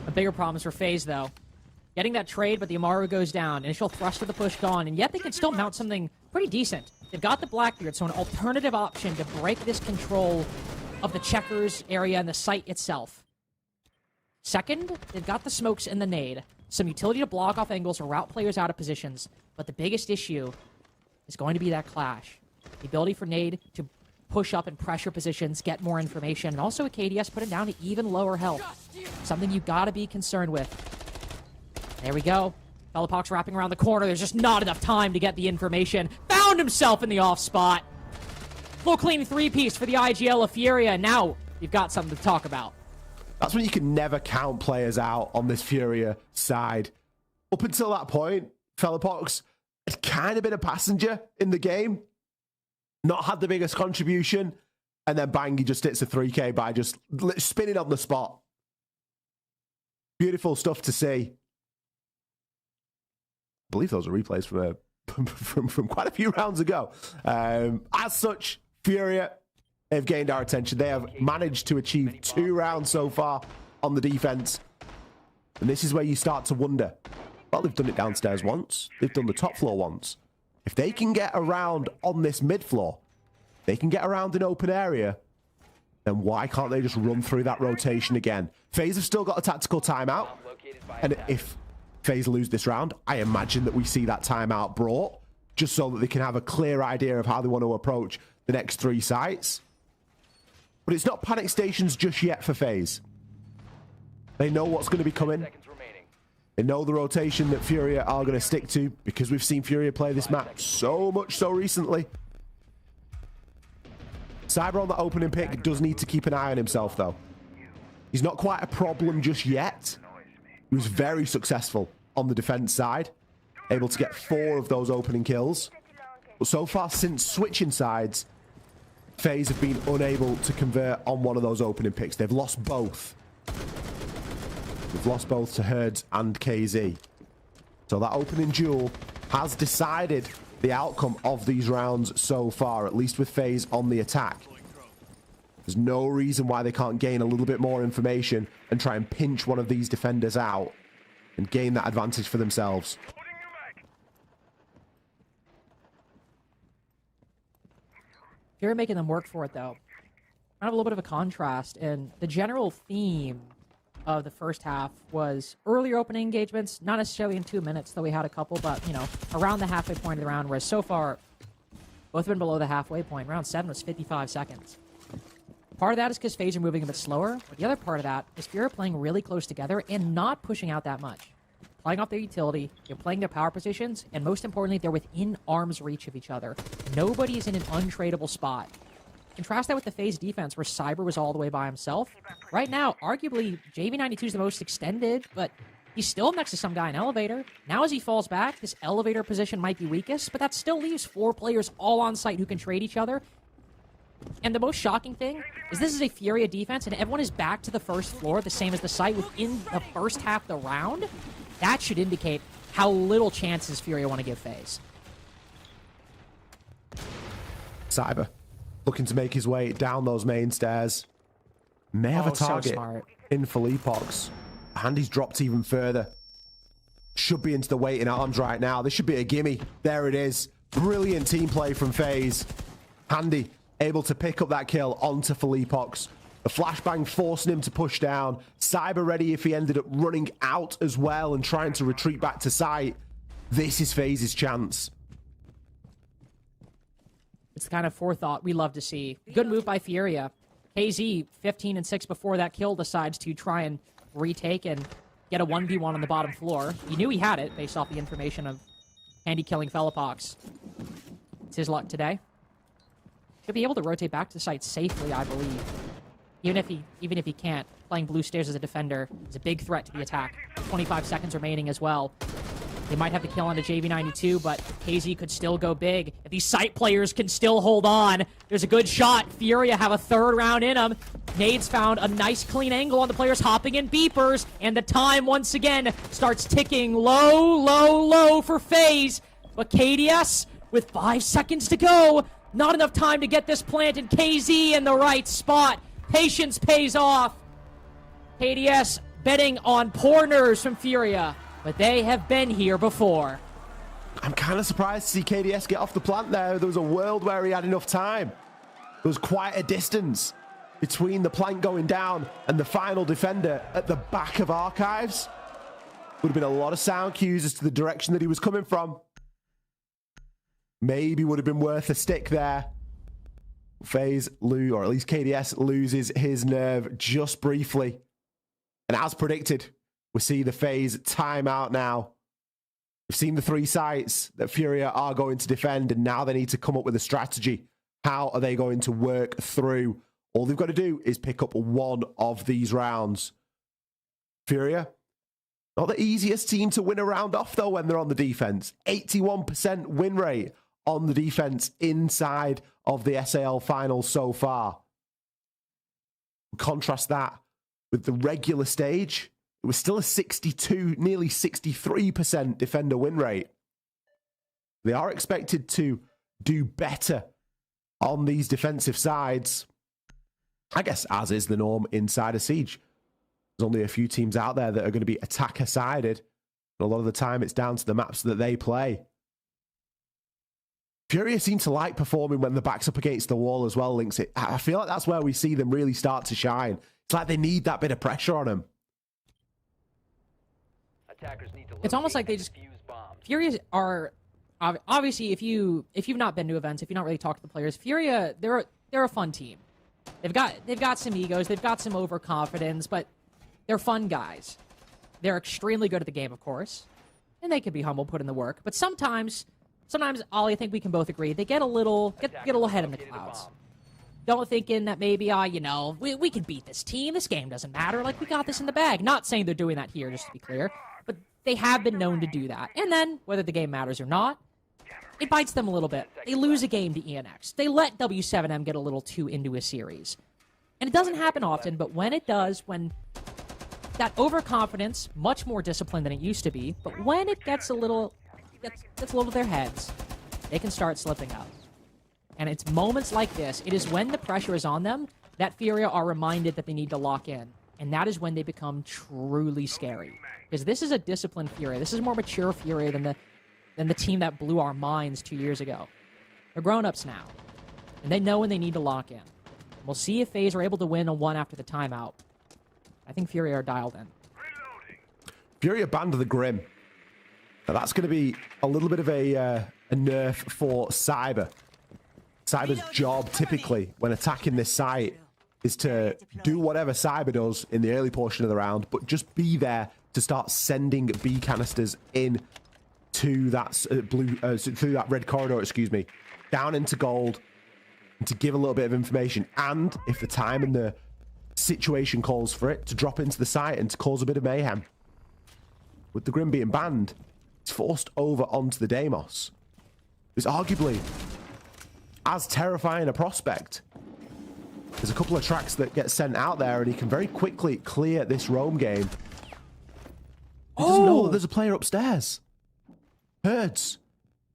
A bigger problem is for FaZe, though. Getting that trade, but the Amaru goes down. Initial thrust of the push gone, and yet they can still mount something pretty decent. They've got the Blackbeard, so an alternative option to break this control of the checkers area and the site itself. Second, they've got the smokes and the nade. Some utility to block off angles or route players out of positions. But the biggest issue is going to be that clash. The ability for nade to push up and pressure positions, get more information, and also a KDS put him down to even lower health. Something you gotta be concerned with. There we go. Fellapok's wrapping around the corner. There's just not enough time to get the information. Found himself in the off spot. Full clean 3-piece for the IGL of Furia, and now you've got something to talk about. That's when you can never count players out on this Furia side. Up until that point, Fellapox had kind of been a passenger in the game. Not had the biggest contribution. And then bang, he just hits a 3K by just spinning on the spot. Beautiful stuff to see. I believe those are replays from quite a few rounds ago. As such, Furia have gained our attention. They have managed to achieve 2 rounds so far on the defense. And this is where you start to wonder. Well, they've done it downstairs once. They've done the top floor once. If they can get around on this mid floor, they can get around an open area, then why can't they just run through that rotation again? FaZe have still got a tactical timeout. And if FaZe lose this round, I imagine that we see that timeout brought, just so that they can have a clear idea of how they want to approach the next 3 sites. But it's not panic stations just yet for FaZe. They know what's going to be coming. They know the rotation that Furia are going to stick to, because we've seen Furia play this map so much so recently. Cyber on the opening pick does need to keep an eye on himself, though. He's not quite a problem just yet. He was very successful on the defense side, able to get 4 of those opening kills. But so far, since switching sides, FaZe have been unable to convert on one of those opening picks. They've lost both. They've lost both to Herds and KZ. So that opening duel has decided the outcome of these rounds so far, at least with FaZe on the attack. There's no reason why they can't gain a little bit more information and try and pinch one of these defenders out and gain that advantage for themselves. Fury making them work for it, though. Kind of a little bit of a contrast, and the general theme of the first half was earlier opening engagements, not necessarily in 2 minutes, though we had a couple, but, you know, around the halfway point of the round, whereas so far, both have been below the halfway point. Round 7 was 55 seconds. Part of that is because FaZe are moving a bit slower, but the other part of that is Fury playing really close together and not pushing out that much. Playing off their utility, they're playing their power positions, and most importantly, they're within arm's reach of each other. Nobody's in an untradeable spot. Contrast that with the FaZe defense, where Cyber was all the way by himself. Right now, arguably, JV92 is the most extended, but he's still next to some guy in elevator. Now as he falls back, this elevator position might be weakest, but that still leaves 4 players all on site who can trade each other. And the most shocking thing is this is a Furia defense, and everyone is back to the first floor, the same as the site, within the first half of the round. That should indicate how little chances Furia want to give FaZe. Cyber looking to make his way down those main stairs. May have a so target smart. in Philippox. Handy's dropped even further. Should be into the waiting arms right now. This should be a gimme. There it is. Brilliant team play from FaZe. Handy able to pick up that kill onto Philippox. The flashbang forcing him to push down. Cyber ready if he ended up running out as well and trying to retreat back to site. This is FaZe's chance. It's the kind of forethought we love to see. Good move by Furia. KZ, 15 and 6 before that kill, decides to try and retake and get a 1v1 on the bottom floor. He knew he had it based off the information of Handy killing Philippox. It's his luck today. He'll be able to rotate back to the site safely, I believe. Even if he can't, playing blue stairs as a defender is a big threat to the attack. 25 seconds remaining as well. They might have the kill on the JV92, but KZ could still go big. If these site players can still hold on, there's a good shot. Furia have a third round in them. Nades found a nice clean angle on the players hopping in beepers, and the time once again starts ticking low, low, low for FaZe. But KDS, with 5 seconds to go, not enough time to get this plant, and KZ in the right spot. Patience pays off. KDS betting on poor nerves from Furia, but they have been here before. I'm kind of surprised to see KDS get off the plant there. There was a world where he had enough time. There was quite a distance between the plant going down and the final defender at the back of Archives. Would have been a lot of sound cues as to the direction that he was coming from. Maybe would have been worth a stick there. FaZe lose, or at least KDS loses his nerve just briefly. And as predicted, we see the FaZe timeout now. We've seen the 3 sites that Furia are going to defend, and now they need to come up with a strategy. How are they going to work through? All they've got to do is pick up one of these rounds. Furia, not the easiest team to win a round off, though, when they're on the defense. 81% win rate on the defense inside of the SAL finals so far. Contrast that with the regular stage. It was still a 62, nearly 63% defender win rate. They are expected to do better on these defensive sides. I guess as is the norm inside a siege. There's only a few teams out there that are going to be attacker-sided. And a lot of the time it's down to the maps that they play. Furia seem to like performing when the back's up against the wall as well, Links. I feel like that's where we see them really start to shine. It's like they need that bit of pressure on them. It's almost like they just... Furia are... Obviously, if you've not been to events, if you've not really talked to the players, Furia, they're a fun team. They've got some egos, they've got some overconfidence, but they're fun guys. They're extremely good at the game, of course. And they can be humble, put in the work. But sometimes, Ollie, I think we can both agree, they get a little head in the clouds. Don't thinking that maybe, we can beat this team. This game doesn't matter. Like, we got this in the bag. Not saying they're doing that here, just to be clear. But they have been known to do that. And then, whether the game matters or not, it bites them a little bit. They lose a game to ENX. They let W7M get a little too into a series. And it doesn't happen often, but when it does, when that overconfidence, much more disciplined than it used to be, but when it gets a little to their heads, they can start slipping up. And it's moments like this, it is when the pressure is on them, that Furia are reminded that they need to lock in. And that is when they become truly scary. Because this is a disciplined Furia. This is a more mature Furia than the team that blew our minds 2 years ago. They're grown-ups now. And they know when they need to lock in. We'll see if FaZe are able to win a 1 after the timeout. I think Furia are dialed in. Furia banned the Grim. Now that's going to be a little bit of a nerf for Cyber. Cyber's job, typically, when attacking this site, is to do whatever Cyber does in the early portion of the round, but just be there to start sending B canisters in to that through that red corridor, down into gold, and to give a little bit of information. And if the time and the situation calls for it, to drop into the site and to cause a bit of mayhem. With the Grim being banned, it's forced over onto the Deimos. It's arguably as terrifying a prospect. There's a couple of tracks that get sent out there, and he can very quickly clear this roam game. He doesn't know that there's a player upstairs. Herds.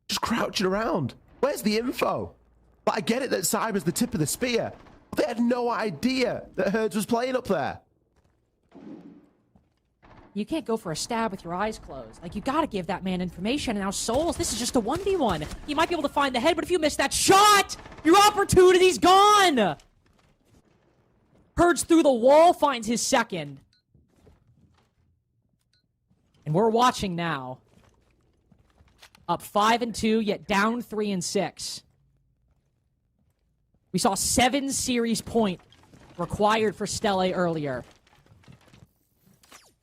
Just crouching around. Where's the info? But I get it that Cyber's the tip of the spear. They had no idea that Herds was playing up there. You can't go for a stab with your eyes closed. Like, you gotta give that man information. And now Souls, this is just a 1v1. You might be able to find the head, but if you miss that shot, your opportunity's gone! Herds through the wall, finds his second. And we're watching now. Up 5-2, yet down 3-6. We saw 7 series point required for Stelle earlier.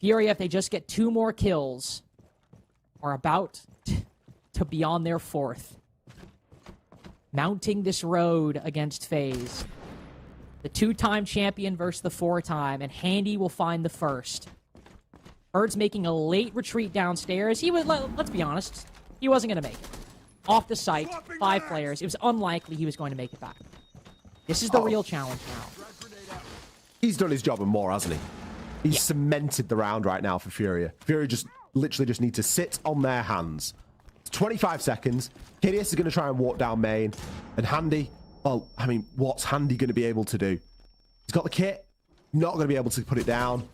Furia, if they just get 2 more kills, are about to be on their 4th. Mounting this road against FaZe. The 2-time champion versus the 4-time, and Handy will find the first. Bird's making a late retreat downstairs. He was, let's be honest, he wasn't going to make it. Off the site, 5 players. It was unlikely he was going to make it back. This is the real challenge now. He's done his job and more, hasn't he? He's cemented the round right now for Furia. Furia just literally just need to sit on their hands. It's 25 seconds. KDS is going to try and walk down main. And Handy, well, I mean, what's Handy going to be able to do? He's got the kit. Not going to be able to put it down.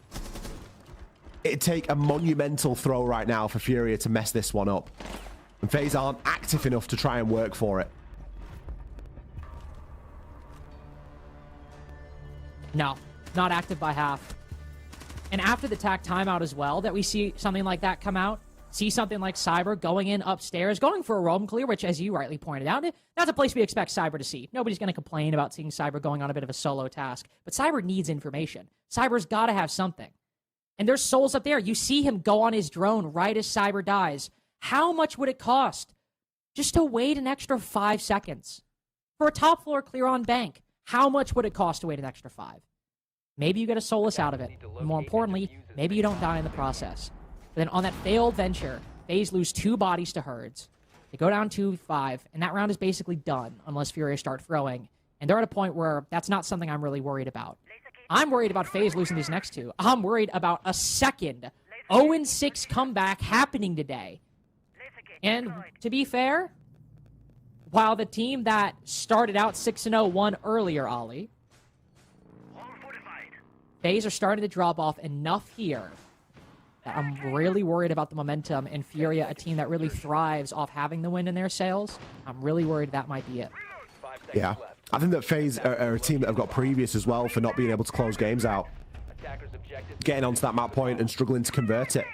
It'd take a monumental throw right now for Furia to mess this one up. And FaZe aren't active enough to try and work for it. No, not active by half. And after the TAC timeout as well, that we see something like that come out, see something like Cyber going in upstairs, going for a roam clear, which, as you rightly pointed out, that's a place we expect Cyber to see. Nobody's going to complain about seeing Cyber going on a bit of a solo task, but Cyber needs information. Cyber's got to have something. And there's Souls up there. You see him go on his drone right as Cyber dies. How much would it cost just to wait an extra 5 seconds? For a top floor clear on bank, how much would it cost to wait an extra 5? Maybe you get a Solus out of it. And more importantly, maybe you don't die in the process. But then on that failed venture, FaZe lose 2 bodies to Herds. They go down 2-5, and that round is basically done unless Furia start throwing. And they're at a point where that's not something I'm really worried about. I'm worried about FaZe losing these next 2. I'm worried about a second 0-6 comeback happening today. And to be fair, while the team that started out 6-0 won earlier, Ollie, FaZe are starting to drop off enough here that I'm really worried about the momentum, and Furia, a team that really thrives off having the win in their sails, I'm really worried that might be it. Yeah. I think that FaZe are a team that have got previous as well for not being able to close games out. Getting onto that map point and struggling to convert it.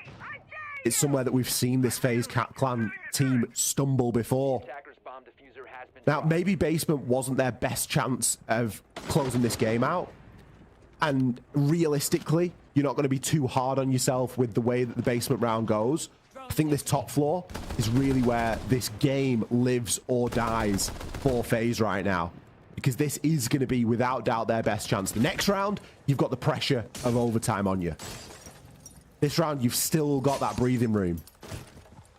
It's somewhere that we've seen this FaZe clan team stumble before. Now, maybe Basement wasn't their best chance of closing this game out. And realistically, you're not going to be too hard on yourself with the way that the Basement round goes. I think this top floor is really where this game lives or dies for FaZe right now. Because this is going to be, without doubt, their best chance. The next round, you've got the pressure of overtime on you. This round, you've still got that breathing room.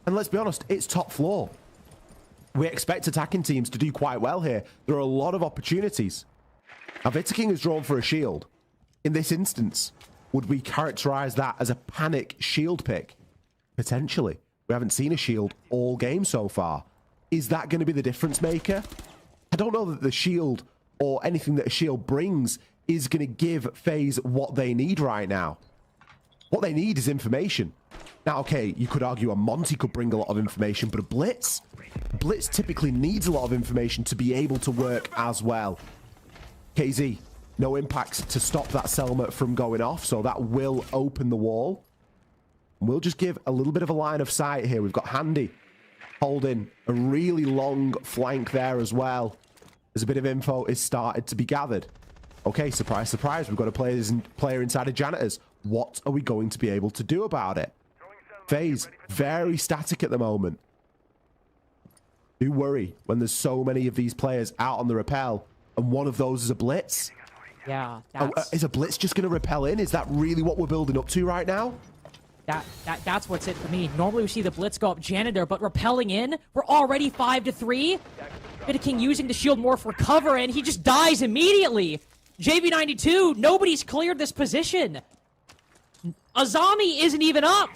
And let's be honest, it's top floor. We expect attacking teams to do quite well here. There are a lot of opportunities. Now, King is drawn for a shield. In this instance, would we characterize that as a panic shield pick? Potentially. We haven't seen a shield all game so far. Is that going to be the difference maker? I don't know that the shield or anything that a shield brings is going to give FaZe what they need right now. What they need is information. Now, okay, you could argue a Monty could bring a lot of information, but a Blitz typically needs a lot of information to be able to work as well. KZ, no impacts to stop that Selma from going off, so that will open the wall. We'll just give a little bit of a line of sight here. We've got Handy holding a really long flank there as well. There's a bit of info is started to be gathered. Okay, surprise, surprise. We've got a player inside of Janitors. What are we going to be able to do about it? FaZe, very static at the moment. Do worry when there's so many of these players out on the rappel, and one of those is a Blitz. Yeah, is a Blitz just going to rappel in? Is that really what we're building up to right now? That's what's it for me. Normally we see the Blitz go up Janitor, but rappelling in, we're already 5-3. King using the shield more for cover, and he just dies immediately. JV92, nobody's cleared this position. Azami isn't even up.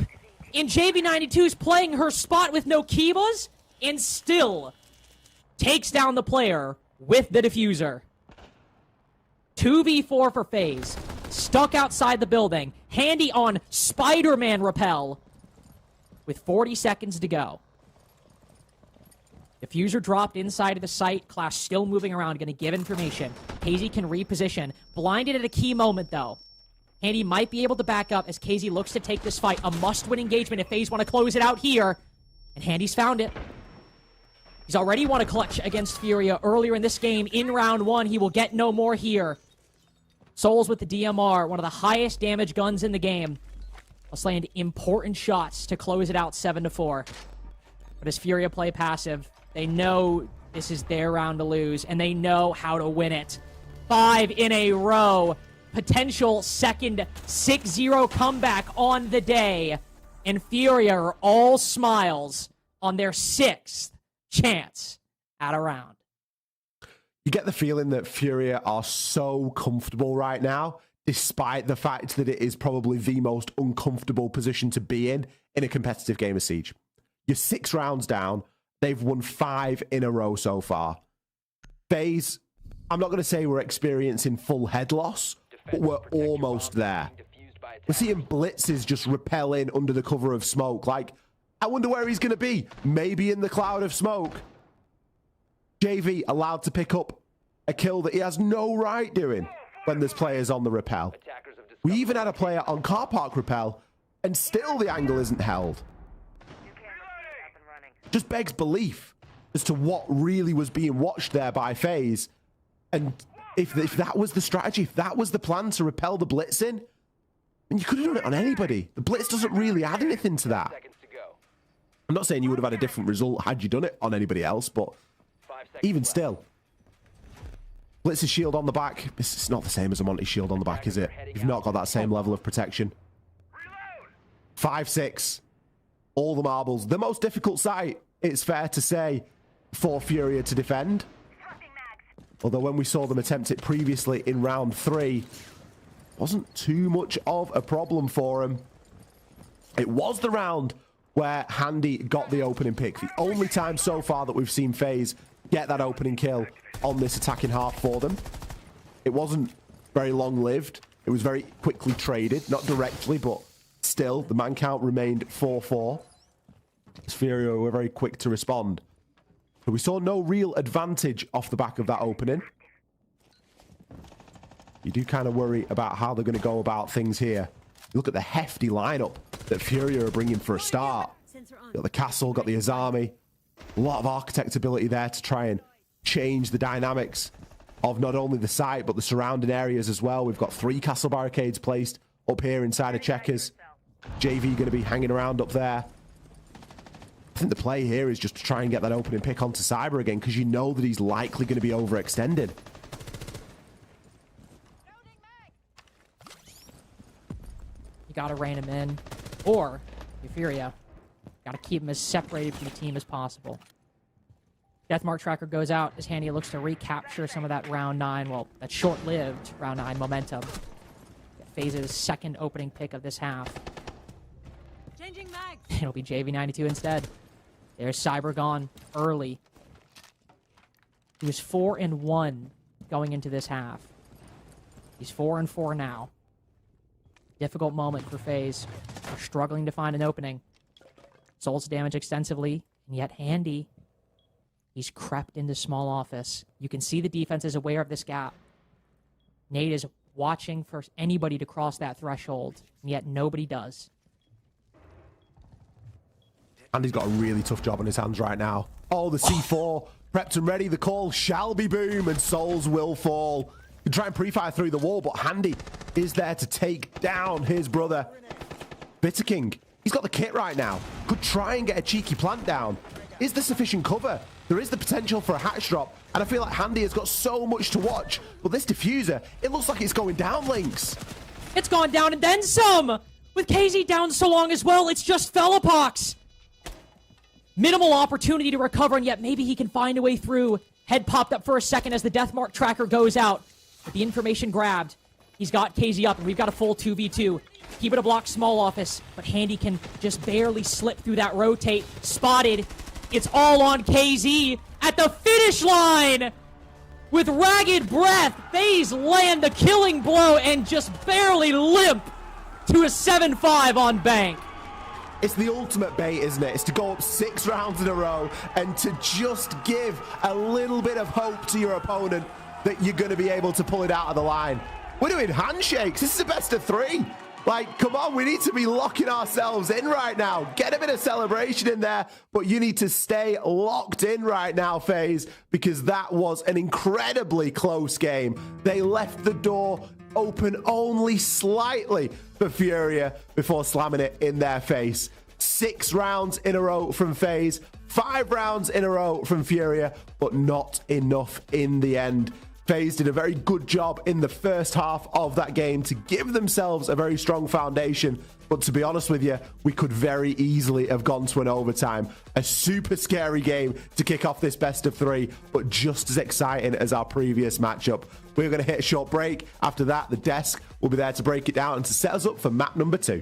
And JV92's playing her spot with no Kibas, and still takes down the player with the diffuser. 2v4 for FaZe. Stuck outside the building. Handy on Spider-Man rappel. With 40 seconds to go. Diffuser dropped inside of the site. Clash still moving around, going to give information. KZ can reposition. Blinded at a key moment, though. Handy might be able to back up as KZ looks to take this fight. A must-win engagement if FaZe want to close it out here. And Handy's found it. He's already won a clutch against Furia earlier in this game. In round 1, he will get no more here. Souls with the DMR, one of the highest damage guns in the game. Must land important shots to close it out 7-4. But as Furia play passive, they know this is their round to lose, and they know how to win it. 5 in a row. Potential second 6-0 comeback on the day. And Furia are all smiles on their 6th chance at a round. You get the feeling that Furia are so comfortable right now, despite the fact that it is probably the most uncomfortable position to be in a competitive game of Siege. You're 6 rounds down. They've won 5 in a row so far. FaZe, I'm not going to say we're experiencing full head loss, but we're almost there. We're seeing blitzes just repelling under the cover of smoke. Like, I wonder where he's going to be. Maybe in the cloud of smoke. JV allowed to pick up a kill that he has no right doing when there's players on the rappel. We even had a player on car park rappel, and still the angle isn't held. Just begs belief as to what really was being watched there by FaZe. And if that was the strategy, if that was the plan to repel the blitz in, and you could have done it on anybody. The blitz doesn't really add anything to that. I'm not saying you would have had a different result had you done it on anybody else, but even still. Blitz's shield on the back. It's not the same as a Monty shield on the back, is it? You've not got that same level of protection. 5-6. All the marbles. The most difficult site, it's fair to say, for Furia to defend. Although when we saw them attempt it previously in round 3, wasn't too much of a problem for him. It was the round where Handy got the opening pick. The only time so far that we've seen FaZe get that opening kill on this attacking half for them. It wasn't very long-lived. It was very quickly traded. Not directly, but still, the man count remained 4-4. Furia were very quick to respond. But we saw no real advantage off the back of that opening. You do kind of worry about how they're going to go about things here. You look at the hefty lineup that Furia are bringing for a start. Got the Castle, got the Azami. A lot of architect ability there to try and change the dynamics of not only the site, but the surrounding areas as well. We've got 3 castle barricades placed up here inside of Checkers. JV going to be hanging around up there. I think the play here is just to try and get that opening pick onto Cyber again, because you know that he's likely going to be overextended. You gotta rein him in. Or, Furia, gotta keep him as separated from the team as possible. Deathmark tracker goes out as Handy looks to recapture some of that round 9, well, that short-lived round 9 momentum. FaZe's second opening pick of this half. Changing mags. It'll be JV92 instead. There's Cyber gone early. He was 4-1 going into this half. He's 4-4 now. Difficult moment for FaZe. They're struggling to find an opening. Souls damage extensively, and yet Handy, he's crept into small office. You can see the defense is aware of this gap. Nate is watching for anybody to cross that threshold, and yet nobody does. Andy's got a really tough job on his hands right now. Oh, the C4 prepped and ready. The call shall be boom, and Souls will fall. You try and pre-fire through the wall, but Handy is there to take down his brother. Bitter King, he's got the kit right now. Could try and get a cheeky plant down. Is there sufficient cover? There is the potential for a hatch drop, and I feel like Handy has got so much to watch. But this diffuser, it looks like it's going down, Lynx. It's gone down and then some! With KZ down so long as well, it's just Fellapox! Minimal opportunity to recover, and yet maybe he can find a way through. Head popped up for a second as the Deathmark tracker goes out. With the information grabbed, he's got KZ up, and we've got a full 2v2. Keep it a block small office, but Handy can just barely slip through that rotate. Spotted. It's all on KZ at the finish line! with ragged breath, FaZe land a killing blow and just barely limp to a 7-5 on Bank. It's the ultimate bait, isn't it? It's to go up 6 rounds in a row and to just give a little bit of hope to your opponent that you're going to be able to pull it out of the line. We're doing handshakes. This is a best of 3. Like, come on, we need to be locking ourselves in right now. Get a bit of celebration in there, but you need to stay locked in right now, FaZe, because that was an incredibly close game. They left the door open only slightly for Furia before slamming it in their face. 6 rounds in a row from FaZe, 5 rounds in a row from Furia, but not enough in the end. FaZe did a very good job in the first half of that game to give themselves a very strong foundation. But to be honest with you, we could very easily have gone to an overtime. A super scary game to kick off this best of 3, but just as exciting as our previous matchup. We're going to hit a short break. After that, the desk will be there to break it down and to set us up for map number 2.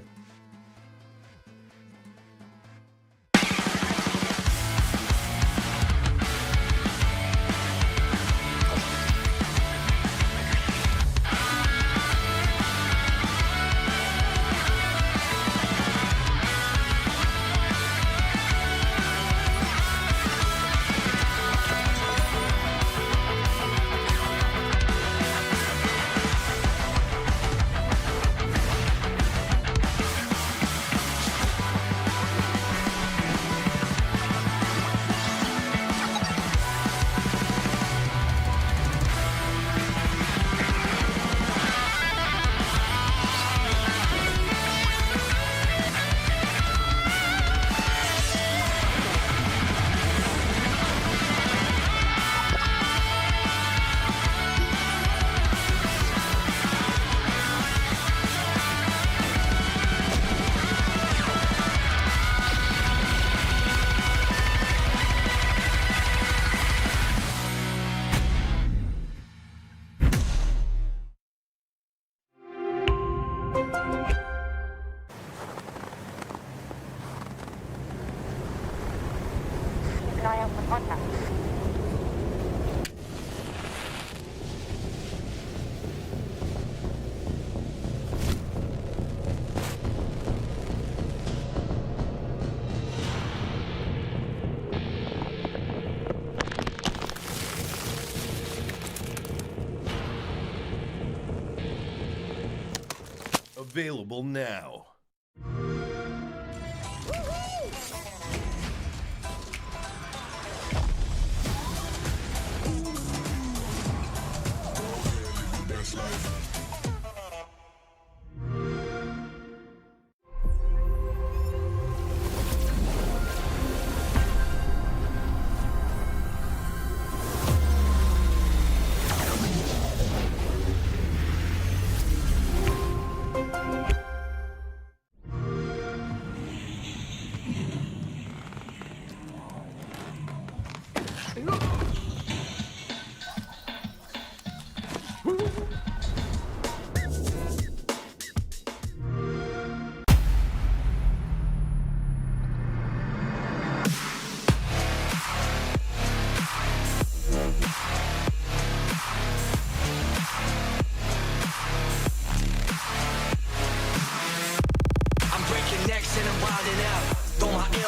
Available now.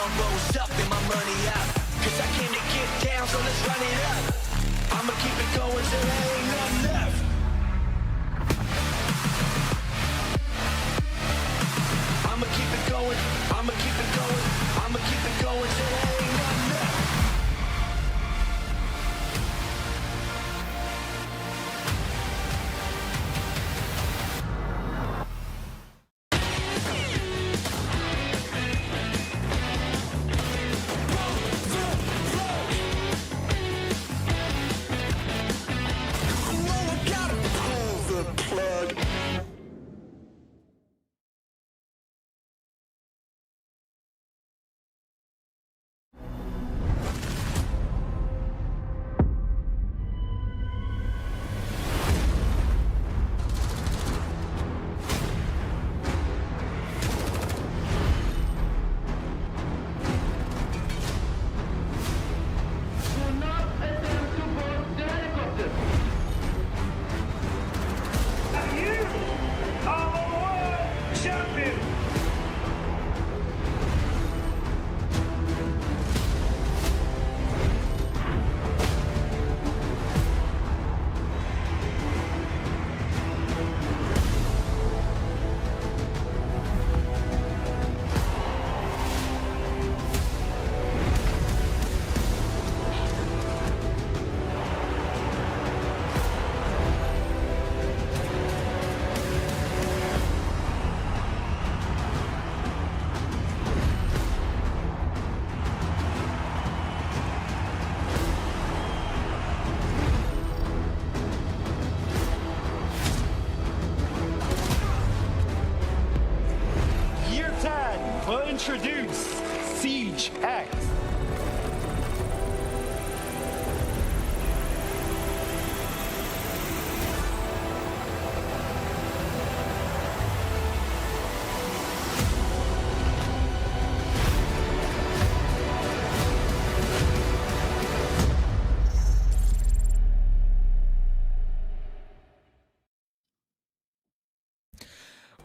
elbows up and my money out. Cause I came to get down, so let's run it up. I'ma keep it going till there ain't nothing left. I'ma keep it going, I'ma keep it going, I'ma keep it going till there ain't nothing left.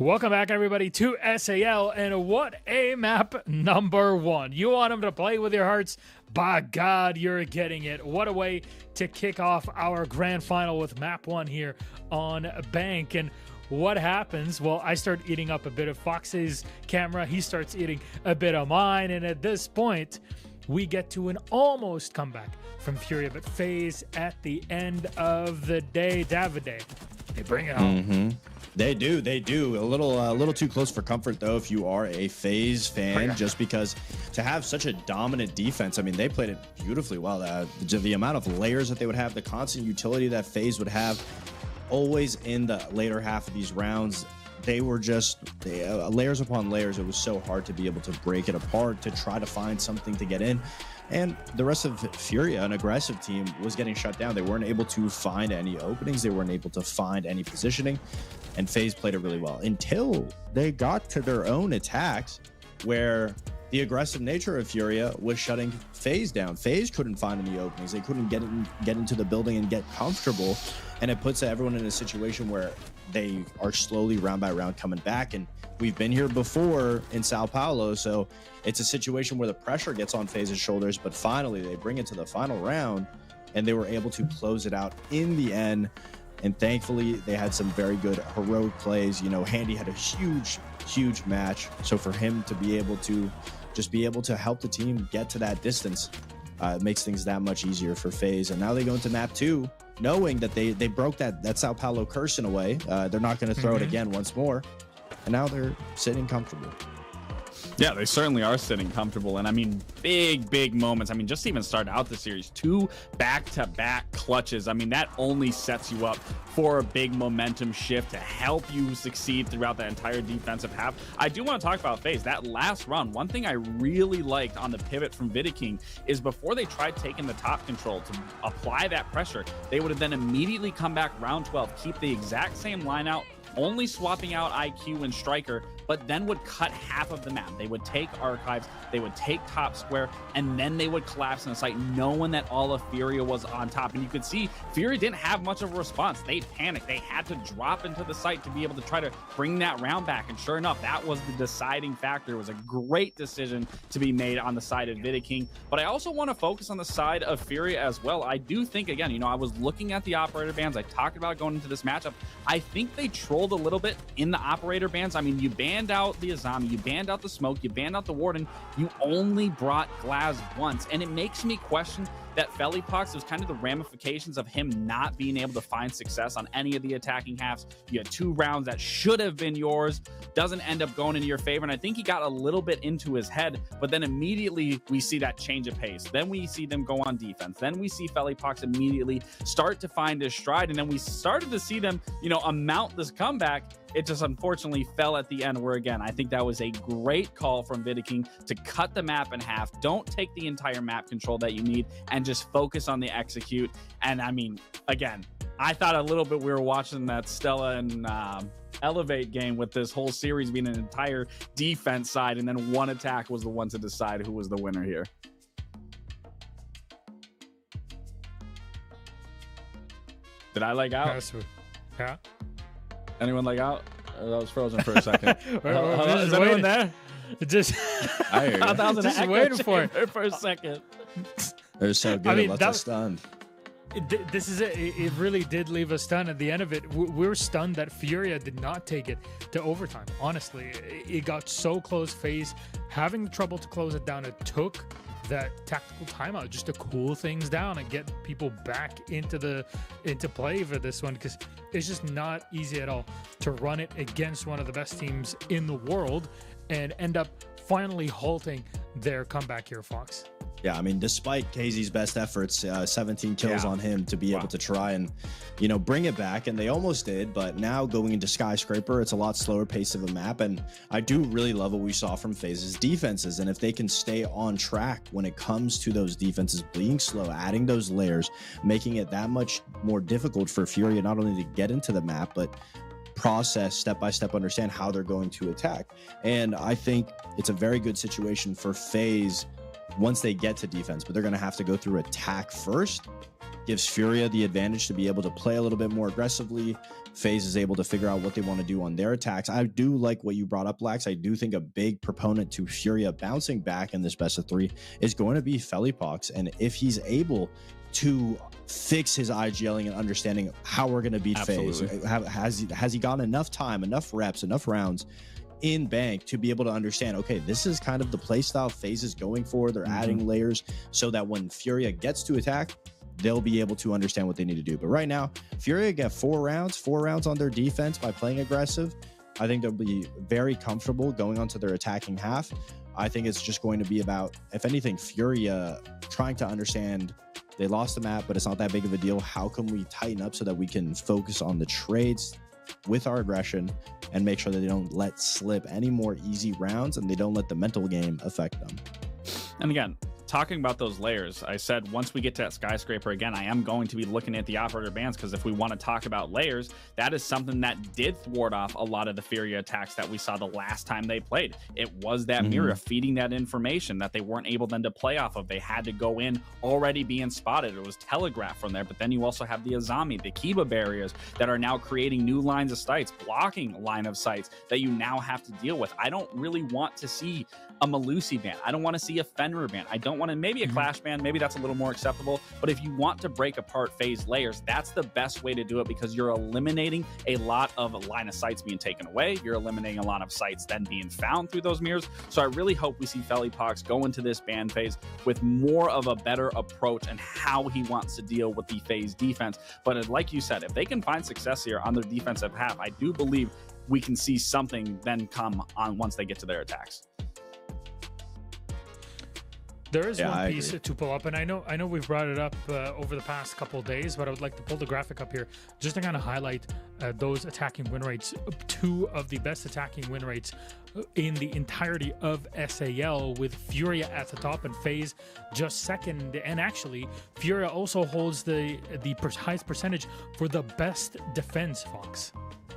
Welcome back, everybody, to SAL, and what a map number 1. You want them to play with your hearts? By God, you're getting it. What a way to kick off our grand final with map 1 here on Bank. And what happens? Well, I start eating up a bit of Fox's camera. He starts eating a bit of mine. And at this point, we get to an almost comeback from Furia, but FaZe at the end of the day. Davide, they bring it home. They do. A little too close for comfort, though, if you are a FaZe fan, just because to have such a dominant defense, I mean, they played it beautifully well. The amount of layers that they would have, the constant utility that FaZe would have always in the later half of these rounds, they were just layers upon layers. It was so hard to be able to break it apart, to try to find something to get in. And the rest of Furia, an aggressive team, was getting shut down. They weren't able to find any openings. They weren't able to find any positioning. And FaZe played it really well until they got to their own attacks, where the aggressive nature of Furia was shutting FaZe down. FaZe couldn't find any openings. They couldn't get into the building and get comfortable. And it puts everyone in a situation where they are slowly round by round coming back. And we've been here before in Sao Paulo, so it's a situation where the pressure gets on FaZe's shoulders, but finally they bring it to the final round and they were able to close it out in the end. And thankfully they had some very good heroic plays. You know, Handy had a huge match. So for him to be able to help the team get to that distance, makes things that much easier for FaZe. And now they go into map 2, knowing that they broke that Sao Paulo curse in a way. They're not going to throw it again once more. And now they're sitting comfortable. Yeah, they certainly are sitting comfortable. And I mean, big moments. I mean, just even start out the series, 2 back-to-back clutches. I mean, that only sets you up for a big momentum shift to help you succeed throughout that entire defensive half. I do want to talk about FaZe. That last run, one thing I really liked on the pivot from Vidiking is before they tried taking the top control to apply that pressure, they would have then immediately come back round 12, keep the exact same line out, only swapping out IQ and Striker, but then would cut half of the map. They would take Archives, they would take Top Square, and then they would collapse in the site, knowing that all of Furia was on top. And you could see Furia didn't have much of a response. They panicked. They had to drop into the site to be able to try to bring that round back. And sure enough, that was the deciding factor. It was a great decision to be made on the side of Vidiking. But I also want to focus on the side of Furia as well. I do think, again, you know, I was looking at the operator bans. I talked about going into this matchup. I think they trolled a little bit in the operator bans. I mean, you banned out the Azami, you banned out the Smoke, you banned out the Warden, you only brought Glaz once. And it makes me question that Felipox was kind of the ramifications of him not being able to find success on any of the attacking halves. You had 2 rounds that should have been yours, doesn't end up going into your favor. And I think he got a little bit into his head, but then immediately we see that change of pace. Then we see them go on defense. Then we see Felipox immediately start to find his stride. And then we started to see them, you know, amount this comeback. It just unfortunately fell at the end, where again, I think that was a great call from Vidiking to cut the map in half. Don't take the entire map control that you need and just focus on the execute. And I mean, again, I thought a little bit we were watching that Stella and Elevate game with this whole series being an entire defense side, and then one attack was the one to decide who was the winner here. Did I leg out? Yeah. Anyone leg out? That was frozen for a second. Is anyone there? Just I hear you. I was just waiting for it for a second. They're so good. I mean, left us stunned. This is it. It really did leave us stunned at the end of it. We're stunned that Furia did not take it to overtime. Honestly, it got so close. FaZe having trouble to close it down. It took that tactical timeout just to cool things down and get people back into play for this one, because it's just not easy at all to run it against one of the best teams in the world and end up finally halting their comeback here, Fox. Yeah, I mean, despite KZ's best efforts, 17 kills on him to be able to try and, you know, bring it back, and they almost did. But now going into Skyscraper, it's a lot slower pace of a map, and I do really love what we saw from FaZe's defenses. And if they can stay on track when it comes to those defenses being slow, adding those layers, making it that much more difficult for Furia not only to get into the map, but process step by step, understand how they're going to attack. And I think it's a very good situation for FaZe once they get to defense, but they're going to have to go through attack first gives Furia the advantage to be able to play a little bit more aggressively. FaZe is able to figure out what they want to do on their attacks. I do like what you brought up, Lax. I do think a big proponent to Furia bouncing back in this best of 3 is going to be Felipox. And if he's able to fix his IGLing and understanding how we're going to beat FaZe, has he gotten enough time, enough reps, enough rounds in bank to be able to understand, okay, this is kind of the play style FaZe is going for. They're adding layers so that when Furia gets to attack, they'll be able to understand what they need to do. But right now, Furia get 4 rounds on their defense by playing aggressive. I think they'll be very comfortable going onto their attacking half. I think it's just going to be about, if anything, Furia trying to understand they lost the map, but it's not that big of a deal. How can we tighten up so that we can focus on the trades with our aggression and make sure that they don't let slip any more easy rounds and they don't let the mental game affect them. And again, talking about those layers, I said once we get to that skyscraper again, I am going to be looking at the operator bans, because if we want to talk about layers, that is something that did thwart off a lot of the Furia attacks that we saw the last time they played. It was that mirror feeding that information that they weren't able then to play off of. They had to go in already being spotted. It was telegraphed from there. But then you also have the Azami, the Kiba barriers that are now creating new lines of sights, blocking line of sights that you now have to deal with. I don't really want to see a Malusi ban. I don't want to see a Fenrir ban. I don't want to, maybe a Clash ban, maybe that's a little more acceptable. But if you want to break apart FaZe layers, that's the best way to do it, because you're eliminating a lot of line of sights being taken away. You're eliminating a lot of sights then being found through those mirrors. So I really hope we see Felipox go into this ban phase with more of a better approach and how he wants to deal with the FaZe defense. But like you said, if they can find success here on their defensive half, I do believe we can see something then come on once they get to their attacks. There is one piece to pull up, and I know we've brought it up over the past couple of days, but I would like to pull the graphic up here just to kind of highlight those attacking win rates. 2 of the best attacking win rates in the entirety of SAL, with Furia at the top and FaZe just second. And actually, Furia also holds the highest percentage for the best defense, Fox.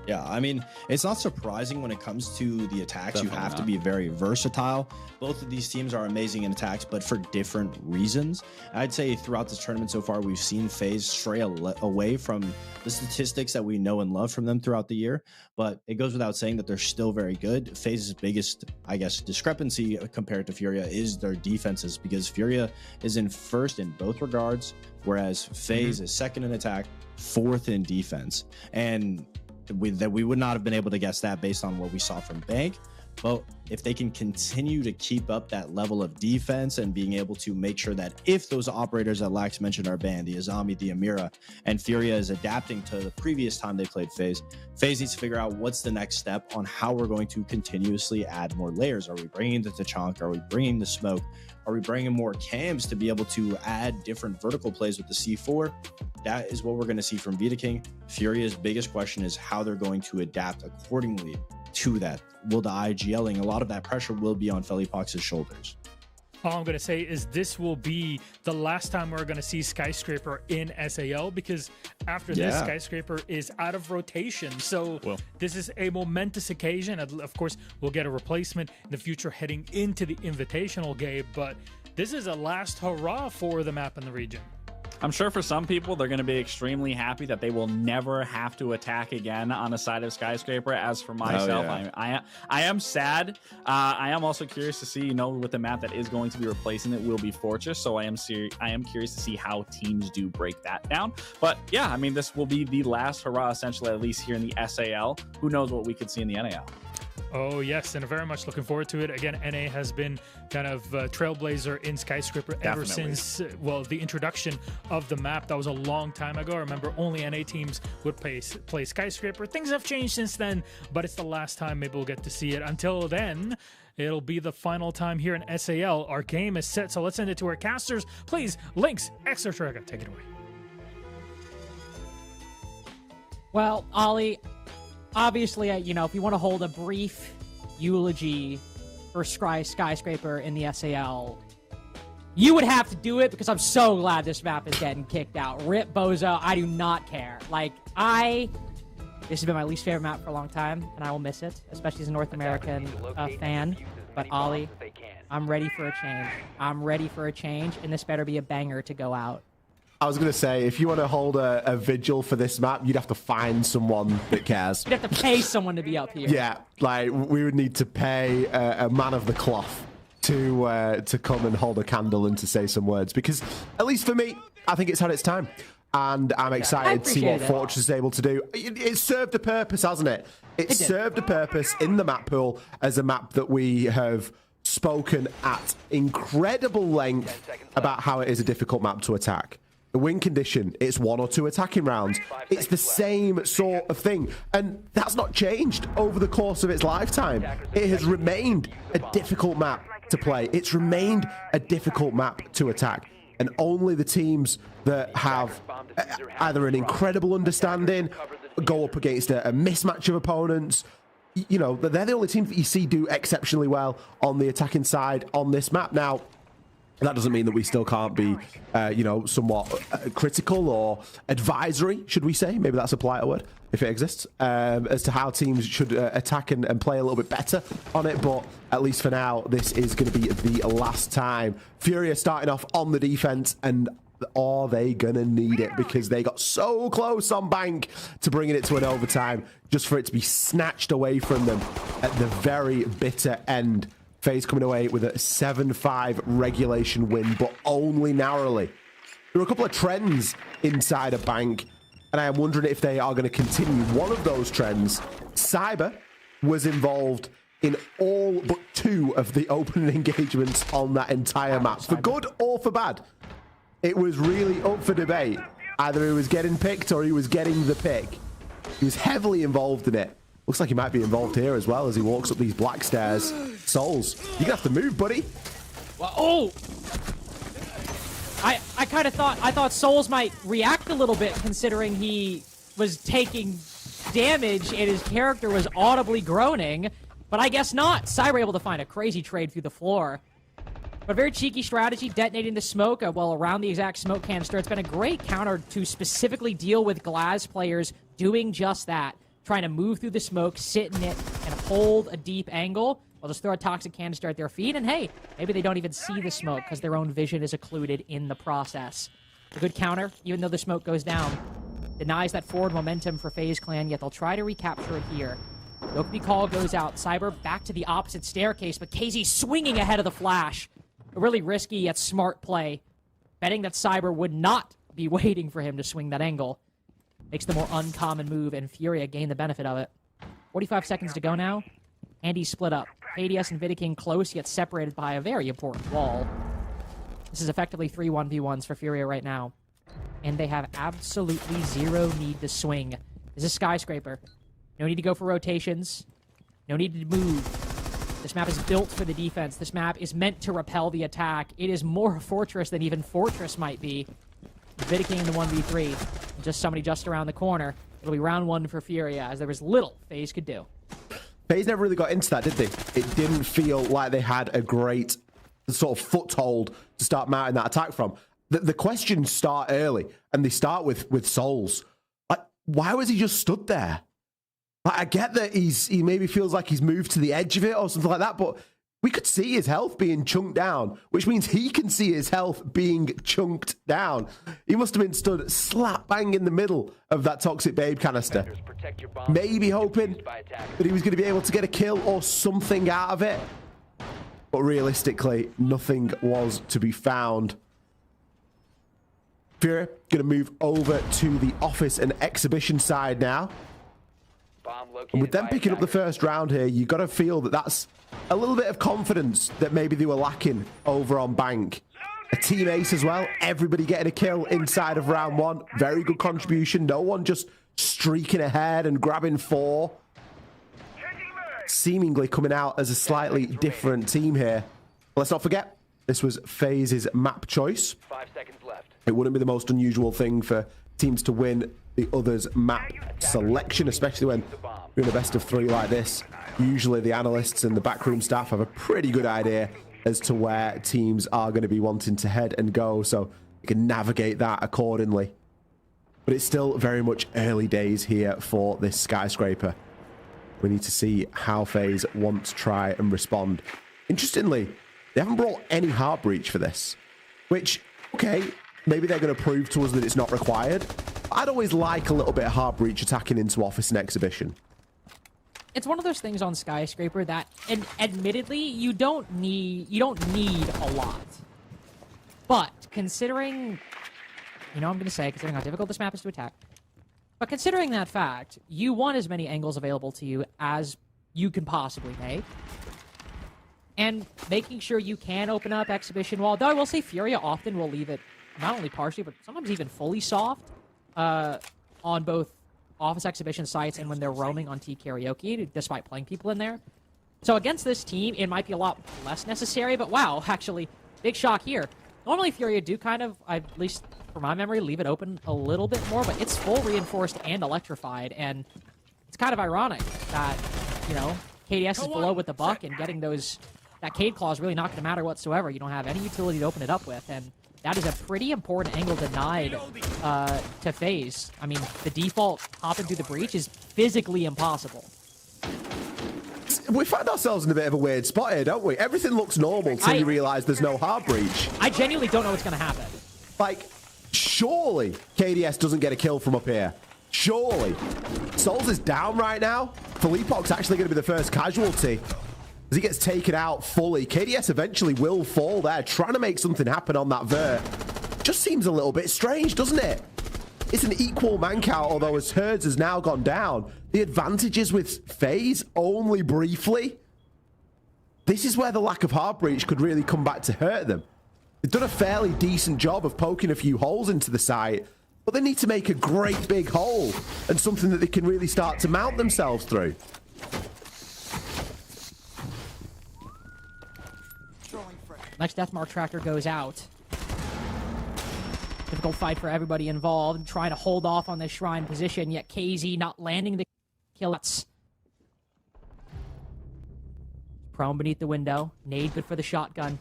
Yeah, I mean, it's not surprising when it comes to the attacks. Definitely you have to be very versatile. Both of these teams are amazing in attacks, but for different reasons. I'd say throughout this tournament so far, we've seen FaZe stray away from the statistics that we know and love from them throughout the year. But it goes without saying that they're still very good. FaZe's biggest, I guess, discrepancy compared to Furia is their defenses, because Furia is in first in both regards, whereas FaZe is second in attack, 4th in defense. And we would not have been able to guess that based on what we saw from Bank. But if they can continue to keep up that level of defense and being able to make sure that if those operators that Lax mentioned are banned, the Azami, the Amira, and Furia is adapting to the previous time they played FaZe needs to figure out what's the next step on how we're going to continuously add more layers. Are we bringing the Tachanka? Are we bringing the smoke? Are we bringing more cams to be able to add different vertical plays with the C4? That is what we're going to see from Vita King. Furia's biggest question is how they're going to adapt accordingly to that. Will the IGLing, a lot of that pressure will be on Felipox's shoulders. All I'm going to say is this will be the last time we're going to see Skyscraper in SAL, because after this, Skyscraper is out of rotation. So this is a momentous occasion. Of course, we'll get a replacement in the future heading into the Invitational game, but this is a last hurrah for the map in the region. I'm sure for some people, they're going to be extremely happy that they will never have to attack again on the side of Skyscraper. As for myself, I am sad. I am also curious to see, with the map that is going to be replacing it will be Fortress. So I am curious to see how teams do break that down. But yeah, I mean, this will be the last hurrah, essentially, at least here in the SAL. Who knows what we could see in the NAL? Oh, yes, and very much looking forward to it. Again, NA has been kind of trailblazer in Skyscraper ever since, the introduction of the map. That was a long time ago. I remember only NA teams would play Skyscraper. Things have changed since then, but it's the last time maybe we'll get to see it. Until then, it'll be the final time here in SAL. Our game is set, so let's send it to our casters. Please, Lynx, Extra take it away. Well, Ollie, obviously, if you want to hold a brief eulogy for Skyscraper in the SAL, you would have to do it, because I'm so glad this map is getting kicked out. Rip Bozo, I do not care. This has been my least favorite map for a long time, and I will miss it, especially as a North American fan. But Ollie, I'm ready for a change. I'm ready for a change, and this better be a banger to go out. I was going to say, if you want to hold a vigil for this map, you'd have to find someone that cares. You'd have to pay someone to be up here. Yeah, like we would need to pay a man of the cloth to come and hold a candle and to say some words. Because, at least for me, I think it's had its time. And I'm excited to see what Fortress is able to do. It served a purpose, hasn't it? It served a purpose in the map pool as a map that we have spoken at incredible length about how it is a difficult map to attack. The win condition, it's 1 or 2 attacking rounds. It's the same sort of thing. And that's not changed over the course of its lifetime. It has remained a difficult map to play. It's remained a difficult map to attack. And only the teams that have either an incredible understanding, go up against a mismatch of opponents, you know, they're the only teams that you see do exceptionally well on the attacking side on this map. Now, that doesn't mean that we still can't be, you know, somewhat critical or advisory, should we say? Maybe that's a politer word, if it exists, as to how teams should attack and play a little bit better on it. But at least for now, this is going to be the last time. Furia starting off on the defense, and are they going to need it? Because they got so close on Bank to bringing it to an overtime, just for it to be snatched away from them at the very bitter end. FaZe coming away with a 7-5 regulation win, but only narrowly. There are a couple of trends inside of Bank, and I am wondering if they are going to continue. One of those trends, Cyber, was involved in all but 2 of the opening engagements on that entire map. For good or for bad, it was really up for debate. Either he was getting picked or he was getting the pick. He was heavily involved in it. Looks like he might be involved here as well as he walks up these black stairs. Souls, you're gonna have to move, buddy. Well, oh! I kind of thought Souls might react a little bit, considering he was taking damage and his character was audibly groaning, but I guess not. Cyber able to find a crazy trade through the floor. But a very cheeky strategy, detonating the smoke well around the exact smoke canister. It's been a great counter to specifically deal with Glaz players doing just that. Trying to move through the smoke, sit in it, and hold a deep angle. They'll just throw a toxic canister at their feet, and hey, maybe they don't even see the smoke because their own vision is occluded in the process. A good counter, even though the smoke goes down. Denies that forward momentum for FaZe Clan, yet they'll try to recapture it here. Yokobi call goes out. Cyber back to the opposite staircase, but KZ swinging ahead of the flash. A really risky yet smart play. Betting that Cyber would not be waiting for him to swing that angle. Makes the more uncommon move, and Furia gain the benefit of it. 45 seconds to go now. Andy's split up. KDS and Vidiking close, yet separated by a very important wall. This is effectively 3 1v1s for Furia right now. And they have absolutely zero need to swing. This is Skyscraper. No need to go for rotations. No need to move. This map is built for the defense. This map is meant to repel the attack. It is more a Fortress than even Fortress might be. Vidiking in the 1v3. Just somebody just around the corner. It'll be round 1 for Furia, as there was little FaZe could do. FaZe never really got into that, did they? It didn't feel like they had a great sort of foothold to start mounting that attack from. The questions start early, and they start with Souls. Like, why was he just stood there? Like, I get that he maybe feels like he's moved to the edge of it or something like that, but we could see his health being chunked down, which means he can see his health being chunked down. He must have been stood slap bang in the middle of that toxic babe canister. Maybe hoping that he was going to be able to get a kill or something out of it. But realistically, nothing was to be found. Fury going to move over to the office and exhibition side now. And with them picking up the first round here, you got to feel that that's a little bit of confidence that maybe they were lacking over on Bank. A team ace as well. Everybody getting a kill inside of round 1. Very good contribution. No one just streaking ahead and grabbing 4. Seemingly coming out as a slightly different team here. Let's not forget, this was FaZe's map choice. 5 seconds left. It wouldn't be the most unusual thing for teams to win the other's map selection, especially when you're in a best of 3 like this. Usually the analysts and the backroom staff have a pretty good idea as to where teams are going to be wanting to head and go, so you can navigate that accordingly. But it's still very much early days here for this Skyscraper. We need to see how FaZe want to try and respond. Interestingly, they haven't brought any Heart Breach for this, which, okay, Maybe they're going to prove to us that it's not required. I'd always like a little bit of hard breach attacking into office and exhibition. It's one of those things on Skyscraper that, and admittedly, you don't need a lot. But considering, I'm going to say, considering how difficult this map is to attack, but considering that fact, you want as many angles available to you as you can possibly make. And making sure you can open up exhibition wall. Though I will say Furia often will leave it not only partially, but sometimes even fully soft on both office exhibition sites and when they're roaming on T-Karaoke, despite playing people in there. So against this team, it might be a lot less necessary, but wow, actually, big shock here. Normally Furia do kind of, at least from my memory, leave it open a little bit more, but it's full reinforced and electrified, and it's kind of ironic that, KDS is below with the buck, and getting that Cade Claw is really not going to matter whatsoever. You don't have any utility to open it up with, and that is a pretty important angle denied to FaZe. I mean, the default hopping through the breach is physically impossible. We find ourselves in a bit of a weird spot here, don't we? Everything looks normal until you realize there's no hard breach. I genuinely don't know what's going to happen. Like, surely KDS doesn't get a kill from up here. Surely. Souls is down right now. Filipok's actually going to be the first casualty as he gets taken out fully. KDS eventually will fall there, trying to make something happen on that Ver. Just seems a little bit strange, doesn't it? It's an equal man count, although as Herds has now gone down, the advantages with FaZe only briefly. This is where the lack of hard breach could really come back to hurt them. They've done a fairly decent job of poking a few holes into the site, but they need to make a great big hole and something that they can really start to mount themselves through. Next Deathmark Tractor goes out. Difficult fight for everybody involved, trying to hold off on this shrine position, yet KZ not landing the kills. Prone beneath the window. Nade good for the shotgun.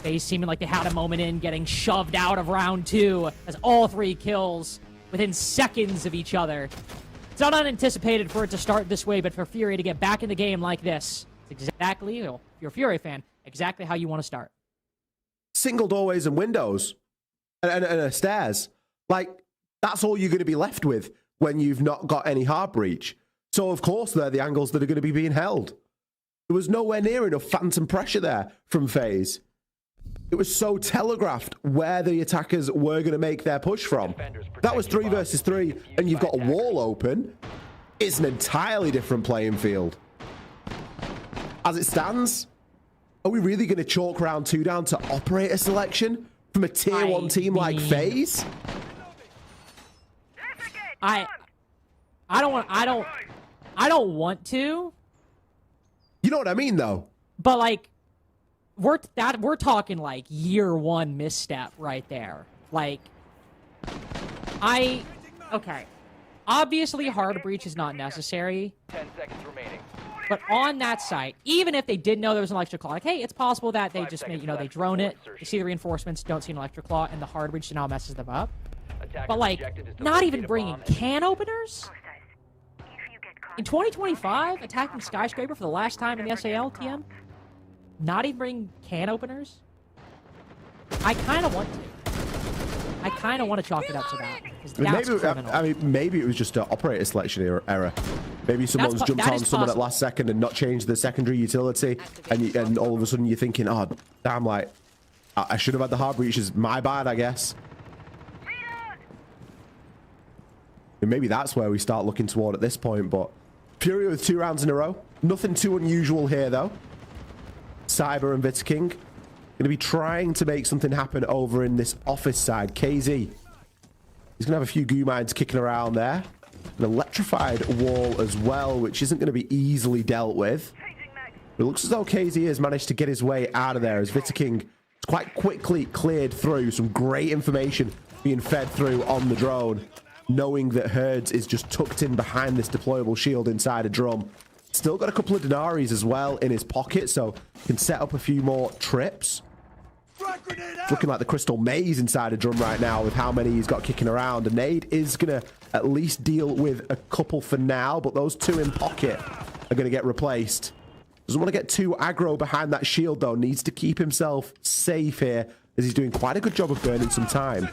FaZe seeming like they had a moment in, getting shoved out of round 2 as all 3 kills within seconds of each other. It's not unanticipated for it to start this way, but for Fury to get back in the game like this, it's exactly, well, if you're a Fury fan, exactly how you want to start. Single doorways and windows and stairs. Like, that's all you're going to be left with when you've not got any hard breach. So, of course, they're the angles that are going to be being held. There was nowhere near enough phantom pressure there from FaZe. It was so telegraphed where the attackers were going to make their push from. That was 3 versus 3, and you've got a wall open. It's an entirely different playing field. As it stands, are we really going to chalk round 2 down to operator selection from a tier 1 team like FaZe? I don't want to. You know what I mean, though? But like, we're talking like year 1 misstep right there. Like, okay. Obviously, hard breach is not necessary. 10 seconds remaining. But on that site, even if they did know there was an electric claw, like, hey, it's possible that they just make, they drone it, they see the reinforcements, don't see an electric claw, and the hard breach now messes them up. But like, not even bringing can openers? In 2025, attacking Skyscraper for the last time in the SAL, TM? Not even bring can openers? I kind of want to. I kind of want to chalk it up to that. Maybe it was just an operator selection error. Maybe someone's jumped on someone at last second and not changed the secondary utility, and all of a sudden you're thinking, oh, damn, like, I should have had the hard breaches. My bad, I guess. And maybe that's where we start looking toward at this point, but Fury with 2 rounds in a row. Nothing too unusual here, though. Cyber and Vitaking going to be trying to make something happen over in this office side. KZ. He's going to have a few goo mines kicking around there. An electrified wall as well, which isn't going to be easily dealt with. It looks as though KZ has managed to get his way out of there as Vitaking is quite quickly cleared through. Some great information being fed through on the drone, knowing that Herds is just tucked in behind this deployable shield inside a drum. Still got a couple of denaries as well in his pocket, so can set up a few more trips. Looking like the crystal maze inside a drum right now with how many he's got kicking around. A nade is going to at least deal with a couple for now, but those 2 in pocket are going to get replaced. Doesn't want to get too aggro behind that shield, though. Needs to keep himself safe here as he's doing quite a good job of burning some time.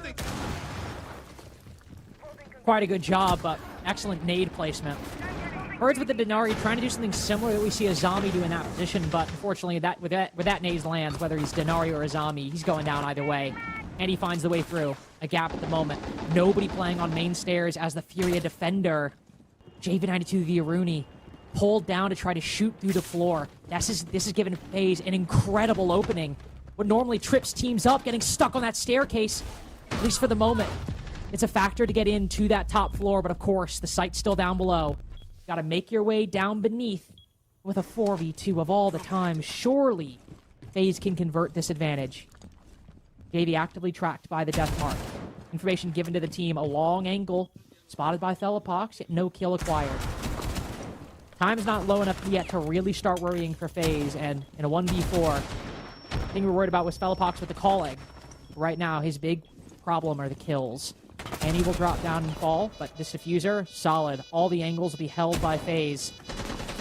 Quite a good job, but excellent nade placement. Birds with the Denari trying to do something similar that we see a Azami do in that position, but unfortunately, with that nade lands, whether he's Denari or Azami, he's going down either way. And he finds the way through. A gap at the moment. Nobody playing on main stairs as the Furia defender. JV92 via Rooney pulled down to try to shoot through the floor. This is giving FaZe an incredible opening. What normally trips teams up, getting stuck on that staircase, at least for the moment. It's a factor to get into that top floor, but of course, the site's still down below. Gotta make your way down beneath with a 4v2 of all the time. Surely, FaZe can convert this advantage. JV actively tracked by the death mark. Information given to the team, a long angle, spotted by Felipox, yet no kill acquired. Time's not low enough yet to really start worrying for FaZe, and in a 1v4, the thing we're worried about was Felipox with the calling. Right now, his big problem are the kills. And he will drop down and fall, but this diffuser, solid. All the angles will be held by FaZe.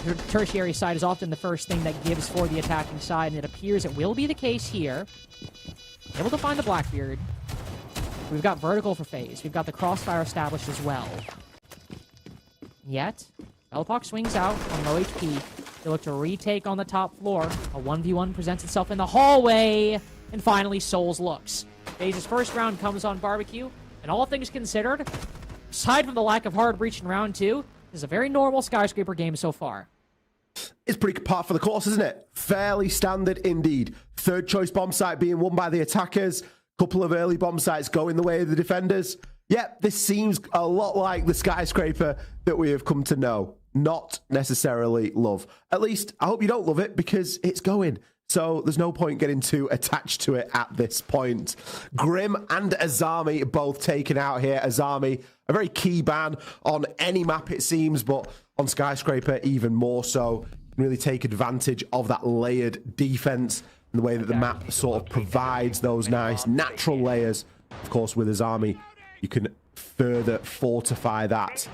The tertiary side is often the first thing that gives for the attacking side, and it appears it will be the case here. Able to find the Blackbeard. We've got vertical for FaZe. We've got the crossfire established as well. Yet, Felipox swings out on low HP. They look to retake on the top floor. A 1v1 presents itself in the hallway. And finally, Souls looks. FaZe's first round comes on barbecue. And all things considered, aside from the lack of hard breach in round 2, this is a very normal Skyscraper game so far. It's pretty par for the course, isn't it? Fairly standard indeed. Third choice bomb site being won by the attackers. Couple of early bomb sites going the way of the defenders. Yep, this seems a lot like the Skyscraper that we have come to know. Not necessarily love. At least, I hope you don't love it because it's going. So there's no point getting too attached to it at this point. Grim and Azami both taken out here. Azami, a very key ban on any map it seems, but on Skyscraper even more so. Really take advantage of that layered defense and the way that the map sort of provides those nice natural layers. Of course, with Azami, you can further fortify that.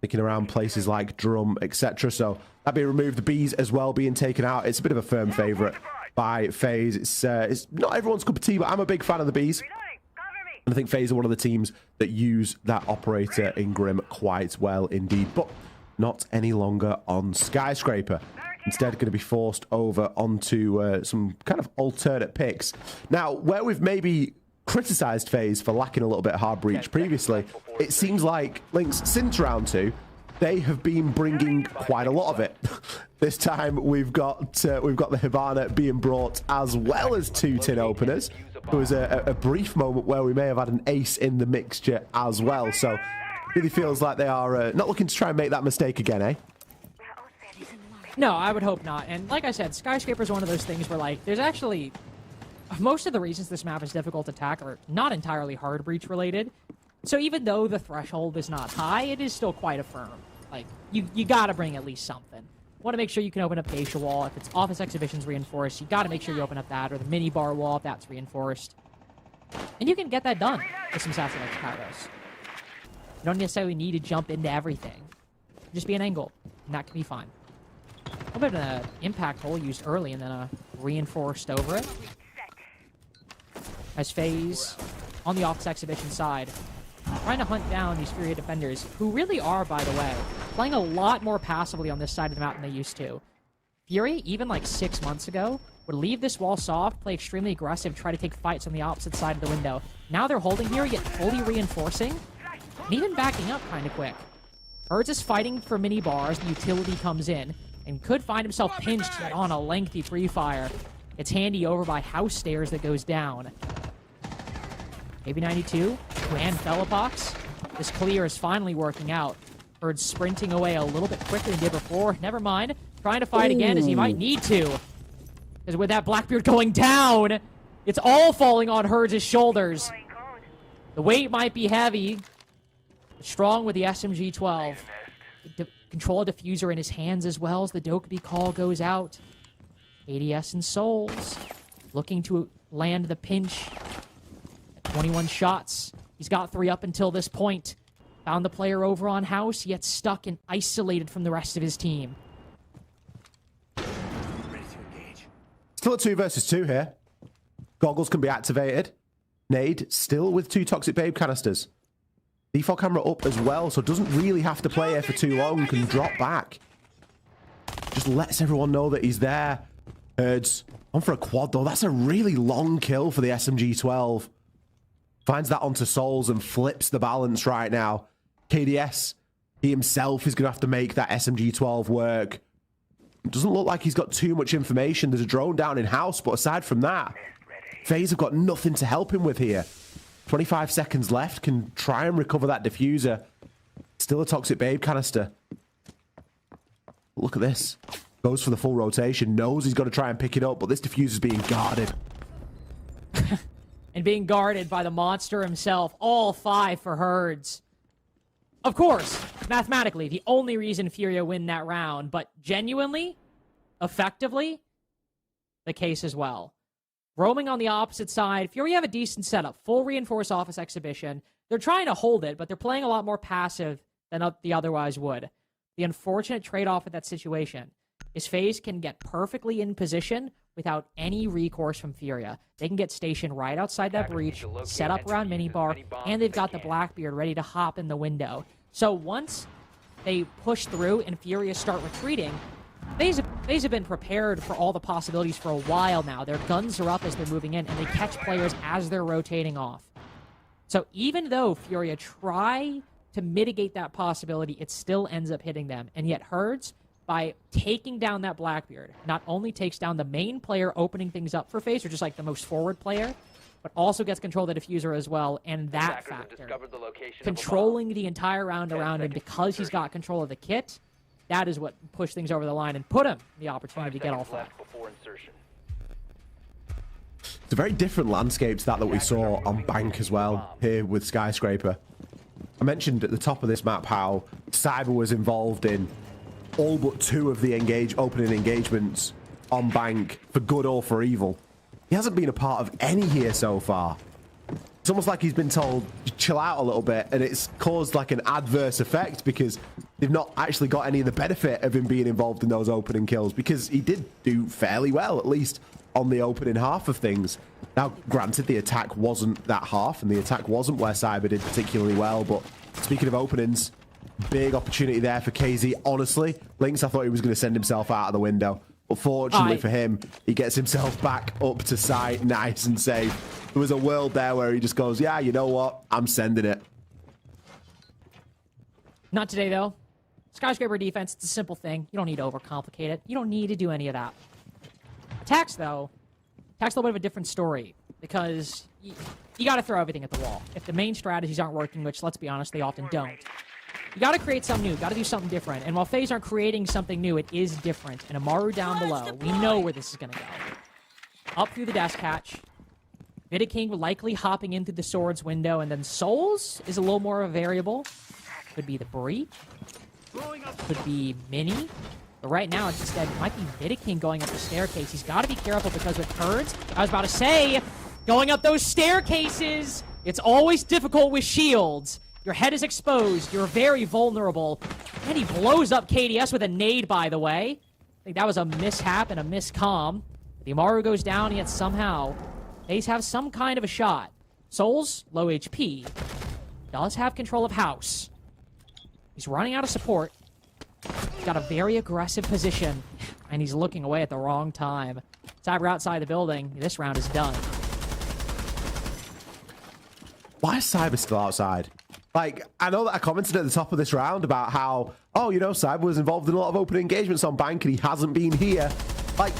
Thinking around places like Drum, etc. So that being removed, the Bees as well being taken out. It's a bit of a firm favourite by FaZe. It's not everyone's cup of tea, but I'm a big fan of the Bees. And I think FaZe are one of the teams that use that operator in Grim quite well indeed. But not any longer on Skyscraper. Instead, going to be forced over onto some kind of alternate picks. Now, where we've maybe criticised FaZe for lacking a little bit of hard breach previously, it seems like Lynx, since round 2, they have been bringing quite a lot of it. This time we've got the Hibana being brought as well as 2 tin openers. There was a brief moment where we may have had an ace in the mixture as well. So it really feels like they are not looking to try and make that mistake again, eh? No, I would hope not. And like I said, Skyscraper is one of those things where, like, there's actually... Most of the reasons this map is difficult to attack are not entirely hard breach related. So even though the threshold is not high, it is still quite a firm. Like, you gotta bring at least something. Want to make sure you can open up Geisha Wall. If it's Office Exhibitions reinforced, you gotta make sure you open up that, or the mini bar wall if that's reinforced. And you can get that done with some Satellite Kairos. You don't necessarily need to jump into everything. Just be an angle, and that can be fine. A little bit of an impact hole used early and then a reinforced over it. As FaZe, on the Office Exhibition side, trying to hunt down these Furia defenders, who really are, by the way, playing a lot more passively on this side of the map than they used to. Fury, even like 6 months ago, would leave this wall soft, play extremely aggressive, try to take fights on the opposite side of the window. Now they're holding here, yet fully reinforcing, and even backing up kind of quick. Herds is fighting for mini bars, and utility comes in, and could find himself pinched yet on a lengthy pre-fire. It's handy over by house stairs that goes down. JV92 and Felipox. This clear is finally working out. Bird sprinting away a little bit quicker than he did before. Never mind. Trying to fight again as he might need to. Because with that Blackbeard going down, it's all falling on Herds' shoulders. The weight might be heavy. Strong with the SMG-12. Control diffuser in his hands as well as the Dokkaebi call goes out. ADS and Souls looking to land the pinch. 21 shots. He's got 3 up until this point. Found the player over on house, yet stuck and isolated from the rest of his team. Still at 2 versus 2 here. Goggles can be activated. Nade still with 2 Toxic Babe canisters. Default camera up as well, so doesn't really have to play here for too long. Can drop back. Just lets everyone know that he's there. Herds on for a quad, though. That's a really long kill for the SMG-12. Finds that onto Souls and flips the balance right now. KDS, he himself is going to have to make that SMG-12 work. Doesn't look like he's got too much information. There's a drone down in house, but aside from that, FaZe have got nothing to help him with here. 25 seconds left. Can try and recover that diffuser. Still a Toxic Babe canister. Look at this. Goes for the full rotation. Knows he's got to try and pick it up, but this diffuser's being guarded. And being guarded by the monster himself. All 5 for Herds. Of course, mathematically, the only reason Furia win that round, but genuinely, effectively, the case as well. Roaming on the opposite side, Furia have a decent setup. Full reinforced office exhibition. They're trying to hold it, but they're playing a lot more passive than they otherwise would. The unfortunate trade-off with that situation is FaZe can get perfectly in position without any recourse from Furia. They can get stationed right outside that breach, set up around minibar, and they've got the Blackbeard ready to hop in the window. So once they push through and Furia start retreating, FaZe have been prepared for all the possibilities for a while now. Their guns are up as they're moving in, and they catch players as they're rotating off. So even though Furia try to mitigate that possibility, it still ends up hitting them. And yet Herds, by taking down that Blackbeard, not only takes down the main player opening things up for FaZe, or just like the most forward player, but also gets control of the diffuser as well, and that factor, controlling the entire round around him because he's got control of the kit, that is what pushed things over the line and put him the opportunity to get all 5. It's a very different landscape to that we saw on Bank as well, here with Skyscraper. I mentioned at the top of this map how Cyber was involved in all but 2 of the opening engagements on Bank, for good or for evil. He hasn't been a part of any here so far. It's almost like he's been told, chill out a little bit, and it's caused like an adverse effect because they've not actually got any of the benefit of him being involved in those opening kills, because he did do fairly well, at least on the opening half of things. Now, granted, the attack wasn't that half, and the attack wasn't where Cyber did particularly well, but speaking of openings, big opportunity there for KZ. Honestly, Lynx, I thought he was going to send himself out of the window. But fortunately for him, he gets himself back up to sight, nice and safe. There was a world there where he just goes, yeah, you know what? I'm sending it. Not today, though. Skyscraper defense, it's a simple thing. You don't need to overcomplicate it. You don't need to do any of that. Attacks, though, attacks a little bit of a different story, because you got to throw everything at the wall. If the main strategies aren't working, which, let's be honest, they often don't, you got to create something new. Got to do something different. And while FaZe aren't creating something new, it is different. And Amaru down below, we know where this is going to go. Up through the desk hatch. Vidaking likely hopping in through the swords window. And then Souls is a little more of a variable. Could be the breach. Could be Mini. But right now, it's instead, it might be Vidaking going up the staircase. He's got to be careful because with Herds, I was about to say, going up those staircases, it's always difficult with shields. Your head is exposed. You're very vulnerable. And he blows up KDS with a nade, by the way. I think that was a mishap and a miscomm. The Amaru goes down, yet somehow FaZe have some kind of a shot. Souls, low HP, does have control of house. He's running out of support. He's got a very aggressive position, and he's looking away at the wrong time. Cyber outside the building. This round is done. Why is Cyber still outside? Like, I know that I commented at the top of this round about how, oh, you know, Cyber was involved in a lot of open engagements on Bank and he hasn't been here. Like,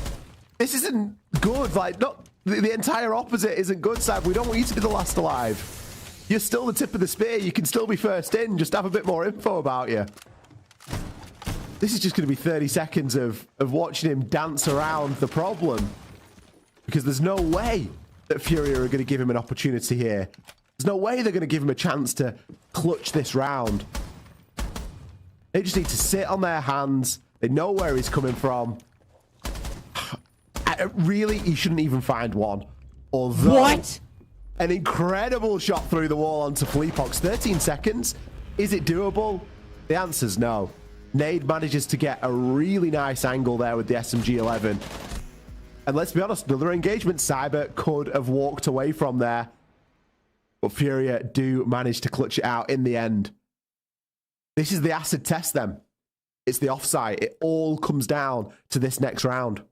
this isn't good. Like, not the entire opposite isn't good, Cyber. We don't want you to be the last alive. You're still the tip of the spear. You can still be first in. Just have a bit more info about you. This is just going to be 30 seconds of watching him dance around the problem, because there's no way that Furia are going to give him an opportunity here. There's no way they're going to give him a chance to clutch this round. They just need to sit on their hands. They know where he's coming from. Really, he shouldn't even find one. Although, what? An incredible shot through the wall onto Fleepox. 13 seconds. Is it doable? The answer's no. Nade manages to get a really nice angle there with the SMG-11. And let's be honest, another engagement Cyber could have walked away from there. But Furia do manage to clutch it out in the end. This is the acid test then. It's the offsite. It all comes down to this next round.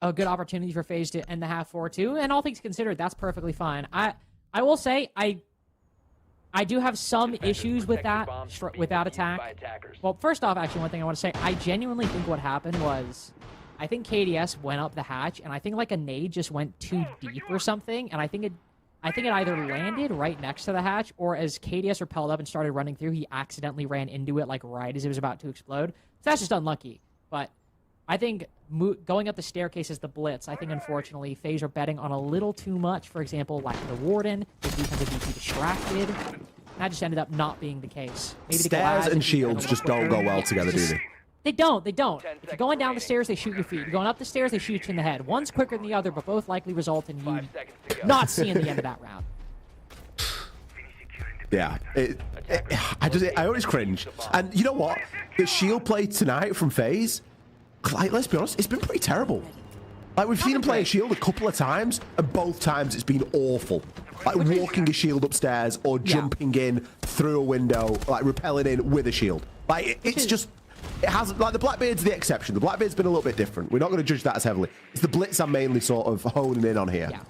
A good opportunity for FaZe to end the half 4-2, and all things considered, that's perfectly fine. I will say, I do have some issues with that attack. Well, first off, actually, one thing I want to say, I genuinely think what happened was, I think KDS went up the hatch, and I think like a nade just went too deep or something, and I think it either landed right next to the hatch, or as KDS repelled up and started running through, he accidentally ran into it like right as it was about to explode. So that's just unlucky. But I think going up the staircase is the blitz. I think, unfortunately, FaZe are betting on a little too much. For example, like the Warden, the defensive DP distracted. That just ended up not being the case. Maybe Stairs and shields just don't go well together, do they? They don't. If you're going down the stairs, they shoot your feet. You're going up the stairs, they shoot you in the head. One's quicker than the other, but both likely result in you not seeing the end of that round. Yeah, I always cringe. And you know what? The shield play tonight from FaZe, like, let's be honest, it's been pretty terrible. Like, we've seen him play a shield a couple of times, and both times it's been awful. Like, walking a shield upstairs or jumping in through a window, like, repelling in with a shield. Like, it's just... It has, like, the Blackbeard's the exception. The Blackbeard's been a little bit different. We're not going to judge that as heavily. It's the Blitz I'm mainly sort of honing in on here. Yeah.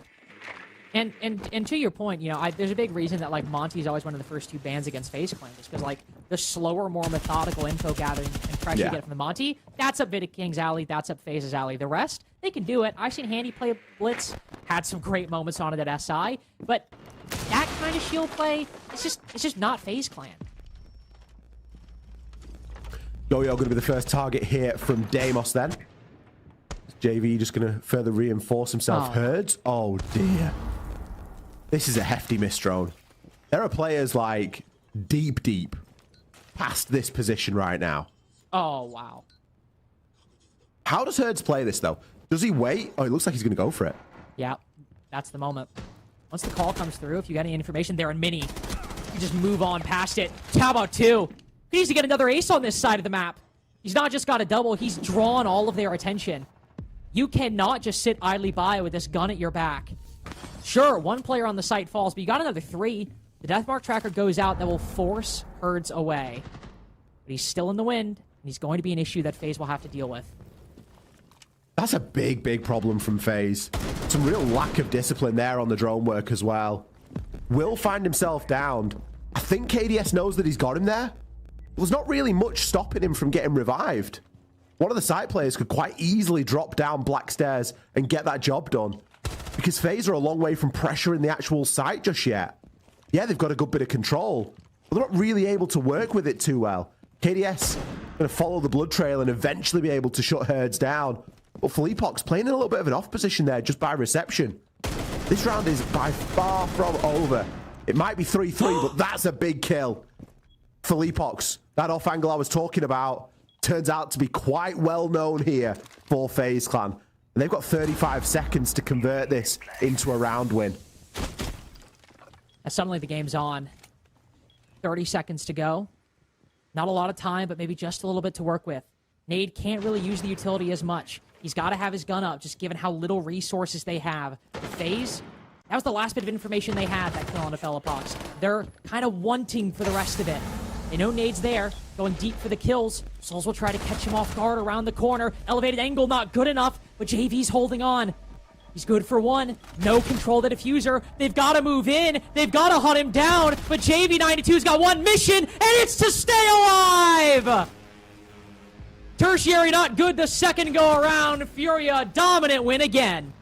And to your point, you know, there's a big reason that, like, Monty's always one of the first two bans against FaZe Clan, just because, like, the slower, more methodical info gathering and pressure you get from the Monty, that's up King's alley, that's up FaZe's alley. The rest, they can do it. I've seen Handy play Blitz, had some great moments on it at SI, but that kind of shield play, it's just not FaZe Clan. Yo-Yo going to be the first target here from Deimos then. JV just going to further reinforce himself. Herds? Oh, dear. This is a hefty miss drone. There are players, like, deep past this position right now. Oh, wow. How does Herds play this, though? Does he wait? Oh, it looks like he's going to go for it. Yeah, that's the moment. Once the call comes through, if you got any information there in mini, you just move on past it. How about two? He needs to get another ace on this side of the map. He's not just got a double, he's drawn all of their attention. You cannot just sit idly by with this gun at your back. Sure, one player on the site falls, but you got another three. The Deathmark tracker goes out, that will force Herds away. But he's still in the wind, and he's going to be an issue that FaZe will have to deal with. That's a big problem from FaZe. Some real lack of discipline there on the drone work as well. Will find himself downed. I think KDS knows that he's got him there. There's not really much stopping him from getting revived. One of the site players could quite easily drop down Black Stairs and get that job done. Because FaZe are a long way from pressuring the actual site just yet. Yeah, they've got a good bit of control, but they're not really able to work with it too well. KDS going to follow the blood trail and eventually be able to shut Herds down. But Philippok's playing in a little bit of an off position there just by reception. This round is by far from over. It might be 3-3, but that's a big kill. Philippok's, that off angle I was talking about, turns out to be quite well known here for FaZe Clan. And they've got 35 seconds to convert this into a round win. As suddenly the game's on. 30 seconds to go. Not a lot of time, but maybe just a little bit to work with. Nade can't really use the utility as much. He's got to have his gun up, just given how little resources they have. FaZe, that was the last bit of information they had, that kill on the Philippok's. They're kind of wanting for the rest of it. They know Nade's there, going deep for the kills. Souls will try to catch him off guard around the corner. Elevated angle not good enough, but JV's holding on. He's good for one. No control the diffuser. They've got to move in. They've got to hunt him down. But JV92's got one mission, and it's to stay alive! Tertiary not good the second go around. Furia dominant win again.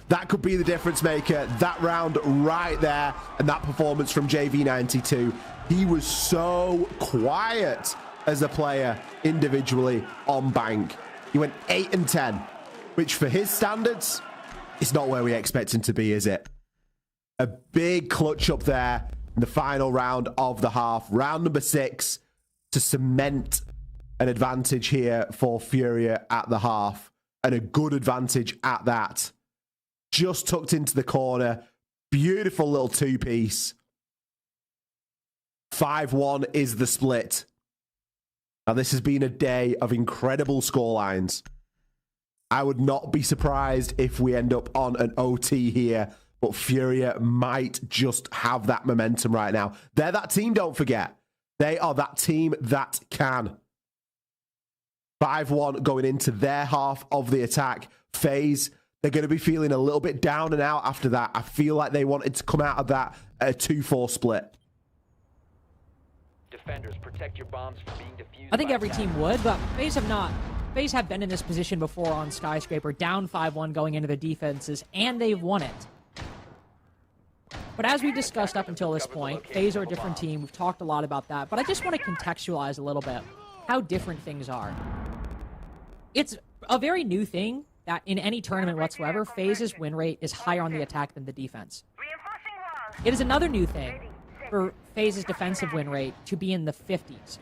That could be the difference maker. That round right there, and that performance from JV92. He was so quiet as a player individually on Bank. He went 8-10, which for his standards is not where we expect him to be, is it? A big clutch up there in the final round of the half. Round number 6 to cement an advantage here for Furia at the half, and a good advantage at that. Just tucked into the corner. Beautiful little two-piece. 5-1 is the split. Now, this has been a day of incredible scorelines. I would not be surprised if we end up on an OT here, but Furia might just have that momentum right now. They're that team, don't forget. They are that team that can. 5-1 going into their half of the attack. FaZe, they're going to be feeling a little bit down and out after that. I feel like they wanted to come out of that at a 2-4 split. Defenders, protect your bombs from being defused. I think by every team would, but FaZe have not. FaZe have been in this position before on Skyscraper, down 5-1 going into their defenses, and they've won it. But as we discussed up until this point, FaZe are a different team. We've talked a lot about that, but I just want to contextualize a little bit how different things are. It's a very new thing that in any tournament whatsoever, FaZe's win rate is higher on the attack than the defense. It is another new thing for FaZe's defensive win rate to be in the 50s.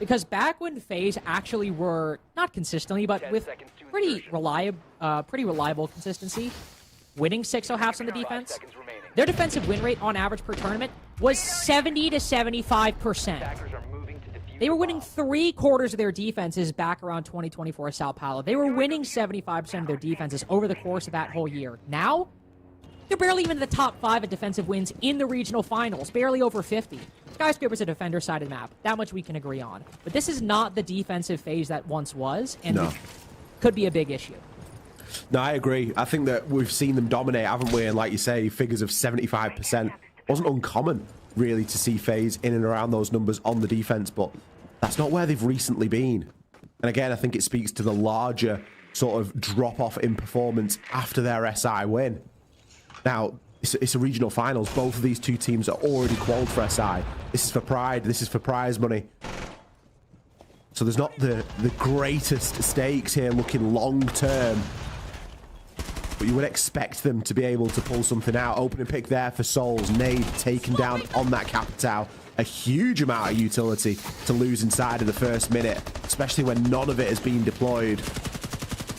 Because back when FaZe actually were, not consistently, but with pretty reliable consistency, winning 6.5s on the defense, their defensive win rate on average per tournament was 70 to 75%. They were winning 3/4 of their defenses back around 2024 Sao Paulo. They were winning 75% of their defenses over the course of that whole year. Now, they're barely even in the top 5 of defensive wins in the regional finals, barely over 50. Skyscraper's a defender-sided map. That much we can agree on. But this is not the defensive FaZe that once was, and could be a big issue. No, I agree. I think that we've seen them dominate, haven't we? And like you say, figures of 75% wasn't uncommon, really, to see FaZe in and around those numbers on the defense, but that's not where they've recently been. And again, I think it speaks to the larger sort of drop-off in performance after their SI win. Now, it's a regional finals. Both of these two teams are already qualified for SI. This is for pride. This is for prize money. So there's not the greatest stakes here looking long-term. But you would expect them to be able to pull something out. Opening pick there for Souls. Nade taken down on that Capitao. A huge amount of utility to lose inside of the first minute, especially when none of it has been deployed.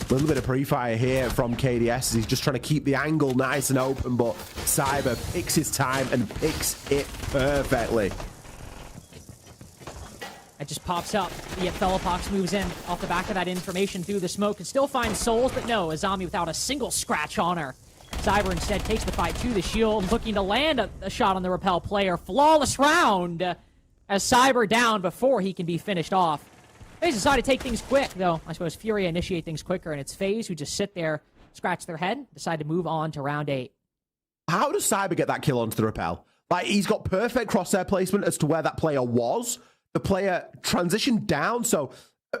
A little bit of pre-fire here from KDS as he's just trying to keep the angle nice and open, but Cyber picks his time and picks it perfectly. It just pops up. Yet Fellapox moves in off the back of that information through the smoke and still finds Souls, but no, a zombie without a single scratch on her. Cyber instead takes the fight to the shield, looking to land a shot on the Repel player. Flawless round as Cyber down before he can be finished off. FaZe decide to take things quick, though. I suppose Furia initiate things quicker, and it's FaZe who just sit there, scratch their head, decide to move on to round 8. How does Cyber get that kill onto the Repel? Like, he's got perfect crosshair placement as to where that player was. The player transitioned down, so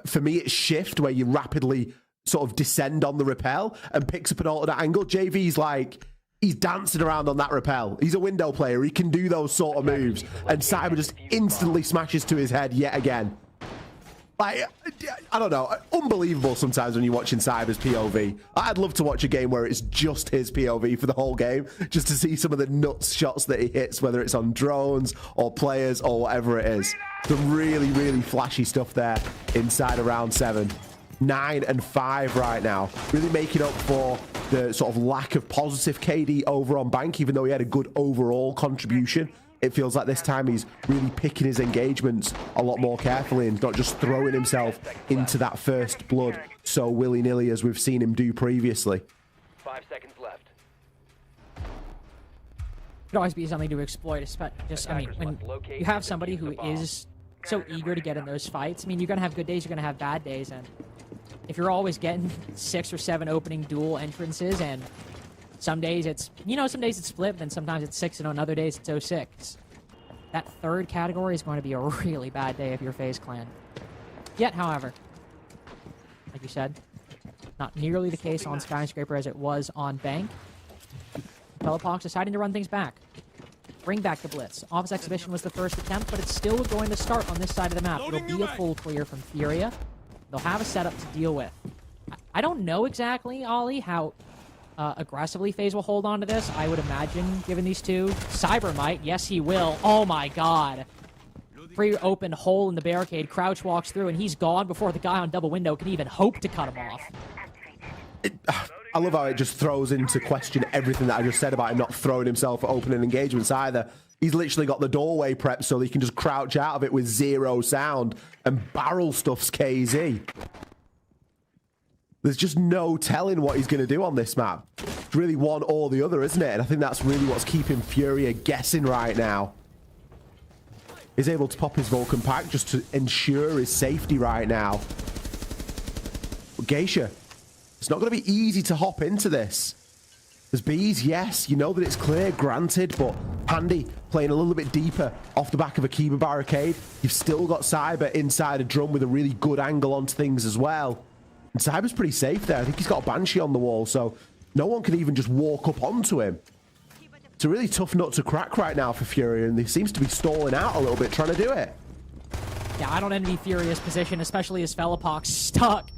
for me, it's shift, where you rapidly sort of descend on the Repel and picks up an alternate angle. JV's like, he's dancing around on that Repel. He's a window player. He can do those sort of moves. And Cyber just instantly smashes to his head yet again. Like, I don't know. Unbelievable sometimes when you're watching Cyber's POV. I'd love to watch a game where it's just his POV for the whole game, just to see some of the nuts shots that he hits, whether it's on drones or players or whatever it is. Some really, really flashy stuff there inside of round 7. 9 and 5 right now. Really making up for the sort of lack of positive KD over on Bank, even though he had a good overall contribution. It feels like this time he's really picking his engagements a lot more carefully and not just throwing himself into that first blood so willy-nilly as we've seen him do previously. 5 seconds left. Could always be something to exploit. Just, I mean, when you have somebody who is so eager to get in those fights, I mean, you're going to have good days, you're going to have bad days, and if you're always getting 6 or 7 opening duel entrances, and some days it's, some days it's split, then sometimes it's 6-0, and other days it's 0-6. That third category is going to be a really bad day if you're FaZe Clan. Yet, however, like you said, not nearly the case on Skyscraper as it was on Bank. Fellapox deciding to run things back. Bring back the Blitz. Office Exhibition was the first attempt, but it's still going to start on this side of the map. It'll be a full clear from Furia. They'll have a setup to deal with. I don't know exactly, Ollie, how aggressively FaZe will hold on to this. I would imagine, given these two. Cyber might. Yes, he will. Oh, my God. Pre-opened hole in the barricade. Crouch walks through, and he's gone before the guy on double window can even hope to cut him off. I love how it just throws into question everything that I just said about him not throwing himself at opening engagements either. He's literally got the doorway prepped so that he can just crouch out of it with 0 sound and barrel stuffs KZ. There's just no telling what he's going to do on this map. It's really one or the other, isn't it? And I think that's really what's keeping Furia guessing right now. He's able to pop his Vulcan pack just to ensure his safety right now. But Geisha, it's not going to be easy to hop into this. There's bees, yes, you know that it's clear, granted, but Handy playing a little bit deeper off the back of a Kiba barricade. You've still got Cyber inside a drum with a really good angle onto things as well. And Cyber's pretty safe there. I think he's got a Banshee on the wall, so no one can even just walk up onto him. It's a really tough nut to crack right now for Fury, and he seems to be stalling out a little bit trying to do it. Yeah, I don't envy Furia's position, especially as Felipok's stuck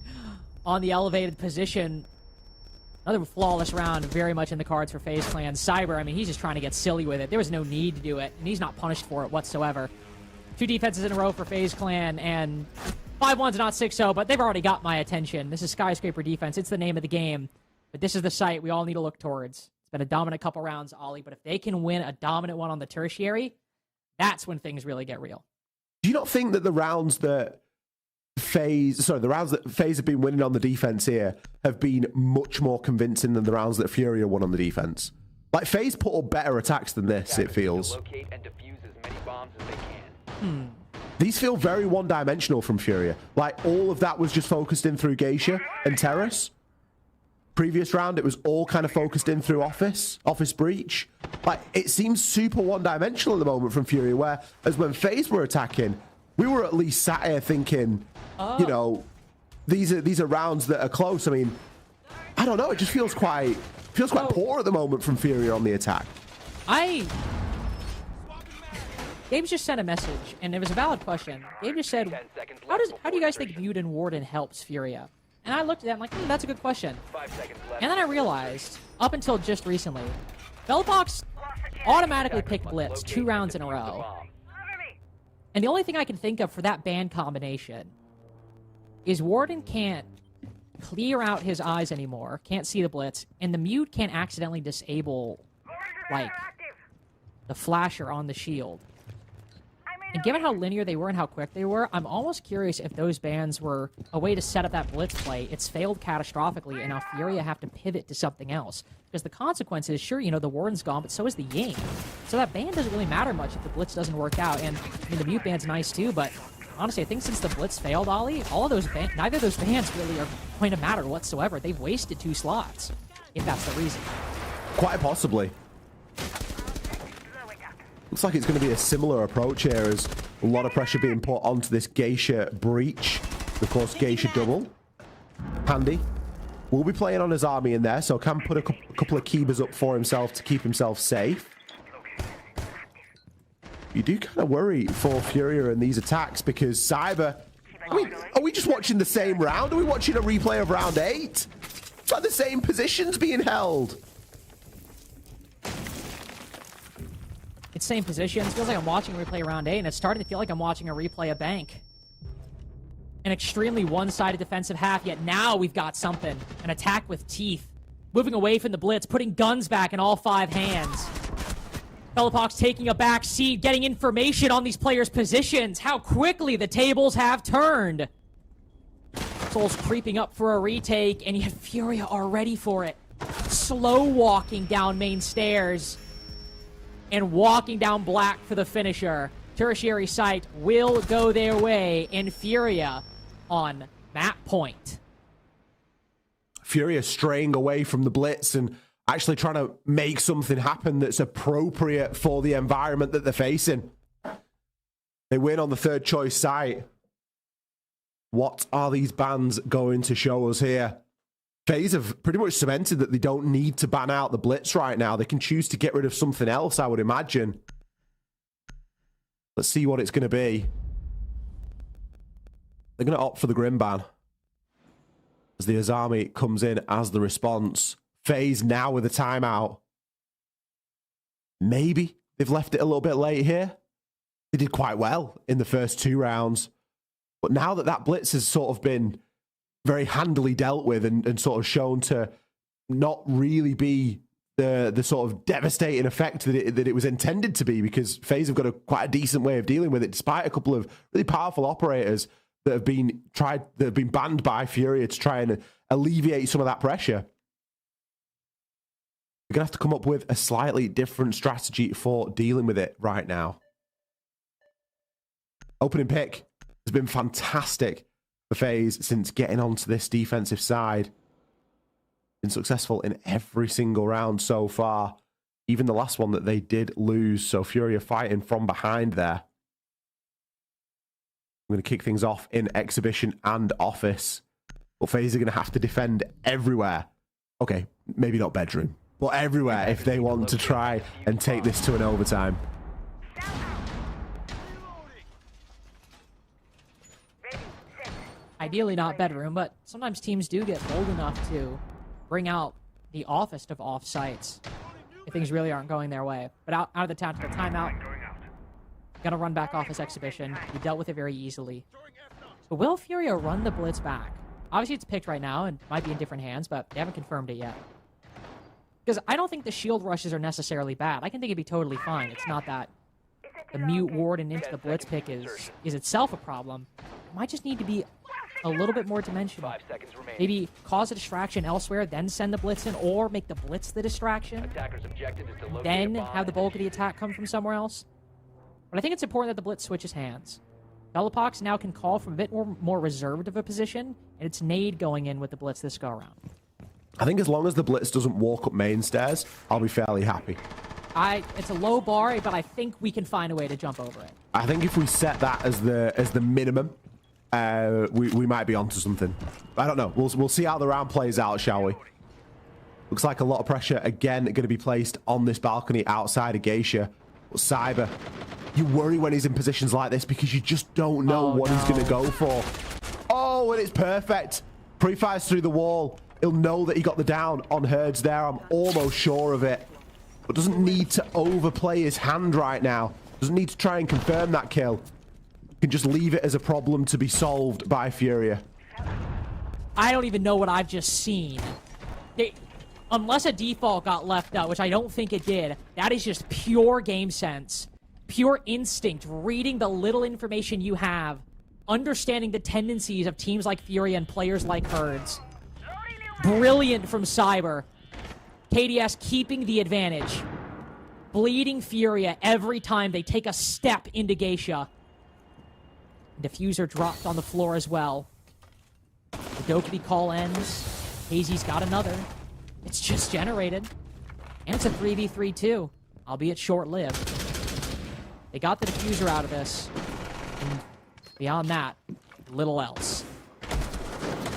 on the elevated position. Another flawless round, very much in the cards for FaZe Clan. Cyber, I mean, he's just trying to get silly with it. There was no need to do it, and he's not punished for it whatsoever. 2 defenses in a row for FaZe Clan, and 5-1's not 6-0, but they've already got my attention. This is Skyscraper defense. It's the name of the game, but this is the site we all need to look towards. It's been a dominant couple rounds, Ollie, but if they can win a dominant one on the tertiary, that's when things really get real. Do you not think that the rounds that FaZe have been winning on the defense here have been much more convincing than the rounds that Furia won on the defense? Like, FaZe put up better attacks than this, it feels. Locate and defuse as many bombs as they can. These feel very one-dimensional from Furia. Like, all of that was just focused in through Geisha and Terrace. Previous round, it was all kind of focused in through Office Breach. Like, it seems super one-dimensional at the moment from Furia, whereas when FaZe were attacking, we were at least sat here thinking, you know, these are rounds that are close. I mean, I don't know. It just feels quite poor at the moment from Furia on the attack. Gabe just sent a message, and it was a valid question. Gabe just said, how do you guys think Mute and Warden helps Furia? And I looked at that, I'm like, that's a good question. 5 seconds left. And then I realized, up until just recently, Felipok automatically picked Blitz 2 rounds in a row. And the only thing I can think of for that ban combination is Warden can't clear out his eyes anymore, can't see the Blitz, and the Mute can't accidentally disable, like, the flasher on the shield. And given how linear they were and how quick they were, I'm almost curious if those bans were a way to set up that Blitz play. It's failed catastrophically, and now Furia have to pivot to something else. Because the consequence is, sure, you know, the Warden's gone, but so is the Ying. So that ban doesn't really matter much if the Blitz doesn't work out. And, I mean, the Mute ban's nice too, but honestly, I think since the Blitz failed, Ollie, neither of those bans really are going to matter whatsoever. They've wasted 2 slots, if that's the reason. Quite possibly. Looks like it's going to be a similar approach here, as a lot of pressure being put onto this Geisha breach. Of course, Geisha double. Handy will be playing on his army in there, so can put a couple of Kibas up for himself to keep himself safe. You do kind of worry for Furia in these attacks, because Cyber... Are we just watching the same round? Are we watching a replay of round 8? It's like the same positions being held. It's same positions. Feels like I'm watching a replay round 8, and it's starting to feel like I'm watching a replay of Bank. An extremely one-sided defensive half, yet now we've got something. An attack with teeth. Moving away from the Blitz, putting guns back in all 5 hands. Felipok's taking a back seat, getting information on these players' positions. How quickly the tables have turned. Soul's creeping up for a retake, and yet Furia are ready for it. Slow walking down main stairs. And walking down black for the finisher. Tertiary site will go their way in Furia on map point. Furia straying away from the Blitz and actually trying to make something happen that's appropriate for the environment that they're facing. They win on the 3rd choice site. What are these bans going to show us here? FaZe have pretty much cemented that they don't need to ban out the Blitz right now. They can choose to get rid of something else, I would imagine. Let's see what it's going to be. They're going to opt for the Grim ban, as the Azami comes in as the response. FaZe now with a timeout. Maybe they've left it a little bit late here. They did quite well in the first 2 rounds. But now that that Blitz has sort of been very handily dealt with and sort of shown to not really be the sort of devastating effect that it was intended to be, because FaZe have got quite a decent way of dealing with it, despite a couple of really powerful operators that have been banned by Furia to try and alleviate some of that pressure. We're going to have to come up with a slightly different strategy for dealing with it right now. Opening pick has been fantastic for FaZe since getting onto this defensive side. Been successful in every single round so far. Even the last one that they did lose. So Furia fighting from behind there. I'm going to kick things off in Exhibition and Office. But FaZe are going to have to defend everywhere. Okay, maybe not bedroom, but everywhere if they want to try and take this to an overtime. Ideally not bedroom, but sometimes teams do get bold enough to bring out the offest of offsites if things really aren't going their way. But out of the tactical timeout, gonna run back Office Exhibition. We dealt with it very easily. But will Furia run the blitz back? Obviously it's picked right now and might be in different hands, but they haven't confirmed it yet. Because I don't think the shield rushes are necessarily bad. I can think it'd be totally fine. It's not that the mute ward and into the blitz pick is itself a problem. It might just need to be a little bit more dimensional. Maybe cause a distraction elsewhere, then send the blitz in, or make the blitz the distraction. Then have the bulk of the attack come from somewhere else. But I think it's important that the blitz switches hands. Velopox now can call from a bit more reserved of a position, and it's Nade going in with the blitz this go around. I think as long as the blitz doesn't walk up main stairs, I'll be fairly happy. It's a low bar, but I think we can find a way to jump over it. I think if we set that as the minimum, we might be onto something. I don't know. We'll see how the round plays out, shall we? Looks like a lot of pressure again going to be placed on this balcony outside of Geisha. But Cyber, you worry when he's in positions like this because you just don't know what he's going to go for. Oh, and it's perfect. Pre-fires through the wall. He'll know that he got the down on Herds there. I'm almost sure of it. But doesn't need to overplay his hand right now. Doesn't need to try and confirm that kill. Can just leave it as a problem to be solved by Furia. I don't even know what I've just seen. Unless a default got left out, which I don't think it did, that is just pure game sense. Pure instinct, reading the little information you have, understanding the tendencies of teams like Furia and players like Herds. Brilliant from Cyber. KDS keeping the advantage. Bleeding Furia every time they take a step into Geisha. Diffuser dropped on the floor as well. The Dokity call ends. Hazy's got another. It's just generated. And it's a 3v3 too, albeit short-lived. They got the diffuser out of this. And beyond that, little else.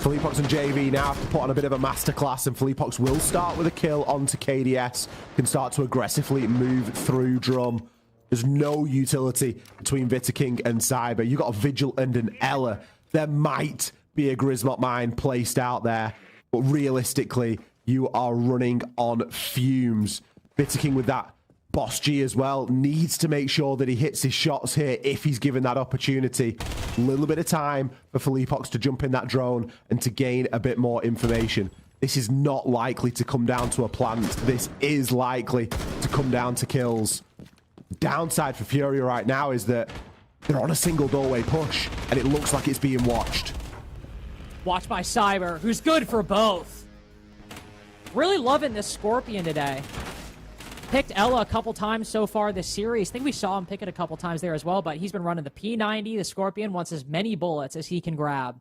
Fleepox and JV now have to put on a bit of a masterclass, and Fleepox will start with a kill onto KDS. Can start to aggressively move through Drum. There's no utility between Vitaking and Cyber. You got a Vigil and an Ella. There might be a Grismot mine placed out there, but realistically, you are running on fumes. Vitaking with that Boss G as well needs to make sure that he hits his shots here if he's given that opportunity. A little bit of time for Fleepox to jump in that drone and to gain a bit more information. This is not likely to come down to a plant. This is likely to come down to kills. Downside for Furia right now is that they're on a single doorway push, and it looks like it's being watched. Watched by Cyber, who's good for both. Really loving this Scorpion today. Picked Ella a couple times so far this series. I think we saw him pick it a couple times there as well, but he's been running the P90. The Scorpion wants as many bullets as he can grab.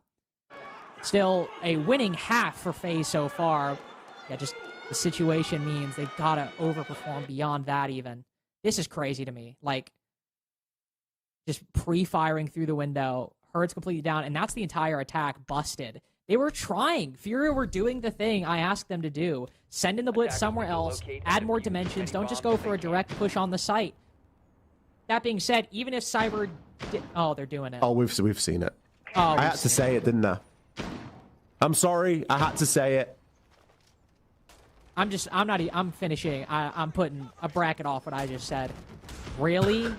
Still a winning half for FaZe so far. Yeah, just the situation means they've got to overperform beyond that even. This is crazy to me. Like, just pre-firing through the window. Herds completely down, and that's the entire attack busted. They were trying. Furia were doing the thing I asked them to do. Send in the blitz somewhere else. Add more dimensions. Don't just go for a direct push on the site. That being said, even if Cyber did... Oh, they're doing it. Oh, we've seen it. Oh, I had to say it, didn't I? I'm sorry. I had to say it. I'm finishing. I'm putting a bracket off what I just said. Really?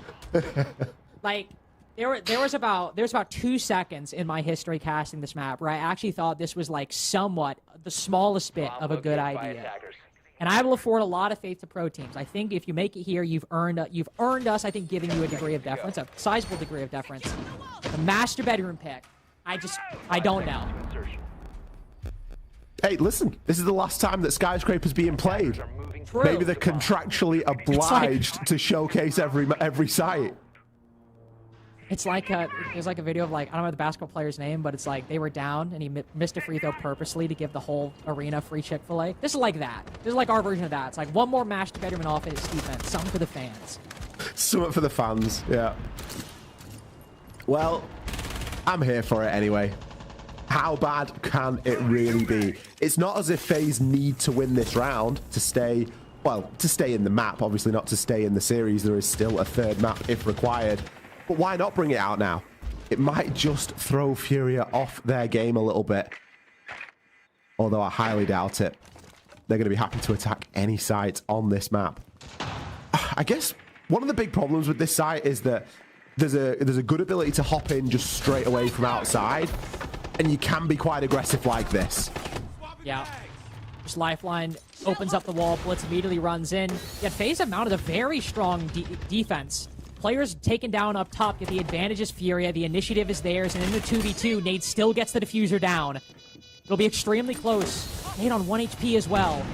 Like, There was about 2 seconds in my history casting this map where I actually thought this was like somewhat the smallest bit of a good idea. And I will afford a lot of faith to pro teams. I think if you make it here, you've earned us, I think, giving you a degree of deference, a sizable degree of deference. The master bedroom pick, I don't know. Hey, listen, this is the last time that Skyscraper's being played. True. Maybe they're contractually obliged to showcase every site. It's like there's like a video of like, I don't know the basketball player's name, but it's like they were down and he missed a free throw purposely to give the whole arena free Chick-fil-A. This is like that. This is like our version of that. It's like one more master bedroom and offense defense. Something for the fans. Something for the fans, yeah. Well, I'm here for it anyway. How bad can it really be? It's not as if FaZe need to win this round to stay, well, to stay in the map, obviously not to stay in the series. There is still a third map if required. But why not bring it out now? It might just throw Furia off their game a little bit. Although I highly doubt it. They're going to be happy to attack any site on this map. I guess one of the big problems with this site is that there's a good ability to hop in just straight away from outside. And you can be quite aggressive like this. Yeah. Just Lifeline opens up the wall. Blitz immediately runs in. Yet FaZe have mounted a very strong defense. Players taken down up top get the advantage as Furia. The initiative is theirs. And in the 2v2, Nate still gets the diffuser down. It'll be extremely close. Nate on 1 HP as well.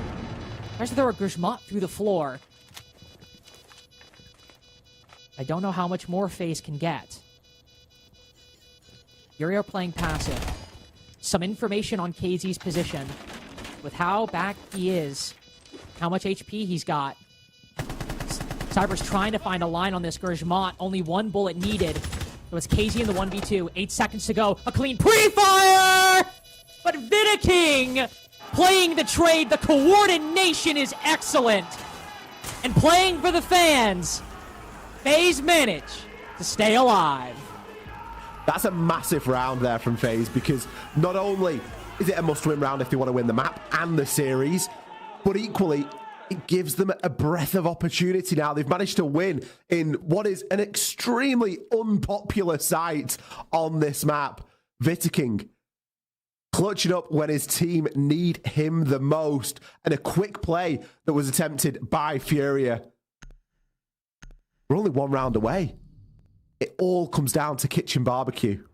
Tries to throw a Grishmat through the floor. I don't know how much more FaZe can get. Furia are playing passive. Some information on KZ's position. With how back he is, how much HP he's got. Cyber's trying to find a line on this Grishmat. Only one bullet needed. So it's KZ in the 1v2. 8 seconds to go. A clean pre-fire! But Vidaking playing the trade. The coordination is excellent. And playing for the fans, FaZe manage to stay alive. That's a massive round there from FaZe because not only is it a must-win round if they want to win the map and the series, but equally, it gives them a breath of opportunity now. They've managed to win in what is an extremely unpopular site on this map. Vidaking clutching up when his team need him the most. And a quick play that was attempted by Furia. We're only one round away. It all comes down to Kitchen Barbecue.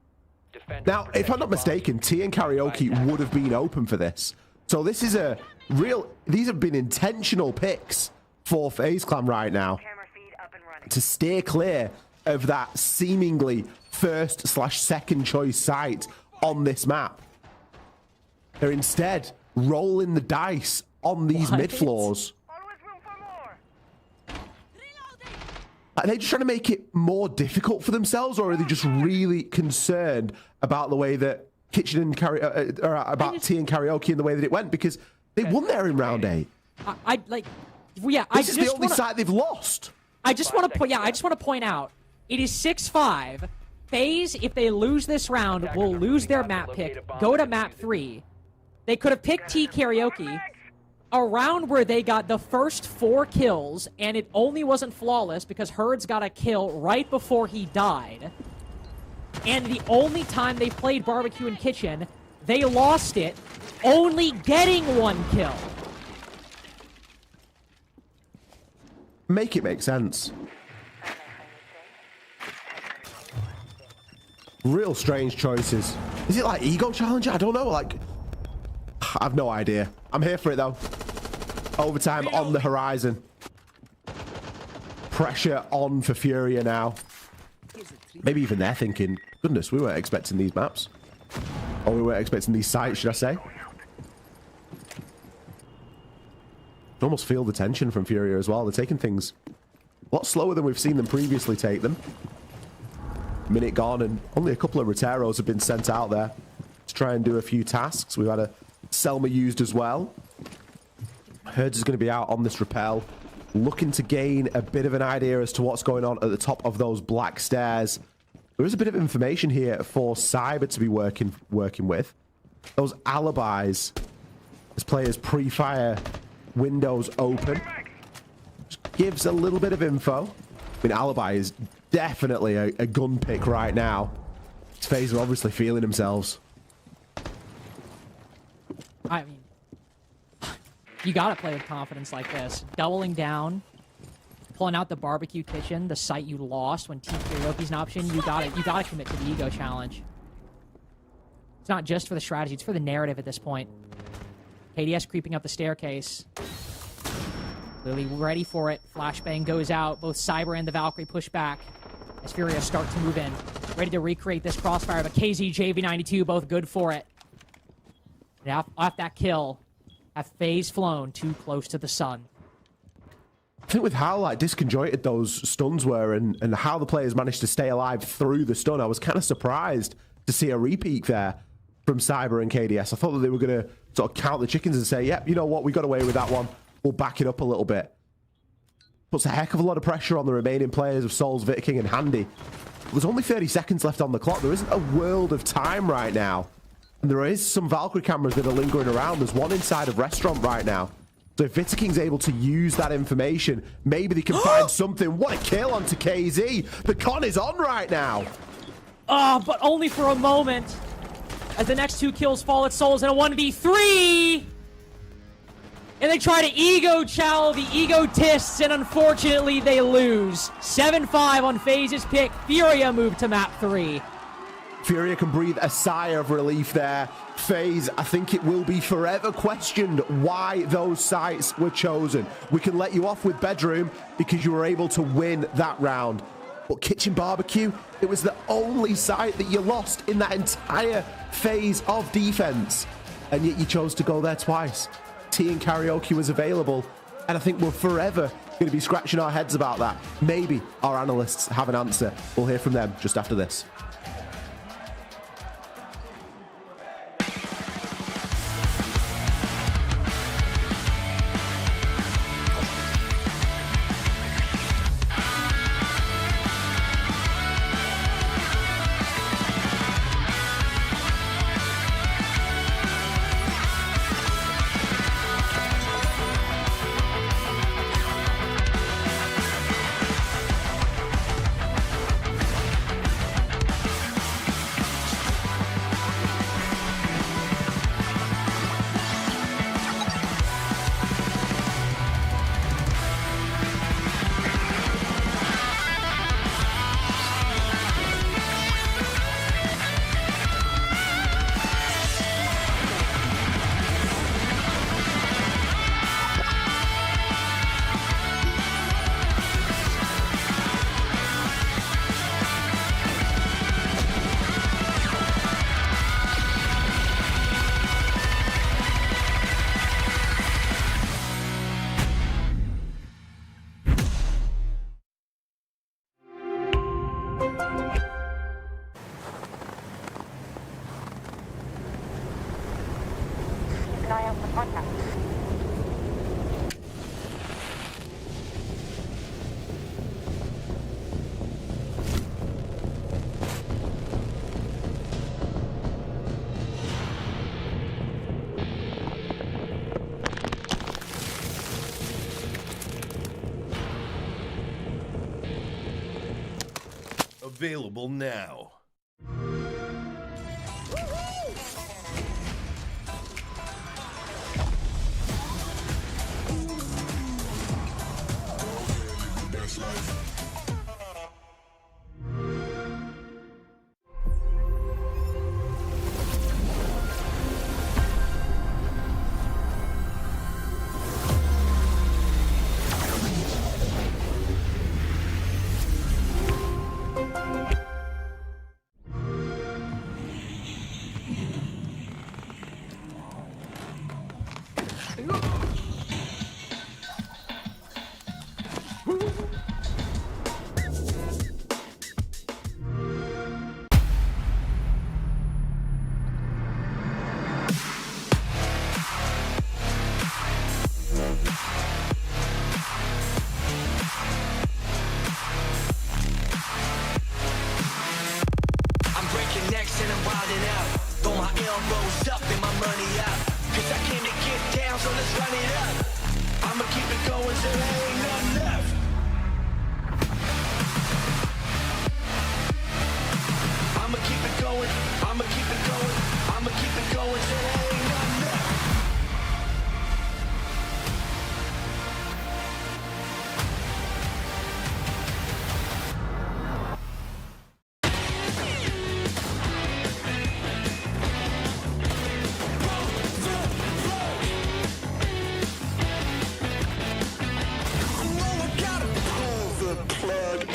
Now, if I'm not mistaken, Tea and Karaoke would have been open for this. So this is a real... These have been intentional picks for FaZe Clan right now to steer clear of that seemingly first/second choice site on this map. They're instead rolling the dice on these mid-floors. Are they just trying to make it more difficult for themselves, or are they just really concerned about the way that Kitchen and Tea and Karaoke and the way that it went? Because they won there in round 8. This is the only site they've lost. I just want to point out, it is 6-5. FaZe, if they lose this round, will lose their map pick, go to map 3. They could have picked Tea Karaoke, a round where they got the first 4 kills, and it only wasn't flawless because Herds got a kill right before he died. And the only time they played Barbecue and Kitchen, they lost it, only getting 1 kill. Make it make sense. Real strange choices. Is it like Ego Challenger? I don't know. Like, I have no idea. I'm here for it though. Overtime on the horizon. Pressure on for Furia now. Maybe even they're thinking, goodness, we weren't expecting these maps. Or we weren't expecting these sites, should I say. You almost feel the tension from Furia as well. They're taking things a lot slower than we've seen them previously take them. Minute gone and only a couple of Roteros have been sent out there to try and do a few tasks. We've had a Selma used as well. Herds is going to be out on this rappel, looking to gain a bit of an idea as to what's going on at the top of those black stairs. There is a bit of information here for Cyber to be working with. Those alibis, as players pre-fire windows open, just gives a little bit of info. I mean, alibi is definitely a gun pick right now. FaZe are obviously feeling themselves. I mean, you gotta play with confidence like this. Doubling down, pulling out the barbecue kitchen, the site you lost when Team Karaoke's an option. You gotta commit to the ego challenge. It's not just for the strategy; it's for the narrative at this point. KDS creeping up the staircase. Clearly ready for it. Flashbang goes out. Both Cyber and the Valkyrie push back as Furia start to move in. Ready to recreate this crossfire, but KZ, JV92 both good for it. And off that kill, have FaZe flown too close to the sun. I think with how like disconjointed those stuns were and how the players managed to stay alive through the stun, I was kind of surprised to see a repeat there from Cyber and KDS. I thought that they were going to sort of count the chickens and say, yep, you know what, we got away with that one. We'll back it up a little bit. Puts a heck of a lot of pressure on the remaining players of Souls, Viking, and Handy. There's only 30 seconds left on the clock. There isn't a world of time right now. And there is some Valkyrie cameras that are lingering around. There's one inside of Restaurant right now. So if Vitaking's able to use that information, maybe they can find something. What a kill onto KZ. The con is on right now. Oh, but only for a moment. As the next 2 kills fall at Souls in a 1v3. And they try to ego chow the egotists, and unfortunately they lose. 7-5 on FaZe's pick. Furia moved to map 3. Furia can breathe a sigh of relief there. FaZe, I think it will be forever questioned why those sites were chosen. We can let you off with Bedroom because you were able to win that round. But Kitchen Barbecue, it was the only site that you lost in that entire phase of defense. And yet you chose to go there twice. Tea and Karaoke was available. And I think we're forever going to be scratching our heads about that. Maybe our analysts have an answer. We'll hear from them just after this. Available now. plug.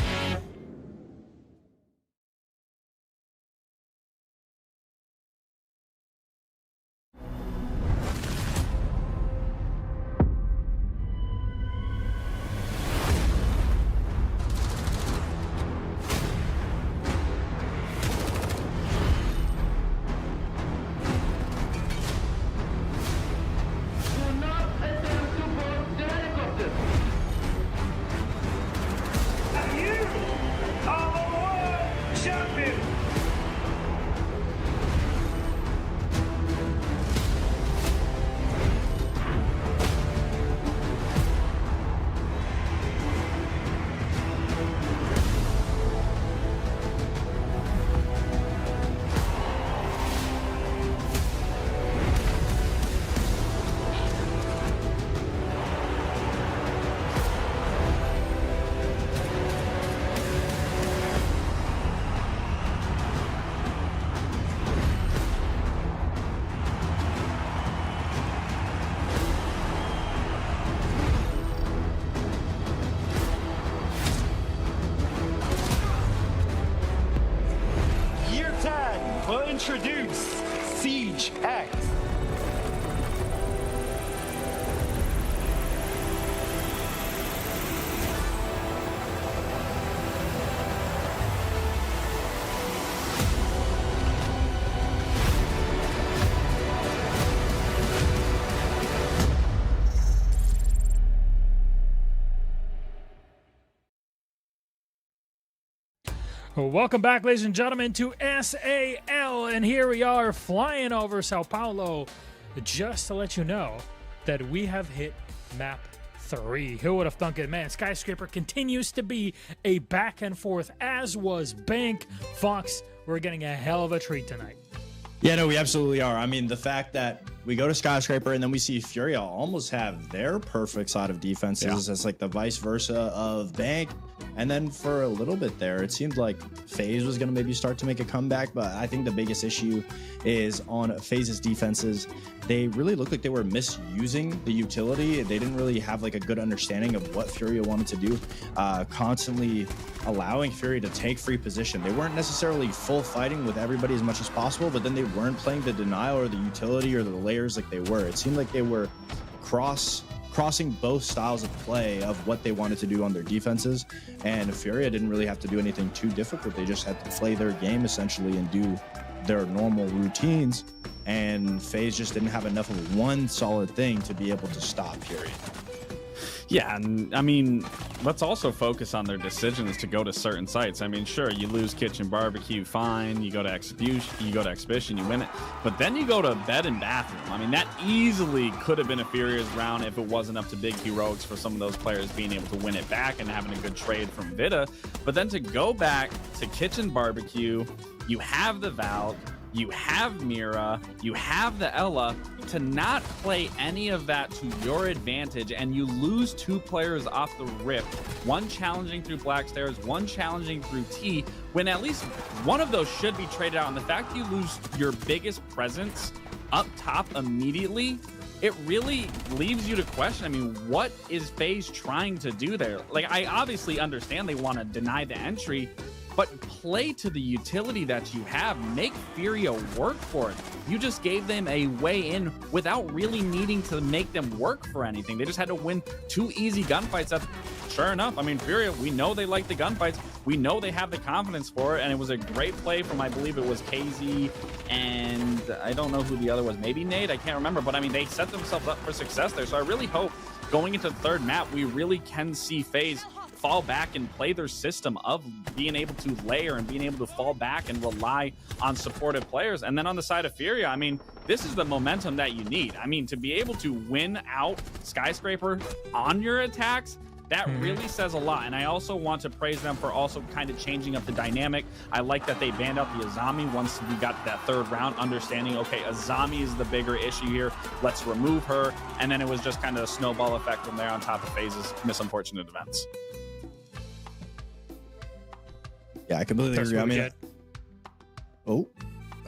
Year 10 will introduce Siege X. Welcome back, ladies and gentlemen, to SAL, and here we are flying over Sao Paulo just to let you know that we have hit map 3. Who would have thunk it? Man, Skyscraper continues to be a back and forth, as was Bank. Fox, we're getting a hell of a treat tonight. Yeah, no, we absolutely are. I mean, the fact that we go to Skyscraper and then we see Furia almost have their perfect side of defenses as like the vice versa of Bank. And then for a little bit there, it seemed like FaZe was going to maybe start to make a comeback. But I think the biggest issue is on FaZe's defenses. They really looked like they were misusing the utility. They didn't really have like a good understanding of what Furia wanted to do, constantly allowing Furia to take free position. They weren't necessarily full fighting with everybody as much as possible, but then they weren't playing the denial or the utility or the layers like they were. It seemed like they were crossing both styles of play of what they wanted to do on their defenses, and Furia didn't really have to do anything too difficult. They just had to play their game essentially and do their normal routines, and FaZe just didn't have enough of one solid thing to be able to stop Furia. Yeah, and I mean, let's also focus on their decisions to go to certain sites. I mean, sure, you lose Kitchen Barbecue, fine. You go to Exhibition, you win it. But then you go to Bed and Bathroom. I mean, that easily could have been a Furious round if it wasn't up to big heroics for some of those players being able to win it back and having a good trade from Vita. But then to go back to Kitchen Barbecue, you have the Valve, you have Mira, you have the Ella, to not play any of that to your advantage, and you lose 2 players off the rip, one challenging through Black Stairs, one challenging through T, when at least one of those should be traded out. And the fact you lose your biggest presence up top immediately, it really leaves you to question, I mean, what is FaZe trying to do there? Like, I obviously understand they want to deny the entry, but play to the utility that you have. Make Furia work for it. You just gave them a way in without really needing to make them work for anything. They just had to win 2 easy gunfights. That's sure enough. I mean, Furia, we know they like the gunfights. We know they have the confidence for it, and it was a great play from, I believe it was KZ, and I don't know who the other was. Maybe Nate? I can't remember. But, I mean, they set themselves up for success there. So I really hope going into the 3rd map, we really can see FaZe fall back and play their system of being able to layer and being able to fall back and rely on supportive players. And then on the side of Furia, I mean, this is the momentum that you need. I mean, to be able to win out Skyscraper on your attacks, that really says a lot. And I also want to praise them for also kind of changing up the dynamic. I like that they banned out the Azami once we got that 3rd round, understanding, okay, Azami is the bigger issue here. Let's remove her. And then it was just kind of a snowball effect from there on top of FaZe's misunfortunate events. Yeah, I completely agree. I mean,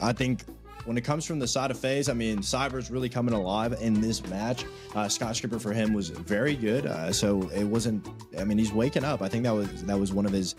I think when it comes from the side of FaZe, I mean, Cyber's really coming alive in this match. Skyscraper for him was very good. So it wasn't, I mean, he's waking up. I think that was one of his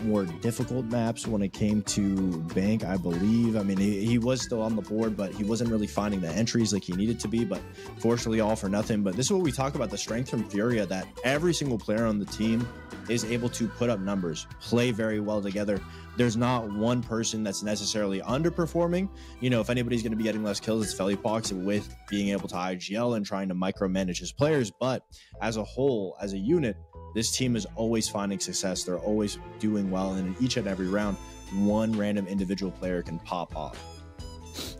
more difficult maps when it came to Bank, I believe. I mean, he was still on the board, but he wasn't really finding the entries like he needed to be. But fortunately, all for nothing. But this is what we talk about, the strength from Furia, that every single player on the team is able to put up numbers, play very well together. There's not one person that's necessarily underperforming. You know, if anybody's going to be getting less kills, it's Felipox with being able to IGL and trying to micromanage his players. But as a whole, as a unit, this team is always finding success. They're always doing well. And in each and every round, one random individual player can pop off.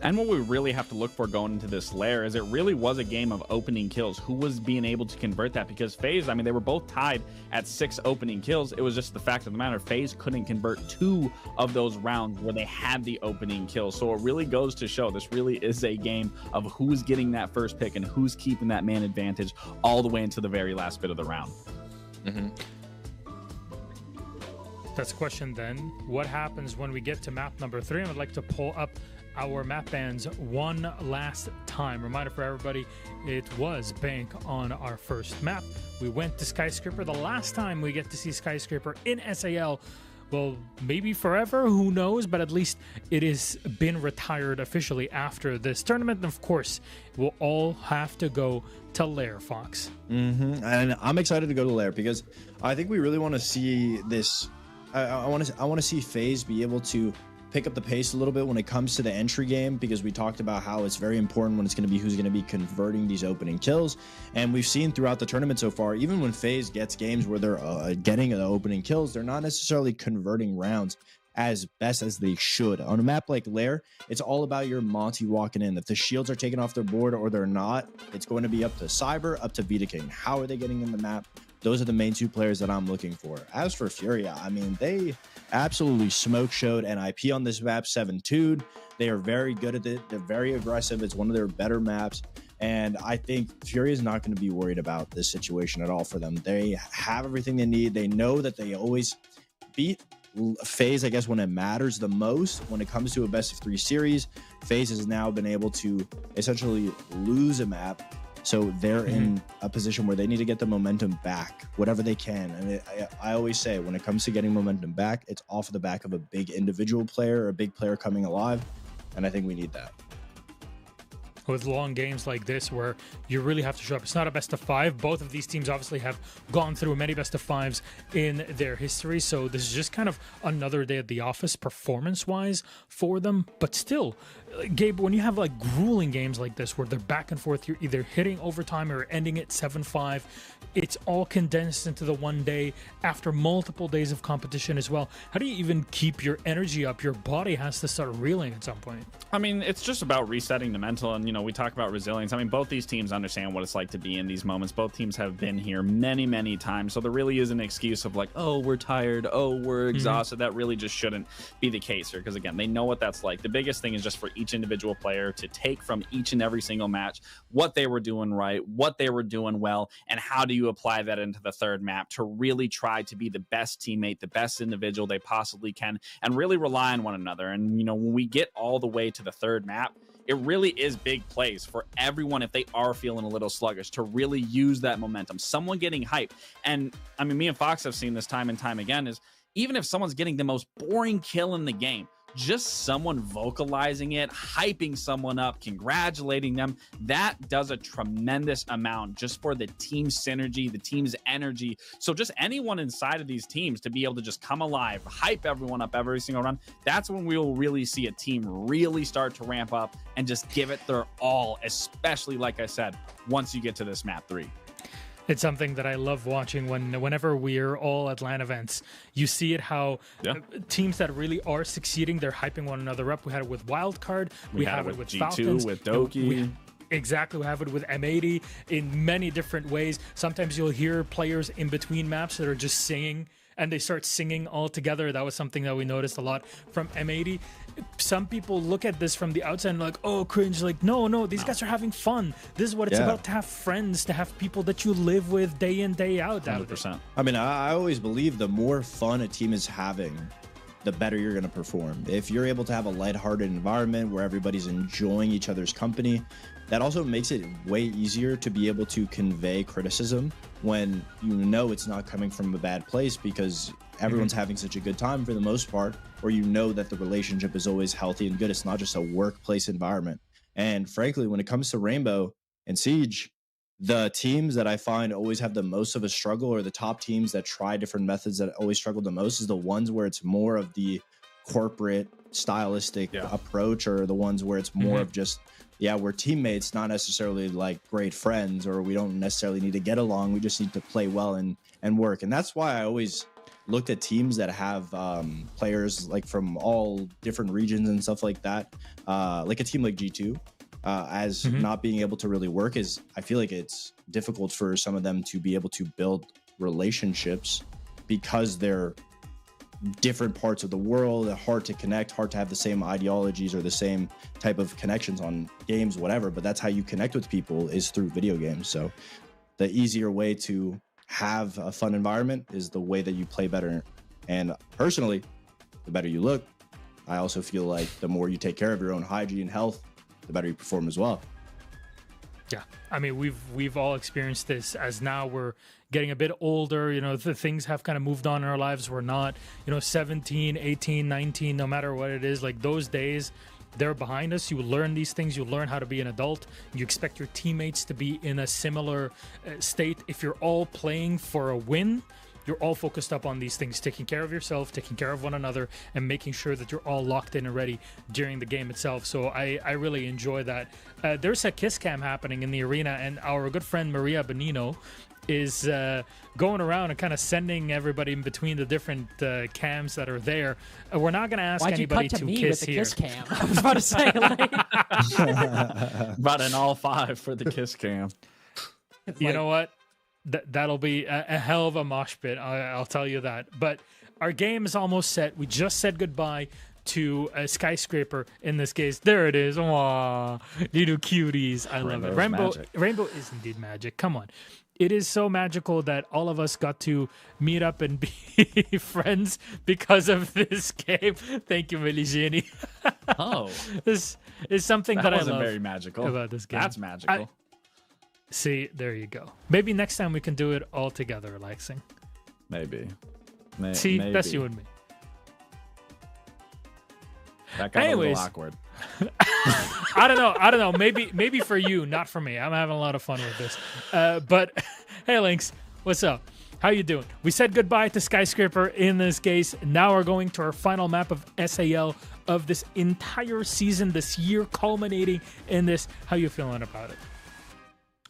And what we really have to look for going into this lair is it really was a game of opening kills. Who was being able to convert that? Because FaZe, I mean, they were both tied at 6 opening kills. It was just the fact of the matter, FaZe couldn't convert 2 of those rounds where they had the opening kills. So it really goes to show this really is a game of who's getting that first pick and who's keeping that man advantage all the way into the very last bit of the round. That's the question then. What happens when we get to map number 3? I would like to pull up our map bans one last time. Reminder for everybody, it was Bank on our first map. We went to Skyscraper. The last time we get to see Skyscraper in SAL, well, maybe forever, who knows, but at least it has been retired officially after this tournament. And of course, we'll all have to go to Lair, Fox. And I'm excited to go to Lair because I think we really want to see this. I want to see FaZe be able to pick up the pace a little bit when it comes to the entry game, because we talked about how it's very important when it's going to be who's going to be converting these opening kills. And we've seen throughout the tournament so far, even when FaZe gets games where they're getting the opening kills, they're not necessarily converting rounds as best as they should. On a map like Lair, it's all about your Monty walking in. If the shields are taken off their board or they're not, it's going to be up to Cyber, up to Vita King. How are they getting in the map? Those are the main 2 players that I'm looking for. As for Furia, I mean, they absolutely smoke showed NIP on this map, 7-2'd. They are very good at it. They're very aggressive. It's one of their better maps. And I think Furia is not going to be worried about this situation at all for them. They have everything they need. They know that they always beat FaZe, I guess, when it matters the most. When it comes to a best of 3 series, FaZe has now been able to essentially lose a map. So they're in a position where they need to get the momentum back, whatever they can. And I always say, when it comes to getting momentum back, it's off of the back of a big individual player or a big player coming alive. And I think we need that. With long games like this where you really have to show up. It's not a best of 5. Both of these teams obviously have gone through many best of 5s in their history. So this is just kind of another day at the office performance-wise for them. But still, Gabe, when you have like grueling games like this where they're back and forth, you're either hitting overtime or ending it 7-5. It's all condensed into the one day after multiple days of competition as well. How do you even keep your energy up? Your body has to start reeling at some point. I mean, it's just about resetting the mental. And, you know, we talk about resilience. I mean, both these teams understand what it's like to be in these moments. Both teams have been here many, many times. So there really is an excuse of like, oh, we're tired. Oh, we're exhausted. That really just shouldn't be the case here. Because, again, they know what that's like. The biggest thing is just for each individual player to take from each and every single match what they were doing right, what they were doing well, and how do you apply that into the third map to really try to be the best teammate, the best individual they possibly can, and really rely on one another. And, you know, when we get all the way to the third map, it really is big plays for everyone if they are feeling a little sluggish to really use that momentum. Someone getting hype. And I mean, me and Fox have seen this time and time again, is even if someone's getting the most boring kill in the game, just someone vocalizing it, hyping someone up, congratulating them, that does a tremendous amount just for the team synergy, the team's energy. So just anyone inside of these teams to be able to just come alive, hype everyone up every single run, that's when we will really see a team really start to ramp up and just give it their all, especially, like I said, once you get to this map 3. It's something that I love watching whenever we're all at LAN events. You see it how teams that really are succeeding, they're hyping one another up. We had it with Wildcard. We have it with G2, Falcons. with Doki. Exactly. We have it with M80 in many different ways. Sometimes you'll hear players in between maps that are just singing, and they start singing all together. That was something that we noticed a lot from M80. Some people look at this from the outside and like, oh, cringe. Like, no, these guys are having fun. This is what it's about, to have friends, to have people that you live with day in, day out. 100%. I mean, I always believe the more fun a team is having, the better you're going to perform. If you're able to have a lighthearted environment where everybody's enjoying each other's company, that also makes it way easier to be able to convey criticism when you know it's not coming from a bad place, because everyone's having such a good time for the most part, or you know that the relationship is always healthy and good. It's not just a workplace environment. And frankly, when it comes to Rainbow and Siege, the teams that I find always have the most of a struggle, or the top teams that try different methods that always struggle the most, is the ones where it's more of the corporate stylistic approach, or the ones where it's more of just, we're teammates, not necessarily like great friends, or we don't necessarily need to get along. We just need to play well and work. And that's why I always looked at teams that have players like from all different regions and stuff like that, like a team like G2. As not being able to really work, is I feel like it's difficult for some of them to be able to build relationships because they're different parts of the world, hard to connect, hard to have the same ideologies or the same type of connections on games, whatever. But that's how you connect with people, is through video games. So the easier way to have a fun environment is the way that you play better. And personally, the better you look, I also feel like the more you take care of your own hygiene and health, the better you perform as well. Yeah, I mean, we've all experienced this, as now we're getting a bit older. You know, the things have kind of moved on in our lives. We're not, 17, 18, 19, no matter what it is. Like, those days, they're behind us. You learn these things. You learn how to be an adult. You expect your teammates to be in a similar state. If you're all playing for a win, you're all focused up on these things, taking care of yourself, taking care of one another, and making sure that you're all locked in and ready during the game itself. So I really enjoy that. There's a kiss cam happening in the arena, and our good friend Maria Benino is going around and kind of sending everybody in between the different cams that are there. We're not going to ask anybody to me kiss with the here. Kiss cam? I was about to say, like... About an all 5 for the kiss cam. You know what? That'll be a hell of a mosh pit, I'll tell you that. But our game is almost set. We just said goodbye to a skyscraper in this case. There it is. Aww, little cuties. I love it. Rainbow is indeed magic. Come on. It is so magical that all of us got to meet up and be friends because of this game. Thank you, Meligeni. Oh. This is something that I love very magical about this game. That's magical. See, there you go. Maybe next time we can do it all together, Lexing. Maybe. See, maybe. that's you and me. That got a little awkward. I don't know. Maybe for you, not for me. I'm having a lot of fun with this. But hey, Lynx, what's up? How you doing? We said goodbye to Skyscraper in this case. Now we're going to our final map of SAL of this entire season, this year, culminating in this. How you feeling about it?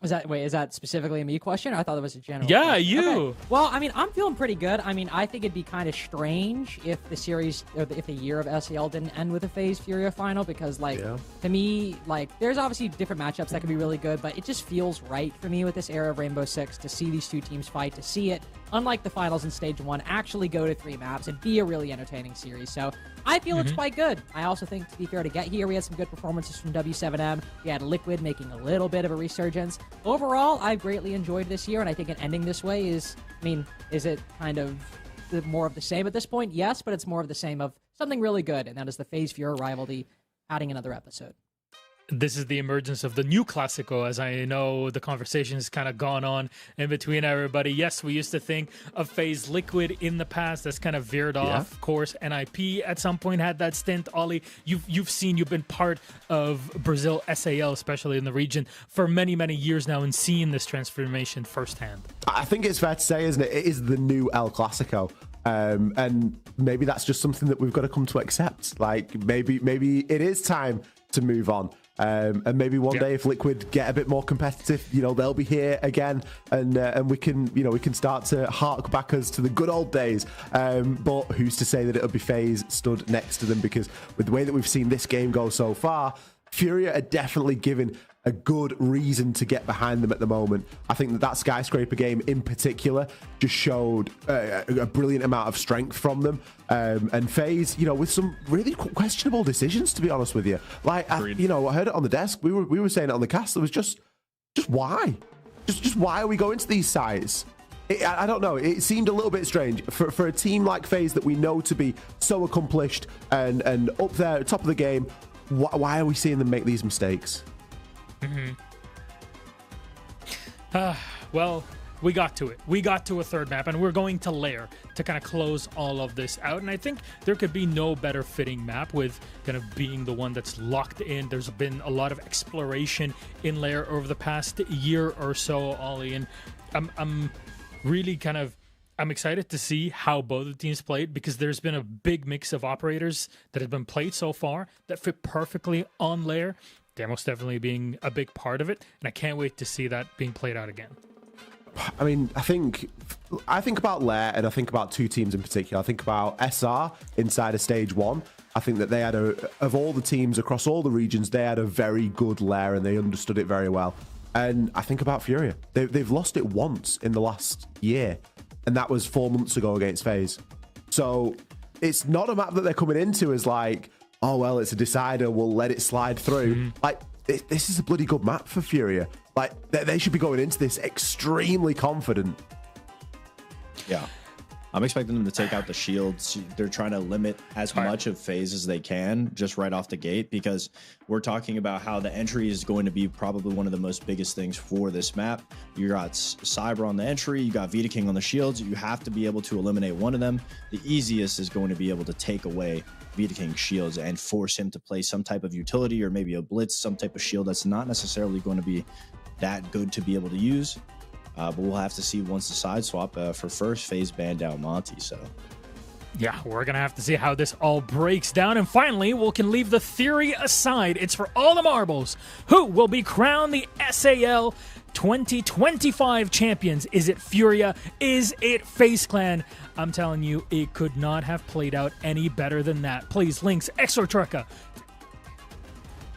Is that specifically a me question? Or I thought it was a general Yeah, question. you. Okay. Well, I mean, I'm feeling pretty good. I mean, I think it'd be kind of strange if the series, or if the year of SAL didn't end with a FaZe Furia final, because, like, to me, like, there's obviously different matchups that could be really good, but it just feels right for me with this era of Rainbow Six to see these two teams fight, to see it, unlike the finals in Stage 1, actually go to 3 maps and be a really entertaining series. So I feel it's quite good. I also think, to be fair, to get here, we had some good performances from W7M. We had Liquid making a little bit of a resurgence. Overall, I've greatly enjoyed this year, and I think an ending this way is, I mean, is it kind of more of the same at this point? Yes, but it's more of the same of something really good, and that is the FaZe Furia rivalry adding another episode. This is the emergence of the new Classico, as I know the conversation has kind of gone on in between everybody. Yes, we used to think of FaZe Liquid in the past. That's kind of veered off. Of course, NIP at some point had that stint. Ollie, you've been part of Brazil SAL, especially in the region, for many, many years now, and seeing this transformation firsthand. I think it's fair to say, isn't it? It is the new El Clasico. And maybe that's just something that we've got to come to accept. Like, maybe it is time to move on. And maybe one day, if Liquid get a bit more competitive, they'll be here again, and we can start to hark back us to the good old days. But who's to say that it'll be FaZe stood next to them? Because with the way that we've seen this game go so far, Furia are definitely given a good reason to get behind them at the moment. I think that Skyscraper game in particular just showed a brilliant amount of strength from them. And FaZe, with some really questionable decisions, to be honest with you. Like, I heard it on the desk. We were saying it on the cast. It was just why? Just why are we going to these sites? I don't know. It seemed a little bit strange for a team like FaZe that we know to be so accomplished and up there, top of the game. Why are we seeing them make these mistakes? Well, we got to it. We got to a third map, and we're going to Lair to kind of close all of this out. And I think there could be no better fitting map with kind of being the one that's locked in. There's been a lot of exploration in Lair over the past year or so, Ollie, and I'm really I'm excited to see how both the teams played, because there's been a big mix of operators that have been played so far that fit perfectly on Lair. They're most definitely being a big part of it, and I can't wait to see that being played out again. I mean, I think about Lair, and I think about two teams in particular. I think about SR inside of stage 1. I think that they had of all the teams across all the regions, they had a very good Lair, and they understood it very well. And I think about Furia. They've lost it once in the last year, and that was 4 months ago against FaZe. So it's not a map that they're coming into as like, oh, well, it's a decider, we'll let it slide through. Like, this is a bloody good map for Furia. Like, they should be going into this extremely confident. Yeah. I'm expecting them to take out the shields. They're trying to limit as much of FaZe as they can just right off the gate, because we're talking about how the entry is going to be probably one of the most biggest things for this map. You got Cyber on the entry, you got Vita King on the shields. You have to be able to eliminate one of them. The easiest is going to be able to take away Vita King's shields and force him to play some type of utility or maybe a blitz, some type of shield that's not necessarily going to be that good to be able to use. But we'll have to see once the side swap for first FaZe banned out Monty. So yeah, we're going to have to see how this all breaks down. And finally, we can leave the theory aside. It's for all the marbles. Who will be crowned the SAL 2025 champions? Is it Furia? Is it FaZe Clan? I'm telling you, it could not have played out any better than that. Please, links, Exotrica.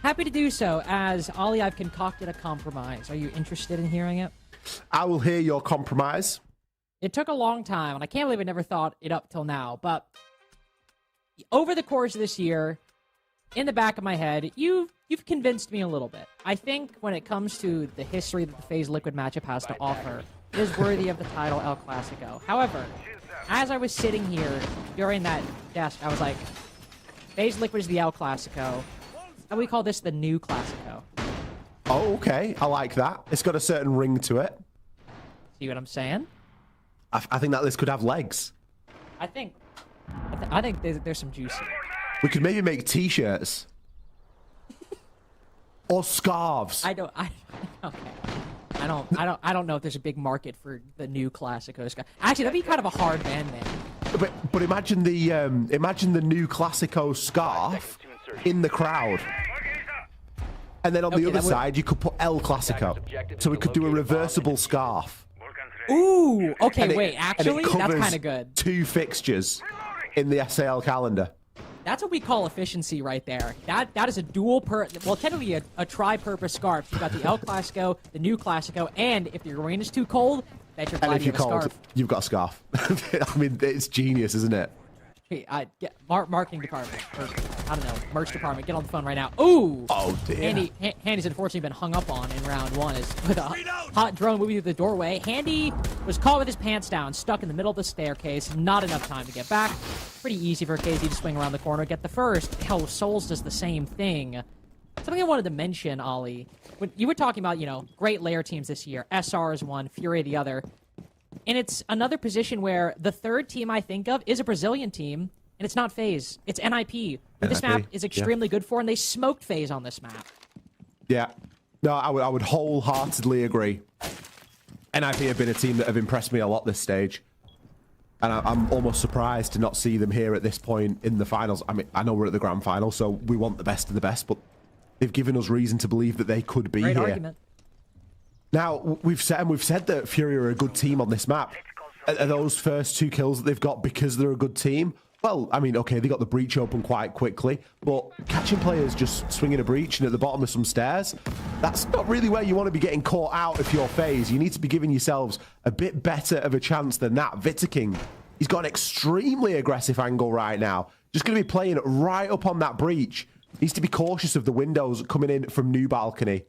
Happy to do so. As Ollie, I've concocted a compromise. Are you interested in hearing it? I will hear your compromise. It took a long time, and I can't believe I never thought it up till now, but over the course of this year, in the back of my head, you've convinced me a little bit. I think when it comes to the history that the FaZe Liquid matchup has to offer, it is worthy of the title El Clasico. However, as I was sitting here during that desk, I was like, FaZe Liquid is the El Clasico, and we call this the new Clasico. Oh, okay. I like that. It's got a certain ring to it. See what I'm saying? I think that this could have legs. I think there's some juice here. We could maybe make t-shirts. Or scarves. I don't know if there's a big market for the new Classico scarf. Actually, that'd be kind of a hard ban name. But imagine the new Classico scarf in the crowd. And then on the other side, you could put El Clasico. So we could do a reversible scarf. Ooh, okay, wait, actually, that's kind of good. 2 fixtures in the SAL calendar. That's what we call efficiency right there. That is a technically a tri-purpose scarf. You've got the El Clasico, the new Clasico, and if the arena is too cold, bet you're glad you have a scarf. You've got a scarf. I mean, it's genius, isn't it? Hey, marketing department, or, I don't know, merch department, get on the phone right now. Ooh! Oh, dear. Handy's unfortunately been hung up on in round 1 with a hot drone moving through the doorway. Handy was caught with his pants down, stuck in the middle of the staircase, not enough time to get back. Pretty easy for KZ to swing around the corner, get the first. Hell, Souls does the same thing. Something I wanted to mention, Ollie, when you were talking about, great layer teams this year, SR is one, Fury the other. And it's another position where the third team I think of is a Brazilian team, and it's not FaZe. It's NIP, who this map is extremely good for, and they smoked FaZe on this map. Yeah. No, I would wholeheartedly agree. NIP have been a team that have impressed me a lot this stage. And I'm almost surprised to not see them here at this point in the finals. I mean, I know we're at the grand final, so we want the best of the best, but they've given us reason to believe that they could be Great here. argument. Now, we've said that Fury are a good team on this map. Are those first 2 kills that they've got because they're a good team? Well, I mean, okay, they got the breach open quite quickly, but catching players just swinging a breach and at the bottom of some stairs, that's not really where you want to be getting caught out if you're FaZe. You need to be giving yourselves a bit better of a chance than that. Vita King, he's got an extremely aggressive angle right now. Just going to be playing right up on that breach. Needs to be cautious of the windows coming in from new balcony.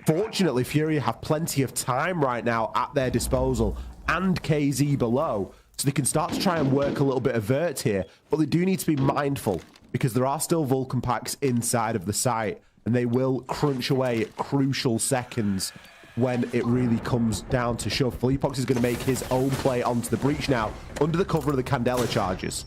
Fortunately, Fury have plenty of time right now at their disposal. and KZ below, so they can start to try and work a little bit of vert here. But they do need to be mindful, because there are still Vulcan packs inside of the site, and they will crunch away at crucial seconds when it really comes down to shove. Fleepox is going to make his own play onto the breach now, under the cover of the Candela charges.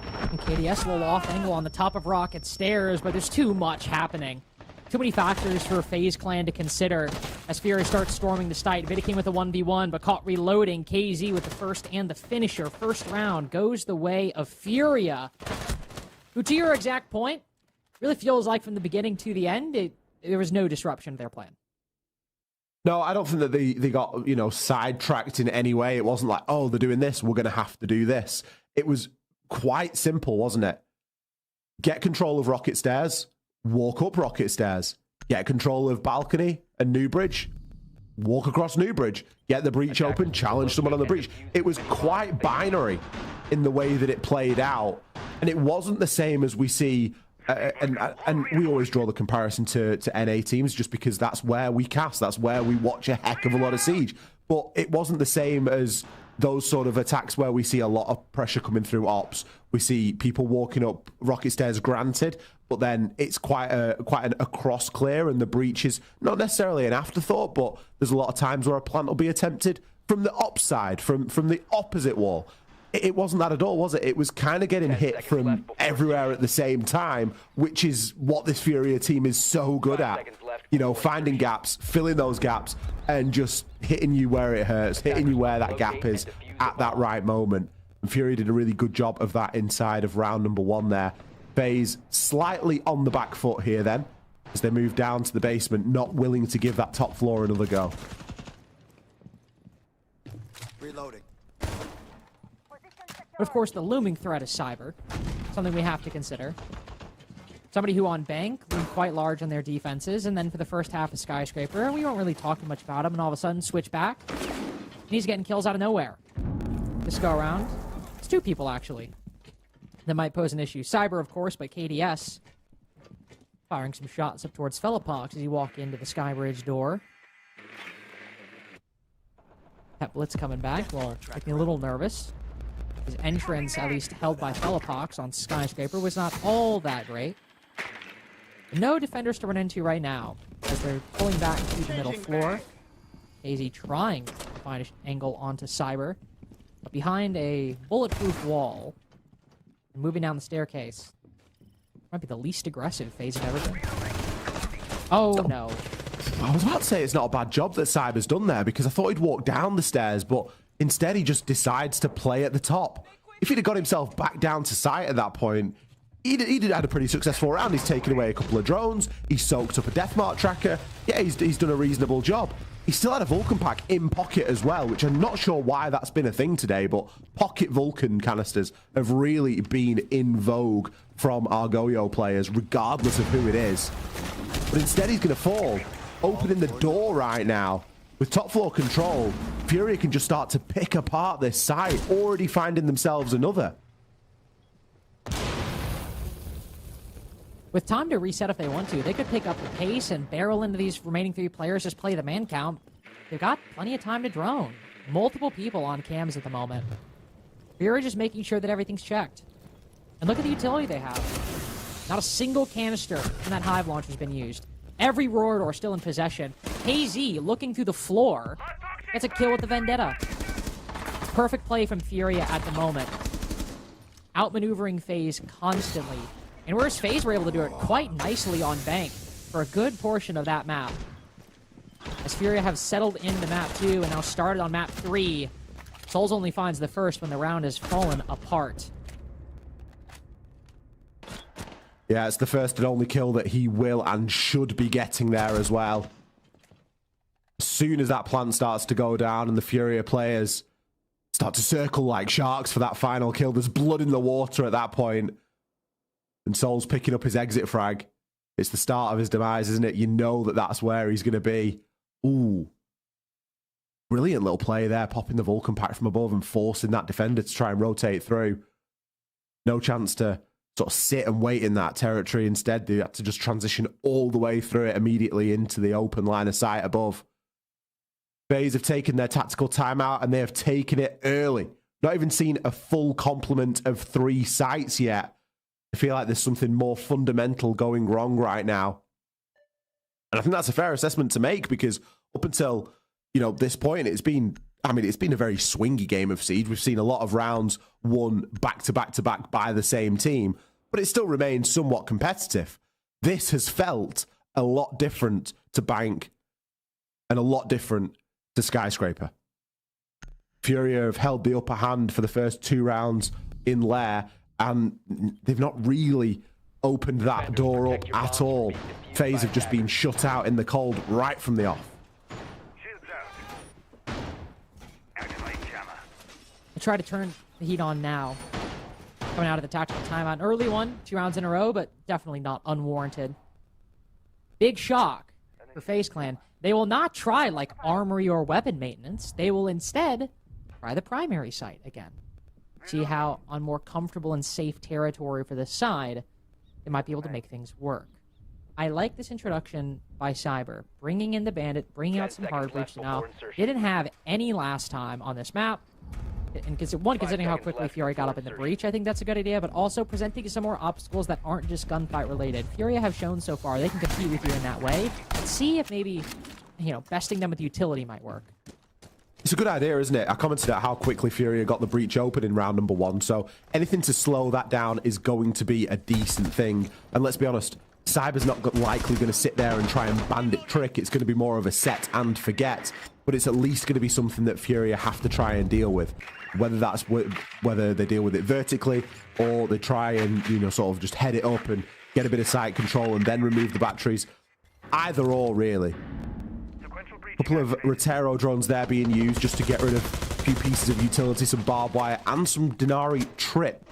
And KDS a little off angle on the top of Rocket Stairs, but there's too much happening. Too many factors for FaZe Clan to consider as Fury starts storming the site. Vidiking with a 1v1, but caught reloading. KZ with the first and the finisher. First round goes the way of Furia, who, to your exact point, really feels like from the beginning to the end, there was no disruption to their plan. No, I don't think that they got, you know, sidetracked in any way. It wasn't like, oh, they're doing this, we're going to have to do this. It was quite simple, wasn't it? Get control of Rocket Stairs, walk up Rocket Stairs. Get control of Balcony and Newbridge, walk across Newbridge. Get the breach open, challenge someone on the breach. It was quite binary in the way that it played out. And it wasn't the same as we see... and we always draw the comparison to NA teams just because that's where we cast, that's where we watch a heck of a lot of Siege. But it wasn't the same as those sort of attacks where we see a lot of pressure coming through ops. We see people walking up Rocket Stairs, granted, but then it's quite a cross clear, and the breach is not necessarily an afterthought, but there's a lot of times where a plant will be attempted from the ops side, from the opposite wall. It wasn't that at all, was it? It was kind of getting hit from everywhere at the same time, which is what this Furia team is so good at. You know, finding gaps, filling those gaps, and just hitting you where it hurts, hitting you where that gap is at that right moment. And Furia did a really good job of that inside of round number 1 there. FaZe slightly on the back foot here then, as they move down to the basement, not willing to give that top floor another go. Reloading. But of course, the looming threat is Cyber, something we have to consider. Somebody who on Bank loomed quite large on their defenses, and then for the first half of Skyscraper, and we weren't really talking much about him, and all of a sudden switch back, and he's getting kills out of nowhere. This go around, it's 2 people actually that might pose an issue. Cyber, of course, but KDS firing some shots up towards Felipox as you walk into the Skybridge door. That Blitz coming back, well, looking a little nervous. His entrance, at least held by Felipox on Skyscraper, was not all that great. No defenders to run into right now, as they're pulling back to the middle floor. AZ trying to find an angle onto Cyber, but behind a bulletproof wall, and moving down the staircase. Might be the least aggressive FaZe have ever been. Oh, no. I was about to say it's not a bad job that Cyber's done there, because I thought he'd walk down the stairs, but instead he just decides to play at the top. If he'd have got himself back down to site at that point, he'd had a pretty successful round. He's taken away a couple of drones. He's soaked up a deathmark tracker. Yeah, he's done a reasonable job. He still had a Vulcan pack in pocket as well, which I'm not sure why that's been a thing today, but pocket Vulcan canisters have really been in vogue from our Goyo players, regardless of who it is. But instead he's going to fall, opening the door right now. With top floor control, Furia can just start to pick apart this site, already finding themselves another. With time to reset if they want to, they could pick up the pace and barrel into these remaining 3 players, just play the man count. They've got plenty of time to drone. Multiple people on cams at the moment. Furia just making sure that everything's checked. And look at the utility they have. Not a single canister from that Hive launch has been used. Every roar door still in possession. KZ looking through the floor. Gets a kill with the Vendetta. Perfect play from Furia at the moment. Outmaneuvering FaZe constantly. And whereas FaZe were able to do it quite nicely on Bank for a good portion of that map. As Furia have settled into map 2 and now started on map 3. Souls only finds the first when the round has fallen apart. Yeah, it's the first and only kill that he will and should be getting there as well. As soon as that plant starts to go down and the Furia players start to circle like sharks for that final kill, there's blood in the water at that point. And Soul's picking up his exit frag. It's the start of his demise, isn't it? You know that that's where he's going to be. Ooh. Brilliant little play there, popping the Vulcan pack from above and forcing that defender to try and rotate through. No chance to sort of sit and wait in that territory. Instead, they had to just transition all the way through it immediately into the open line of sight above. FaZe have taken their tactical timeout, and they have taken it early. Not even seen a full complement of 3 sites yet. I feel like there's something more fundamental going wrong right now. And I think that's a fair assessment to make, because up until, this point, it's been a very swingy game of Siege. We've seen a lot of rounds won back to back to back by the same team, but it still remains somewhat competitive. This has felt a lot different to Bank and a lot different to Skyscraper. Furia have held the upper hand for the first 2 rounds in Lair, and they've not really opened that door up at all. FaZe have just been shut out in the cold right from the off. I try to turn the heat on now. Coming out of the tactical timeout. An early one, 2 rounds in a row, but definitely not unwarranted. Big shock for FaZe Clan. They will not try like armory or weapon maintenance. They will instead try the primary site again. See how on more comfortable and safe territory for this side, they might be able to make things work. I like this introduction by Cyber. Bringing in the Bandit, bringing out some hard breach now. Didn't have any last time on this map. And considering how quickly Furia got up in the breach, I think that's a good idea, but also presenting some more obstacles that aren't just gunfight related. Furia have shown so far they can compete with you in that way. Let's see if maybe, besting them with utility might work. It's a good idea, isn't it? I commented on how quickly Furia got the breach open in round number 1, so anything to slow that down is going to be a decent thing. And let's be honest, Cyber's not likely going to sit there and try and bandit trick. It's going to be more of a set and forget, but it's at least going to be something that Furia have to try and deal with. Whether they deal with it vertically or they try and, sort of just head it up and get a bit of site control and then remove the batteries. Either or, really. A couple of Rotero drones there being used just to get rid of a few pieces of utility, some barbed wire, and some Denari trip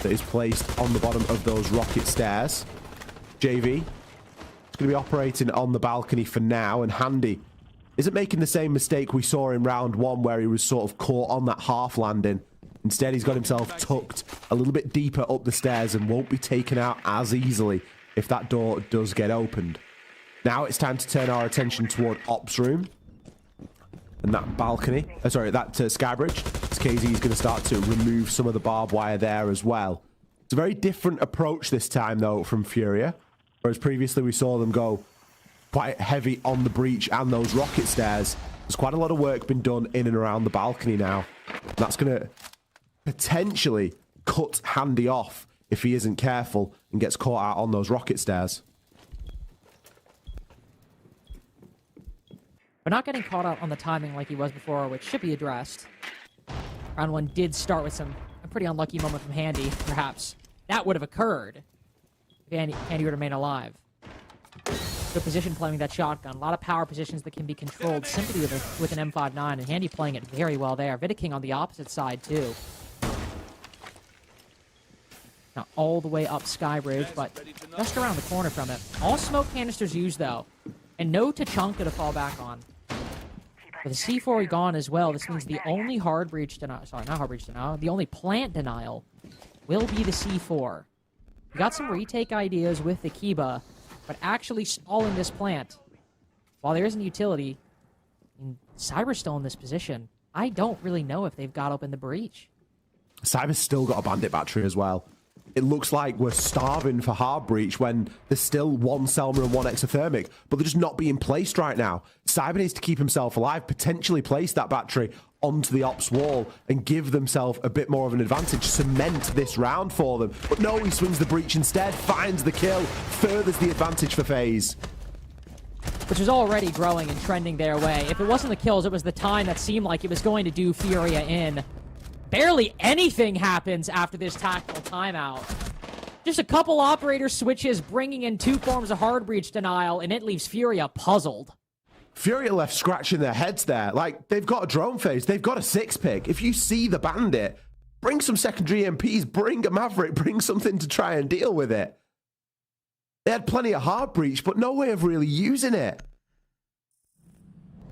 that is placed on the bottom of those rocket stairs. JV is going to be operating on the balcony for now, and Handy isn't making the same mistake we saw in round 1 where he was sort of caught on that half landing. Instead, he's got himself tucked a little bit deeper up the stairs and won't be taken out as easily if that door does get opened. Now it's time to turn our attention toward Ops Room and that balcony. That Skybridge. KZ is going to start to remove some of the barbed wire there as well. It's a very different approach this time, though, from Furia. Whereas previously we saw them go quite heavy on the breach and those rocket stairs. There's quite a lot of work been done in and around the balcony now. And that's going to potentially cut Handy off if he isn't careful and gets caught out on those rocket stairs. But not getting caught out on the timing like he was before, which should be addressed. Round 1 did start with a pretty unlucky moment from Handy, perhaps. That would have occurred if Handy would remain alive. Good position playing that shotgun. A lot of power positions that can be controlled simply with an M59, and Handy playing it very well there. Vidiking on the opposite side, too. Not all the way up Skybridge, but just around the corner from it. All smoke canisters used, though, and no Tachanka to fall back on. With the C4 gone as well, this means the only hard breach denial, sorry, not hard breach denial, the only plant denial will be the C4. We got some retake ideas with the Kiba, but actually stalling this plant, while there isn't utility, and Cyber's still in this position, I don't really know if they've got open the breach. Cyber's still got a bandit battery as well. It looks like we're starving for hard breach when there's still 1 Selma and 1 exothermic, but they're just not being placed right now. Cyber needs to keep himself alive, potentially place that battery onto the ops wall and give themselves a bit more of an advantage, cement this round for them. But no, he swings the breach instead, finds the kill, furthers the advantage for FaZe. Which is already growing and trending their way. If it wasn't the kills, it was the time that seemed like it was going to do Furia in. Barely anything happens after this tactical timeout. Just a couple operator switches bringing in 2 forms of hard breach denial, and it leaves Furia puzzled. Furia left scratching their heads there. Like, they've got a drone phase, they've got a 6-pick. If you see the bandit, bring some secondary MPs, bring a Maverick, bring something to try and deal with it. They had plenty of hard breach, but no way of really using it.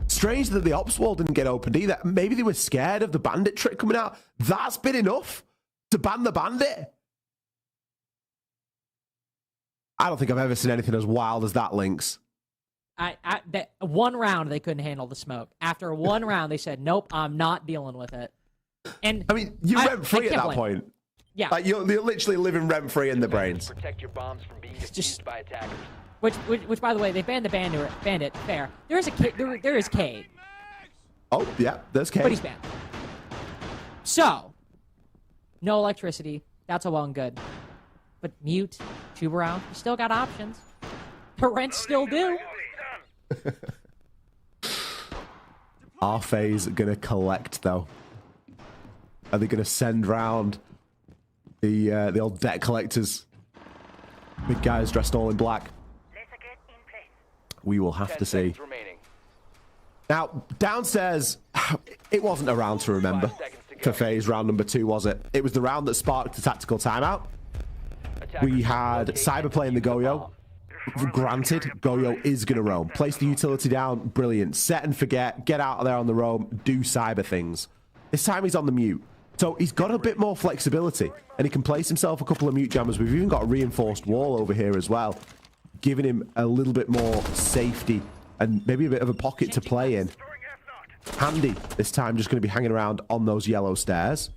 Strange that the ops wall didn't get opened either. Maybe they were scared of the bandit trick coming out. That's been enough to ban the bandit. I don't think I've ever seen anything as wild as that, Lynx. one round they couldn't handle the smoke. After one round, they said, "Nope, I'm not dealing with it." And I mean, you're rent free at that point. Yeah, like you're literally living rent free in the brains. Protect your bombs from being defused by attackers. Which, by the way, they banned the bandit. Fair. There is Cade. Oh yeah, there's Cade. But he's banned. So, no electricity. That's all well and good. But mute, tube around, you still got options. Torrents still do. Are FaZe gonna collect though? Are they gonna send round the old debt collectors? Big guys dressed all in black. We will have to see. Now, downstairs, it wasn't a round to remember for FaZe round number 2, was it? It was the round that sparked the tactical timeout. We had Cyber playing the Goyo. Granted, Goyo is going to roam. Place the utility down, brilliant. Set and forget, get out of there on the roam, do Cyber things. This time he's on the mute. So he's got a bit more flexibility, and he can place himself a couple of mute jammers. We've even got a reinforced wall over here as well, giving him a little bit more safety and maybe a bit of a pocket to play in. Handy this time just going to be hanging around on those yellow stairs.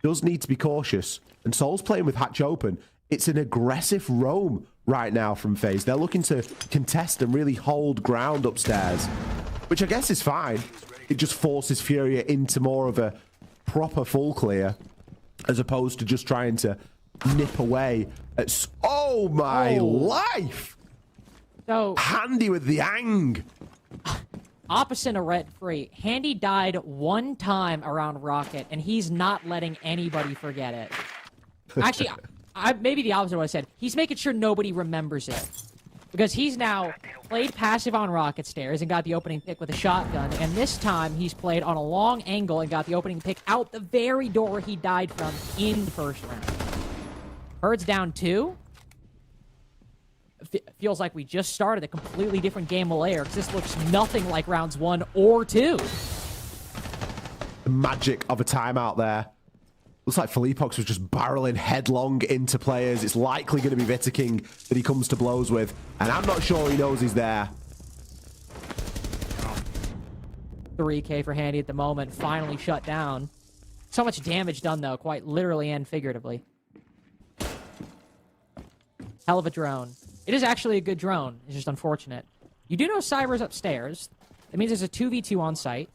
Does need to be cautious. And Soul's playing with hatch open. It's an aggressive roam right now from FaZe. They're looking to contest and really hold ground upstairs, which I guess is fine. It just forces Furia into more of a proper full clear as opposed to just trying to nip away at... Oh my life! So Handy with the ang. Opposite of Red Free, Handy died one time around Rocket, and he's not letting anybody forget it. Actually, maybe the opposite of what I said. He's making sure nobody remembers it. Because he's now played passive on Rocket Stairs and got the opening pick with a shotgun, and this time he's played on a long angle and got the opening pick out the very door he died from in the first round. Bird's down 2. Feels like we just started a completely different game of Lair, because this looks nothing like rounds 1 or 2. The magic of a timeout there. Looks like Felipox was just barreling headlong into players. It's likely going to be Vitaking that he comes to blows with, and I'm not sure he knows he's there. 3K for Handy at the moment, finally shut down. So much damage done, though, quite literally and figuratively. Hell of a drone. It is actually a good drone. It's just unfortunate. You do know Cyber's upstairs. That means there's a 2v2 on site.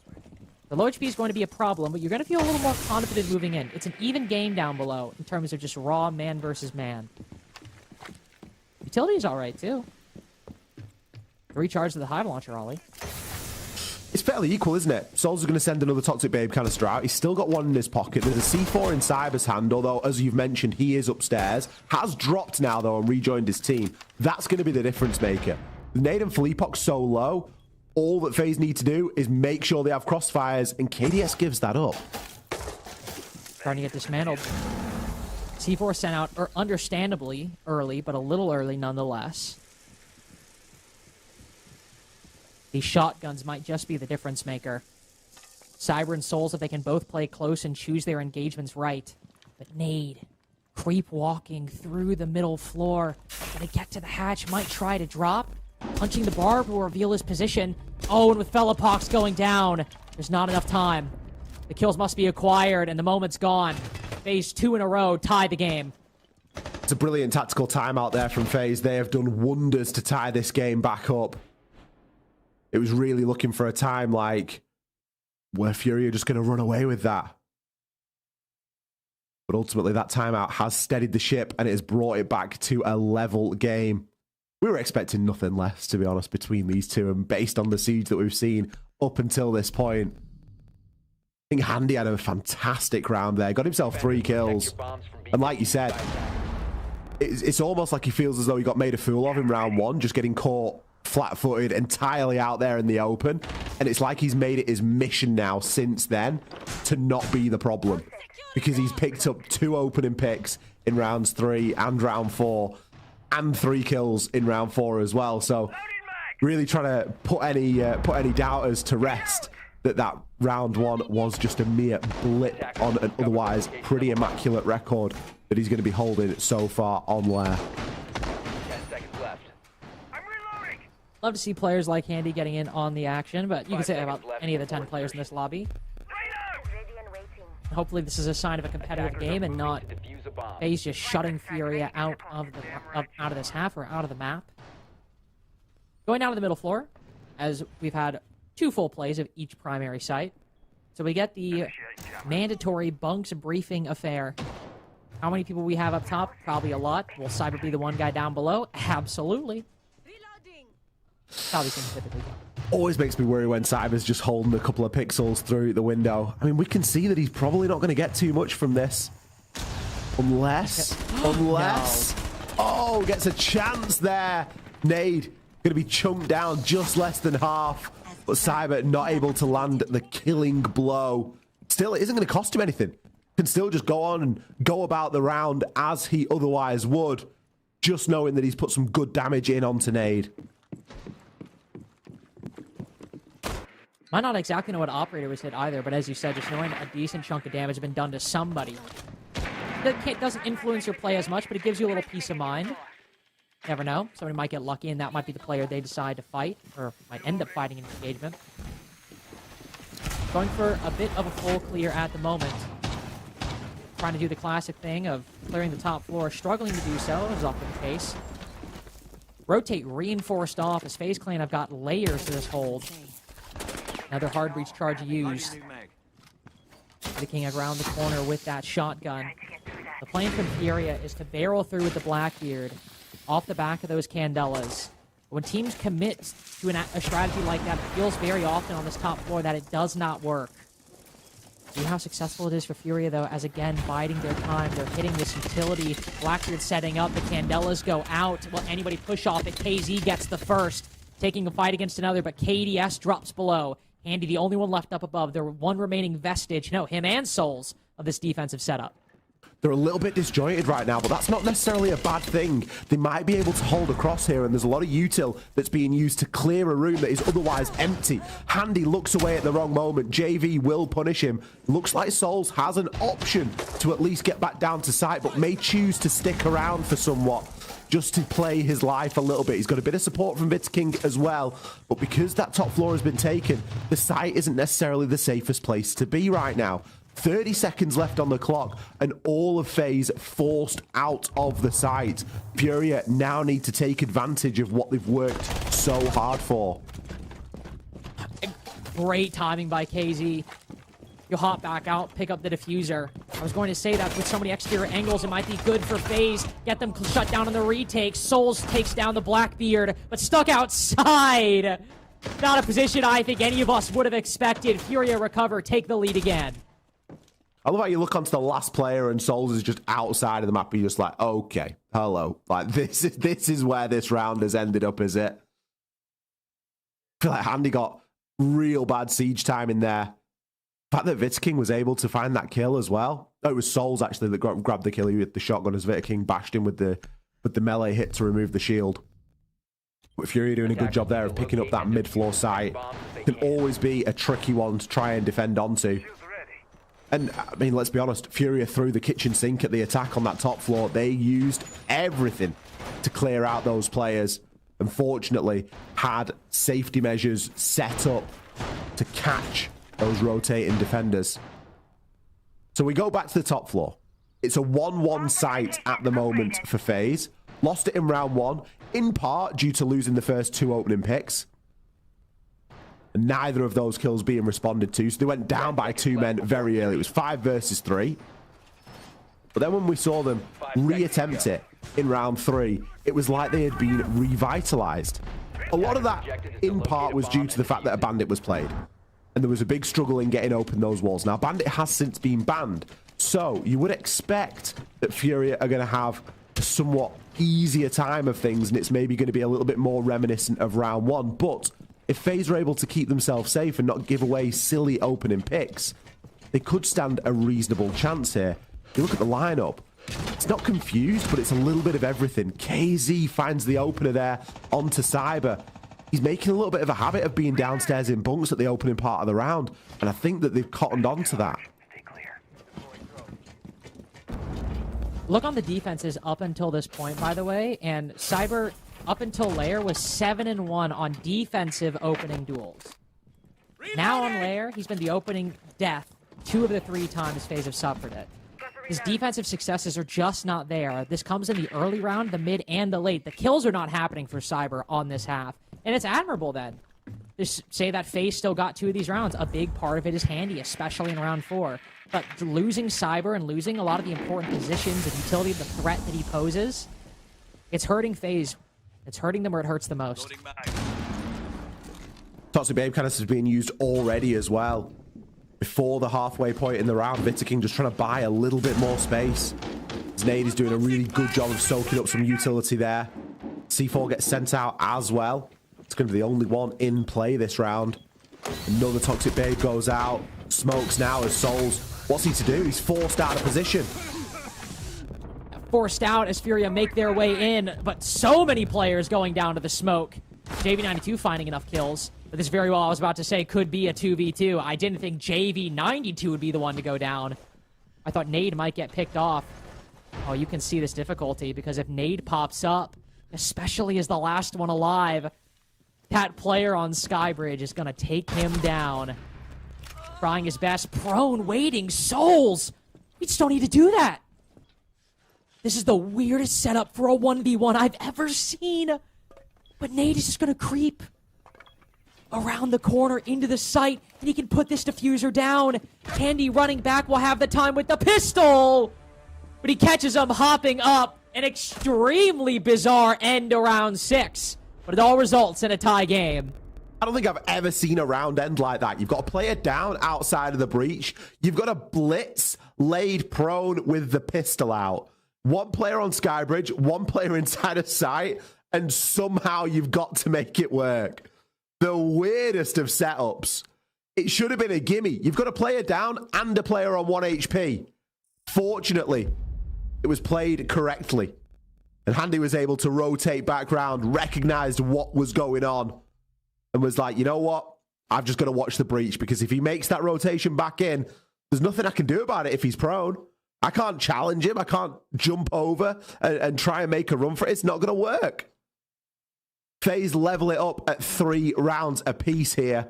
The low HP is going to be a problem, but you're going to feel a little more confident moving in. It's an even game down below in terms of just raw man versus man. Utility is all right, too. Recharge to the Hive Launcher, Ollie. It's fairly equal, isn't it? Souls is going to send another Toxic Babe canister out. He's still got one in his pocket. There's a C4 in Cyber's hand, although, as you've mentioned, he is upstairs. Has dropped now, though, and rejoined his team. That's going to be the difference maker. Nade and Felipox so low, all that FaZe need to do is make sure they have crossfires, and KDS gives that up. Trying to get dismantled. C4 sent out, understandably early, but a little early nonetheless. These shotguns might just be the difference maker. Cyber and Souls, if they can both play close and choose their engagements right. But Nade, creep walking through the middle floor. Gonna get to the hatch, might try to drop. Punching the barb will reveal his position. Oh, and with Felipox going down, there's not enough time. The kills must be acquired, and the moment's gone. FaZe 2 in a row, tie the game. It's a brilliant tactical timeout there from FaZe. They have done wonders to tie this game back up. It was really looking for a time like where Fury are just going to run away with that. But ultimately, that timeout has steadied the ship and it has brought it back to a level game. We were expecting nothing less, to be honest, between these two. And based on the siege that we've seen up until this point, I think Handy had a fantastic round there. Got himself 3 kills. And like you said, it's almost like he feels as though he got made a fool of in round 1, just getting caught flat-footed entirely out there in the open, and it's like he's made it his mission now since then to not be the problem, because he's picked up 2 opening picks in rounds 3 and round 4 and 3 kills in round 4 as well. So really trying to put any doubters to rest that round 1 was just a mere blip on an otherwise pretty immaculate record that he's going to be holding so far on Lair. Love to see players like Handy getting in on the action, but you can say that about any of the 10 players in this lobby. Hopefully this is a sign of a competitive game and not FaZe just shutting Furia out of this half or out of the map. Going down to the middle floor, as we've had 2 full plays of each primary site. So we get the mandatory bunks briefing affair. How many people we have up top? Probably a lot. Will Cyber be the one guy down below? Absolutely. That's how these things typically go. Always makes me worry when Cyber's just holding a couple of pixels through the window. I mean, we can see that he's probably not going to get too much from this. Unless... Oh, gets a chance there. Nade going to be chunked down just less than half. But Cyber not able to land the killing blow. Still, it isn't going to cost him anything. Can still just go on and go about the round as he otherwise would. Just knowing that he's put some good damage in onto Nade. Might not exactly know what operator was hit either, but as you said, just knowing a decent chunk of damage has been done to somebody. That doesn't influence your play as much, but it gives you a little peace of mind. Never know. Somebody might get lucky, and that might be the player they decide to fight, or might end up fighting in engagement. Going for a bit of a full clear at the moment. Trying to do the classic thing of clearing the top floor, struggling to do so, as is often the case. Rotate reinforced off, as FaZe Clan have got layers to this hold. Another hard breach charge used. Picking around the corner with that shotgun. The plan from Furia is to barrel through with the Blackbeard off the back of those Candelas. When teams commit to a strategy like that, it feels very often on this top floor that it does not work. See how successful it is for Furia, though, as again, biding their time. They're hitting this utility. Blackbeard setting up. The Candelas go out. Will anybody push off it? KZ gets the first, taking a fight against another, but KDS drops below. Handy, the only one left up above. There were one remaining vestige, no, him and Souls, of this defensive setup. They're a little bit disjointed right now, but that's not necessarily a bad thing. They might be able to hold across here, and there's a lot of util that's being used to clear a room that is otherwise empty. Handy looks away at the wrong moment. JV will punish him. Looks like Souls has an option to at least get back down to site, but may choose to stick around for somewhat, just to play his life a little bit. He's got a bit of support from King as well, but because that top floor has been taken, the site isn't necessarily the safest place to be right now. 30 seconds left on the clock, and all of FaZe forced out of the site. Furia now need to take advantage of what they've worked so hard for. Great timing by KZ. You'll hop back out, pick up the diffuser. I was going to say that with so many exterior angles, it might be good for FaZe. Get them shut down on the retake. Souls takes down the Blackbeard, but stuck outside. Not a position I think any of us would have expected. Furia recover, take the lead again. I love how you look onto the last player and Souls is just outside of the map. You're just like, okay, hello. Like, this is where this round has ended up, is it? I feel like Handy got real bad siege time in there. The fact that King was able to find that kill as well. Oh, it was Souls, actually, that grabbed the kill. He with the shotgun as King bashed him with the melee hit to remove the shield. But Fury doing a good job there of picking up that mid-floor site. Can always be a tricky one to try and defend onto. And, I mean, let's be honest, Furia threw the kitchen sink at the attack on that top floor. They used everything to clear out those players. Unfortunately, had safety measures set up to catch those rotating defenders. So we go back to the top floor. It's a 1-1 site at the moment for FaZe. Lost it in round 1, in part due to losing the first 2 opening picks. And neither of those kills being responded to. So they went down by 2 men very early. It was 5 versus 3. But then when we saw them reattempt it in round 3, it was like they had been revitalized. A lot of that, in part, was due to the fact that a Bandit was played. And there was a big struggle in getting open those walls. Now, Bandit has since been banned. So you would expect that Furia are going to have a somewhat easier time of things. And it's maybe going to be a little bit more reminiscent of round 1. But if FaZe are able to keep themselves safe and not give away silly opening picks, they could stand a reasonable chance here. You look at the lineup, it's not confused, but it's a little bit of everything. KZ finds the opener there onto Cyber. He's making a little bit of a habit of being downstairs in bunks at the opening part of the round, and I think that they've cottoned on to that. Look on the defenses up until this point, by the way, and Cyber up until Lair, was 7-1 on defensive opening duels. Now on Lair, he's been the opening death 2 of the 3 times FaZe have suffered it. His defensive successes are just not there. This comes in the early round, the mid, and the late. The kills are not happening for Cyber on this half. And it's admirable then. Just say that FaZe still got 2 of these rounds. A big part of it is handy, especially in round 4. But losing Cyber and losing a lot of the important positions and utility of the threat that he poses, it's hurting FaZe. It's hurting them where it hurts the most. Toxic Babe canister is being used already as well. Before the halfway point in the round, Vitaking just trying to buy a little bit more space. Nade is doing a really good job of soaking up some utility there. C4 gets sent out as well. It's going to be the only one in play this round. Another Toxic Babe goes out. Smokes now as Souls. What's he to do? He's forced out of position. Forced out as Furia make their way in, but so many players going down to the smoke. JV92 finding enough kills. But this very well, I was about to say, could be a 2v2. I didn't think JV92 would be the one to go down. I thought Nade might get picked off. Oh, you can see this difficulty, because if Nade pops up, especially as the last one alive, that player on Skybridge is going to take him down. Trying his best. Prone, waiting, Souls! We just don't need to do that. This is the weirdest setup for a 1v1 I've ever seen. But Nade is just going to creep around the corner into the site, and he can put this diffuser down. Candy running back will have the time with the pistol, but he catches him hopping up. An extremely bizarre end to round 6, but it all results in a tie game. I don't think I've ever seen a round end like that. You've got a player down outside of the breach. You've got a blitz laid prone with the pistol out. One player on Skybridge, one player inside a site, and somehow you've got to make it work. The weirdest of setups. It should have been a gimme. You've got a player down and a player on 1 HP. Fortunately, it was played correctly. And Handy was able to rotate back round, recognized what was going on, and was like, you know what? I've just got to watch the breach, because if he makes that rotation back in, there's nothing I can do about it if he's prone. I can't challenge him. I can't jump over and try and make a run for it. It's not going to work. FaZe level it up at 3 rounds apiece here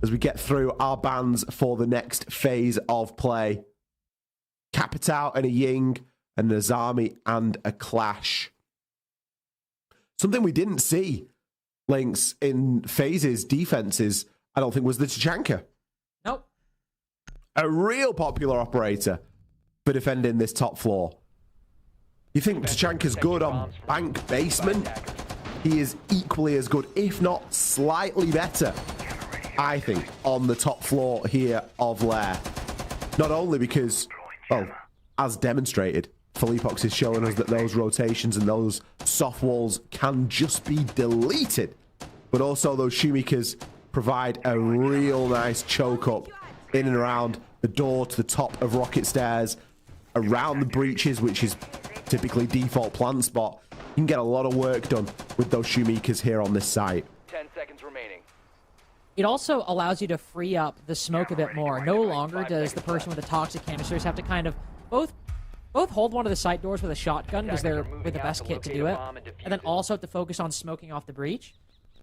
as we get through our bans for the next phase of play. Capital and a Ying, and an Azami and a Clash. Something we didn't see, Lynx, in FaZe's defenses, I don't think, was the Tachanka. Nope. A real popular operator for defending this top floor. You think Tachanka's good on bank basement? He is equally as good, if not slightly better, I think, on the top floor here of Lair. Not only because, well, as demonstrated, Philippox is showing us that those rotations and those soft walls can just be deleted, but also those Shumikas provide a real nice choke up in and around the door to the top of Rocket Stairs, around the breaches, which is typically default plant spot. You can get a lot of work done with those Shumikas here on this site. 10 seconds remaining. It also allows you to free up the smoke a bit more. No longer does the person with the toxic canisters have to kind of both hold one of the site doors with a shotgun, because they're with the best kit to do it, and then also have to focus on smoking off the breach.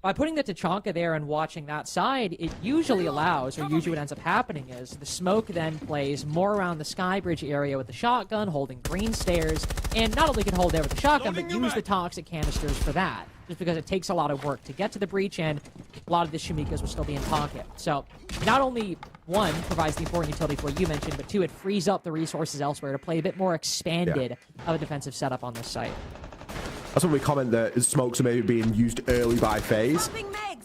By putting the Tachanka there and watching that side, it usually allows, or usually what ends up happening is, the smoke then plays more around the Skybridge area with the shotgun, holding green stairs, and not only can hold there with the shotgun, but use the toxic canisters for that, just because it takes a lot of work to get to the breach, and a lot of the Shumikas will still be in pocket. So, not only, one, provides the important utility for what you mentioned, but two, it frees up the resources elsewhere to play a bit more expanded of a defensive setup on this site. That's when we comment that smokes are maybe being used early by FaZe.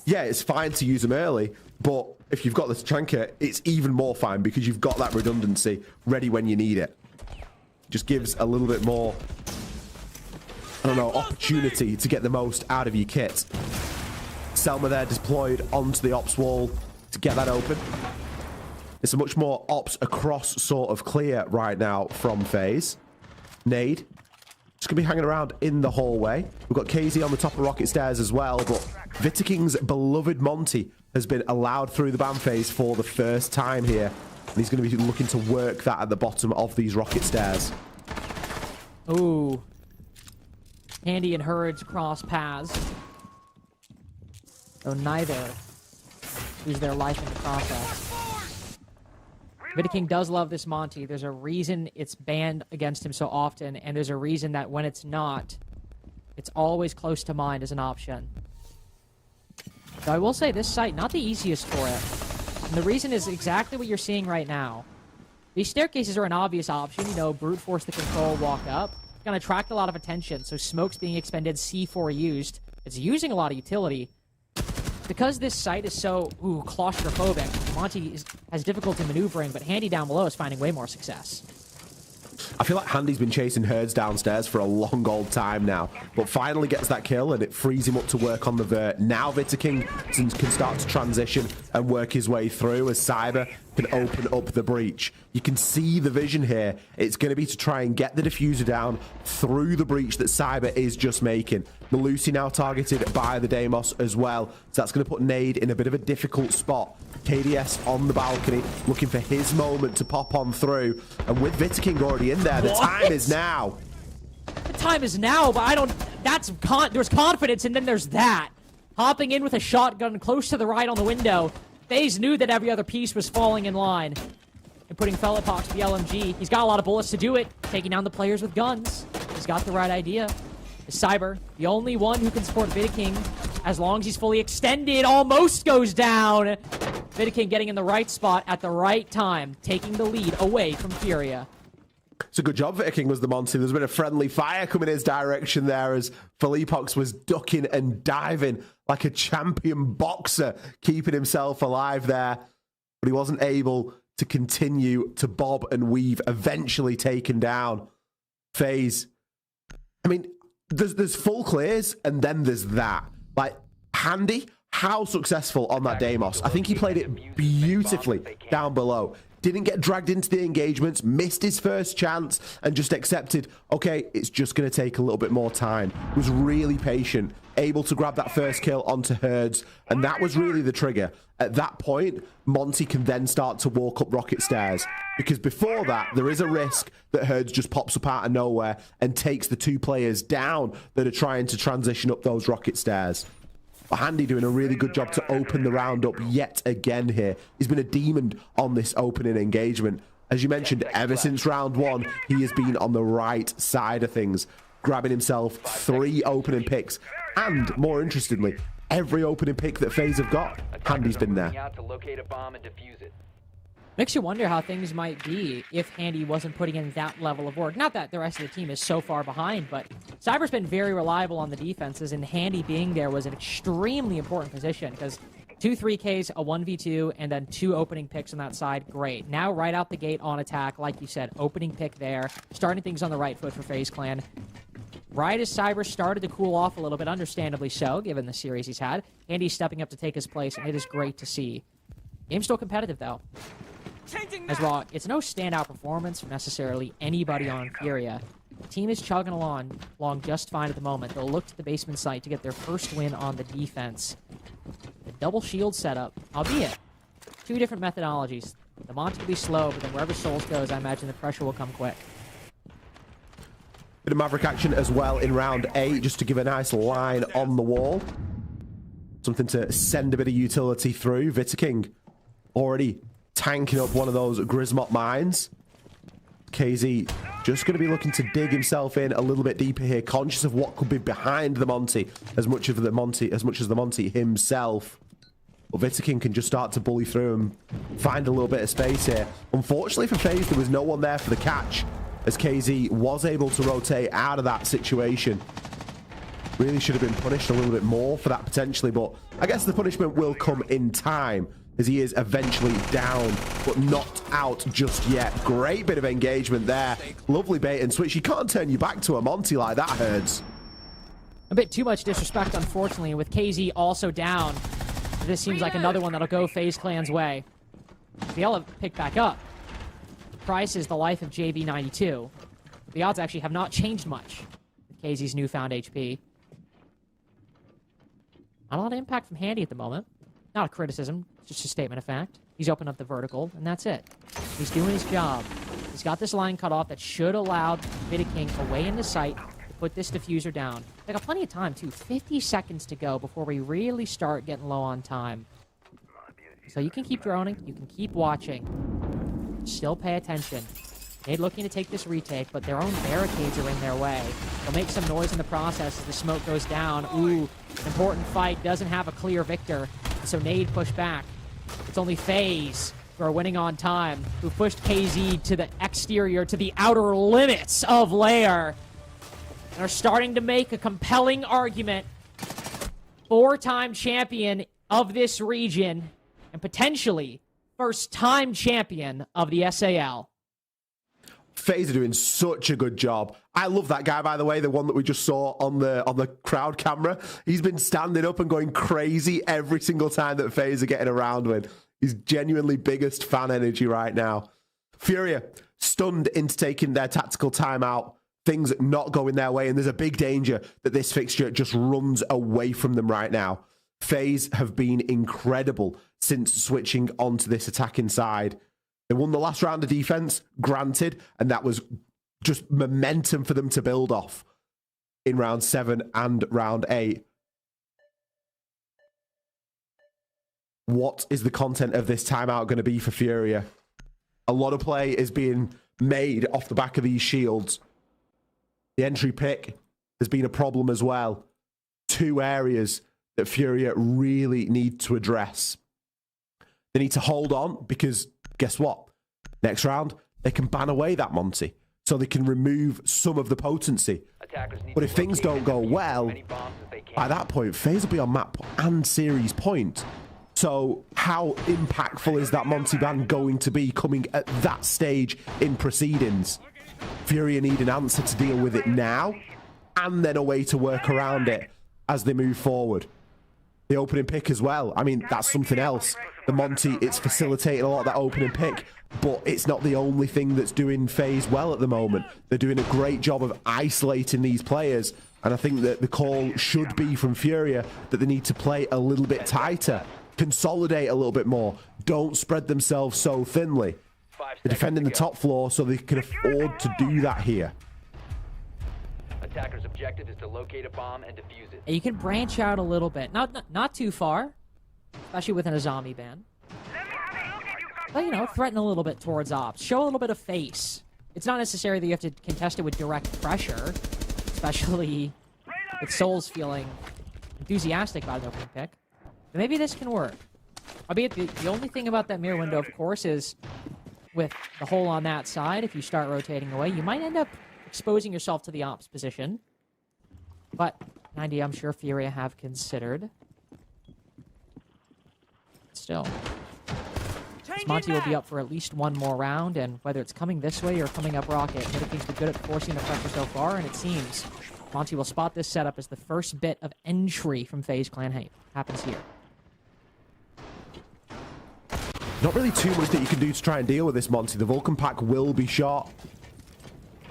Yeah, it's fine to use them early, but if you've got the Tachanka, it's even more fine, because you've got that redundancy ready when you need it. Just gives a little bit more, I don't know, opportunity to get the most out of your kit. Selma there deployed onto the ops wall to get that open. It's a much more ops across sort of clear right now from FaZe. Nade just gonna be hanging around in the hallway. We've got KZ on the top of Rocket Stairs as well, but Vitaking's beloved Monty has been allowed through the ban phase for the first time here. And he's going to be looking to work that at the bottom of these Rocket Stairs. Ooh. Handy and Herds cross paths. Though neither lose their life in the process. Vidiking does love this Monty. There's a reason it's banned against him so often, and there's a reason that when it's not, it's always close to mind as an option. So I will say this site, not the easiest for it. And the reason is exactly what you're seeing right now. These staircases are an obvious option. You know, brute force the control, walk up. It's going to attract a lot of attention. So smoke's being expended, C4 used. It's using a lot of utility. Because this site is so claustrophobic, Monty has difficulty maneuvering, but Handy down below is finding way more success. I feel like Handy's been chasing Herds downstairs for a long old time now, but finally gets that kill and it frees him up to work on the vert. Now Vidiking can start to transition and work his way through as Cyber can open up the breach. You can see the vision here. It's going to be to try and get the diffuser down through the breach that Cyber is just making. Malusi now targeted by the Deimos as well, so that's going to put Nade in a bit of a difficult spot. KDS on the balcony, looking for his moment to pop on through. And with Vidiking already in there, the time is now. The time is now, but I don't... There's confidence, and then there's that. Hopping in with a shotgun close to the right on the window. FaZe knew that every other piece was falling in line. And putting Felipox to the LMG. He's got a lot of bullets to do it. Taking down the players with guns. He's got the right idea. Cyber, the only one who can support Vidiking, as long as he's fully extended, almost goes down. Vidiking getting in the right spot at the right time, taking the lead away from Furia. It's a good job Vidiking was the Monty. There's been a friendly fire coming his direction there as Felipox was ducking and diving like a champion boxer, keeping himself alive there. But he wasn't able to continue to bob and weave, eventually taken down. FaZe. I mean, there's full clears, and then there's that. Like, Handy, how successful on that Deimos. I think he played it beautifully down below. Didn't get dragged into the engagements, missed his first chance, and just accepted, okay, it's just going to take a little bit more time. Was really patient, able to grab that first kill onto Herds, and that was really the trigger. At that point, Monty can then start to walk up rocket stairs, because before that, there is a risk that Herds just pops up out of nowhere and takes the two players down that are trying to transition up those rocket stairs. Handy doing a really good job to open the round up yet again here. He's been a demon on this opening engagement. As you mentioned, ever since round one, he has been on the right side of things, grabbing himself 3 opening picks. And, more interestingly, every opening pick that FaZe have got, Handy's been there. Makes you wonder how things might be if Handy wasn't putting in that level of work. Not that the rest of the team is so far behind, but Cyber's been very reliable on the defenses, and Handy being there was an extremely important position because 2 3Ks, a 1v2, and then 2 opening picks on that side. Great. Now right out the gate on attack, like you said, opening pick there, starting things on the right foot for FaZe Clan. Right as Cyber started to cool off a little bit, understandably so, given the series he's had, Handy's stepping up to take his place, and it is great to see. Game's still competitive, though. As well, it's no standout performance from necessarily anybody on Furia. The team is chugging along just fine at the moment. They'll look to the basement site to get their first win on the defense. The double shield setup, albeit 2 different methodologies. The Monty will be slow, but then wherever Souls goes, I imagine the pressure will come quick. Bit of Maverick action as well in round 8, just to give a nice line on the wall. Something to send a bit of utility through. Vidiking already tanking up one of those Grismot mines. KZ just going to be looking to dig himself in a little bit deeper here, conscious of what could be behind the Monty as much as the Monty himself. But Vidiking can just start to bully through and find a little bit of space here. Unfortunately for FaZe, there was no one there for the catch, as KZ was able to rotate out of that situation. Really should have been punished a little bit more for that potentially, but I guess the punishment will come in time, as he is eventually down, but not out just yet. Great bit of engagement there. Lovely bait and switch. You can't turn you back to a Monty like that, Herds. A bit too much disrespect, unfortunately, with KZ also down. This seems like another one that'll go FaZe Clan's way. Fiala picked back up. The price is the life of JV92. The odds actually have not changed much with KZ's newfound HP. Not a lot of impact from Handy at the moment. Not a criticism, just a statement of fact. He's opened up the vertical, and that's it. He's doing his job. He's got this line cut off that should allow Vidiking away in the sight to put this diffuser down. They got plenty of time, too. 50 seconds to go before we really start getting low on time. So you can keep droning. You can keep watching. Still pay attention. They're looking to take this retake, but their own barricades are in their way. They'll make some noise in the process as the smoke goes down. Ooh, important fight. Doesn't have a clear victor. So Nade pushed back. It's only FaZe who are winning on time, who pushed KZ to the exterior, to the outer limits of Lair. And are starting to make a compelling argument. 4-time champion of this region, and potentially first-time champion of the SAL. FaZe are doing such a good job. I love that guy, by the way, the one that we just saw on the crowd camera. He's been standing up and going crazy every single time that FaZe are getting around with. He's genuinely biggest fan energy right now. Furia stunned into taking their tactical timeout. Things not going their way, and there's a big danger that this fixture just runs away from them right now. FaZe have been incredible since switching onto this attacking side. They won the last round of defense, granted, and that was just momentum for them to build off in round 7 and round 8. What is the content of this timeout going to be for Furia? A lot of play is being made off the back of these shields. The entry pick has been a problem as well. 2 areas that Furia really need to address. They need to hold on because guess what? Next round, they can ban away that Monty so they can remove some of the potency. But if things don't go well, by that point, FaZe will be on map and series point. So how impactful is that Monty ban going to be coming at that stage in proceedings? Furia need an answer to deal with it now, and then a way to work around it as they move forward. The opening pick as well. I mean, that's something else. The Monty, it's facilitating a lot of that opening pick, but it's not the only thing that's doing FaZe well at the moment. They're doing a great job of isolating these players, and I think that the call should be from Furia that they need to play a little bit tighter, consolidate a little bit more, don't spread themselves so thinly. They're defending the top floor so they can afford to do that here. Attacker's objective is to locate a bomb and defuse it. You can branch out a little bit. Not too far, especially within a zombie ban. But, you know, threaten a little bit towards ops. Show a little bit of face. It's not necessary that you have to contest it with direct pressure, especially with Souls feeling enthusiastic about an opening pick. But maybe this can work. Albeit the only thing about that mirror window, of course, is with the hole on that side, if you start rotating away, you might end up exposing yourself to the ops position. But 90, I'm sure Furia have considered. Still, Monty will be up for at least one more round, and whether it's coming this way or coming up rocket, Middleton's been good at forcing the pressure so far, and it seems Monty will spot this setup as the first bit of entry from FaZe Clan happens here. Not really too much that you can do to try and deal with this, Monty. The Vulcan pack will be shot.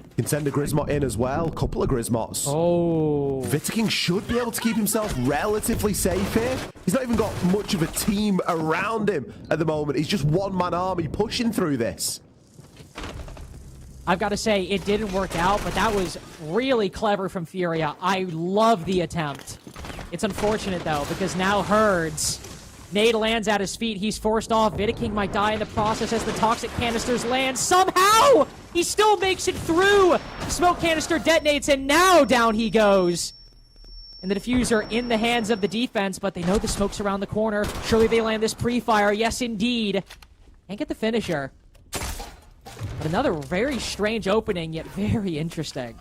You can send a Grismot in as well. A couple of Grismots. Oh. Vitaking should be able to keep himself relatively safe here. He's not even got much of a team around him at the moment. He's just one-man army pushing through this. I've got to say, it didn't work out, but that was really clever from Furia. I love the attempt. It's unfortunate, though, because now Herds... Nade lands at his feet. He's forced off. Vidaking might die in the process as the toxic canisters land. Somehow, he still makes it through. The smoke canister detonates, and now down he goes. And the diffuser in the hands of the defense, but they know the smoke's around the corner. Surely they land this pre-fire. Yes, indeed. Can't get the finisher. But another very strange opening, yet very interesting.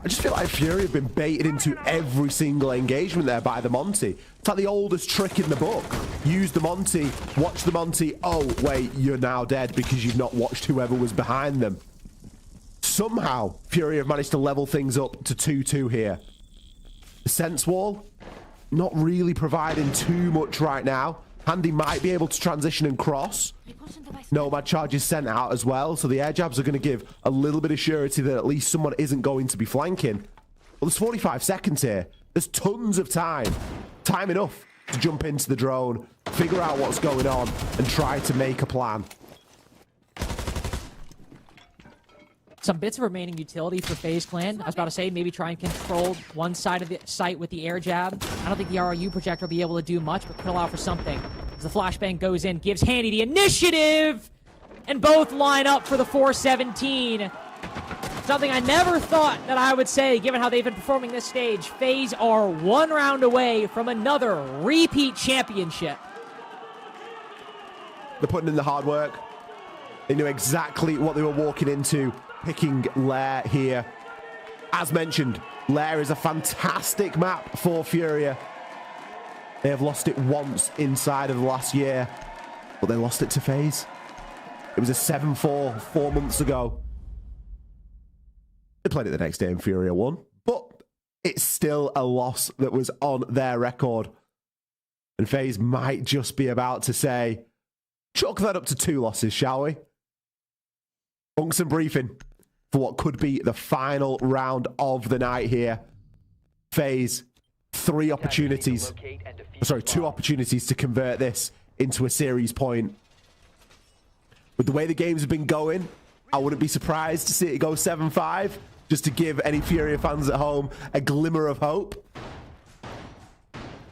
I just feel like Fury have been baited into every single engagement there by the Monty. It's like the oldest trick in the book. Use the Monty, watch the Monty. Oh, wait, you're now dead because you've not watched whoever was behind them. Somehow, Fury have managed to level things up to 2-2 here. The Sense Wall, not really providing too much right now. Handy might be able to transition and cross. Nomad charge is sent out as well, so the air jabs are going to give a little bit of surety that at least someone isn't going to be flanking. Well, there's 45 seconds here. There's tons of time. Time enough to jump into the drone, figure out what's going on, and try to make a plan. some bits of remaining utility for FaZe Clan. I was about to say maybe try and control one side of the site with the air jab. I don't think the RRU projector will be able to do much, but could allow for something. As the flashbang goes in, gives Handy the initiative! And both line up for the 417. Something I never thought that I would say, given how they've been performing this stage. FaZe are one round away from another repeat championship. They're putting in the hard work. They knew exactly what they were walking into, picking Lair here. As mentioned, Lair is a fantastic map for Furia. They have lost it once inside of the last year, but they lost it to FaZe. It was a 7-4 4 months ago. They played it the next day and Furia won, but it's still a loss that was on their record. And FaZe might just be about to say, chalk that up to 2 losses, shall we? Bunks and briefing for what could be the final round of the night here. FaZe, 2 opportunities to convert this into a series point. With the way the games have been going, I wouldn't be surprised to see it go 7-5, just to give any Furia fans at home a glimmer of hope.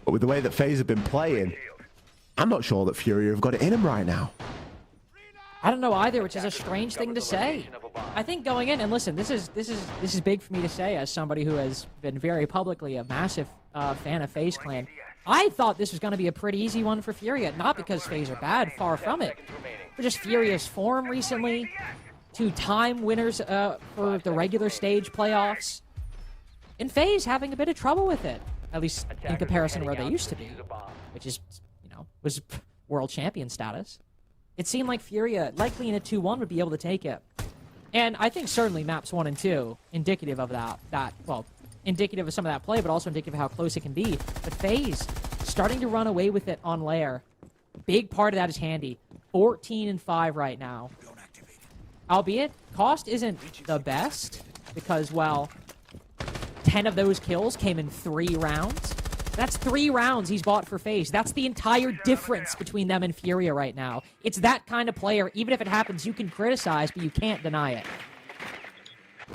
But with the way that FaZe have been playing, I'm not sure that Furia have got it in them right now. I don't know either, which is a strange thing to say. I think going in, and listen, this is big for me to say as somebody who has been very publicly a massive fan of FaZe Clan. I thought this was going to be a pretty easy one for Furia, not because FaZe are bad, far from it, but just Furia's form recently, 2-time winners for the regular stage playoffs, and FaZe having a bit of trouble with it, at least in comparison to where they used to be, which is, was world champion status. It seemed like Furia, likely in a 2-1, would be able to take it. And I think certainly maps 1 and 2, indicative of indicative of some of that play, but also indicative of how close it can be. But FaZe, starting to run away with it on Lair. Big part of that is Handy. 14-5 right now. Albeit, cost isn't the best, because, well, 10 of those kills came in 3 rounds. That's 3 rounds he's bought for FaZe. That's the entire difference between them and Furia right now. It's that kind of player. Even if it happens, you can criticize, but you can't deny it.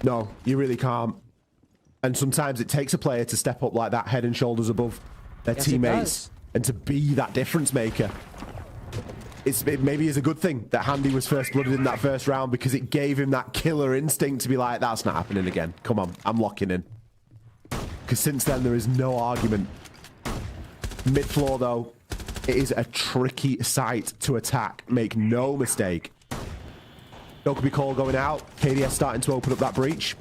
No, you really can't. And sometimes it takes a player to step up like that, head and shoulders above their teammates, and to be that difference maker. It maybe is a good thing that Handy was first blooded in that first round, because it gave him that killer instinct to be like, that's not happening again. Come on, I'm locking in. Because since then, there is no argument. Mid-floor, though, it is a tricky site to attack. Make no mistake. Dokubi call going out. KDS starting to open up that breach.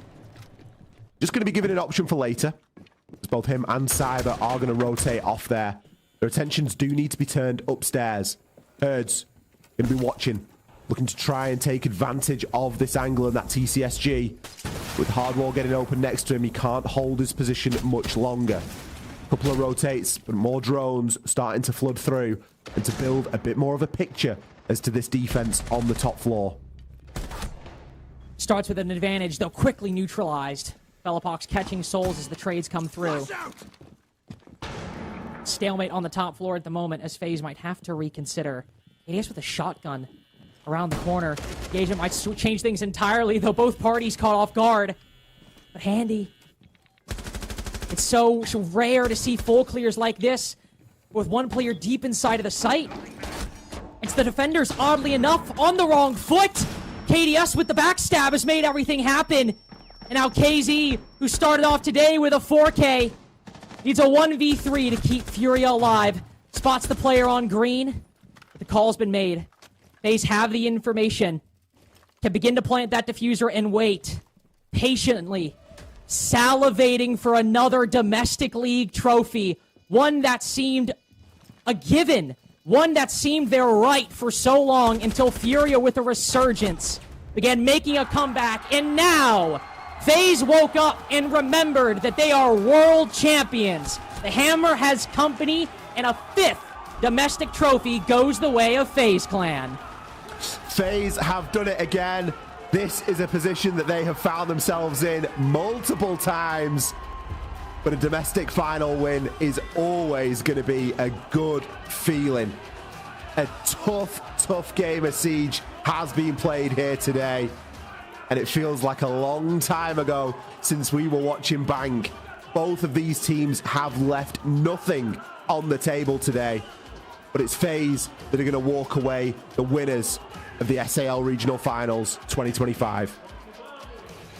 Just going to be given an option for later. As both him and Cyber are going to rotate off there. Their attentions do need to be turned upstairs. Herds going to be watching, looking to try and take advantage of this angle and that TCSG. With Hardwall getting open next to him, he can't hold his position much longer. Couple of rotates, but more drones starting to flood through and to build a bit more of a picture as to this defense on the top floor. Starts with an advantage, though quickly neutralized. Bellapox catching souls as the trades come through. Stalemate on the top floor at the moment, as FaZe might have to reconsider. ADS with a shotgun around the corner. Engagement might change things entirely, though both parties caught off guard. But Handy. It's so rare to see full clears like this, with one player deep inside of the site. It's the defenders, oddly enough, on the wrong foot. KDS with the backstab has made everything happen. And now KZ, who started off today with a 4K, needs a 1v3 to keep Furia alive. Spots the player on green. The call's been made. FaZe have the information. Can begin to plant that diffuser and wait. Patiently. Salivating for another domestic league trophy. One that seemed a given. One that seemed their right for so long until Furia with a resurgence began making a comeback. And now, FaZe woke up and remembered that they are world champions. The Hammer has company, and a 5th domestic trophy goes the way of FaZe Clan. FaZe have done it again. This is a position that they have found themselves in multiple times. But a domestic final win is always going to be a good feeling. A tough game of Siege has been played here today. and it feels like a long time ago since we were watching Bank. Both of these teams have left nothing on the table today, but it's FaZe that are going to walk away the winners of the SAL Regional Finals 2025.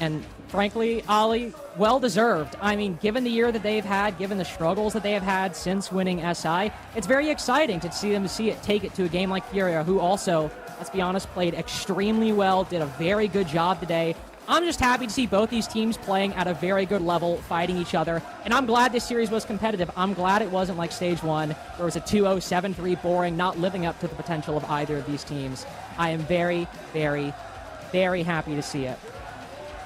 And frankly, Ollie, well deserved. I mean, given the year that they've had, given the struggles that they have had since winning SI, it's very exciting to see them take it to a game like Furia, who also, let's be honest, played extremely well, did a very good job today. I'm just happy to see both these teams playing at a very good level, fighting each other, and I'm glad this series was competitive. I'm glad it wasn't like Stage 1, where it was a 2-0, 7-3 boring, not living up to the potential of either of these teams. I am very, very, very happy to see it.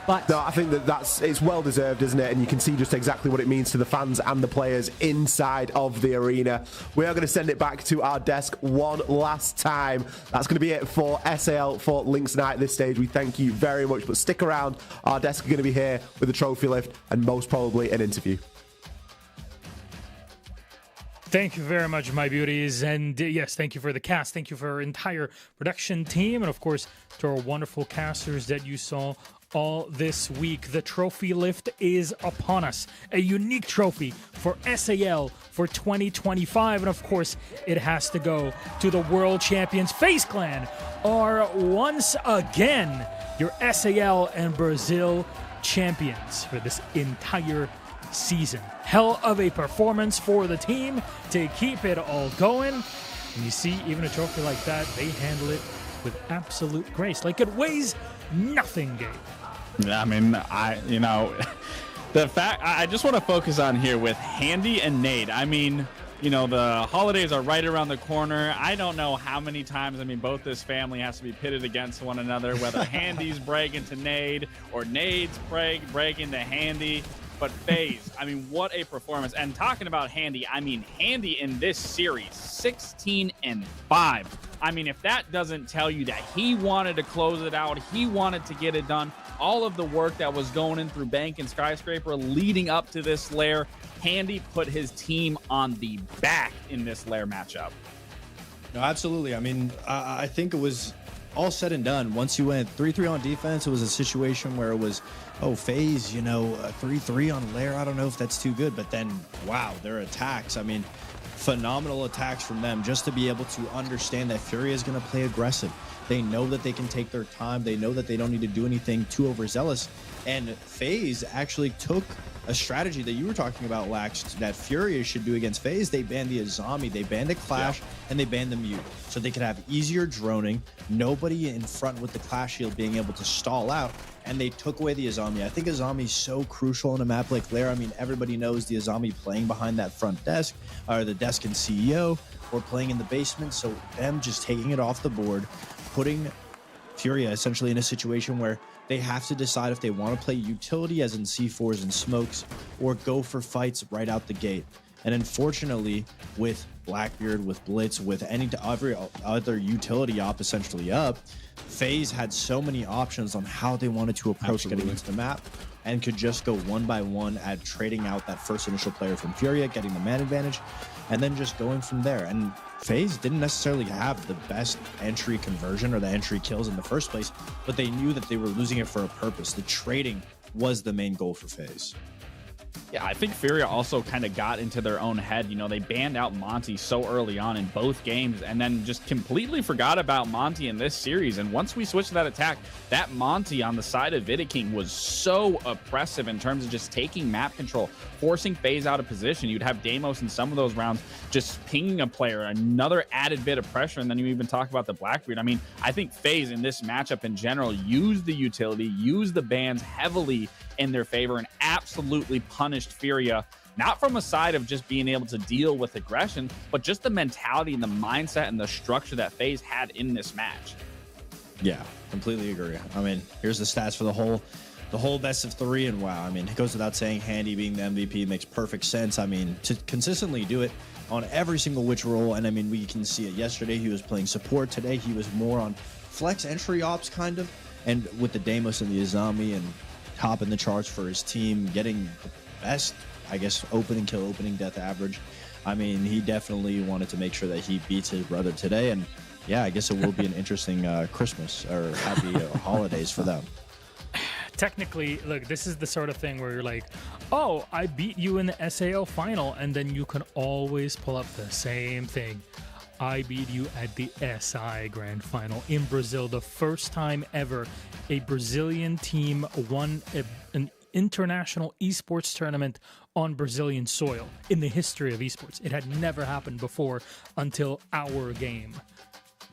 But no, I think it's well deserved, isn't it? And you can see just exactly what it means to the fans and the players inside of the arena. We are going to send it back to our desk one last time. That's going to be it for SAL for Lynx Night at this stage. We thank you very much, but stick around. Our desk are going to be here with a trophy lift and most probably an interview. Thank you very much, my beauties. And yes, thank you for the cast. Thank you for our entire production team. And of course, to our wonderful casters that you saw all this week. The trophy lift is upon us. A unique trophy for SAL for 2025. And of course, it has to go to the world champions. FaZe Clan are once again your SAL and Brazil champions for this entire season. Hell of a performance for the team to keep it all going. And you see, even a trophy like that, they handle it with absolute grace. Like it weighs nothing, Gabe. I mean, the fact I just want to focus on here with Handy and Nade. I mean, the holidays are right around the corner. I don't know how many times, both this family has to be pitted against one another, whether Handy's bragging to Nade or Nade's bragging to Handy. But FaZe, what a performance. And talking about Handy, Handy in this series, 16-5. If that doesn't tell you that he wanted to close it out, he wanted to get it done, all of the work that was going in through Bank and Skyscraper leading up to this lair, Handy put his team on the back in this lair matchup. No, absolutely. I think it was all said and done. Once you went 3-3 on defense, it was a situation where it was, FaZe, 3-3 on lair. I don't know if that's too good, but then, wow, their attacks. Phenomenal attacks from them, just to be able to understand that Furia is going to play aggressive. They know that they can take their time. They know that they don't need to do anything too overzealous. And FaZe actually took a strategy that you were talking about, Lax, that Furia should do against FaZe. They banned the Azami, they banned the Clash, and they banned the Mute. So they could have easier droning, nobody in front with the Clash shield being able to stall out, and they took away the Azami. I think Azami is so crucial in a map like Lair. Everybody knows the Azami playing behind that front desk, or the desk in CEO, or playing in the basement. So them just taking it off the board, putting Furia essentially in a situation where they have to decide if they want to play utility, as in C4s and smokes, or go for fights right out the gate. And unfortunately, with Blackbeard, with Blitz, with every other utility op essentially up, FaZe had so many options on how they wanted to approach getting into the map, and could just go one by one at trading out that first initial player from Furia, getting the man advantage, and then just going from there. And FaZe didn't necessarily have the best entry conversion or the entry kills in the first place, but they knew that they were losing it for a purpose. The trading was the main goal for FaZe. Yeah, I think Furia also kind of got into their own head. They banned out Monty so early on in both games, and then just completely forgot about Monty in this series. And once we switched to that attack, that Monty on the side of Vidiking was so oppressive in terms of just taking map control, forcing FaZe out of position. You'd have Deimos in some of those rounds just pinging a player, another added bit of pressure. And then you even talk about the Blackbeard. I think FaZe in this matchup in general used the utility, used the bans heavily in their favor, and absolutely punished Furia, not from a side of just being able to deal with aggression, but just the mentality and the mindset and the structure that FaZe had in this match. Yeah, completely agree. Here's the stats for the whole best of 3, and wow, it goes without saying, Handy being the MVP makes perfect sense. To consistently do it on every single witch role, and we can see it. Yesterday he was playing support, today he was more on flex entry ops kind of, and with the Deimos and the Azami, and topping the charts for his team, getting the best, opening kill, opening death average. He definitely wanted to make sure that he beats his brother today, and yeah, I guess it will be an interesting Christmas or happy holidays for them. technically, look, this is the sort of thing where you're like, oh, I beat you in the SAL final, and then you can always pull up the same thing. I beat you at the SI Grand Final in Brazil, the first time ever a Brazilian team won an international esports tournament on Brazilian soil in the history of esports. It had never happened before until our game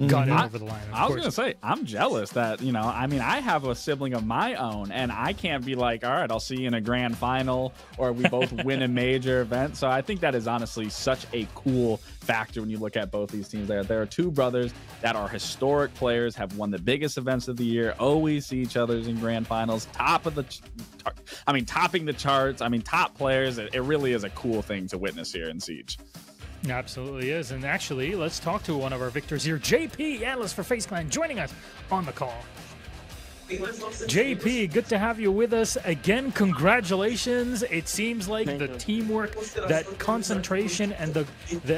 got it over the line. I was going to say, I'm jealous that, I mean, I have a sibling of my own, and I can't be like, all right, I'll see you in a grand final, or we both win a major event. So I think that is honestly such a cool factor when you look at both these teams. There are two brothers that are historic players, have won the biggest events of the year, always see each other in grand finals, topping the charts. I mean, top players. It really is a cool thing to witness here in Siege. Absolutely is. And actually, let's talk to one of our victors here, JP, analyst for FaZe Clan, joining us on the call. JP, good to have you with us again. Congratulations. It seems like the teamwork, that concentration, and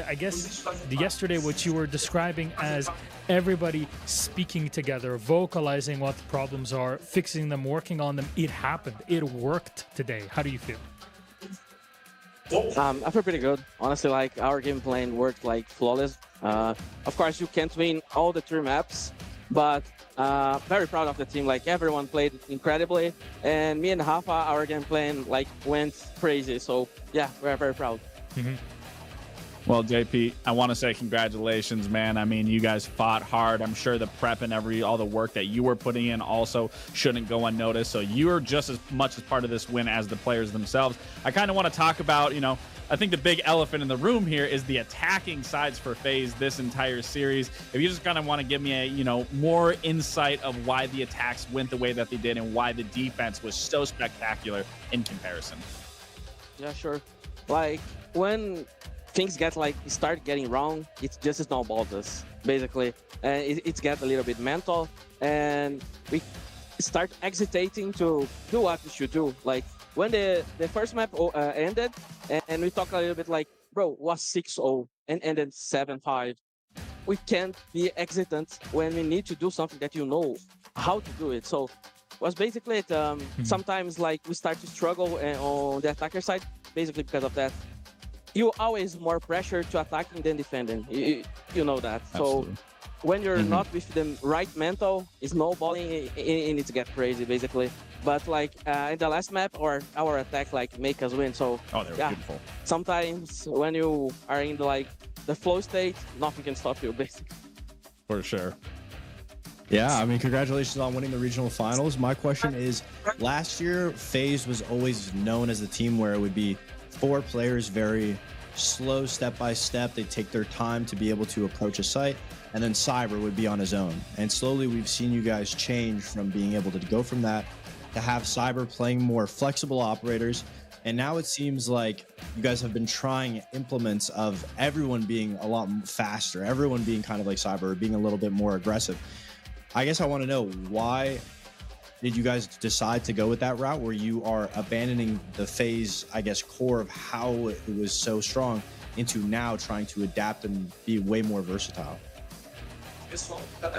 I guess yesterday what you were describing as everybody speaking together, vocalizing what the problems are, fixing them, working on them. It happened. It worked today. How do you feel? I feel pretty good. Honestly, like, our game plan worked like flawless. Of course, you can't win all the 3 maps, but very proud of the team. Like, everyone played incredibly, and me and Rafa, our game plan like went crazy. So yeah, we're very proud. Well, JP, I want to say congratulations, man. I mean, you guys fought hard. I'm sure the prep and all the work that you were putting in also shouldn't go unnoticed. So you're just as much as part of this win as the players themselves. I kind of want to talk about, I think the big elephant in the room here is the attacking sides for FaZe this entire series. If you just kind of want to give me a, more insight of why the attacks went the way that they did and why the defense was so spectacular in comparison. Yeah, sure. Like, when things start getting wrong, it just snowballs us, basically. And it gets a little bit mental, and we start hesitating to do what we should do. Like, when the first map ended, and we talked a little bit like, bro, was 6-0 and ended 7-5. We can't be hesitant when we need to do something that you know how to do it. So was basically it. Sometimes, like, we start to struggle on the attacker side, basically because of that. You always more pressure to attacking than defending. You know that. Absolutely. So when you're not with the right mental, it's snowballing and it gets crazy, basically. But like in the last map, our attack make us win. So they were beautiful. Sometimes when you are in the flow state, nothing can stop you, basically. For sure. Yeah, I mean, congratulations on winning the regional finals. My question is, last year, FaZe was always known as a team where it would be 4 players, very slow, step-by-step. They take their time to be able to approach a site, and then Cyber would be on his own. And slowly we've seen you guys change from being able to go from that to have Cyber playing more flexible operators. And now it seems like you guys have been trying implements of everyone being a lot faster, everyone being kind of like Cyber, being a little bit more aggressive. I guess I want to know, why did you guys decide to go with that route where you are abandoning the FaZe, I guess, core of how it was so strong into now trying to adapt and be way more versatile?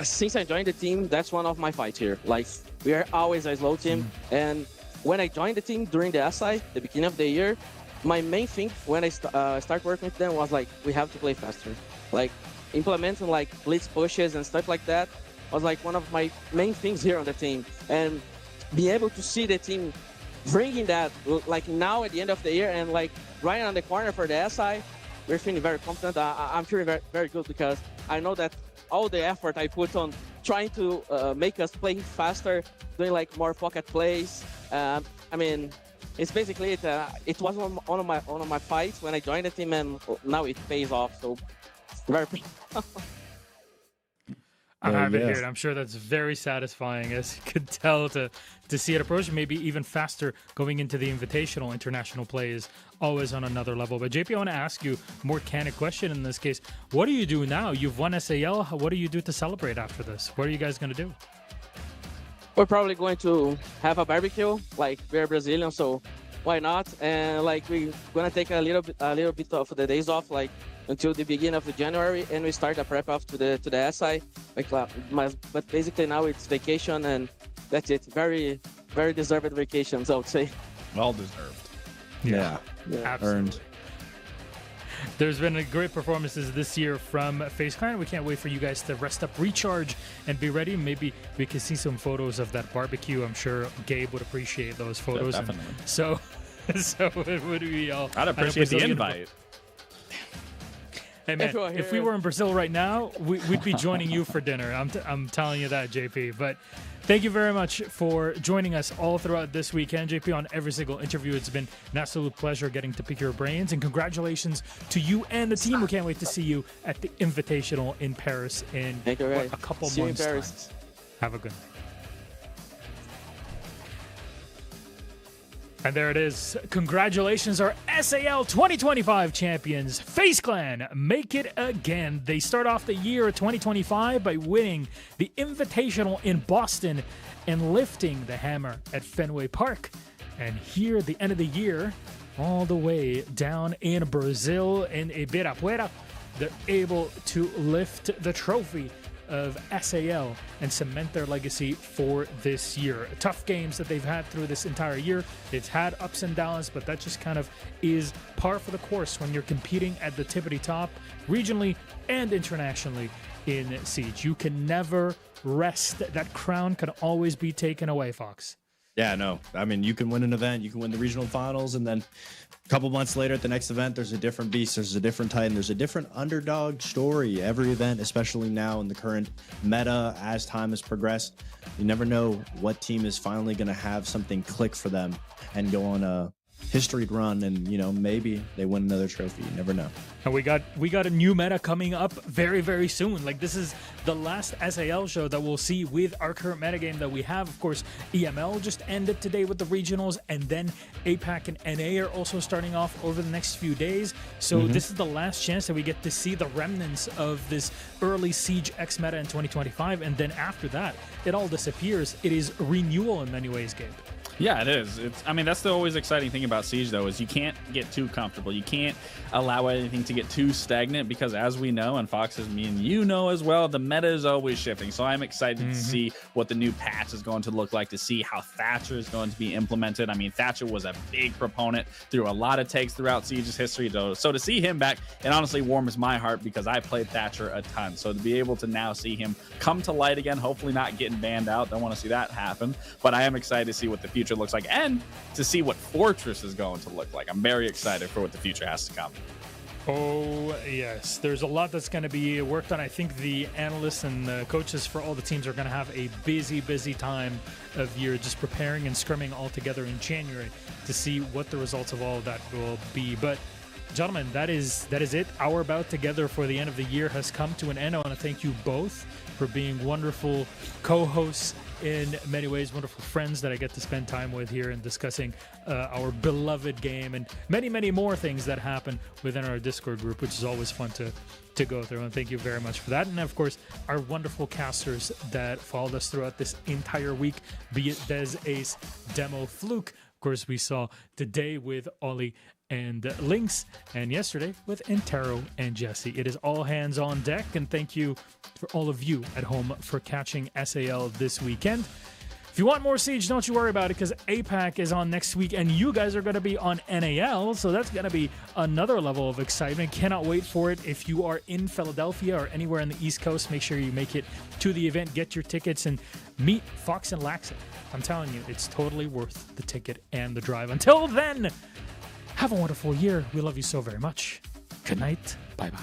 Since I joined the team, that's one of my fights here. Like, we are always a slow team. And when I joined the team during the SI, the beginning of the year, my main thing when I start working with them was like, we have to play faster. Like, implementing like blitz pushes and stuff like that was like one of my main things here on the team. And be able to see the team bringing that like now at the end of the year and like right on the corner for the SI, we're feeling very confident. I'm feeling very, very good because I know that all the effort I put on trying to make us play faster, doing like more pocket plays. I mean, it's basically it. It was one of my fights when I joined the team, and now it pays off. So very. I'm happy to hear it. I'm sure that's very satisfying, as you could tell, to see it approach, maybe even faster going into the invitational. International play is always on another level. But JP, I want to ask you a more candid question in this case. What do you do now? You've won SAL. What do you do to celebrate after this? What are you guys going to do? We're probably going to have a barbecue. Like, we're Brazilian, so why not? And like, we're gonna take a little bit of the days off, like until the beginning of the January, and we start a prep off to the SI. Like, but basically now it's vacation, and that's it. Very very deserved vacations, I would say. Well deserved. Yeah. Absolutely. Earned. There's been a great performances this year from FaZe Clan. We can't wait for you guys to rest up, recharge, and be ready. Maybe we can see some photos of that barbecue. I'm sure Gabe would appreciate those photos. Yeah, definitely. So it would be all. I'd appreciate the invite. Hey man, if we were in Brazil right now, we'd be joining you for dinner. I'm telling you that, JP. But thank you very much for joining us all throughout this weekend, JP, on every single interview. It's been an absolute pleasure getting to pick your brains, and congratulations to you and the team. We can't wait to see you at the Invitational in Paris in a couple months' time. Have a good night. And there it is. Congratulations, our SAL 2025 champions, FaZe Clan, make it again. They start off the year 2025 by winning the Invitational in Boston and lifting the hammer at Fenway Park. And here at the end of the year, all the way down in Brazil, in Ibirapuera, they're able to lift the trophy of SAL and cement their legacy for this year. Tough games that they've had through this entire year. It's had ups and downs, but that just kind of is par for the course when you're competing at the tippity top, regionally and internationally in Siege. You can never rest. That crown can always be taken away, Fox. Yeah, no. I mean, you can win an event, you can win the regional finals, and then a couple months later at the next event, there's a different beast, there's a different Titan, there's a different underdog story. Every event, especially now in the current meta, as time has progressed, you never know what team is finally going to have something click for them and go on a history run, and maybe they win another trophy. You never know. And we got a new meta coming up very, very soon. Like, this is the last SAL show that we'll see with our current metagame that we have. Of course, EML just ended today with the regionals, and then APAC and NA are also starting off over the next few days. So this is the last chance that we get to see the remnants of this early Siege X meta in 2025. And then after that, it all disappears. It is renewal in many ways, Gabe. Yeah, it is. That's the always exciting thing about Siege, though, is you can't get too comfortable. You can't allow anything to get too stagnant because, as we know, and Fox, as me and you know as well, the meta is always shifting. So I'm excited to see what the new patch is going to look like, to see how Thatcher is going to be implemented. I mean, Thatcher was a big proponent through a lot of takes throughout Siege's history, though. So to see him back, it honestly warms my heart because I played Thatcher a ton. So to be able to now see him come to light again, hopefully not getting banned out, don't want to see that happen. But I am excited to see what the future looks like and to see what Fortress is going to look like. I'm very excited for what the future has to come. Oh, yes. There's a lot that's going to be worked on. I think the analysts and the coaches for all the teams are going to have a busy, busy time of year just preparing and scrimming all together in January to see what the results of all of that will be. But gentlemen, that is it. Our bout together for the end of the year has come to an end. I want to thank you both for being wonderful co-hosts in many ways, wonderful friends that I get to spend time with here and discussing our beloved game and many, many more things that happen within our Discord group, which is always fun to go through. And thank you very much for that. And of course, our wonderful casters that followed us throughout this entire week, be it Des, Ace, Demo, Fluke. Of course, we saw today with Ollie and Lynx, and yesterday with Intero and Jesse. It is all hands on deck, and thank you for all of you at home for catching SAL this weekend. If you want more Siege, don't you worry about it, because APAC is on next week, and you guys are going to be on NAL, so that's going to be another level of excitement. Cannot wait for it. If you are in Philadelphia or anywhere in the East Coast, make sure you make it to the event, get your tickets, and meet Fox and Laxit. I'm telling you, it's totally worth the ticket and the drive. Until then, have a wonderful year. We love you so very much. Good night. Bye-bye.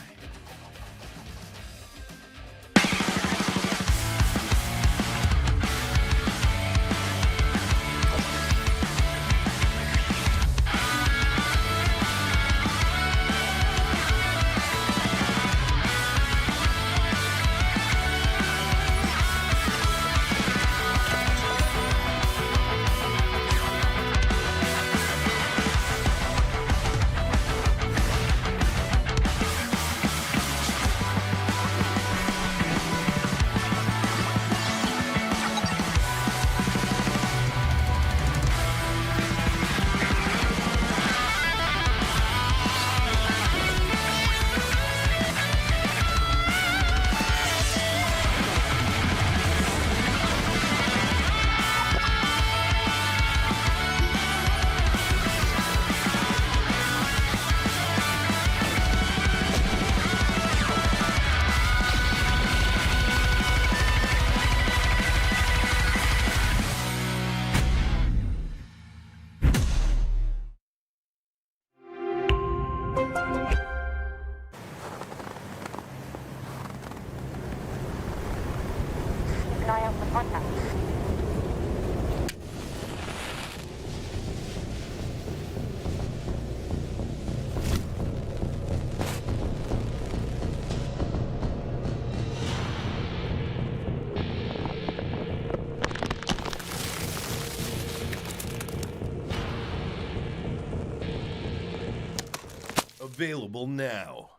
Available now.